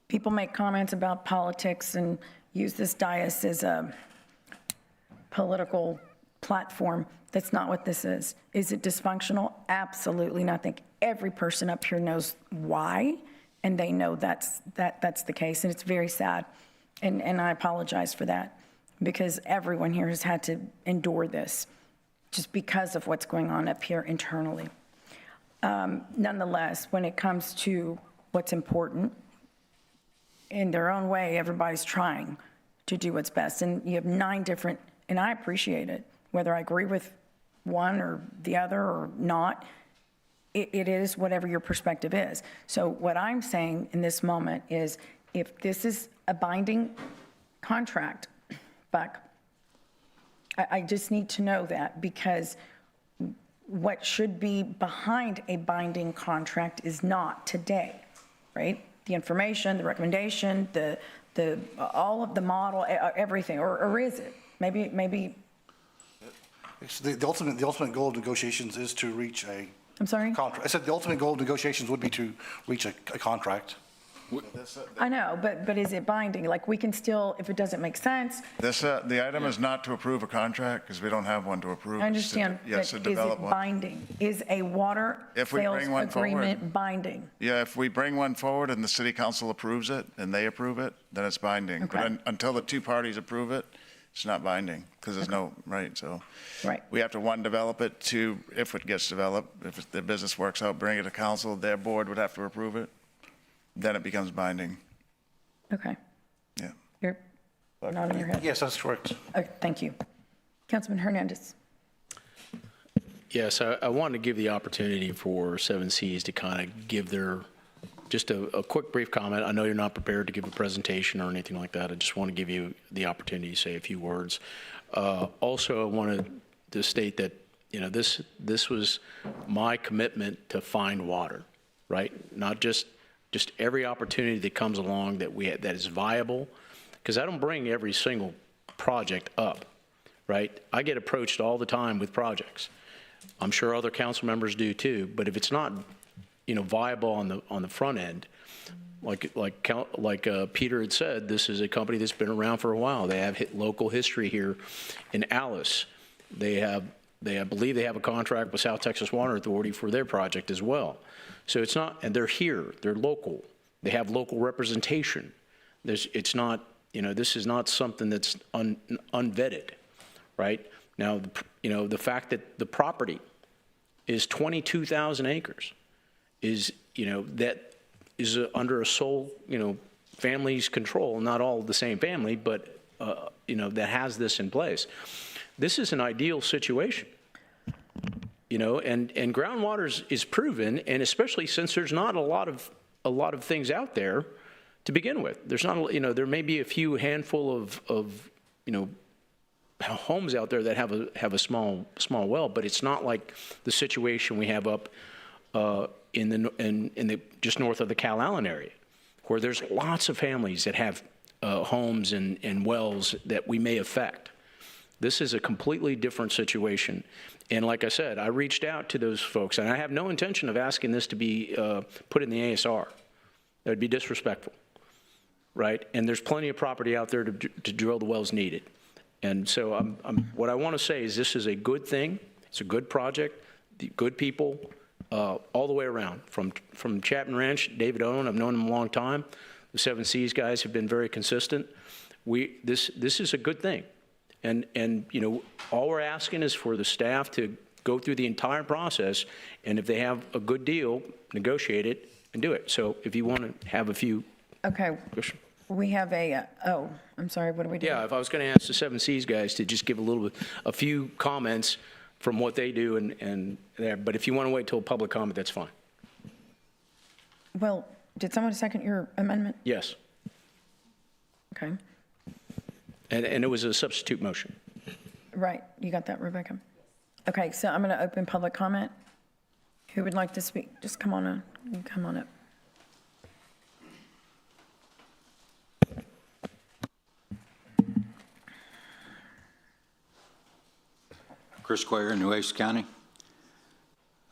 People make comments about politics and use this dais as a political platform. That's not what this is. Is it dysfunctional? Absolutely not. I think every person up here knows why, and they know that's the case, and it's very sad. And I apologize for that, because everyone here has had to endure this just because of what's going on up here internally. Nonetheless, when it comes to what's important, in their own way, everybody's trying to do what's best. And you have 9 different, and I appreciate it, whether I agree with one or the other or not, it is whatever your perspective is. So what I'm saying in this moment is, if this is a binding contract, Buck, I just need to know that, because what should be behind a binding contract is not today, right? The information, the recommendation, the all of the model, everything, or is it? Maybe.
The ultimate goal of negotiations is to reach a
I'm sorry?
contract. I said the ultimate goal of negotiations would be to reach a contract.
I know, but is it binding? Like, we can still, if it doesn't make sense.
The item is not to approve a contract, because we don't have one to approve.
I understand,
Yes,
but
to
is
develop
it
one.
binding? Is a water
If we
sales
bring one forward.
agreement binding?
Yeah, if we bring one forward and the city council approves it and they approve it, then it's binding.
Okay.
But until the 2 parties approve it, it's not binding, because there's no, right, so.
Right.
We have to, 1, develop it, 2, if it gets developed, if the business works out, bring it to council, their board would have to approve it, then it becomes binding.
Okay.
Yeah.
You're nodding your head.
Yes, that's correct.
Okay, thank you. Councilman Hernandez.
Yes, I wanted to give the opportunity for 7Cs to kind of give their, just a quick brief comment. I know you're not prepared to give a presentation or anything like that. I just want to give you the opportunity to say a few words. Also, I wanted to state that, this was my commitment to find water, right? Not just every opportunity that comes along that is viable, because I don't bring every single project up, right? I get approached all the time with projects. I'm sure other council members do too, but if it's not, viable on the front end, like Peter had said, this is a company that's been around for a while. They have local history here in Alice. I believe they have a contract with South Texas Water Authority for their project as well. So it's not, and they're here, they're local, they have local representation. It's not, this is not something that's unvetted, right? Now, the fact that the property is 22,000 acres is, that is under a sole, family's control, not all the same family, but, that has this in place. This is an ideal situation. And groundwater is proven, and especially since there's not a lot of things out there to begin with. There's not, there may be a few handful of homes out there that have a small well, but it's not like the situation we have up in the just north of the Calallen area, where there's lots of families that have homes and wells that we may affect. This is a completely different situation. And like I said, I reached out to those folks, and I have no intention of asking this to be put in the ASR. That would be disrespectful, right? And there's plenty of property out there to drill the wells needed. And so what I want to say is this is a good thing. It's a good project, good people, all the way around. From Chapman Ranch, David Owen, I've known him a long time. The 7Cs guys have been very consistent. This is a good thing. And all we're asking is for the staff to go through the entire process, and if they have a good deal, negotiate it and do it. So if you want to have a few.
Okay. We have I'm sorry, what are we doing?
Yeah, if I was going to ask the 7Cs guys to just give a few comments from what they do and there, but if you want to wait till public comment, that's fine.
Well, did someone second your amendment?
Yes.
Okay.
And it was a substitute motion.
Right, you got that, Rebecca? Okay, so I'm going to open public comment. Who would like to speak? Just come on up. Come on up.
Chris Quayer, Nueces County.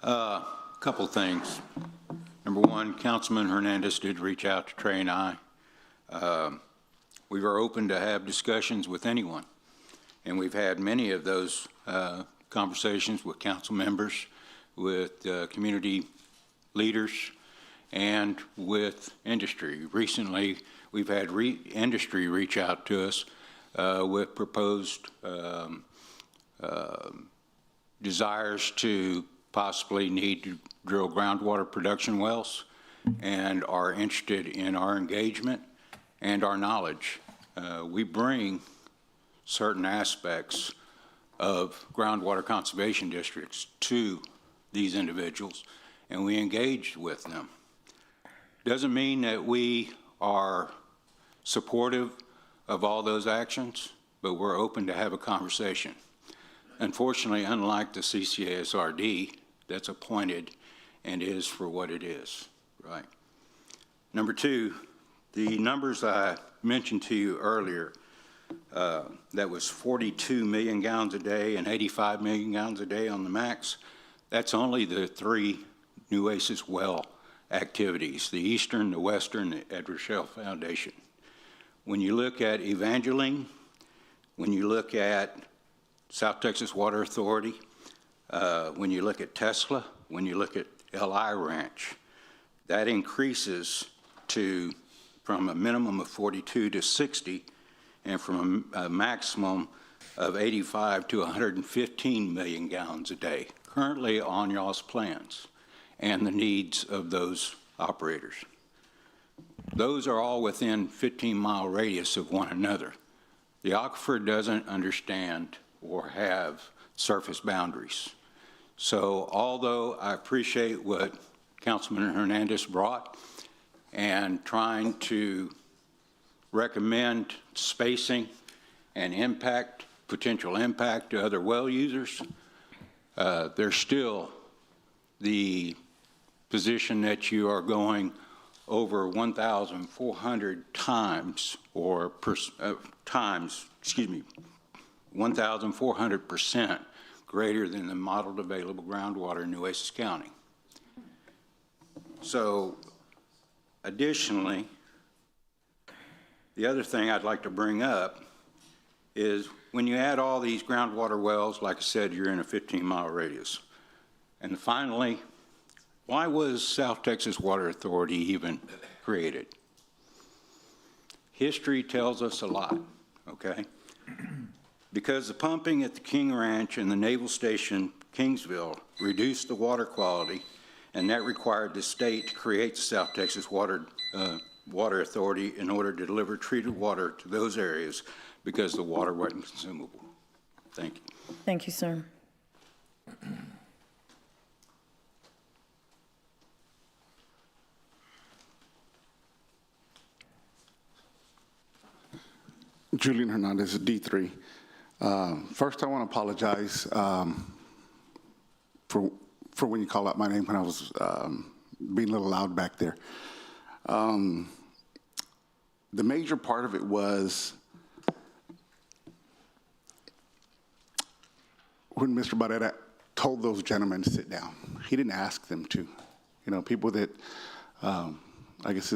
Couple things. Number one, Councilman Hernandez did reach out to Trey and I. We were open to have discussions with anyone. And we've had many of those conversations with council members, with community leaders, and with industry. Recently, we've had industry reach out to us with proposed desires to possibly need to drill groundwater production wells, and are interested in our engagement and our knowledge. We bring certain aspects of groundwater conservation districts to these individuals, and we engaged with them. Doesn't mean that we are supportive of all those actions, but we're open to have a conversation. Unfortunately, unlike the CCASRD that's appointed and is for what it is, right? Number two, the numbers I mentioned to you earlier, that was 42 million gallons a day and 85 million gallons a day on the max. That's only the 3 Nueces well activities, the Eastern, the Western, the Edward Shell Foundation. When you look at Evangeline, when you look at South Texas Water Authority, when you look at Tesla, when you look at LI Ranch, that increases from a minimum of 42 to 60, and from a maximum of 85 to 115 million gallons a day, currently on y'all's plans and the needs of those operators. Those are all within 15-mile radius of one another. The aquifer doesn't understand or have surface boundaries. So although I appreciate what Councilman Hernandez brought and trying to recommend spacing and impact, potential impact to other well users, there's still the position that you are going over 1,400 times, or 1,400% greater than the modeled available groundwater in Nueces County. So additionally, the other thing I'd like to bring up is when you add all these groundwater wells, like I said, you're in a 15-mile radius. And finally, why was South Texas Water Authority even created? History tells us a lot, okay? Because the pumping at the King Ranch and the Naval Station Kingsville reduced the water quality, and that required the state to create the South Texas Water Authority in order to deliver treated water to those areas because the water wasn't consumable. Thank you.
Thank you, sir.
Julian Hernandez, D3. First, I want to apologize for when you called out my name when I was being a little loud back there. The major part of it was when Mr. Barrera told those gentlemen to sit down. He didn't ask them to. You know, people that, I guess,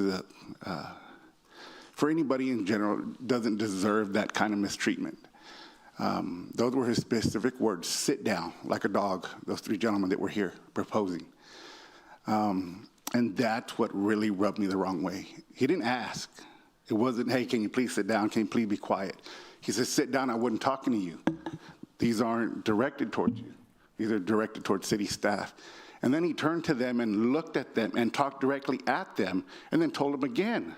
for anybody in general, doesn't deserve that kind of mistreatment. Those were his specific words: sit down, like a dog, those 3 gentlemen that were here proposing. And that's what really rubbed me the wrong way. He didn't ask. It wasn't, hey, can you please sit down? Can you please be quiet? He said, sit down, I wasn't talking to you. These aren't directed towards you. These are directed towards city staff. And then he turned to them and looked at them and talked directly at them, and then told them again,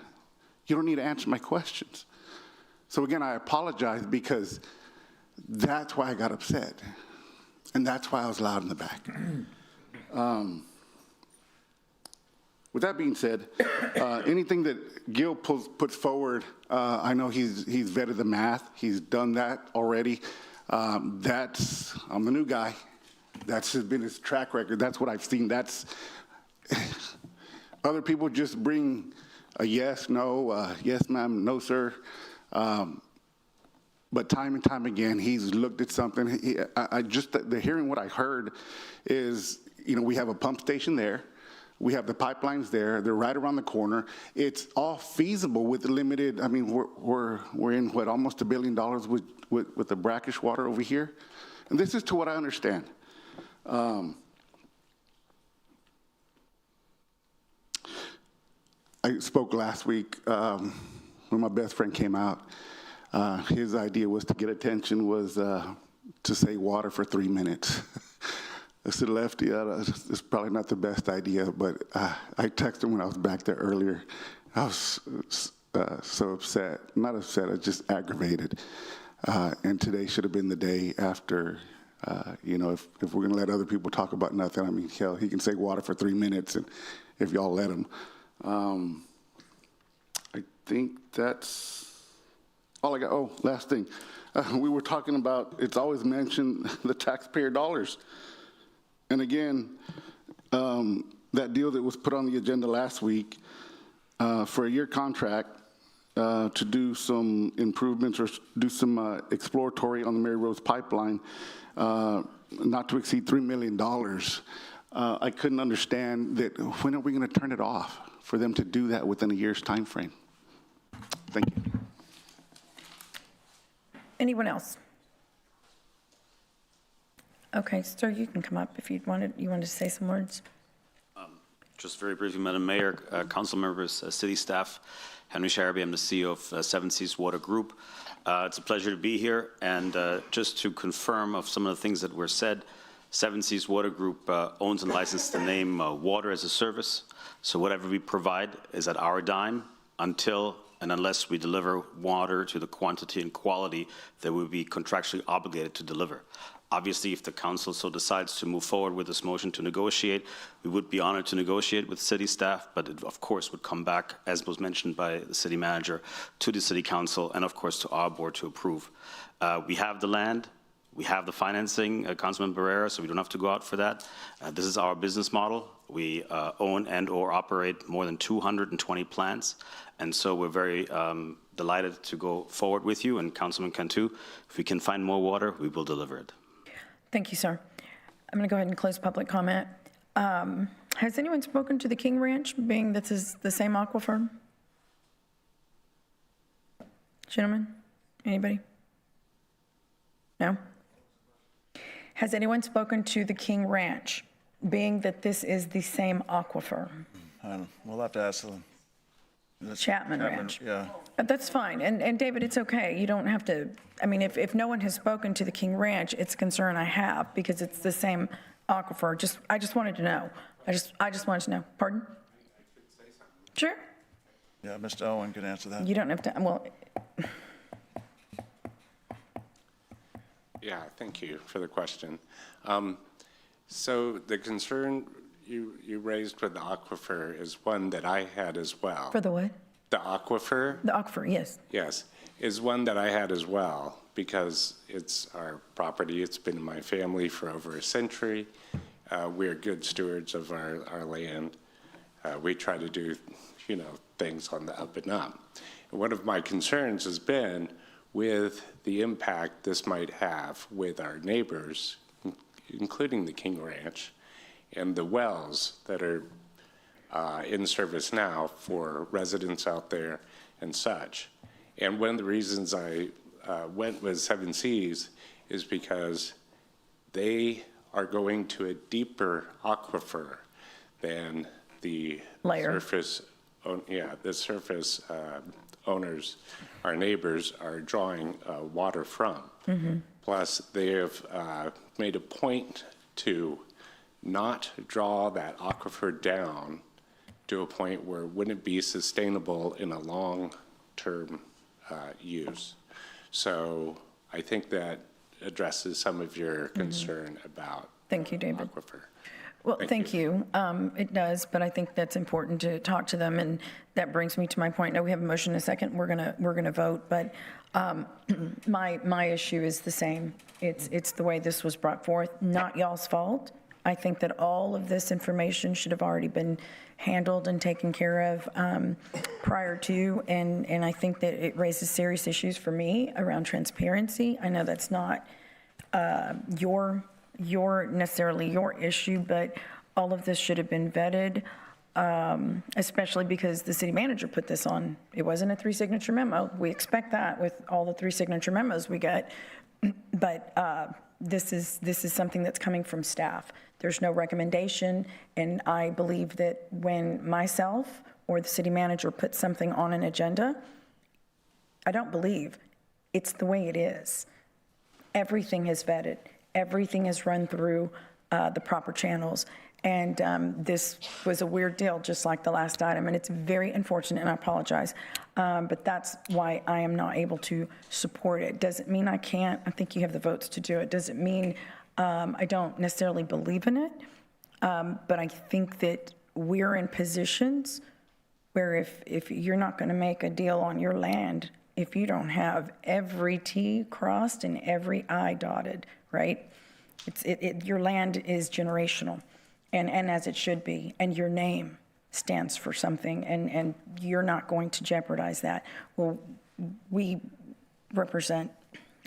you don't need to answer my questions. So again, I apologize, because that's why I got upset. And that's why I was loud in the back. With that being said, anything that Gil puts forward, I know he's vetted the math. He's done that already. I'm the new guy. That's been his track record. That's what I've seen. Other people just bring a yes, no, yes, ma'am, no, sir. But time and time again, he's looked at something. The hearing what I heard is, we have a pump station there. We have the pipelines there. They're right around the corner. It's all feasible with the limited, I mean, we're in what, almost $1 billion with the brackish water over here? And this is to what I understand. I spoke last week when my best friend came out. His idea was to get attention was to say water for 3 minutes. I said, Lefty, it's probably not the best idea, but I texted him when I was back there earlier. I was so upset. Not upset, I was just aggravated. And today should have been the day after, you know, if we're going to let other people talk about nothing, I mean, hell, he can say water for 3 minutes, and if y'all let him. I think that's all I got. Oh, last thing. We were talking about, it's always mentioned the taxpayer dollars. And again, that deal that was put on the agenda last week for a year contract to do some improvements or do some exploratory on the Mary Rose pipeline, not to exceed $3 million. I couldn't understand that. When are we going to turn it off for them to do that within a year's time frame? Thank you.
Anyone else? Okay, sir, you can come up if you wanted to say some words.
Just very briefly, Madam Mayor, council members, city staff, Henry Sharby, I'm the CEO of Seven Seas Water Group. It's a pleasure to be here, and just to confirm of some of the things that were said, Seven Seas Water Group owns and licenses the name Water as a Service. So whatever we provide is at our dime until and unless we deliver water to the quantity and quality that we'll be contractually obligated to deliver. Obviously, if the council so decides to move forward with this motion to negotiate, we would be honored to negotiate with city staff, but it, of course, would come back, as was mentioned by the city manager, to the city council and, of course, to our board to approve. We have the land. We have the financing, Councilman Barrera, so we don't have to go out for that. This is our business model. We own and or operate more than 220 plants, and so we're very delighted to go forward with you, and Councilman Cantu. If we can find more water, we will deliver it.
Thank you, sir. I'm going to go ahead and close public comment. Has anyone spoken to the King Ranch, being this is the same aquifer? Gentlemen, anybody? No? Has anyone spoken to the King Ranch, being that this is the same aquifer?
We'll have to ask them.
Chapman Ranch.
Yeah.
That's fine. And David, it's okay. You don't have to, I mean, if no one has spoken to the King Ranch, it's a concern I have because it's the same aquifer. I just wanted to know. I just wanted to know. Pardon? Sure.
Yeah, Mr. Owen can answer that.
You don't have to, well.
Yeah, thank you for the question. So the concern you raised with the aquifer is one that I had as well.
For the what?
The aquifer?
The aquifer, yes.
Yes, is one that I had as well because it's our property. It's been in my family for over a century. We're good stewards of our land. We try to do, things on the up and up. And one of my concerns has been with the impact this might have with our neighbors, including the King Ranch, and the wells that are in service now for residents out there and such. And one of the reasons I went with Seven Seas is because they are going to a deeper aquifer than the surface. The surface owners, our neighbors, are drawing water from. Mm-hmm. Plus, they have made a point to not draw that aquifer down to a point where it wouldn't be sustainable in a long-term use. So I think that addresses some of your concern about
Thank you, David.
aquifer.
Well, thank you. It does, but I think that's important to talk to them, and that brings me to my point. Now we have a motion in a second. We're gonna vote, but my issue is the same. It's the way this was brought forth, not y'all's fault. I think that all of this information should have already been handled and taken care of prior to, and I think that it raises serious issues for me around transparency. I know that's not necessarily your issue, but all of this should have been vetted. especially because the city manager put this on. It wasn't a 3-signature memo. We expect that with all the 3-signature memos we get. But this is something that's coming from staff. There's no recommendation, and I believe that when myself or the city manager puts something on an agenda, I don't believe it's the way it is. Everything is vetted. Everything is run through the proper channels. And this was a weird deal, just like the last item, and it's very unfortunate, and I apologize. But that's why I am not able to support it. Doesn't mean I can't. I think you have the votes to do it. Doesn't mean I don't necessarily believe in it. But I think that we're in positions where if you're not going to make a deal on your land, if you don't have every T crossed and every I dotted, right? Your land is generational, and as it should be, and your name stands for something, and you're not going to jeopardize that. Well, we represent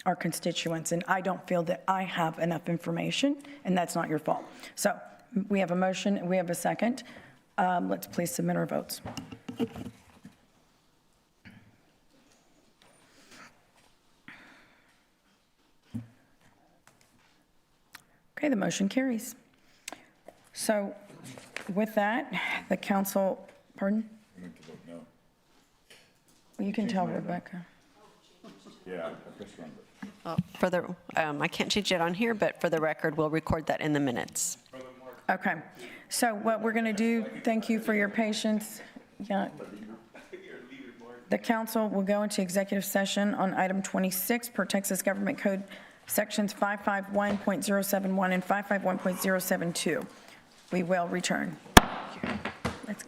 our constituents, and I don't feel that I have enough information, and that's not your fault. So we have a motion, we have a second. Let's please submit our votes. Okay, the motion carries. So with that, the council, pardon? Well, you can tell Rebecca.
Yeah,
I can't change it on here, but for the record, we'll record that in the minutes.
Okay, so what we're going to do, thank you for your patience. Yeah. The council will go into executive session on item 26 per Texas Government Code Sections 551.071 and 551.072. We will return. Let's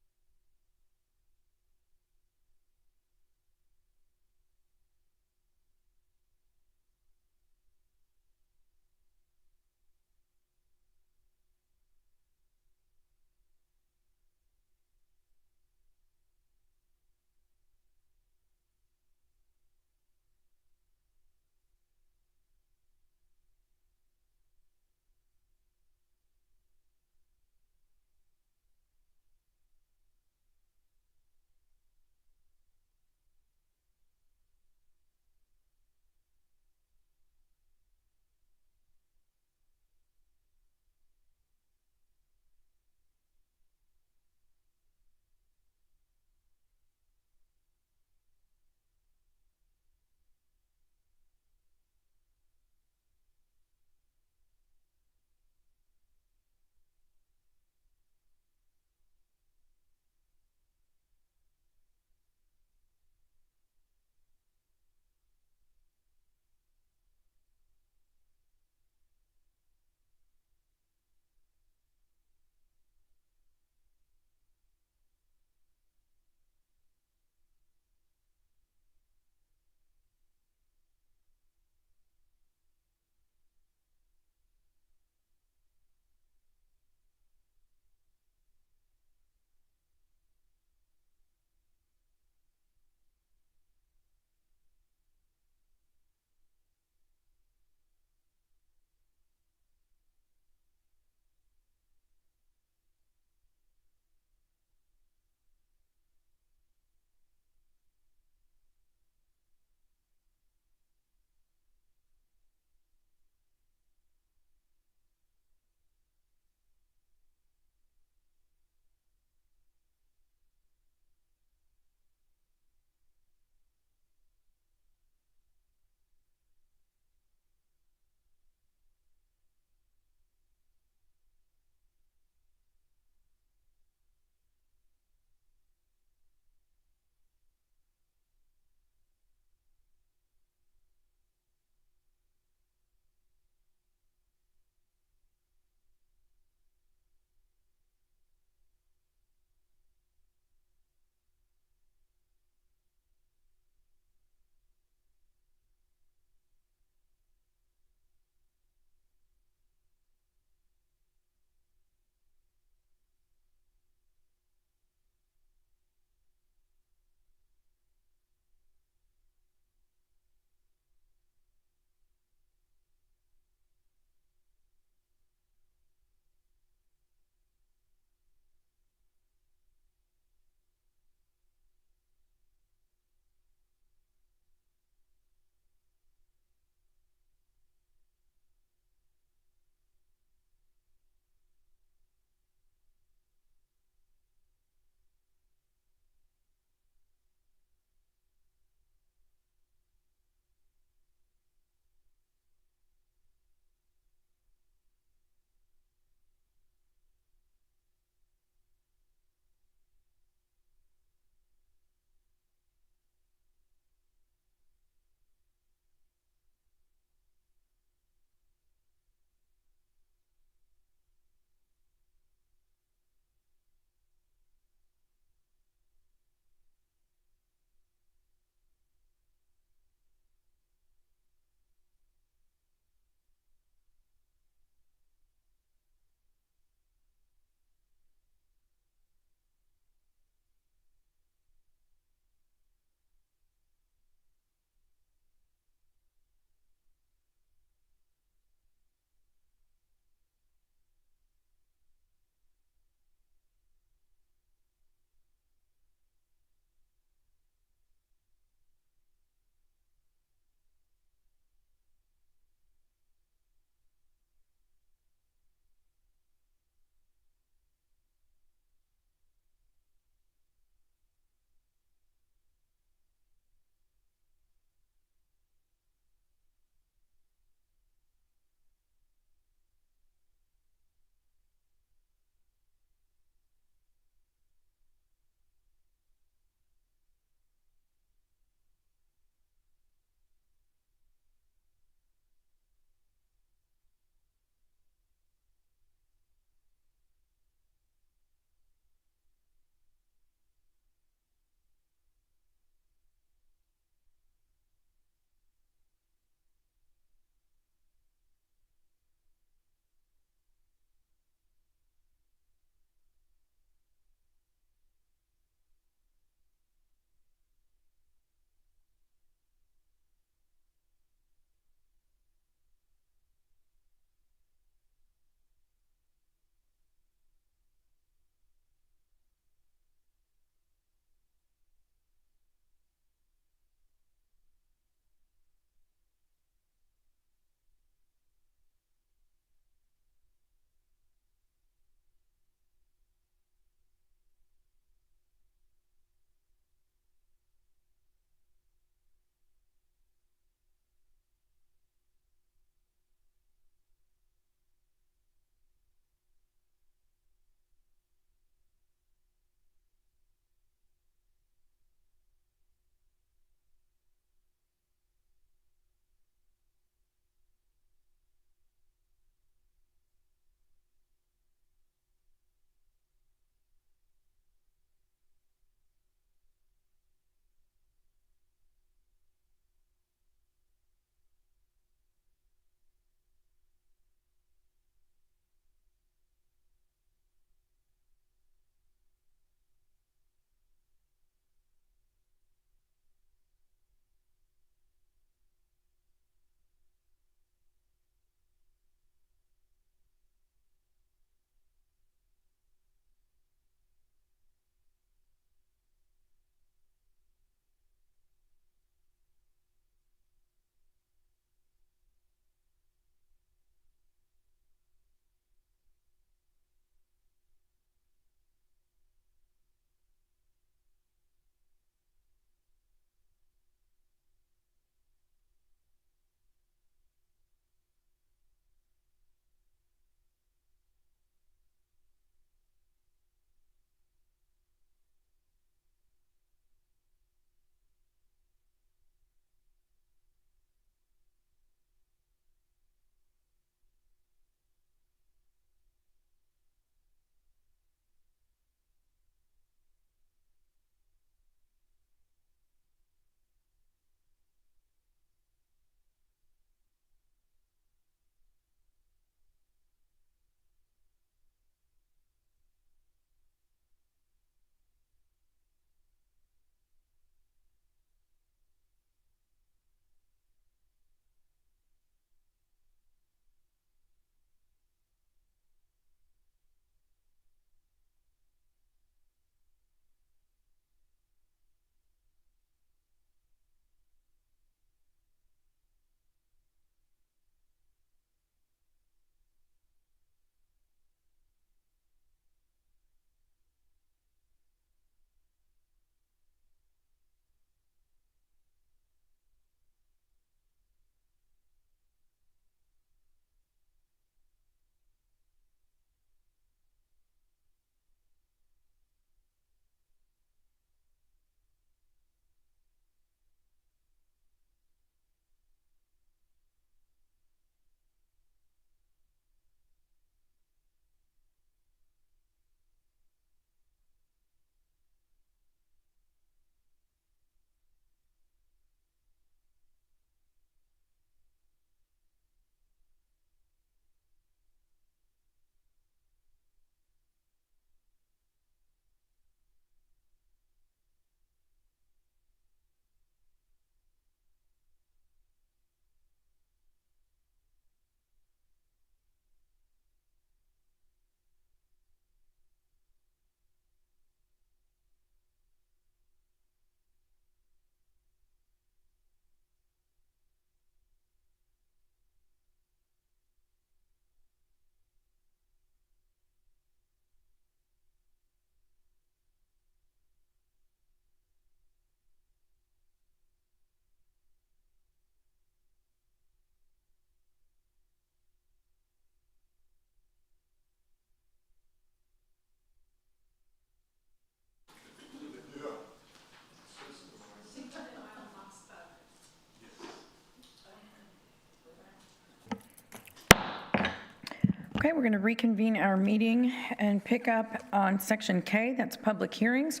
we're going to reconvene our meeting and pick up on Section K, that's public hearings.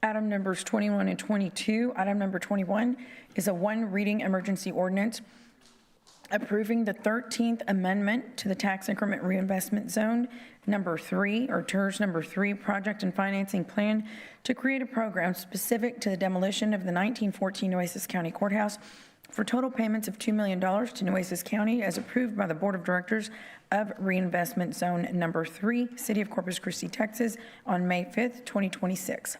Item numbers 21 and 22. Item number 21 is a one-reading emergency ordinance approving the 13th Amendment to the Tax Increment Reinvestment Zone number 3, or TERS number 3, Project and Financing Plan to create a program specific to the demolition of the 1914 Nueces County Courthouse for total payments of $2 million to Nueces County as approved by the Board of Directors of Reinvestment Zone number 3, City of Corpus Christi, Texas, on May 5th, 2026.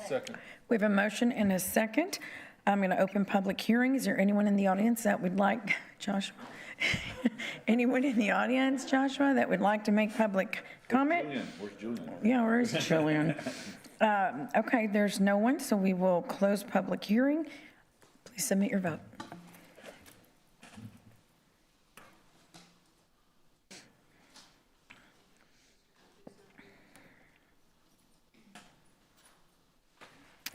Second.
We have a motion and a second. I'm going to open public hearing. Is there anyone in the audience that would like, Joshua? Anyone in the audience, Joshua, that would like to make public comment?
Where's Julian?
Yeah, where is Julian? Okay, there's no one, so we will close public hearing. Please submit your vote.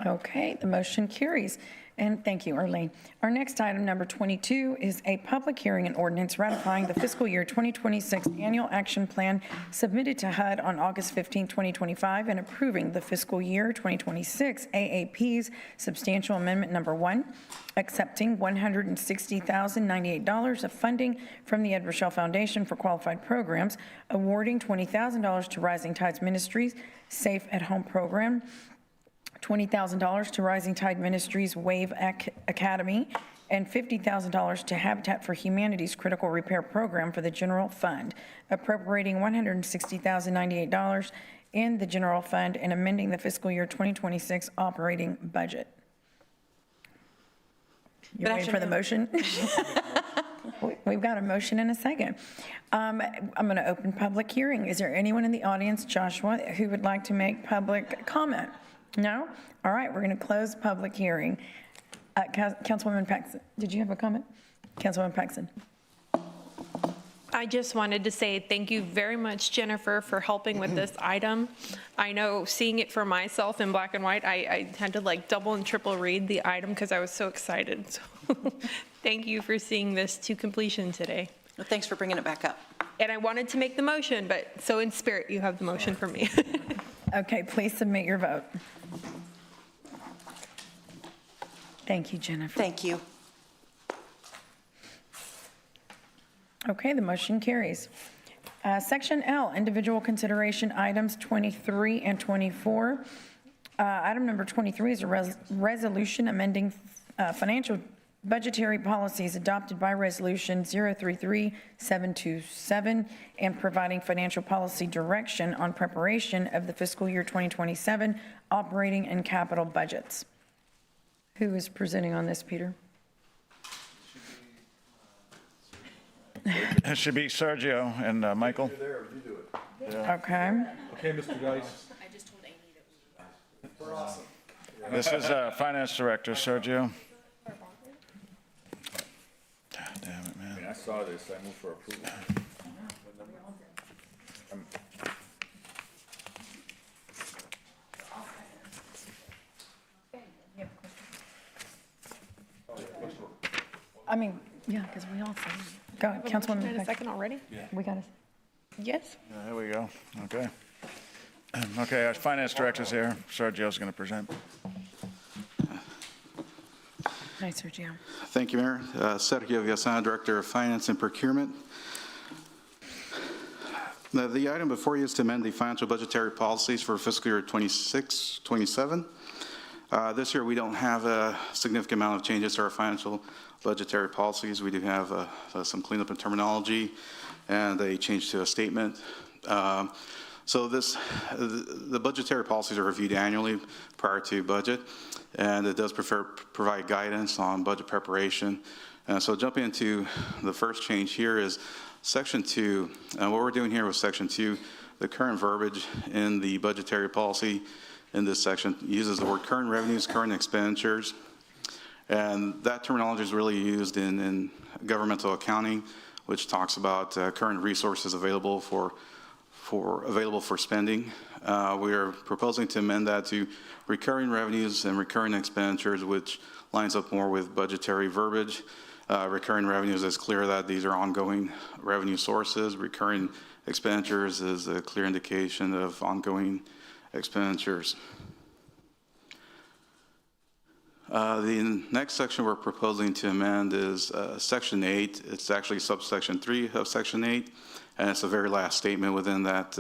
Okay, the motion carries. And thank you, Arlene. Our next item, number 22, is a public hearing and ordinance ratifying the fiscal year 2026 annual action plan submitted to HUD on August 15, 2025, and approving the fiscal year 2026 AAP's substantial amendment number 1, accepting $160,098 of funding from the Ed Rochelle Foundation for qualified programs, awarding $20,000 to Rising Tides Ministries Safe at Home program, $20,000 to Rising Tide Ministries Wave Academy, and $50,000 to Habitat for Humanity's Critical Repair Program for the general fund, appropriating $160,098 in the general fund and amending the fiscal year 2026 operating budget. You waiting for the motion? We've got a motion and a second. I'm going to open public hearing. Is there anyone in the audience, Joshua, who would like to make public comment? No? All right, we're going to close public hearing. Councilwoman Paxton, did you have a comment? Councilwoman Paxton.
I just wanted to say thank you very much, Jennifer, for helping with this item. I know seeing it for myself in black and white, I had to like double and triple read the item because I was so excited. So thank you for seeing this to completion today.
Well, thanks for bringing it back up.
And I wanted to make the motion, but so in spirit, you have the motion for me.
Okay, please submit your vote. Thank you, Jennifer.
Thank you.
Okay, the motion carries. Section L, individual consideration items 23 and 24. Item number 23 is a resolution amending financial budgetary policies adopted by Resolution 033727 and providing financial policy direction on preparation of the fiscal year 2027 operating and capital budgets. Who is presenting on this, Peter?
It should be Sergio and Michael.
Okay.
Okay, Mr. Geis.
We're awesome. This is Finance Director Sergio. Damn it, man.
I saw this, I moved for approval.
I mean, yeah, because we all said. Go ahead, Councilwoman.
In a second already?
We got it.
Yes.
Yeah, here we go. Okay. Okay, our Finance Director's here. Sergio's going to present.
Hi, Sergio.
Thank you, Mayor. Sergio Villasana, Director of Finance and Procurement. The item before you is to amend the financial budgetary policies for fiscal year 26-27. This year, we don't have a significant amount of changes to our financial budgetary policies. We do have some cleanup in terminology and a change to a statement. So the budgetary policies are reviewed annually prior to budget, and it does provide guidance on budget preparation. So jumping into the first change here is Section 2. What we're doing here with Section 2, the current verbiage in the budgetary policy in this section uses the word current revenues, current expenditures, and that terminology is really used in governmental accounting, which talks about current resources available for spending. We are proposing to amend that to recurring revenues and recurring expenditures, which lines up more with budgetary verbiage. Recurring revenues is clear that these are ongoing revenue sources. Recurring expenditures is a clear indication of ongoing expenditures. The next section we're proposing to amend is Section 8. It's actually subsection 3 of Section 8, and it's the very last statement within that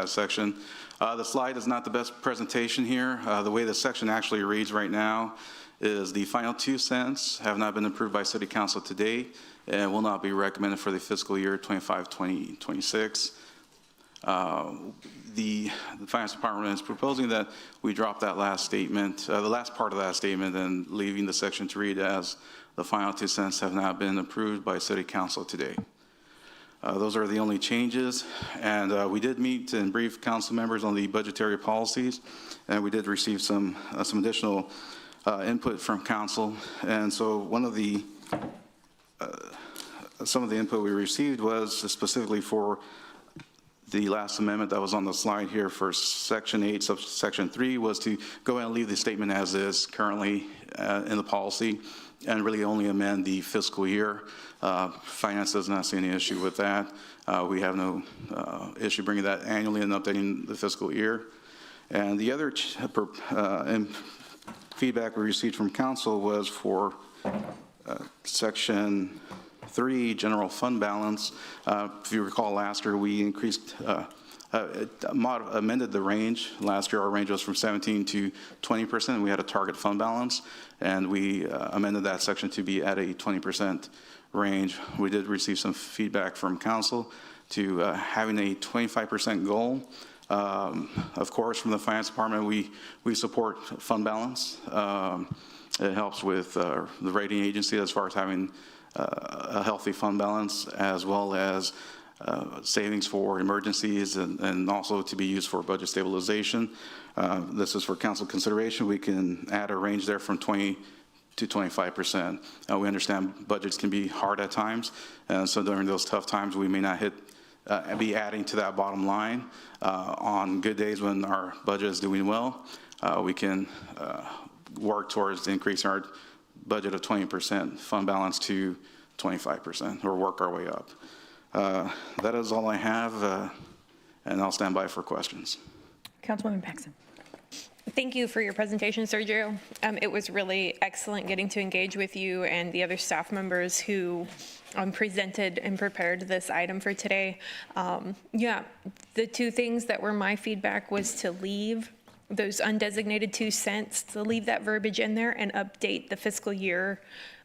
section. The slide is not the best presentation here. The way the section actually reads right now is the final 2 cents have not been approved by City Council to date and will not be recommended for the fiscal year 25-26. The Finance Department is proposing that we drop that last statement, the last part of that statement, and leaving the section to read as the final 2 cents have not been approved by City Council today. Those are the only changes, and we did meet and brief council members on the budgetary policies, and we did receive some additional input from council. And so one of the some of the input we received was specifically for the last amendment that was on the slide here for Section 8, subsection 3, was to go ahead and leave the statement as is currently in the policy and really only amend the fiscal year. Finance does not see any issue with that. We have no issue bringing that annually and updating the fiscal year. And the other feedback we received from council was for Section 3, general fund balance. If you recall, last year we increased, amended the range. Last year our range was from 17 to 20%. We had a target fund balance, and we amended that section to be at a 20% range. We did receive some feedback from council to having a 25% goal. Of course, from the Finance Department, we support fund balance. It helps with the rating agency as far as having a healthy fund balance, as well as savings for emergencies and also to be used for budget stabilization. This is for council consideration. We can add a range there from 20 to 25%. We understand budgets can be hard at times, and so during those tough times, we may not be adding to that bottom line. On good days when our budget is doing well, we can work towards increasing our budget of 20% fund balance to 25%, or work our way up. That is all I have, and I'll stand by for questions.
Councilwoman Paxson.
Thank you for your presentation, Sergio. It was really excellent getting to engage with you and the other staff members who presented and prepared this item for today. Yeah, the 2 things that were my feedback was to leave those undesignated 2 cents, to leave that verbiage in there and update the fiscal year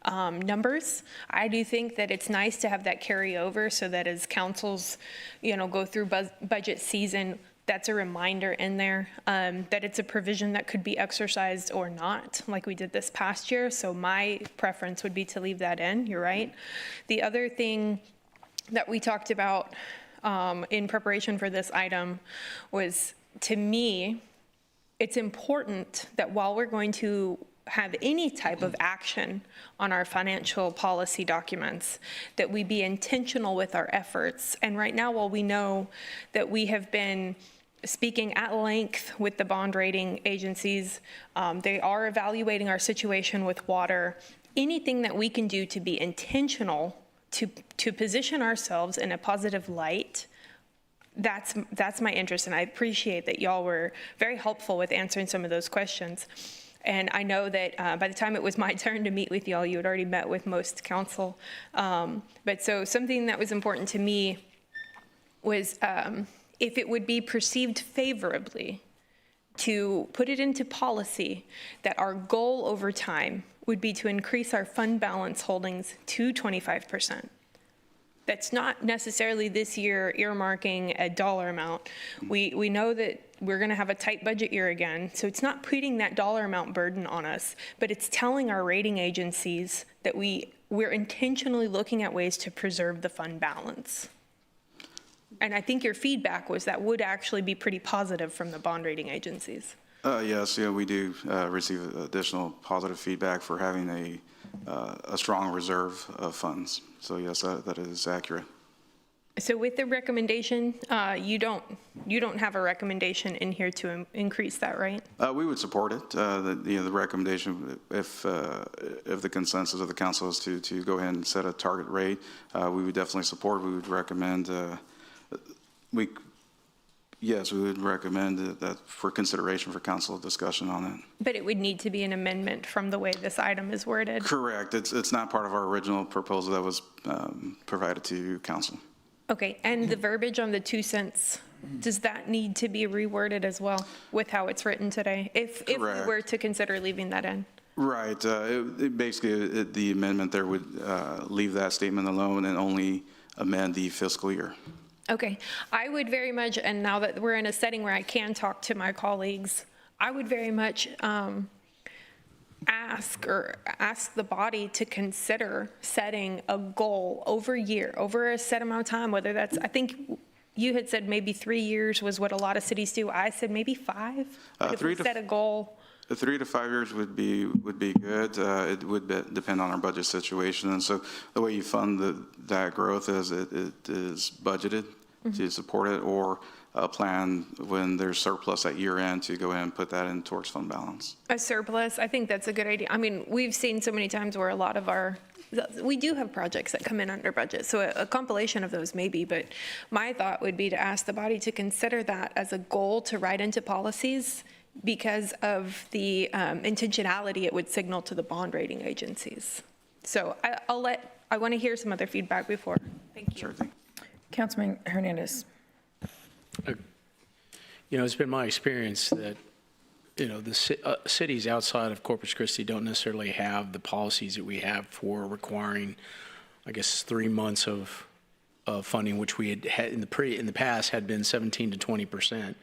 numbers. I do think that it's nice to have that carry over so that as councils, go through budget season, that's a reminder in there that it's a provision that could be exercised or not, like we did this past year. So my preference would be to leave that in. You're right. The other thing that we talked about in preparation for this item was, to me, it's important that while we're going to have any type of action on our financial policy documents, that we be intentional with our efforts. And right now, while we know that we have been speaking at length with the bond rating agencies, they are evaluating our situation with water. Anything that we can do to be intentional to position ourselves in a positive light, that's my interest, and I appreciate that y'all were very helpful with answering some of those questions. And I know that by the time it was my turn to meet with y'all, you had already met with most council. But so something that was important to me was if it would be perceived favorably to put it into policy that our goal over time would be to increase our fund balance holdings to 25%. That's not necessarily this year earmarking a dollar amount. We know that we're going to have a tight budget year again, so it's not putting that dollar amount burden on us, but it's telling our rating agencies that we're intentionally looking at ways to preserve the fund balance. And I think your feedback was that would actually be pretty positive from the bond rating agencies.
Yes, we do receive additional positive feedback for having a strong reserve of funds. So yes, that is accurate.
So with the recommendation, you don't have a recommendation in here to increase that, right?
We would support it. The recommendation, if the consensus of the council is to go ahead and set a target rate, we would definitely support. We would recommend. Yes, we would recommend that for consideration for council discussion on it.
But it would need to be an amendment from the way this item is worded.
Correct. It's not part of our original proposal that was provided to council.
Okay, and the verbiage on the 2 cents, does that need to be reworded as well with how it's written today? If we were to consider leaving that in?
Right. Basically, the amendment there would leave that statement alone and only amend the fiscal year.
Okay, I would very much, and now that we're in a setting where I can talk to my colleagues, I would very much ask the body to consider setting a goal over a set amount of time, whether that's, I think you had said maybe 3 years was what a lot of cities do. I said maybe 5. If we set a goal.
3 to 5 years would be good. It would depend on our budget situation, and so the way you fund that growth is it is budgeted to support it, or a plan when there's surplus at year end to go ahead and put that in towards fund balance.
A surplus, I think that's a good idea. I mean, we've seen so many times where a lot of we do have projects that come in under budget, so a compilation of those maybe, but my thought would be to ask the body to consider that as a goal to write into policies because of the intentionality it would signal to the bond rating agencies. So I want to hear some other feedback before. Thank you.
Sure thing.
Councilman Hernandez.
It's been my experience that, the cities outside of Corpus Christi don't necessarily have the policies that we have for requiring, I guess, 3 months of funding, which we had in the past had been 17 to 20%,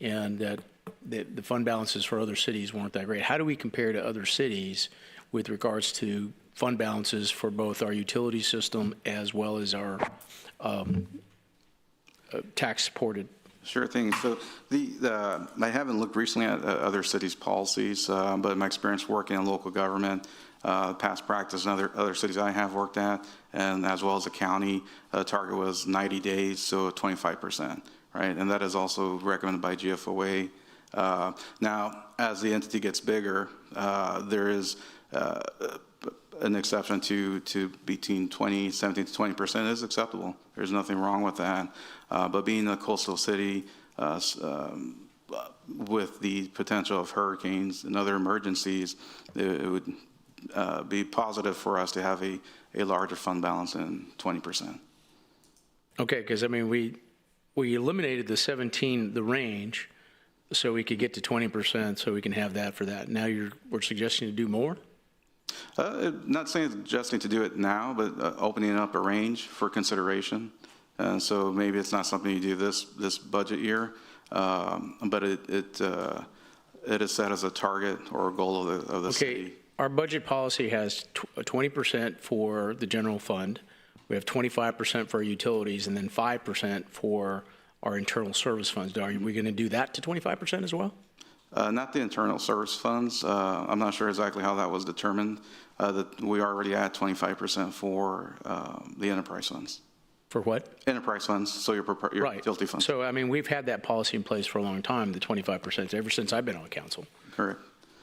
and that the fund balances for other cities weren't that great. How do we compare to other cities with regards to fund balances for both our utility system as well as our tax-supported?
Sure thing. So I haven't looked recently at other cities' policies, but in my experience working in local government, past practice in other cities I have worked at, and as well as the county, target was 90 days, so 25%, right? And that is also recommended by GFOA. Now, as the entity gets bigger, there is an exception to between 17 to 20% is acceptable. There's nothing wrong with that. But being a coastal city with the potential of hurricanes and other emergencies, it would be positive for us to have a larger fund balance than 20%.
Okay, because I mean, we eliminated the 17, the range, so we could get to 20%, so we can have that for that. Now we're suggesting to do more?
Not suggesting to do it now, but opening up a range for consideration. And so maybe it's not something you do this budget year, but it is set as a target or a goal of the city.
Okay, our budget policy has 20% for the general fund. We have 25% for our utilities, and then 5% for our internal service funds. Are we going to do that to 25% as well?
Not the internal service funds. I'm not sure exactly how that was determined. That we are already at 25% for the enterprise funds.
For what?
Enterprise funds, so your
right.
utility funds.
So, I mean, we've had that policy in place for a long time, the 25%, ever since I've been on council.
Correct.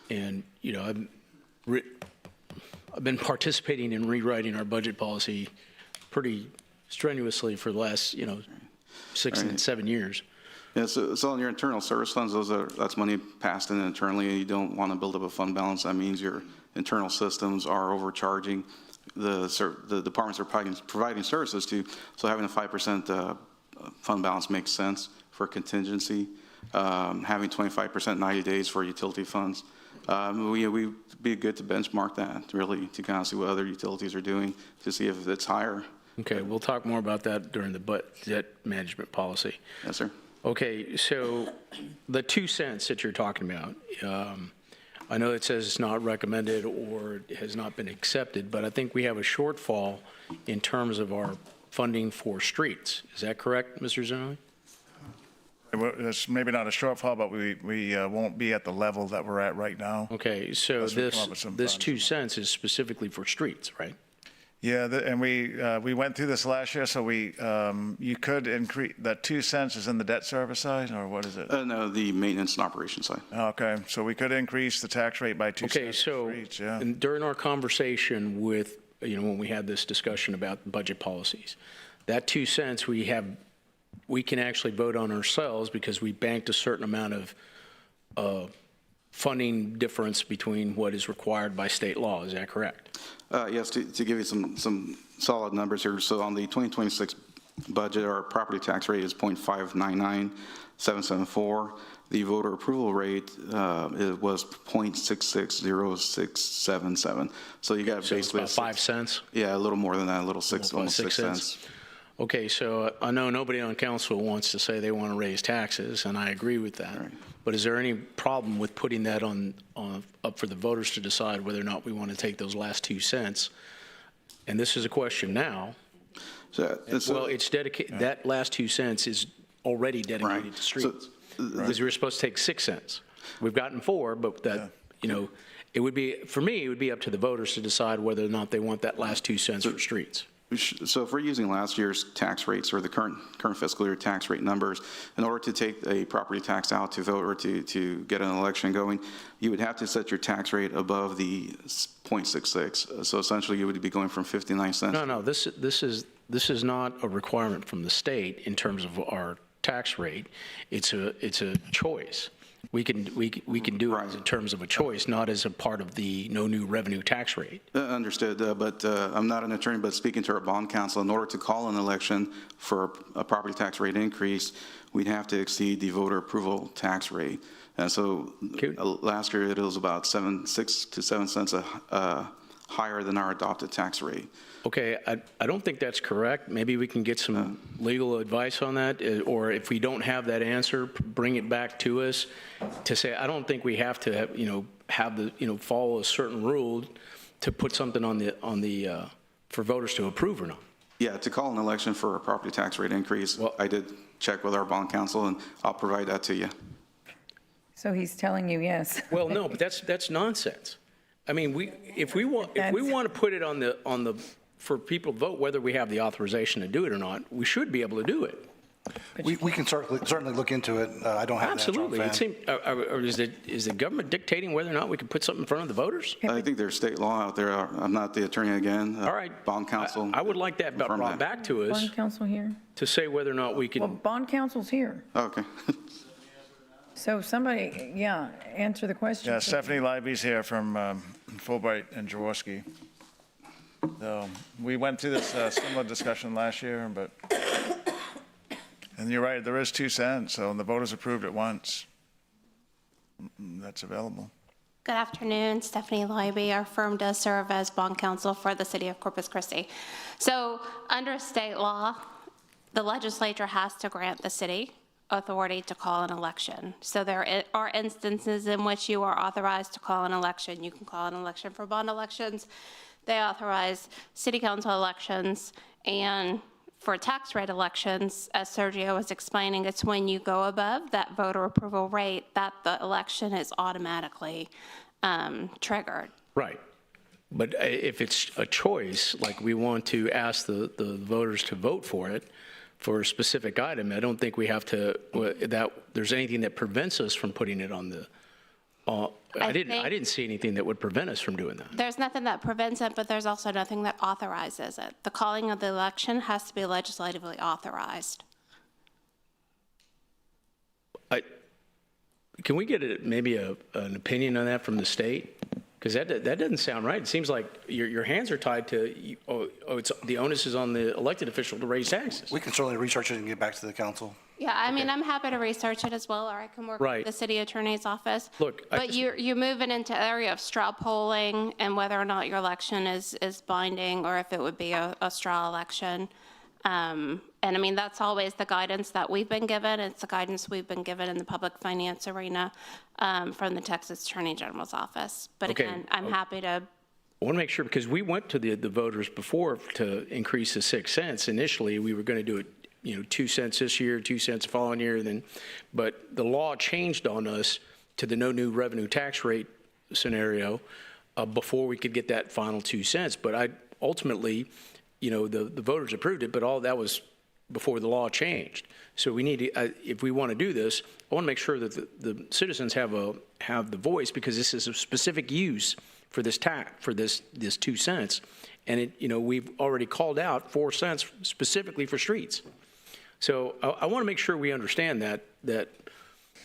And, I've been participating in rewriting our budget policy pretty strenuously for the last, 6 and 7 years.
Yeah, so on your internal service funds, that's money passed in internally, and you don't want to build up a fund balance. That means your internal systems are overcharging the departments are providing services to. So having a 5% fund balance makes sense for contingency. Having 25% 90 days for utility funds, we'd be good to benchmark that, really, to kind of see what other utilities are doing to see if it's higher.
Okay, we'll talk more about that during the budget management policy.
Yes, sir.
Okay, so the 2 cents that you're talking about, I know it says it's not recommended or it has not been accepted, but I think we have a shortfall in terms of our funding for streets. Is that correct, Mr. Zanelli?
It's maybe not a shortfall, but we won't be at the level that we're at right now.
Okay, so this 2 cents is specifically for streets, right?
Yeah, and we went through this last year, so you could increase, that 2 cents is in the debt service side, or what is it?
No, the maintenance and operations side.
Okay, so we could increase the tax rate by 2
Okay,
cents
so
for each, yeah.
and during our conversation with, when we had this discussion about budget policies, that 2 cents we can actually vote on ourselves because we banked a certain amount of funding difference between what is required by state law. Is that correct?
Yes, to give you some solid numbers here. So on the 2026 budget, our property tax rate is 0.599774. The voter approval rate it was 0.660677. So you got
So
basically
it's about 5 cents?
Yeah, a little more than that, a little almost 6
cents.
cents.
Okay, so I know nobody on council wants to say they want to raise taxes, and I agree with that.
Right.
But is there any problem with putting that up for the voters to decide whether or not we want to take those last 2 cents? And this is a question now. Well, it's dedicated. That last 2 cents is already dedicated to streets. Because we were supposed to take 6 cents. We've gotten 4, but that, it would be, for me, it would be up to the voters to decide whether or not they want that last 2 cents for streets.
So if we're using last year's tax rates or the current fiscal year tax rate numbers, in order to take a property tax out to vote or to get an election going, you would have to set your tax rate above the 0.66. So essentially, you would be going from 59 cents.
No, this is not a requirement from the state in terms of our tax rate. It's a choice. We can do it in terms of a choice, not as a part of the no new revenue tax rate.
Understood, but I'm not an attorney, but speaking to our bond counsel, in order to call an election for a property tax rate increase, we'd have to exceed the voter approval tax rate. And so last year it was about 6 to 7 cents higher than our adopted tax rate.
Okay, I don't think that's correct. Maybe we can get some legal advice on that, or if we don't have that answer, bring it back to us to say, I don't think we have to, follow a certain rule to put something on the for voters to approve or not.
Yeah, to call an election for a property tax rate increase, I did check with our bond counsel, and I'll provide that to you.
So he's telling you yes.
Well, no, but that's nonsense. I mean, if we want to put it on the for people to vote whether we have the authorization to do it or not, we should be able to do it.
We can certainly look into it. I don't have
Absolutely.
that.
It seems, or is the government dictating whether or not we can put something in front of the voters?
I think there's state law out there. I'm not the attorney again.
All right.
Bond counsel.
I would like that brought back to us.
Bond counsel here?
To say whether or not we can.
Well, bond counsel's here.
Okay.
So somebody, answer the question.
Yeah, Stephanie Leiby's here from Fulbright and Jaworski. So we went through this similar discussion last year, and you're right, there is 2 cents, so the voters approved it once. That's available.
Good afternoon, Stephanie Leiby. Our firm does serve as bond counsel for the city of Corpus Christi. So under state law, the legislature has to grant the city authority to call an election. So there are instances in which you are authorized to call an election. You can call an election for bond elections. They authorize city council elections, and for tax rate elections, as Sergio was explaining, it's when you go above that voter approval rate that the election is automatically triggered.
Right. But if it's a choice, like we want to ask the voters to vote for it, for a specific item, I don't think we have to, that there's anything that prevents us from putting it on the, I didn't see anything that would prevent us from doing that.
There's nothing that prevents it, but there's also nothing that authorizes it. The calling of the election has to be legislatively authorized.
Can we get maybe an opinion on that from the state? Because that doesn't sound right. It seems like your hands are tied to, it's the onus is on the elected official to raise taxes.
We can certainly research it and get back to the council.
Yeah, I mean, I'm happy to research it as well, or I can work with the city attorney's office.
Look,
but you're moving into the area of straw polling and whether or not your election is binding, or if it would be a straw election. And I mean, that's always the guidance that we've been given. It's the guidance we've been given in the public finance arena from the Texas Attorney General's office. But again, I'm happy to.
I want to make sure, because we went to the voters before to increase the 6 cents. Initially, we were going to do it, 2 cents this year, 2 cents the following year, but the law changed on us to the no new revenue tax rate scenario before we could get that final 2 cents. But ultimately, the voters approved it, but all that was before the law changed. So we need to, if we want to do this, I want to make sure that the citizens have the voice, because this is a specific use for this tax, for this 2 cents. And we've already called out 4 cents specifically for streets. So I want to make sure we understand that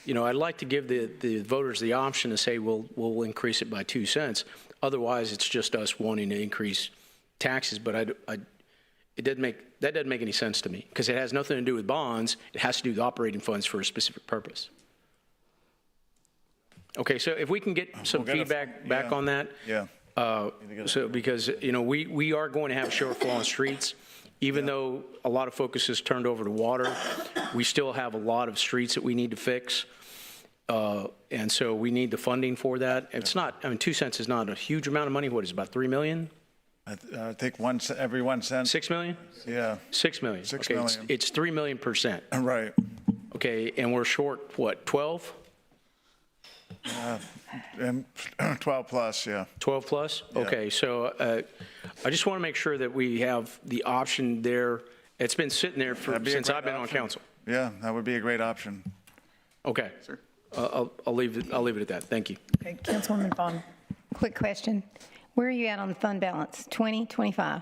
I'd like to give the voters the option to say, we'll increase it by 2 cents. Otherwise, it's just us wanting to increase taxes. But that doesn't make any sense to me, because it has nothing to do with bonds. It has to do with operating funds for a specific purpose. Okay, so if we can get some feedback back on that.
Yeah.
Because, we are going to have a shortfall on streets. Even though a lot of focus is turned over to water, we still have a lot of streets that we need to fix. And so we need the funding for that. It's not, 2 cents is not a huge amount of money. What is it, about $3 million?
I think every 1 cent.
6 million?
Yeah.
6 million.
6
okay,
million.
It's 3 million %.
Right.
Okay, and we're short, what, 12?
And 12 plus, yeah.
12 plus?
Yeah.
Okay, so I just want to make sure that we have the option there. It's been sitting there since I've been on council.
Yeah, that would be a great option.
Okay. Sir. I'll leave it at that. Thank you.
Okay, Councilwoman Vaughn.
Quick question. Where are you at on the fund balance? 20, 25?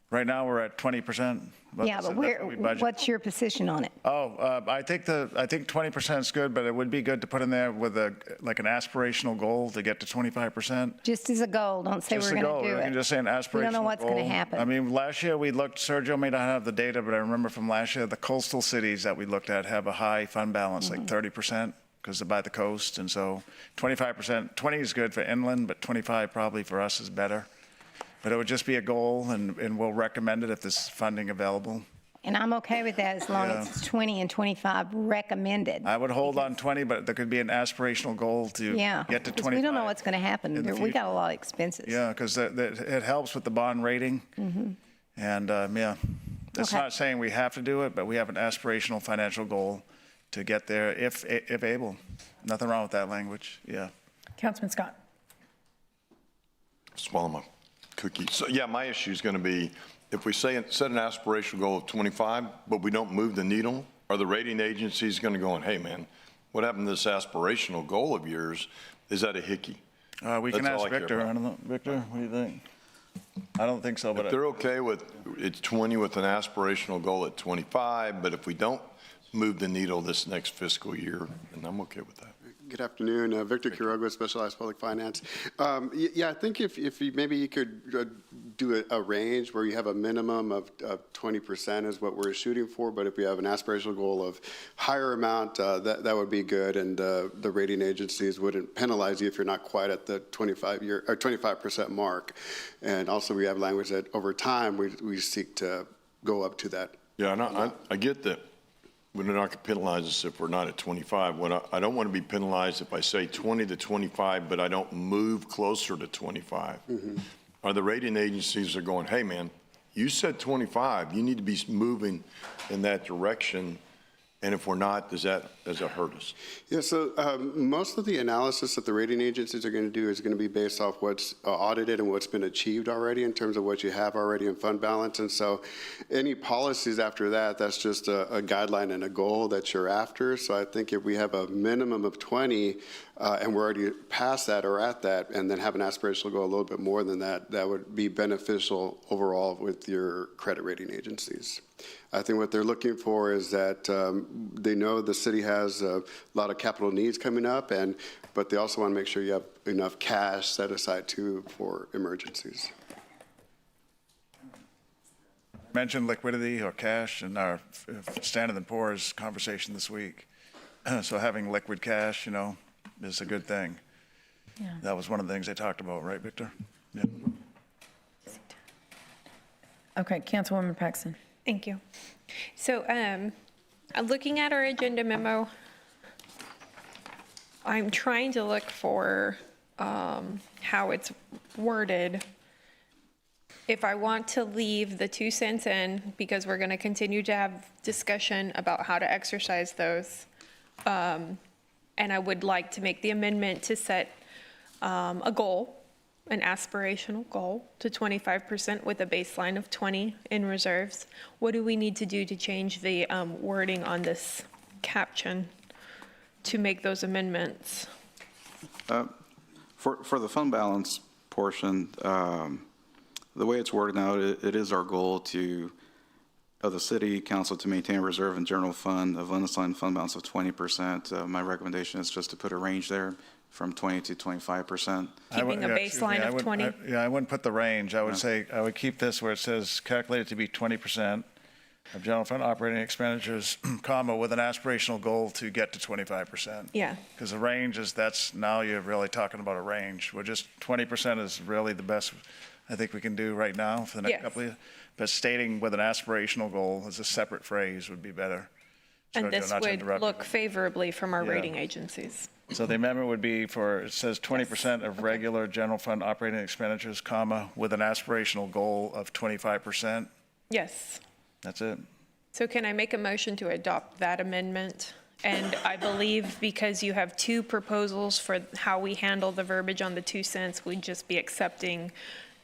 Right now, we're at 20%.
Yeah, but what's your position on it?
I think 20% is good, but it would be good to put in there with an aspirational goal to get to 25%.
Just as a goal, don't say we're going to do it.
We can just say an aspirational goal.
We don't know what's going to happen.
I mean, last year we looked, Sergio may not have the data, but I remember from last year, the coastal cities that we looked at have a high fund balance, like 30%, because they're by the coast. And so 25%, 20 is good for inland, but 25 probably for us is better. But it would just be a goal, and we'll recommend it if there's funding available.
And I'm okay with that as long as it's 20 and 25 recommended.
I would hold on 20, but there could be an aspirational goal to get to 25.
We don't know what's going to happen. We got a lot of expenses.
Yeah, because it helps with the bond rating.
Mm-hmm.
And, it's not saying we have to do it, but we have an aspirational financial goal to get there if able. Nothing wrong with that language, yeah.
Councilman Scott.
Swallow my cookie. So, yeah, my issue is going to be, if we set an aspirational goal of 25, but we don't move the needle, are the rating agencies going to go, hey, man, what happened to this aspirational goal of yours? Is that a hickey?
We can ask Victor. I don't know. Victor, what do you think? I don't think so, but
if they're okay with it's 20 with an aspirational goal at 25, but if we don't move the needle this next fiscal year, then I'm okay with that.
Good afternoon, Victor Quiroga, Specialized Public Finance. Yeah, I think if maybe you could do a range where you have a minimum of 20% is what we're shooting for, but if we have an aspirational goal of higher amount, that would be good, and the rating agencies wouldn't penalize you if you're not quite at the 25% mark. And also, we have language that over time we seek to go up to that.
Yeah, and I get that. We're not going to penalize us if we're not at 25. I don't want to be penalized if I say 20 to 25, but I don't move closer to 25. Mm-hmm. Are the rating agencies are going, hey, man, you said 25. You need to be moving in that direction. And if we're not, does that hurt us?
Yeah, so most of the analysis that the rating agencies are going to do is going to be based off what's audited and what's been achieved already in terms of what you have already in fund balance. And so any policies after that, that's just a guideline and a goal that you're after. So I think if we have a minimum of 20 and we're already past that or at that, and then have an aspirational goal a little bit more than that, that would be beneficial overall with your credit rating agencies. I think what they're looking for is that they know the city has a lot of capital needs coming up, but they also want to make sure you have enough cash set aside too for emergencies.
Mentioned liquidity or cash in our Standard & Poor's conversation this week. So having liquid cash, is a good thing. Yeah. That was one of the things they talked about, right, Victor? Yeah.
Okay, Councilwoman Paxson.
Thank you. So looking at our agenda memo, I'm trying to look for how it's worded. If I want to leave the 2 cents in, because we're going to continue to have discussion about how to exercise those, and I would like to make the amendment to set a goal an aspirational goal to 25% with a baseline of 20 in reserves. What do we need to do to change the wording on this caption to make those amendments?
For the fund balance portion, the way it's worded now, it is our goal of the city council to maintain a reserve and general fund of unassigned fund balance of 20%. My recommendation is just to put a range there from 20 to 25%.
Keeping a baseline of 20?
I wouldn't put the range. I would say, I would keep this where it says calculated to be 20% of general fund operating expenditures, comma, with an aspirational goal to get to 25%.
Yeah.
Because the range is, now you're really talking about a range. We're just, 20% is really the best I think we can do right now for the next
Yes.
couple of years. But stating with an aspirational goal as a separate phrase would be better.
And
So
this
not to
would
interrupt you.
look favorably from our
Yeah.
rating agencies.
So the amendment would be it says 20% of regular general fund operating expenditures, comma, with an aspirational goal of 25%.
Yes.
That's it.
So can I make a motion to adopt that amendment? And I believe because you have two proposals for how we handle the verbiage on the 2 cents, we'd just be accepting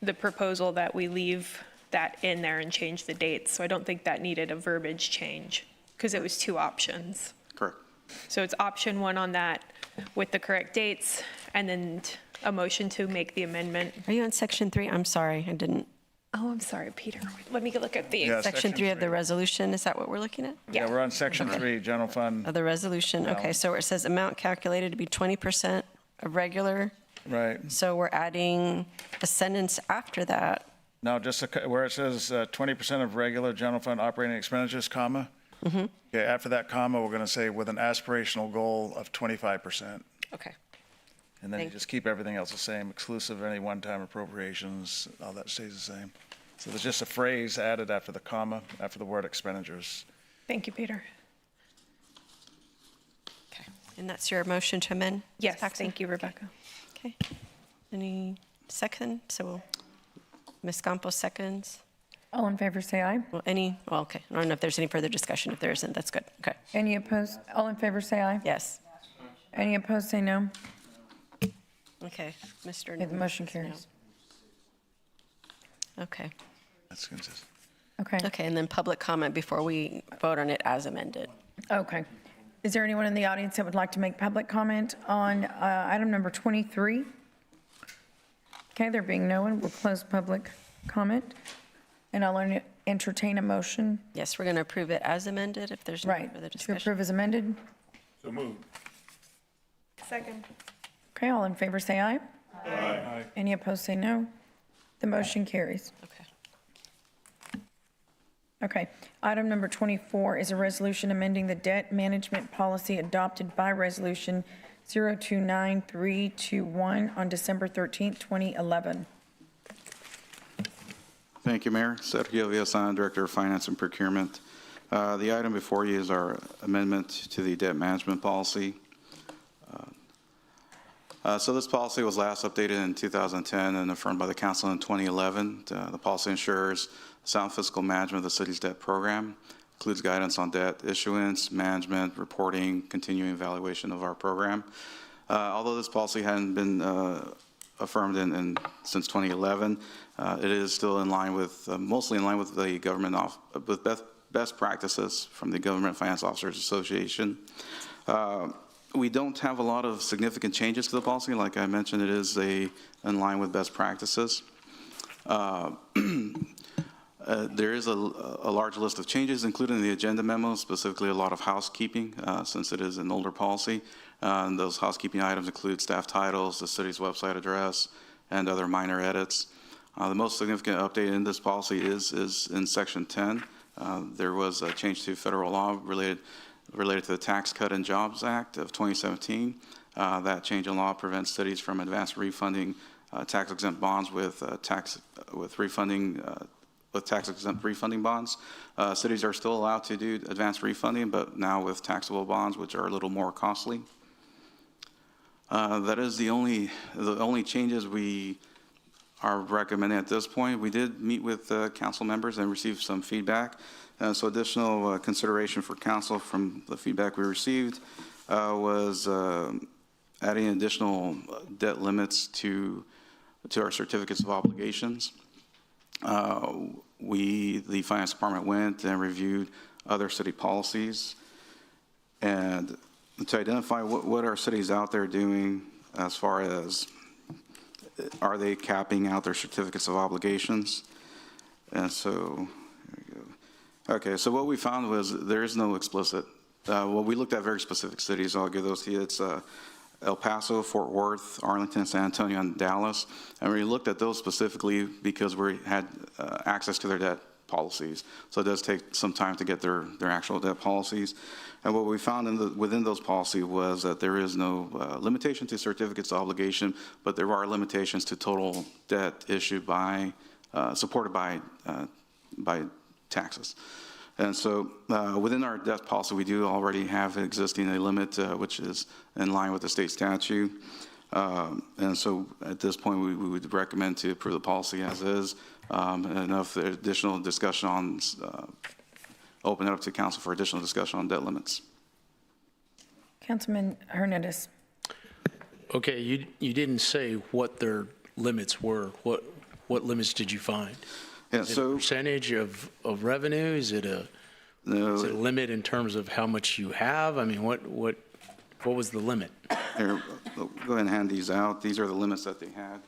the proposal that we leave that in there and change the dates. So I don't think that needed a verbiage change because it was 2 options.
Correct.
So it's option 1 on that with the correct dates and then a motion to make the amendment.
Are you on section 3? I'm sorry, I didn't.
Oh, I'm sorry, Peter. Let me look at the.
Yeah,
Section 3 of the resolution, is that what we're looking at?
Yeah, we're on section 3, general fund.
Of the resolution, okay, so where it says amount calculated to be 20% of regular.
Right.
So we're adding a sentence after that.
Now, just where it says 20% of regular general fund operating expenditures, comma.
Mm-hmm.
Okay, after that comma, we're going to say with an aspirational goal of 25%.
Okay.
And then you
Thank-
just keep everything else the same, exclusive of any one-time appropriations, all that stays the same. So there's just a phrase added after the comma, after the word expenditures.
Thank you, Peter.
Okay, and that's your motion to amend?
Yes,
Paxton?
thank you, Rebecca.
Okay, any second? So Ms. Campos seconds.
All in favor, say aye.
Well, okay, I don't know if there's any further discussion. If there isn't, that's good, okay.
Any opposed? All in favor, say aye.
Yes.
Any opposed, say no.
Okay, Mr.
Okay, the motion carries.
Okay.
That's consistent.
Okay.
Okay, and then public comment before we vote on it as amended.
Okay. Is there anyone in the audience that would like to make public comment on item number 23? Okay, there being no one, we'll close public comment. And I'll entertain a motion.
Yes, we're going to approve it as amended if there's no
Right,
further
to
discussion.
approve as amended.
So moved.
Second.
Okay, all in favor, say aye.
Aye.
Any opposed, say no. The motion carries.
Okay.
Okay, item number 24 is a resolution amending the debt management policy adopted by Resolution 029321 on December 13th, 2011.
Thank you, Mayor. Sergio Villasana, Director of Finance and Procurement. The item before you is our amendment to the debt management policy. So this policy was last updated in 2010 and affirmed by the council in 2011. The policy ensures sound fiscal management of the city's debt program, includes guidance on debt issuance, management, reporting, continuing evaluation of our program. Although this policy hadn't been affirmed since 2011, it is still in line with, mostly in line with the government, with best practices from the Government Finance Officers Association. We don't have a lot of significant changes to the policy. Like I mentioned, it is in line with best practices. There is a large list of changes, including the agenda memo, specifically a lot of housekeeping, since it is an older policy. And those housekeeping items include staff titles, the city's website address, and other minor edits. The most significant update in this policy is in Section 10. There was a change to federal law related to the Tax Cut and Jobs Act of 2017. That change in law prevents cities from advance refunding tax-exempt bonds with tax-exempt refunding bonds. Cities are still allowed to do advance refunding, but now with taxable bonds, which are a little more costly. That is the only changes we are recommending at this point. We did meet with council members and received some feedback. So additional consideration for council from the feedback we received was adding additional debt limits to to our certificates of obligations. The Finance Department went and reviewed other city policies and to identify what are cities out there doing as far as are they capping out their certificates of obligations. And so, there we go. Okay, so what we found was there is no explicit, well, we looked at very specific cities. I'll give those to you. It's El Paso, Fort Worth, Arlington, San Antonio, and Dallas. And we looked at those specifically because we had access to their debt policies. So it does take some time to get their actual debt policies. And what we found within those policies was that there is no limitation to certificates of obligation, but there are limitations to total debt issued by, supported by taxes. And so within our debt policy, we do already have existing a limit, which is in line with the state statute. And so at this point, we would recommend to approve the policy as is. And if there's additional discussion on, open it up to council for additional discussion on debt limits.
Councilman Hernandez.
Okay, you didn't say what their limits were. What limits did you find?
Yeah,
is it
so
a percentage of revenue? Is it a limit in terms of how much you have? I mean, what was the limit?
Here, go ahead and hand these out. These are the limits that they had.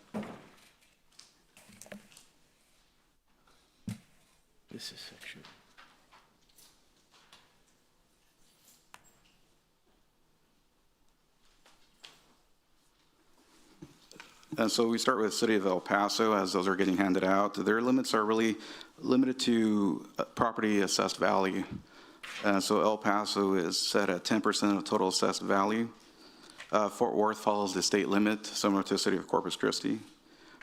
This is section.
And so we start with the city of El Paso as those are getting handed out. Their limits are really limited to property assessed value. So El Paso is set at 10% of total assessed value. Fort Worth follows the state limit, similar to the city of Corpus Christi.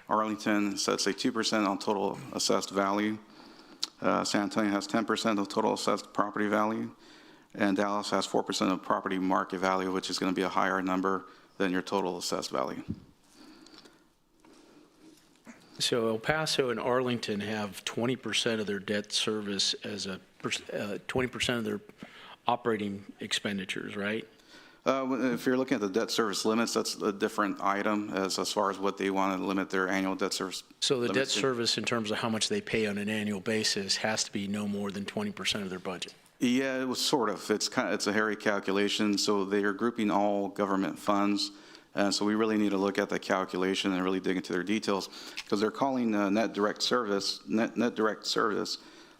Arlington sets a 2% on total assessed value. San Antonio has 10% of total assessed property value. And Dallas has 4% of property market value, which is going to be a higher number than your total assessed value.
So El Paso and Arlington have 20% of their debt service as a 20% of their operating expenditures, right?
If you're looking at the debt service limits, that's a different item as far as what they want to limit their annual debt service.
So the debt service in terms of how much they pay on an annual basis has to be no more than 20% of their budget.
Yeah, it was sort of. It's a hairy calculation. So they are grouping all government funds. And so we really need to look at the calculation and really dig into their details because they're calling net direct service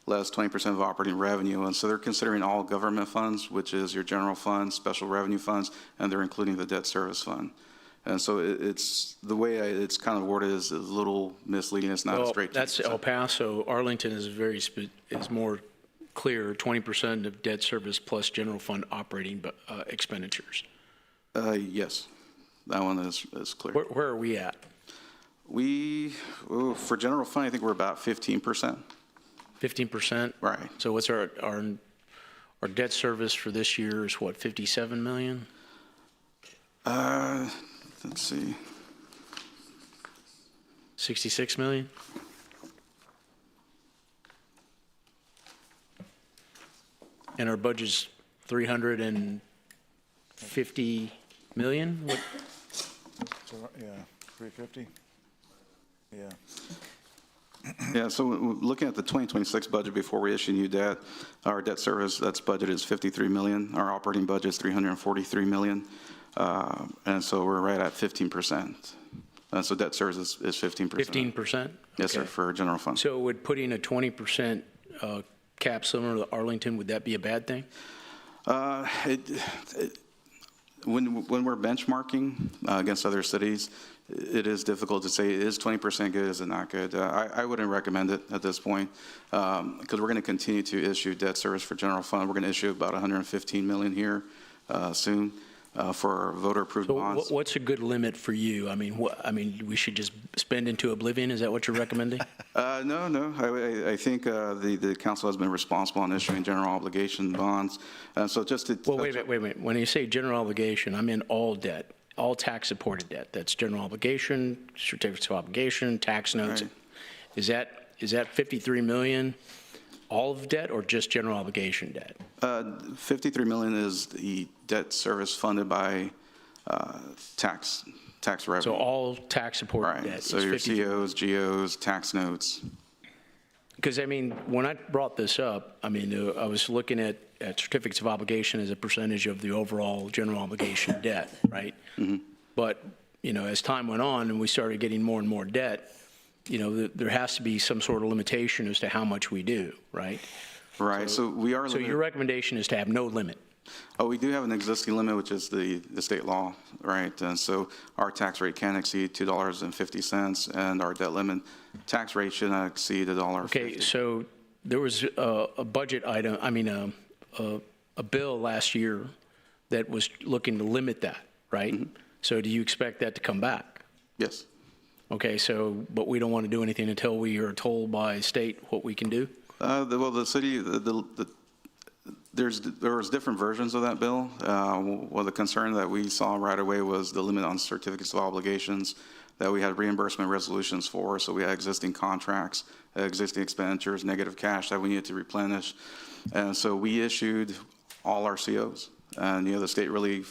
less 20% of operating revenue. And so they're considering all government funds, which is your general funds, special revenue funds, and they're including the debt service fund. And so it's the way it's kind of worded is a little misleading. It's not a straight.
That's El Paso. Arlington is is more clear, 20% of debt service plus general fund operating expenditures.
Yes. That one is clear.
Where are we at?
For general fund, I think we're about 15%.
15%?
Right.
So what's our debt service for this year is what, 57 million?
Let's see.
66 million? And our budget's 350 million? What?
So, yeah, 350. Yeah.
Yeah, so looking at the 2026 budget before we issue new debt, our debt service, that's budget is 53 million. Our operating budget is 343 million. And so we're right at 15%. So debt service is 15%.
15%?
Yes, sir, for general fund.
So would putting a 20% cap similar to Arlington, would that be a bad thing?
When we're benchmarking against other cities, it is difficult to say, is 20% good, is it not good? I wouldn't recommend it at this point because we're going to continue to issue debt service for general fund. We're going to issue about 115 million here soon for voter-approved bonds.
What's a good limit for you? I mean, we should just spend into oblivion? Is that what you're recommending?
No. I think the council has been responsible on issuing general obligation bonds. So just to...
Well, wait a minute. When you say general obligation, I mean all debt, all tax-supported debt. That's general obligation, certificates of obligation, tax notes. Right. Is that 53 million all of debt or just general obligation debt?
53 million is the debt service funded by tax tax revenue.
So all tax supported
Right,
debt
so
is
your
52.
COs, GOs, tax notes.
Because, I mean, when I brought this up, I mean, I was looking at certificates of obligation as a percentage of the overall general obligation debt, right? But, you know, as time went on and we started getting more and more debt, you know, there has to be some sort of limitation as to how much we do, right?
Right, so we are
So
limited.
your recommendation is to have no limit?
Oh, we do have an existing limit, which is the state law, right? And so our tax rate can exceed $2.50, and our debt limit tax rate should not exceed $1.50.
Okay, so there was a budget item, I mean, a bill last year that was looking to limit that, right? So do you expect that to come back?
Yes.
Okay, so, but we don't want to do anything until we are told by state what we can do?
Well, the city, there was different versions of that bill. Well, the concern that we saw right away was the limit on certificates of obligations that we had reimbursement resolutions for. So we had existing contracts, existing expenditures, negative cash that we needed to replenish. And so we issued all our COs. And, you know, the state really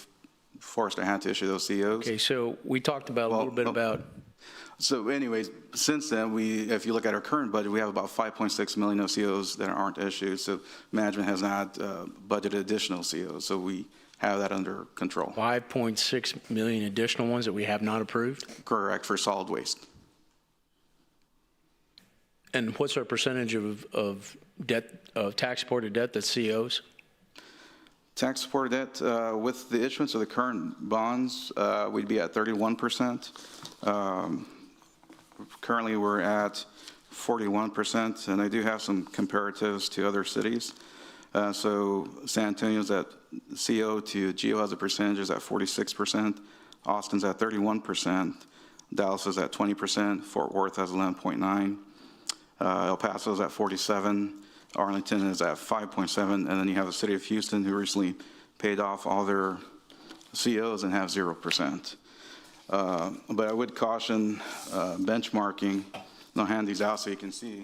forced our hand to issue those COs.
Okay, so we talked about a little bit about.
So anyways, since then, if you look at our current budget, we have about 5.6 million of COs that aren't issued. So management has not budgeted additional COs. So we have that under control.
5.6 million additional ones that we have not approved?
Correct, for solid waste.
And what's our percentage of debt, of tax-supported debt that's COs?
Tax-supported debt, with the issuance of the current bonds, we'd be at 31%. Currently, we're at 41%, and I do have some comparatives to other cities. So San Antonio's at CO to GO as a percentage is at 46%. Austin's at 31%. Dallas is at 20%. Fort Worth has 11.9%. El Paso's at 47%. Arlington is at 5.7%. And then you have the city of Houston, who recently paid off all their COs and have 0%. But I would caution benchmarking. I'll hand these out so you can see.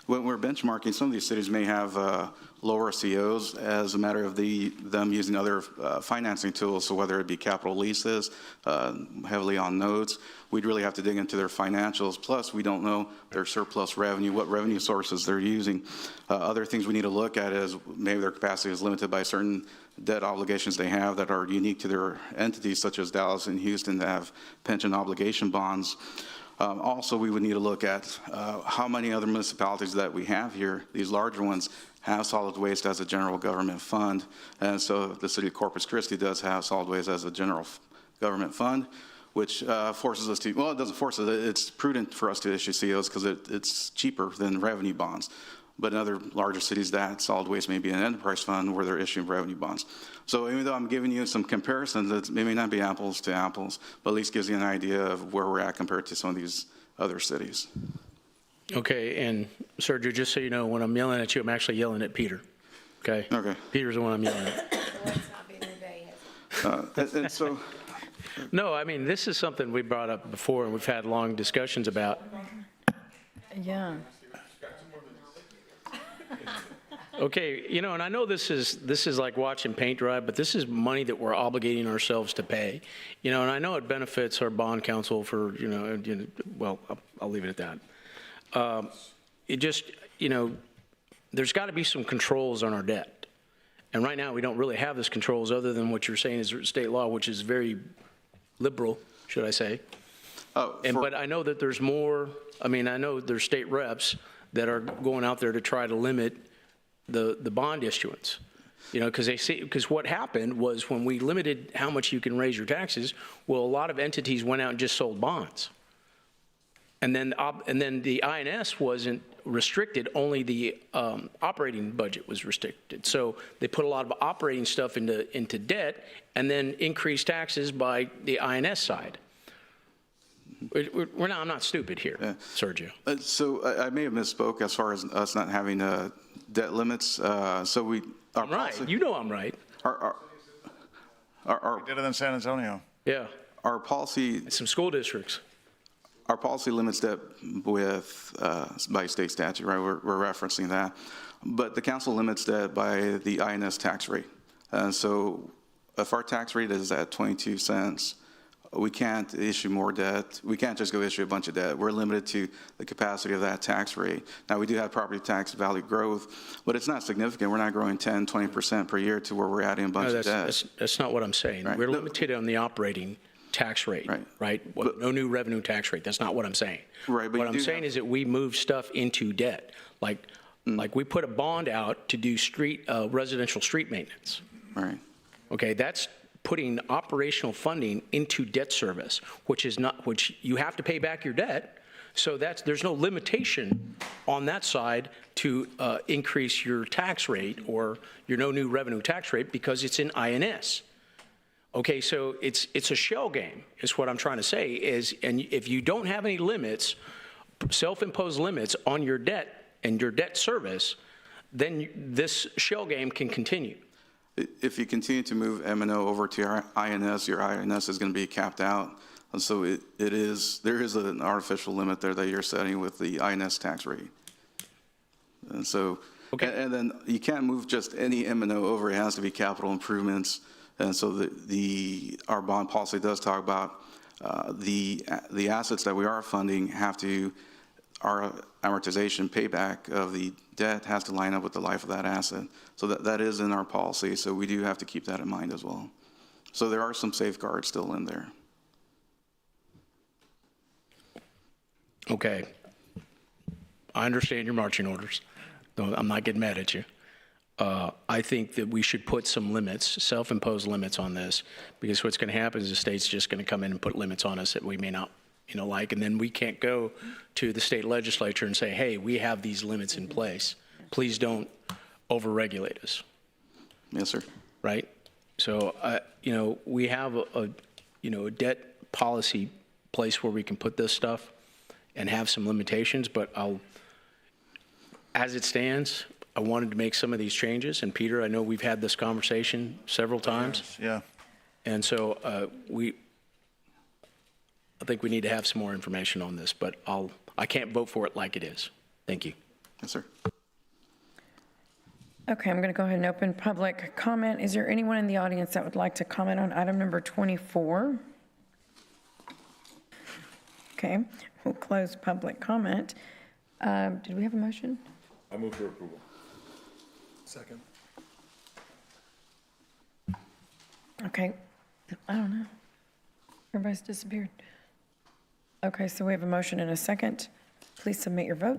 When we're benchmarking, some of these cities may have lower COs as a matter of them using other financing tools. So whether it be capital leases, heavily on notes, we'd really have to dig into their financials. Plus, we don't know their surplus revenue, what revenue sources they're using. Other things we need to look at is maybe their capacity is limited by certain debt obligations they have that are unique to their entities, such as Dallas and Houston that have pension obligation bonds. Also, we would need to look at how many other municipalities that we have here, these larger ones, have solid waste as a general government fund. And so the city of Corpus Christi does have solid waste as a general government fund, which forces us to, well, it doesn't force us, it's prudent for us to issue COs because it's cheaper than revenue bonds. But in other larger cities, that solid waste may be an enterprise fund where they're issuing revenue bonds. So even though I'm giving you some comparisons, it may not be apples to apples, but at least gives you an idea of where we're at compared to some of these other cities.
Okay, and Sergio, just so you know, when I'm yelling at you, I'm actually yelling at Peter. Okay?
Okay.
Peter's the one I'm yelling at.
And so,
no, I mean, this is something we brought up before and we've had long discussions about.
Yeah.
Okay, you know, and I know this is like watching paint dry, but this is money that we're obligating ourselves to pay. You know, and I know it benefits our bond counsel for, well, I'll leave it at that. It just, you know, there's got to be some controls on our debt. And right now we don't really have those controls other than what you're saying is state law, which is very liberal, should I say. But I know that there's more, I mean, I know there's state reps that are going out there to try to limit the bond issuance, you know, because what happened was when we limited how much you can raise your taxes, well, a lot of entities went out and just sold bonds. And then the INS wasn't restricted, only the operating budget was restricted. So they put a lot of operating stuff into debt and then increased taxes by the INS side. I'm not stupid here, Sergio.
So I may have misspoke as far as us not having debt limits. So we.
I'm right. You know I'm right.
We
did it in San Antonio.
Yeah.
Our policy.
Some school districts.
our policy limits debt with, by state statute, right? We're referencing that. But the council limits debt by the INS tax rate. So if our tax rate is at 22 cents, we can't issue more debt. We can't just go issue a bunch of debt. We're limited to the capacity of that tax rate. Now, we do have property tax value growth, but it's not significant. We're not growing 10, 20% per year to where we're adding a bunch of debt.
That's not what I'm saying.
Right.
We're limited on the operating tax rate, right? No new revenue tax rate. That's not what I'm saying.
Right. But
what I'm saying is that we move stuff into debt. Like we put a bond out to do residential street maintenance.
Right.
Okay, that's putting operational funding into debt service, which you have to pay back your debt. So there's no limitation on that side to increase your tax rate or your no new revenue tax rate because it's in INS. Okay, so it's a shell game is what I'm trying to say and if you don't have any limits, self-imposed limits on your debt and your debt service, then this shell game can continue.
If you continue to move M&O over to your INS is going to be capped out. And so there is an artificial limit there that you're setting with the INS tax rate. And so, and then you can't move just any M&O over. It has to be capital improvements. And so our bond policy does talk about the assets that we are funding our amortization payback of the debt has to line up with the life of that asset. So that is in our policy, so we do have to keep that in mind as well. So there are some safeguards still in there.
Okay. I understand your marching orders. I'm not getting mad at you. I think that we should put some limits, self-imposed limits on this, because what's going to happen is the state's just going to come in and put limits on us that we may not like, and then we can't go to the state legislature and say, hey, we have these limits in place. Please don't overregulate us.
Yes, sir.
Right? So, we have a debt policy place where we can put this stuff and have some limitations, but as it stands, I wanted to make some of these changes, and Peter, I know we've had this conversation several times.
Yeah.
And so I think we need to have some more information on this, but I can't vote for it like it is. Thank you.
Yes, sir.
Okay, I'm going to go ahead and open public comment. Is there anyone in the audience that would like to comment on item number 24? Okay, we'll close public comment. Did we have a motion?
I move for approval.
Second.
Okay, I don't know. Everybody's disappeared. Okay, so we have a motion and a second. Please submit your vote.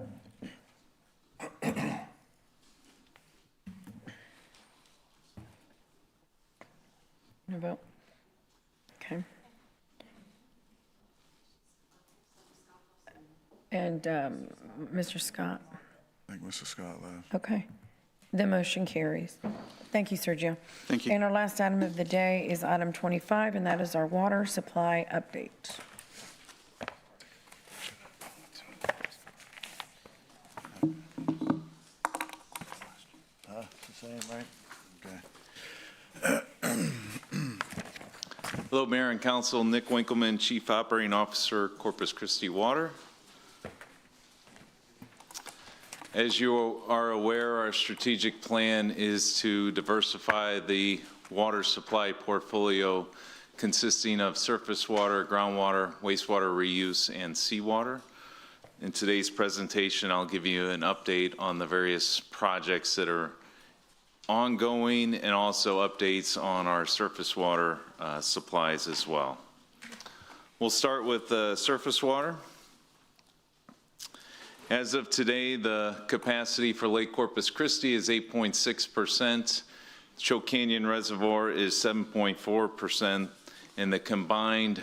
No vote. Okay. And Mr. Scott?
I think Mr. Scott left.
Okay. The motion carries. Thank you, Sergio.
Thank you.
And our last item of the day is item 25, and that is our water supply update.
The same, right?
Hello, Mayor and Council. Nick Winkleman, Chief Operating Officer, Corpus Christi Water. As you are aware, our strategic plan is to diversify the water supply portfolio consisting of surface water, groundwater, wastewater reuse, and seawater. In today's presentation, I'll give you an update on the various projects that are ongoing and also updates on our surface water supplies as well. We'll start with surface water. As of today, the capacity for Lake Corpus Christi is 8.6%. Choke Canyon Reservoir is 7.4%, and the combined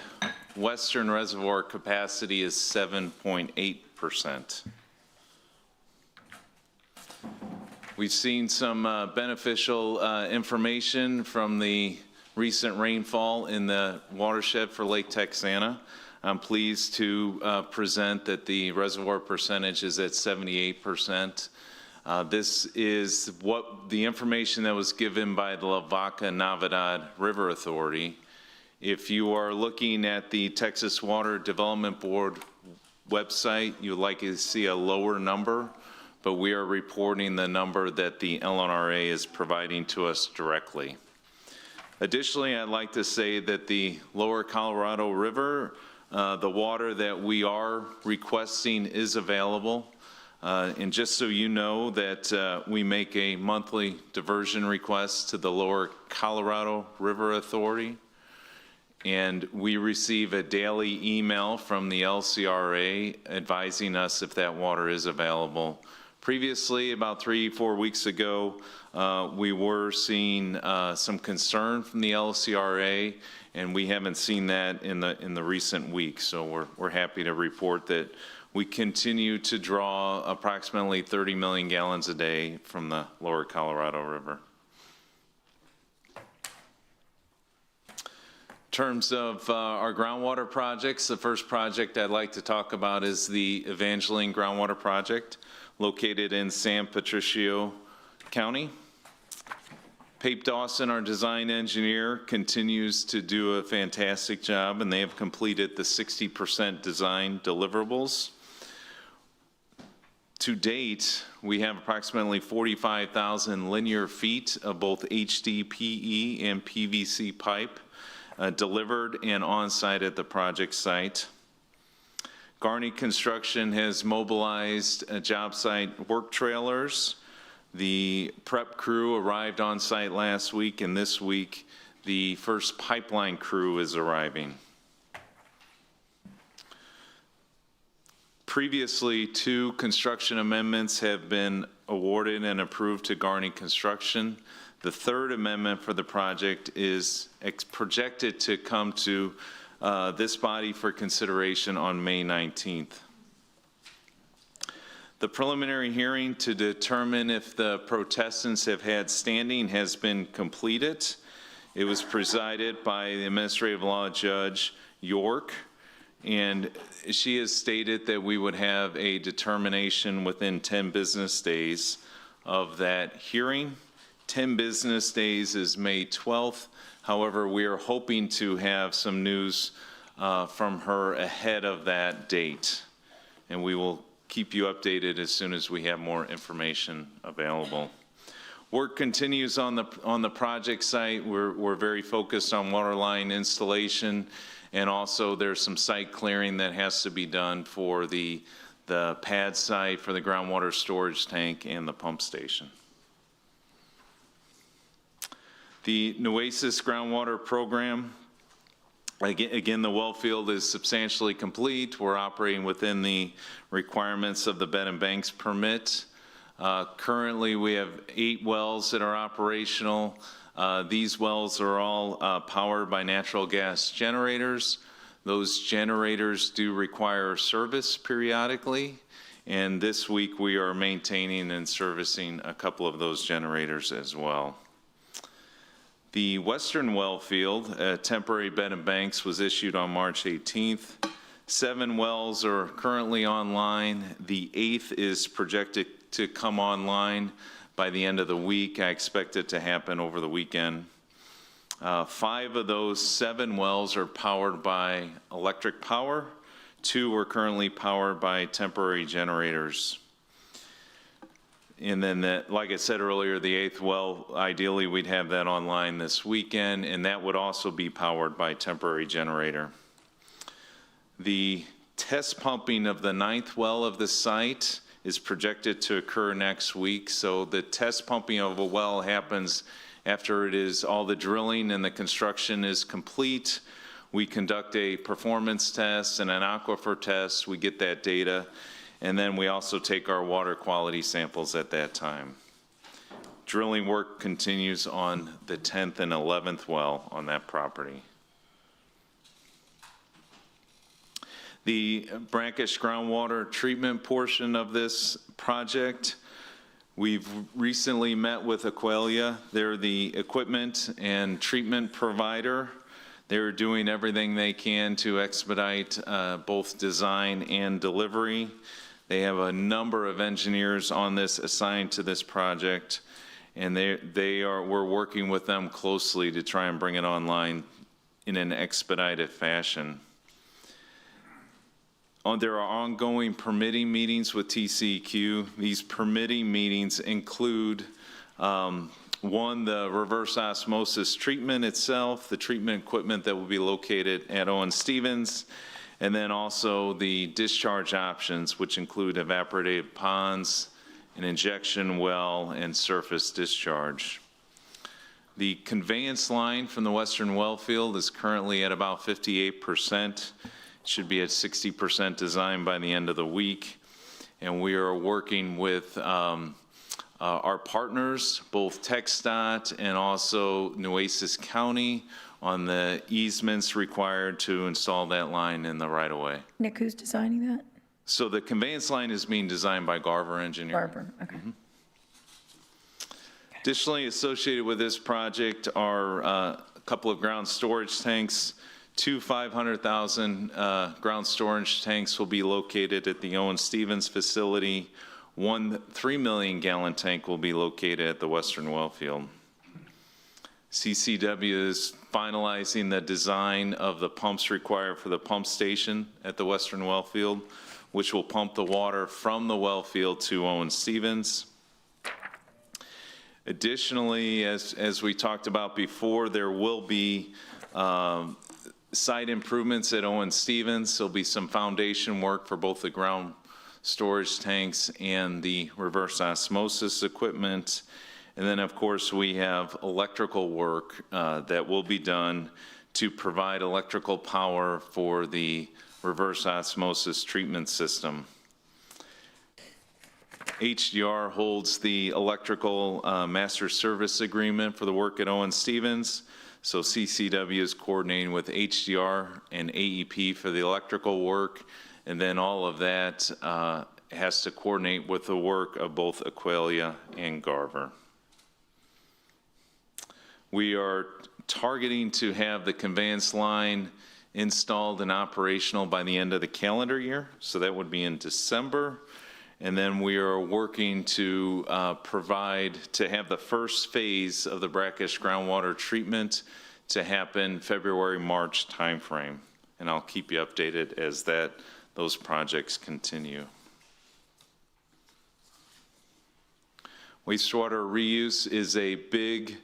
Western Reservoir capacity is 7.8%. We've seen some beneficial information from the recent rainfall in the watershed for Lake Texana. I'm pleased to present that the reservoir percentage is at 78%. This is the information that was given by the Lavaca-Navidad River Authority. If you are looking at the Texas Water Development Board website, you'll likely see a lower number, but we are reporting the number that the LNRA is providing to us directly. Additionally, I'd like to say that the lower Colorado River, the water that we are requesting is available. And just so you know that we make a monthly diversion request to the lower Colorado River Authority. And we receive a daily email from the LCRA advising us if that water is available. Previously, about 3-4 weeks ago, we were seeing some concern from the LCRA, and we haven't seen that in the recent weeks. So we're happy to report that we continue to draw approximately 30 million gallons a day from the lower Colorado River. In terms of our groundwater projects, the first project I'd like to talk about is the Evangeline Groundwater Project, located in San Patricio County. Pape Dawson, our design engineer, continues to do a fantastic job, and they have completed the 60% design deliverables. To date, we have approximately 45,000 linear feet of both HDPE and PVC pipe delivered and on-site at the project site. Garney Construction has mobilized job site work trailers. The prep crew arrived on site last week, and this week the first pipeline crew is arriving. Previously, 2 construction amendments have been awarded and approved to Garney Construction. The third amendment for the project is projected to come to this body for consideration on May 19th. The preliminary hearing to determine if the protestants have had standing has been completed. It was presided by the Administrative Law Judge York, and she has stated that we would have a determination within 10 business days of that hearing. 10 business days is May 12th. However, we are hoping to have some news from her ahead of that date, and we will keep you updated as soon as we have more information available. Work continues on the project site. We're very focused on water line installation, and also there's some site clearing that has to be done for the pad site for the groundwater storage tank and the pump station. The Nueces groundwater program, again, the well field is substantially complete. We're operating within the requirements of the bed and banks permit. Currently, we have 8 wells that are operational. These wells are all powered by natural gas generators. Those generators do require service periodically, and this week we are maintaining and servicing a couple of those generators as well. The Western well field, a temporary bed and banks, was issued on March 18th. 7 wells are currently online. The 8th is projected to come online by the end of the week. I expect it to happen over the weekend. 5 of those 7 wells are powered by electric power. 2 are currently powered by temporary generators. And then, like I said earlier, the 8th well, ideally we'd have that online this weekend, and that would also be powered by temporary generator. The test pumping of the 9th well of the site is projected to occur next week. So the test pumping of a well happens after all the drilling and the construction is complete. We conduct a performance test and an aquifer test. We get that data. And then we also take our water quality samples at that time. Drilling work continues on the 10th and 11th well on that property. The brackish groundwater treatment portion of this project, we've recently met with Aqualia. They're the equipment and treatment provider. They're doing everything they can to expedite both design and delivery. They have a number of engineers on this assigned to this project, and we're working with them closely to try and bring it online in an expedited fashion. There are ongoing permitting meetings with TCEQ. These permitting meetings include, one, the reverse osmosis treatment itself, the treatment equipment that will be located at Owen Stevens, and then also the discharge options, which include evaporative ponds, an injection well, and surface discharge. The conveyance line from the western well field is currently at about 58%. Should be at 60% design by the end of the week. And we are working with our partners, both TxDOT and also Nueces County, on the easements required to install that line in the right-of-way.
Nick, who's designing that?
So the conveyance line is being designed by Garver Engineering.
Garver, okay.
Additionally, associated with this project are a couple of ground storage tanks. 2 500,000 ground storage tanks will be located at the Owen Stevens facility. 1 3 million gallon tank will be located at the western well field. CCW is finalizing the design of the pumps required for the pump station at the western well field, which will pump the water from the well field to Owen Stevens. Additionally, as we talked about before, there will be site improvements at Owen Stevens. There'll be some foundation work for both the ground storage tanks and the reverse osmosis equipment. And then, of course, we have electrical work that will be done to provide electrical power for the reverse osmosis treatment system. HDR holds the electrical master service agreement for the work at Owen Stevens. So CCW is coordinating with HDR and AEP for the electrical work, and then all of that has to coordinate with the work of both Aqualia and Garver. We are targeting to have the conveyance line installed and operational by the end of the calendar year, so that would be in December. And then we are working to to have the first phase of the brackish groundwater treatment to happen February, March timeframe. And I'll keep you updated as those projects continue. Wastewater reuse is a big,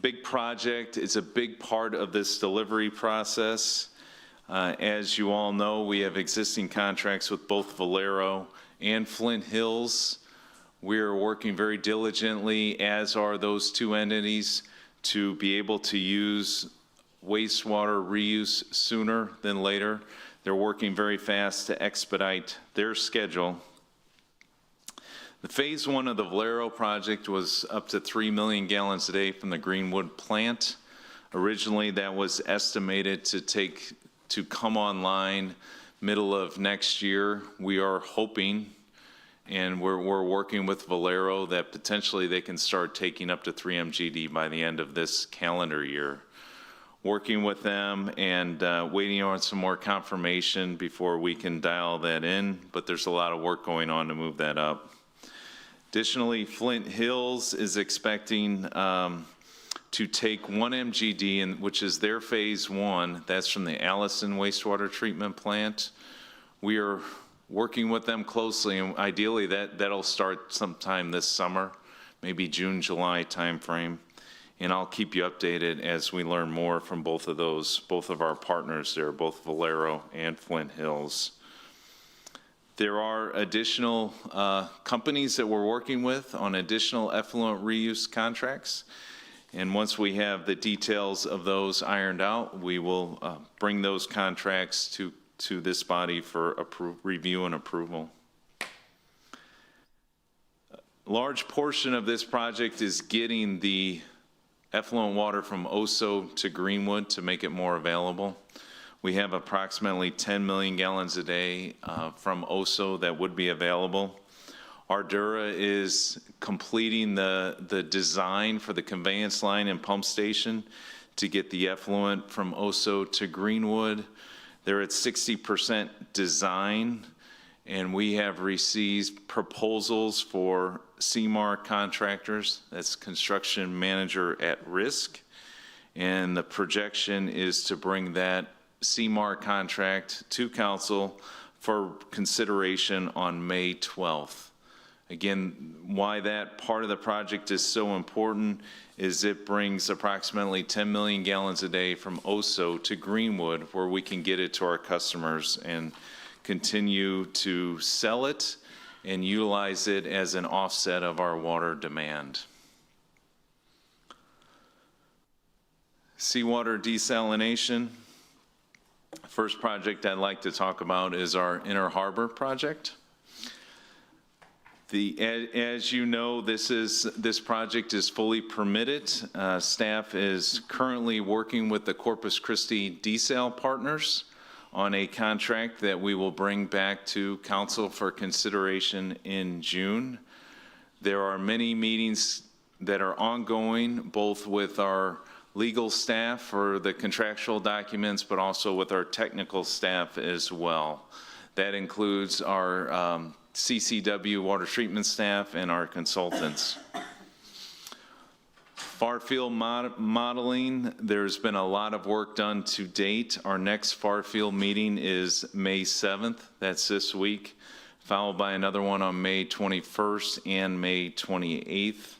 big project. It's a big part of this delivery process. As you all know, we have existing contracts with both Valero and Flint Hills. We're working very diligently, as are those two entities, to be able to use wastewater reuse sooner than later. They're working very fast to expedite their schedule. The phase one of the Valero project was up to 3 million gallons a day from the Greenwood plant. Originally, that was estimated to come online middle of next year. We are hoping, and we're working with Valero, that potentially they can start taking up to 3 MGD by the end of this calendar year. Working with them and waiting on some more confirmation before we can dial that in, but there's a lot of work going on to move that up. Additionally, Flint Hills is expecting to take 1 MGD, which is their phase one. That's from the Allison wastewater treatment plant. We are working with them closely, and ideally that'll start sometime this summer, maybe June, July timeframe. And I'll keep you updated as we learn more from both of our partners there, both Valero and Flint Hills. There are additional companies that we're working with on additional effluent reuse contracts. And once we have the details of those ironed out, we will bring those contracts to this body for review and approval. A large portion of this project is getting the effluent water from Oso to Greenwood to make it more available. We have approximately 10 million gallons a day from Oso that would be available. Ardura is completing the design for the conveyance line and pump station to get the effluent from Oso to Greenwood. They're at 60% design, and we have received proposals for CMAR contractors, that's construction manager at risk, and the projection is to bring that CMAR contract to council for consideration on May 12th. Again, why that part of the project is so important is it brings approximately 10 million gallons a day from Oso to Greenwood, where we can get it to our customers and continue to sell it and utilize it as an offset of our water demand. Seawater desalination. First project I'd like to talk about is our Inner Harbor project. As you know, this project is fully permitted. Staff is currently working with the Corpus Christi desal partners on a contract that we will bring back to council for consideration in June. There are many meetings that are ongoing, both with our legal staff for the contractual documents, but also with our technical staff as well. That includes our CCW water treatment staff and our consultants. Far field modeling, there's been a lot of work done to date. Our next far field meeting is May 7th, that's this week, followed by another one on May 21st and May 28th.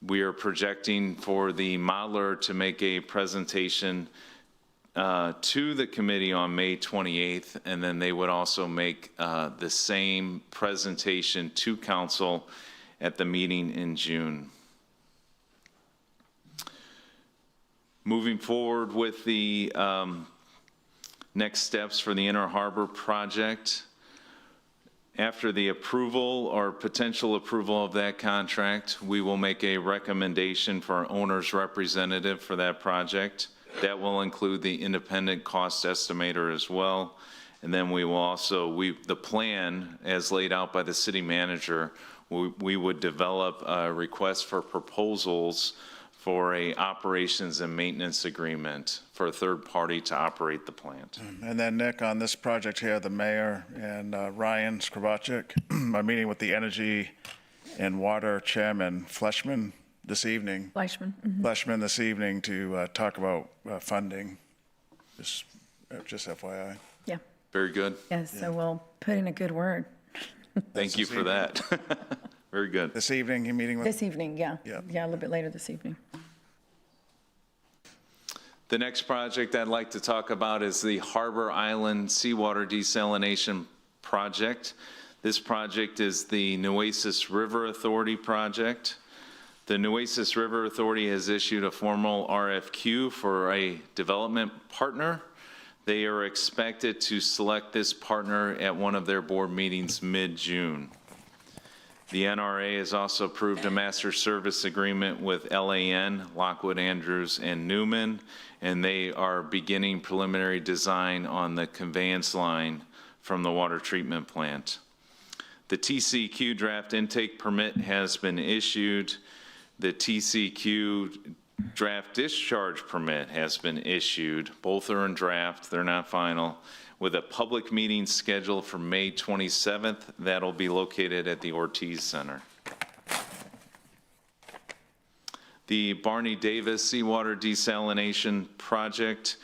We are projecting for the modeler to make a presentation to the committee on May 28th, and then they would also make the same presentation to council at the meeting in June. Moving forward with the next steps for the Inner Harbor project, after the approval or potential approval of that contract, we will make a recommendation for our owner's representative for that project. That will include the independent cost estimator as well. And then we will also, the plan as laid out by the city manager, we would develop a request for proposals for a operations and maintenance agreement for a third party to operate the plant.
And then Nick, on this project here, the mayor and Ryan Skrabacek are meeting with the Energy and Water Chairman Fleshman this evening. Fleshman this evening to talk about funding, just FYI.
Yeah.
Very good.
Yes, so we'll put in a good word.
Thank you for that. Very good.
This evening, you're meeting with?
This evening, yeah.
Yeah.
Yeah, a little bit later this evening.
The next project I'd like to talk about is the Harbor Island Seawater Desalination Project. This project is the Nueces River Authority project. The Nueces River Authority has issued a formal RFQ for a development partner. They are expected to select this partner at one of their board meetings mid-June. The NRA has also approved a master service agreement with LAN, Lockwood Andrews, and Newman, and they are beginning preliminary design on the conveyance line from the water treatment plant. The TCQ draft intake permit has been issued. The TCQ draft discharge permit has been issued. Both are in draft, they're not final, with a public meeting scheduled for May 27th. That'll be located at the Ortiz Center. The Barney Davis Seawater Desalination Project.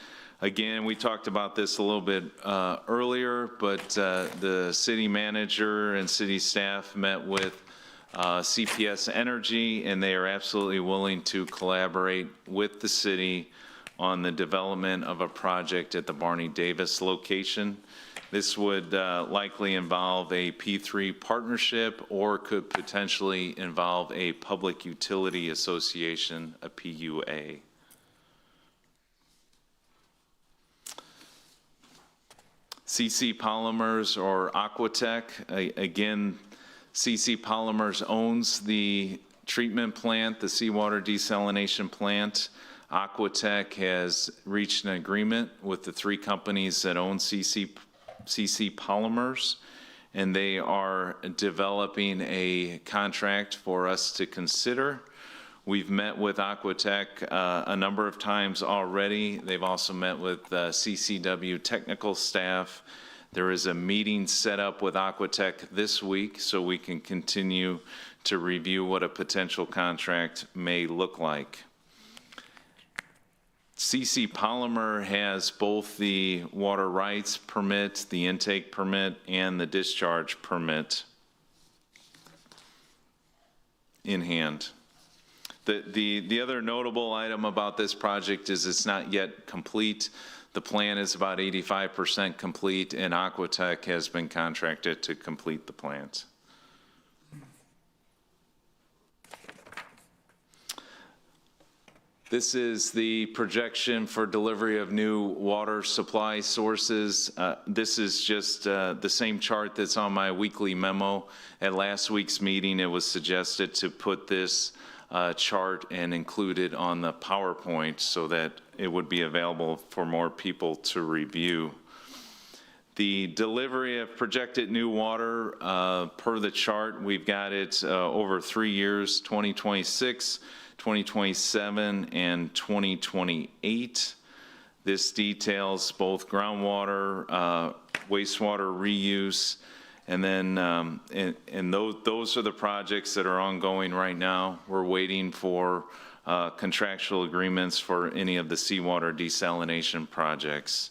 Again, we talked about this a little bit earlier, but the city manager and city staff met with CPS Energy, and they are absolutely willing to collaborate with the city on the development of a project at the Barney Davis location. This would likely involve a P3 partnership or could potentially involve a public utility association, a PUA. CC Polymers or Aquatech, again, CC Polymers owns the treatment plant, the seawater desalination plant. Aquatech has reached an agreement with the three companies that own CC Polymers, and they are developing a contract for us to consider. We've met with Aquatech a number of times already. They've also met with CCW technical staff. There is a meeting set up with Aquatech this week so we can continue to review what a potential contract may look like. CC Polymer has both the water rights permit, the intake permit, and the discharge permit in hand. The other notable item about this project is it's not yet complete. The plan is about 85% complete, and Aquatech has been contracted to complete the plant. This is the projection for delivery of new water supply sources. This is just the same chart that's on my weekly memo. At last week's meeting, it was suggested to put this chart and include it on the PowerPoint so that it would be available for more people to review. The delivery of projected new water, per the chart, we've got it over 3 years, 2026, 2027, and 2028. This details both groundwater, wastewater reuse, and then and those are the projects that are ongoing right now. We're waiting for contractual agreements for any of the seawater desalination projects.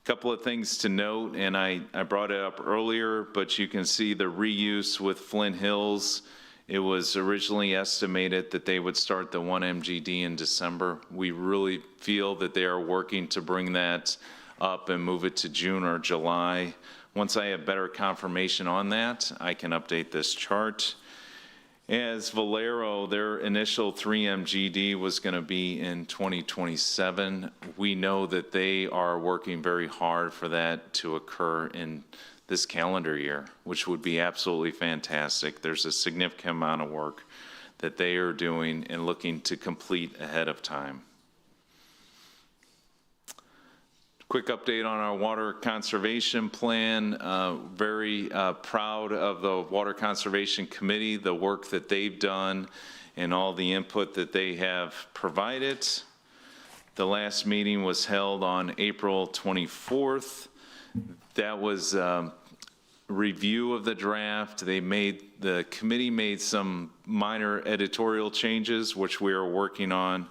Couple of things to note, and I brought it up earlier, but you can see the reuse with Flint Hills. It was originally estimated that they would start the 1 MGD in December. We really feel that they are working to bring that up and move it to June or July. Once I have better confirmation on that, I can update this chart. As Valero, their initial 3 MGD was going to be in 2027. We know that they are working very hard for that to occur in this calendar year, which would be absolutely fantastic. There's a significant amount of work that they are doing and looking to complete ahead of time. Quick update on our water conservation plan. Very proud of the Water Conservation Committee, the work that they've done and all the input that they have provided. The last meeting was held on April 24th. That was review of the draft. The committee made some minor editorial changes, which we are working on.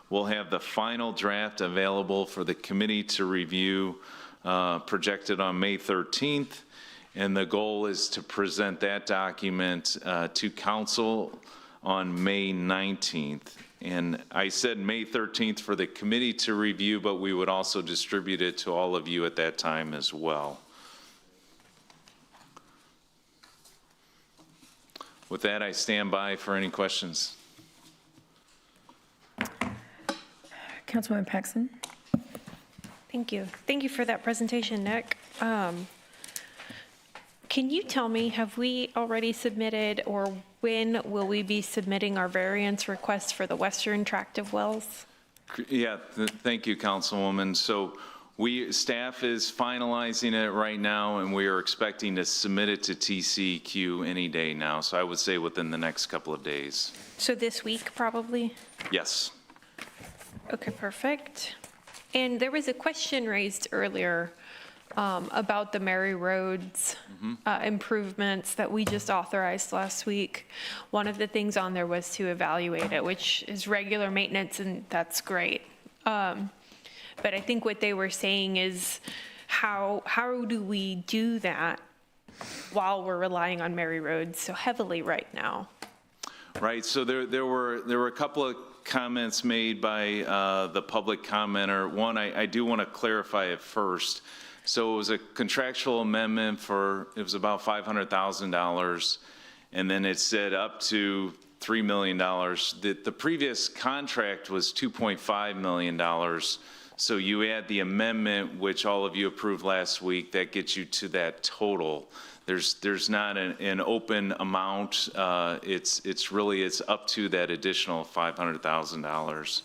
We'll have the final draft available for the committee to review, projected on May 13th. And the goal is to present that document to council on May 19th. And I said May 13th for the committee to review, but we would also distribute it to all of you at that time as well. With that, I stand by for any questions.
Councilwoman Paxson.
Thank you. Thank you for that presentation, Nick. Can you tell me, have we already submitted, or when will we be submitting our variance request for the western tract of wells?
Yeah, thank you, Councilwoman. So staff is finalizing it right now, and we are expecting to submit it to TCEQ any day now. So I would say within the next couple of days.
So this week, probably?
Yes.
Okay, perfect. And there was a question raised earlier about the Mary Roads improvements that we just authorized last week. One of the things on there was to evaluate it, which is regular maintenance, and that's great. But I think what they were saying is how do we do that while we're relying on Mary Roads so heavily right now?
Right, so there were a couple of comments made by the public commenter. One, I do want to clarify it first. So it was a contractual amendment it was about $500,000, and then it said up to $3 million. The previous contract was $2.5 million. So you add the amendment, which all of you approved last week, that gets you to that total. There's not an open amount. It's up to that additional $500,000.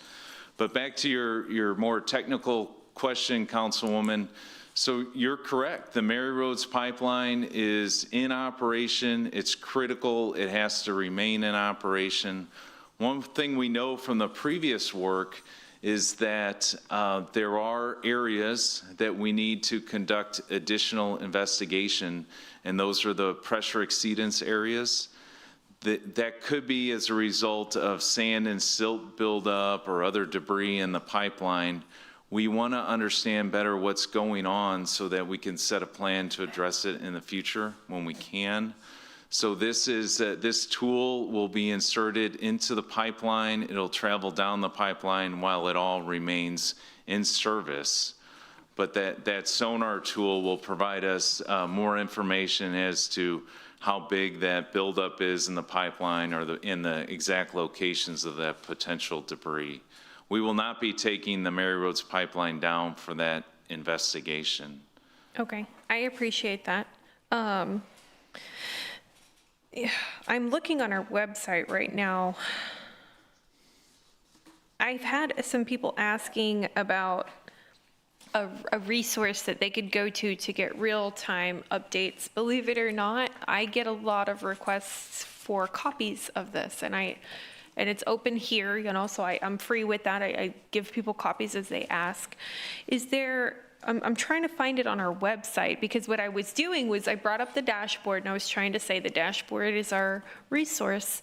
But back to your more technical question, Councilwoman. So you're correct. The Mary Roads pipeline is in operation. It's critical. It has to remain in operation. One thing we know from the previous work is that there are areas that we need to conduct additional investigation, and those are the pressure exceedance areas. that could be as a result of sand and silt buildup or other debris in the pipeline. We want to understand better what's going on so that we can set a plan to address it in the future when we can. So this tool will be inserted into the pipeline. It'll travel down the pipeline while it all remains in service. But that sonar tool will provide us more information as to how big that buildup is in the pipeline or in the exact locations of that potential debris. We will not be taking the Mary Roads pipeline down for that investigation.
Okay, I appreciate that. I'm looking on our website right now. I've had some people asking about a resource that they could go to get real-time updates. Believe it or not, I get a lot of requests for copies of this, and it's open here, you know, so I'm free with that. I give people copies as they ask. Is there, I'm trying to find it on our website, because what I was doing was I brought up the dashboard, and I was trying to say the dashboard is our resource.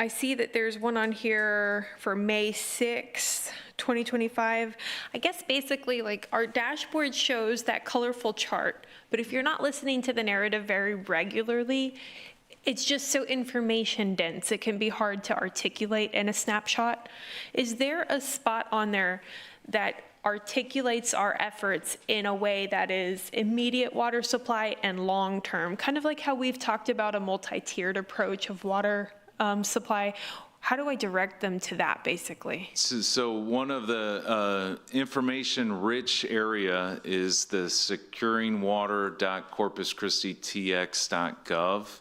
I see that there's one on here for May 6th, 2025. I guess basically like our dashboard shows that colorful chart, but if you're not listening to the narrative very regularly, it's just so information dense, it can be hard to articulate in a snapshot. Is there a spot on there that articulates our efforts in a way that is immediate water supply and long-term, kind of like how we've talked about a multi-tiered approach of water supply? How do I direct them to that, basically?
So one of the information-rich area is the securingwater.corpuschristitx.gov,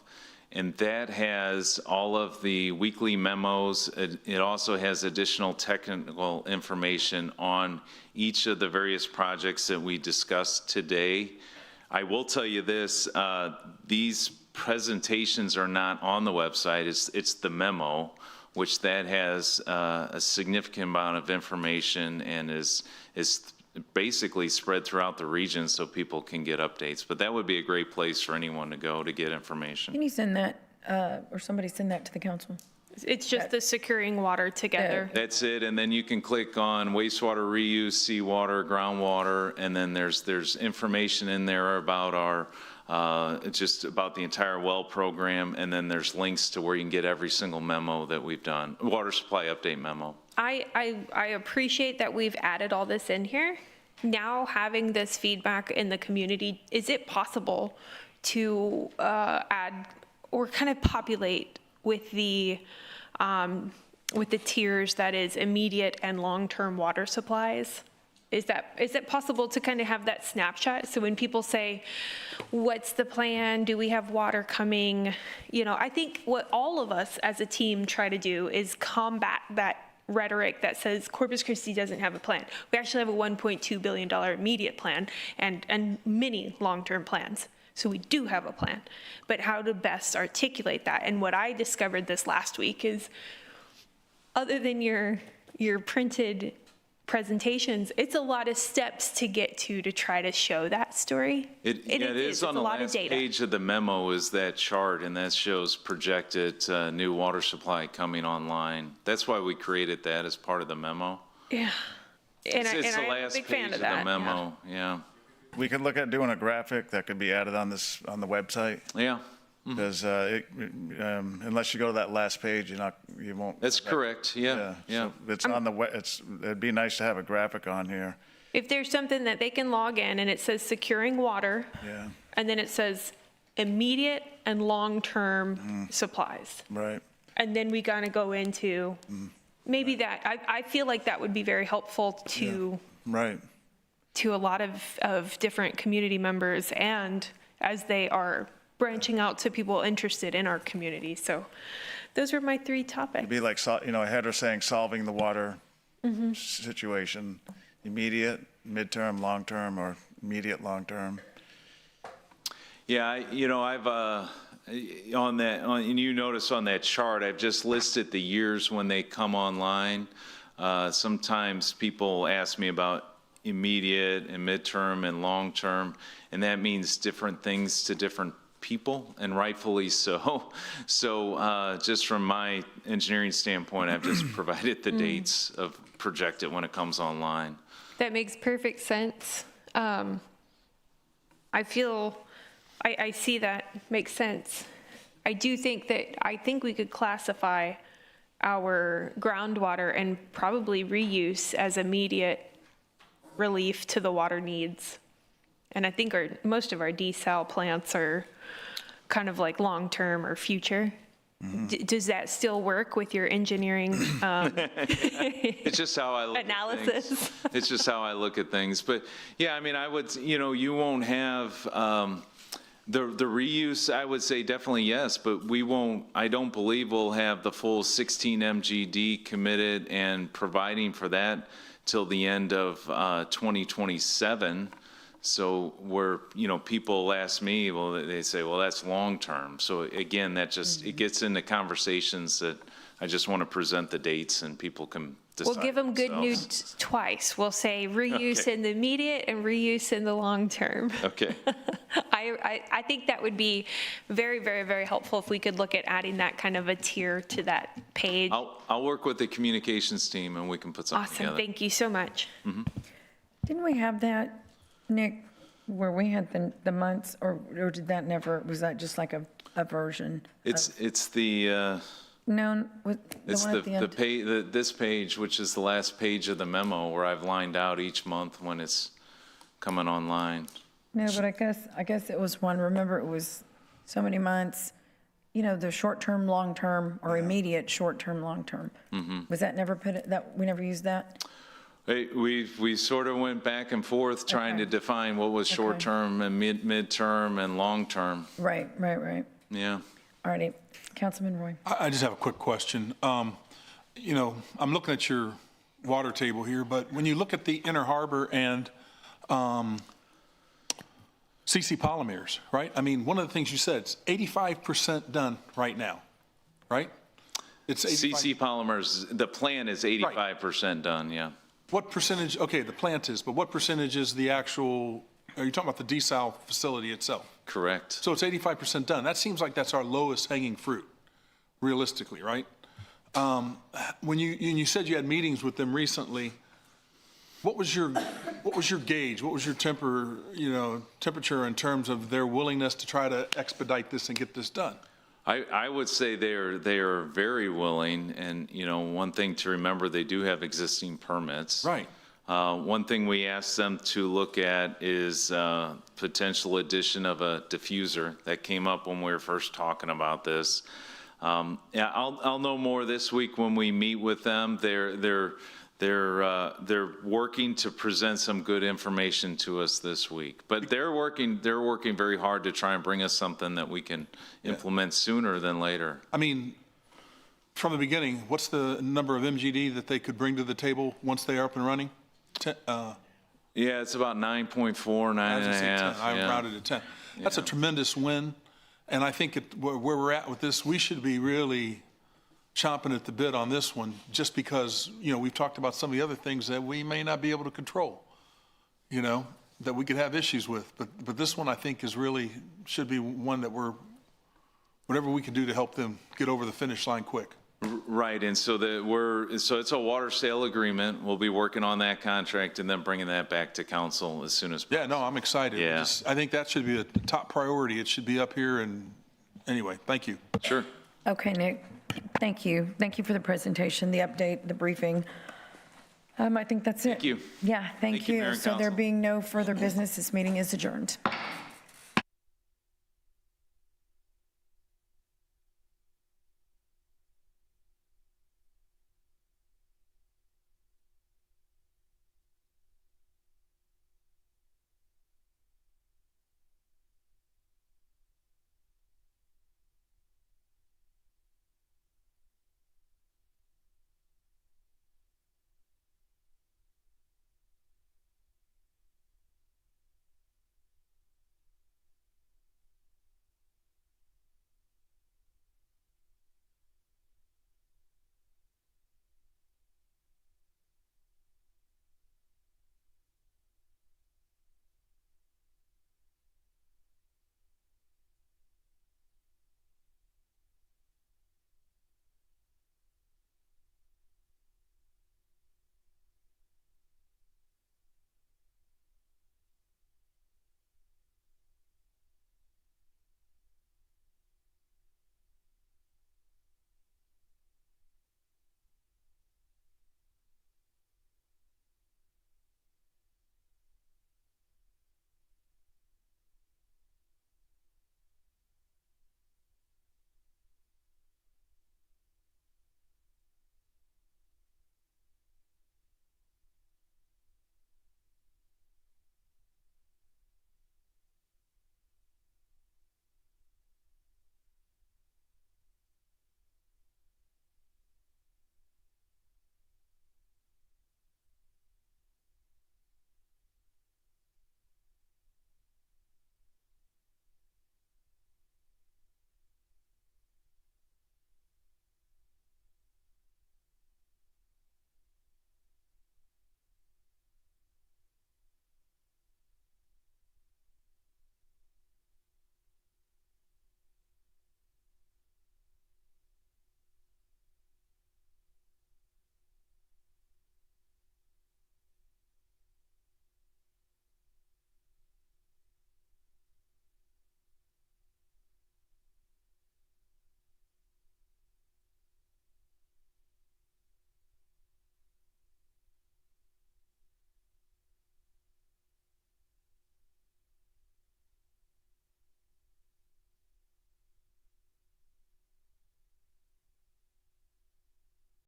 and that has all of the weekly memos. It also has additional technical information on each of the various projects that we discussed today. I will tell you this, these presentations are not on the website. It's the memo, which that has a significant amount of information and is basically spread throughout the region so people can get updates. But that would be a great place for anyone to go to get information.
Can you send that, or somebody send that to the council?
It's just the securing water together.
That's it, and then you can click on wastewater reuse, seawater, groundwater, and then there's information in there about our just about the entire well program, and then there's links to where you can get every single memo that we've done, water supply update memo.
I appreciate that we've added all this in here. Now having this feedback in the community, is it possible to add or kind of populate with the tiers that is immediate and long-term water supplies? Is it possible to kind of have that snapshot? So when people say, what's the plan? Do we have water coming? You know, I think what all of us as a team try to do is combat that rhetoric that says Corpus Christi doesn't have a plan. We actually have a $1.2 billion immediate plan and many long-term plans. So we do have a plan, but how to best articulate that. And what I discovered this last week is, other than your printed presentations, it's a lot of steps to get to try to show that story.
It is on the last page of the memo is that chart, and that shows projected new water supply coming online. That's why we created that as part of the memo.
Yeah, and
it's the
I'm
last
a big
page
fan
of
of that.
the memo. Yeah.
We could look at doing a graphic that could be added on the website.
Yeah.
Because unless you go to that last page, you won't.
That's correct. Yeah.
So it's on the it'd be nice to have a graphic on here.
If there's something that they can log in and it says securing water, and then it says immediate and long-term supplies.
Right.
And then we gotta go into maybe that. I feel like that would be very helpful to to a lot of different community members, and as they are branching out to people interested in our community. So those were my 3 topics.
It'd be like, a header saying solving the water situation, immediate, midterm, long-term, or immediate, long-term.
Yeah, I've and you notice on that chart, I've just listed the years when they come online. Sometimes people ask me about immediate and midterm and long-term, and that means different things to different people, and rightfully so. So just from my engineering standpoint, I've just provided the dates of projected when it comes online.
That makes perfect sense. I see that makes sense. I think we could classify our groundwater and probably reuse as immediate relief to the water needs. And I think most of our desal plants are kind of like long-term or future. Does that still work with your engineering
It's just how I look
analysis?
At things. It's just how I look at things. But yeah, I mean, I would, you won't have the reuse. I would say definitely yes, but we won't. I don't believe we'll have the full 16 MGD committed and providing for that till the end of 2027. So where, people ask me, well, they say, well, that's long-term. So again, that just, it gets into conversations that I just want to present the dates and people can decide.
We'll give them good
themselves.
news twice. We'll say reuse
Okay.
in the immediate and reuse in the long term.
Okay.
I think that would be very, very, very helpful if we could look at adding that kind of a tier to that page.
I'll work with the communications team and we can put something
Awesome.
together.
Thank you so much.
Didn't we have that, Nick, where we had the months, or did that never, was that just like a version?
It's the,
No, the
it's
one at the end?
this page, which is the last page of the memo where I've lined out each month when it's coming online.
No, but I guess it was one, remember, it was so many months, the short-term, long-term, or immediate short-term, long-term. Was that never we never used that?
We sort of went back and forth trying to define what was short-term and mid-term and long-term.
Right.
Yeah.
All righty. Councilman Roy.
I just have a quick question. I'm looking at your water table here, but when you look at the Inner Harbor and CC Polymers, right? I mean, one of the things you said, it's 85% done right now, right? It's 85
CC Polymers, the plan is 85% done, yeah.
What percentage, okay, the plant is, but what percentage is the actual, are you talking about the desal facility itself?
Correct.
So it's 85% done. That seems like that's our lowest hanging fruit, realistically, right? When you said you had meetings with them recently, what was your gauge? What was your temperature in terms of their willingness to try to expedite this and get this done?
I would say they are very willing, and one thing to remember, they do have existing permits.
Right.
One thing we asked them to look at is potential addition of a diffuser. That came up when we were first talking about this. Yeah, I'll know more this week when we meet with them. They're working to present some good information to us this week, but they're working very hard to try and bring us something that we can implement sooner than later.
I mean, from the beginning, what's the number of MGD that they could bring to the table once they are up and running?
Yeah, it's about 9.4, 9.5.
I rounded to 10. That's a tremendous win, and I think where we're at with this, we should be really chomping at the bit on this one, just because, we've talked about some of the other things that we may not be able to control, that we could have issues with. But this one, I think, should be one that whatever we can do to help them get over the finish line quick.
Right, and so it's a water sale agreement. We'll be working on that contract and then bringing that back to council as soon as possible.
Yeah, no, I'm excited.
Yeah.
I think that should be a top priority. It should be up here, and anyway, thank you.
Sure.
Okay, Nick, thank you. Thank you for the presentation, the update, the briefing. I think that's it.
Thank you.
Yeah, thank
Thank you, Mayor
you.
and
So there
Council.
being no further business, this meeting is adjourned.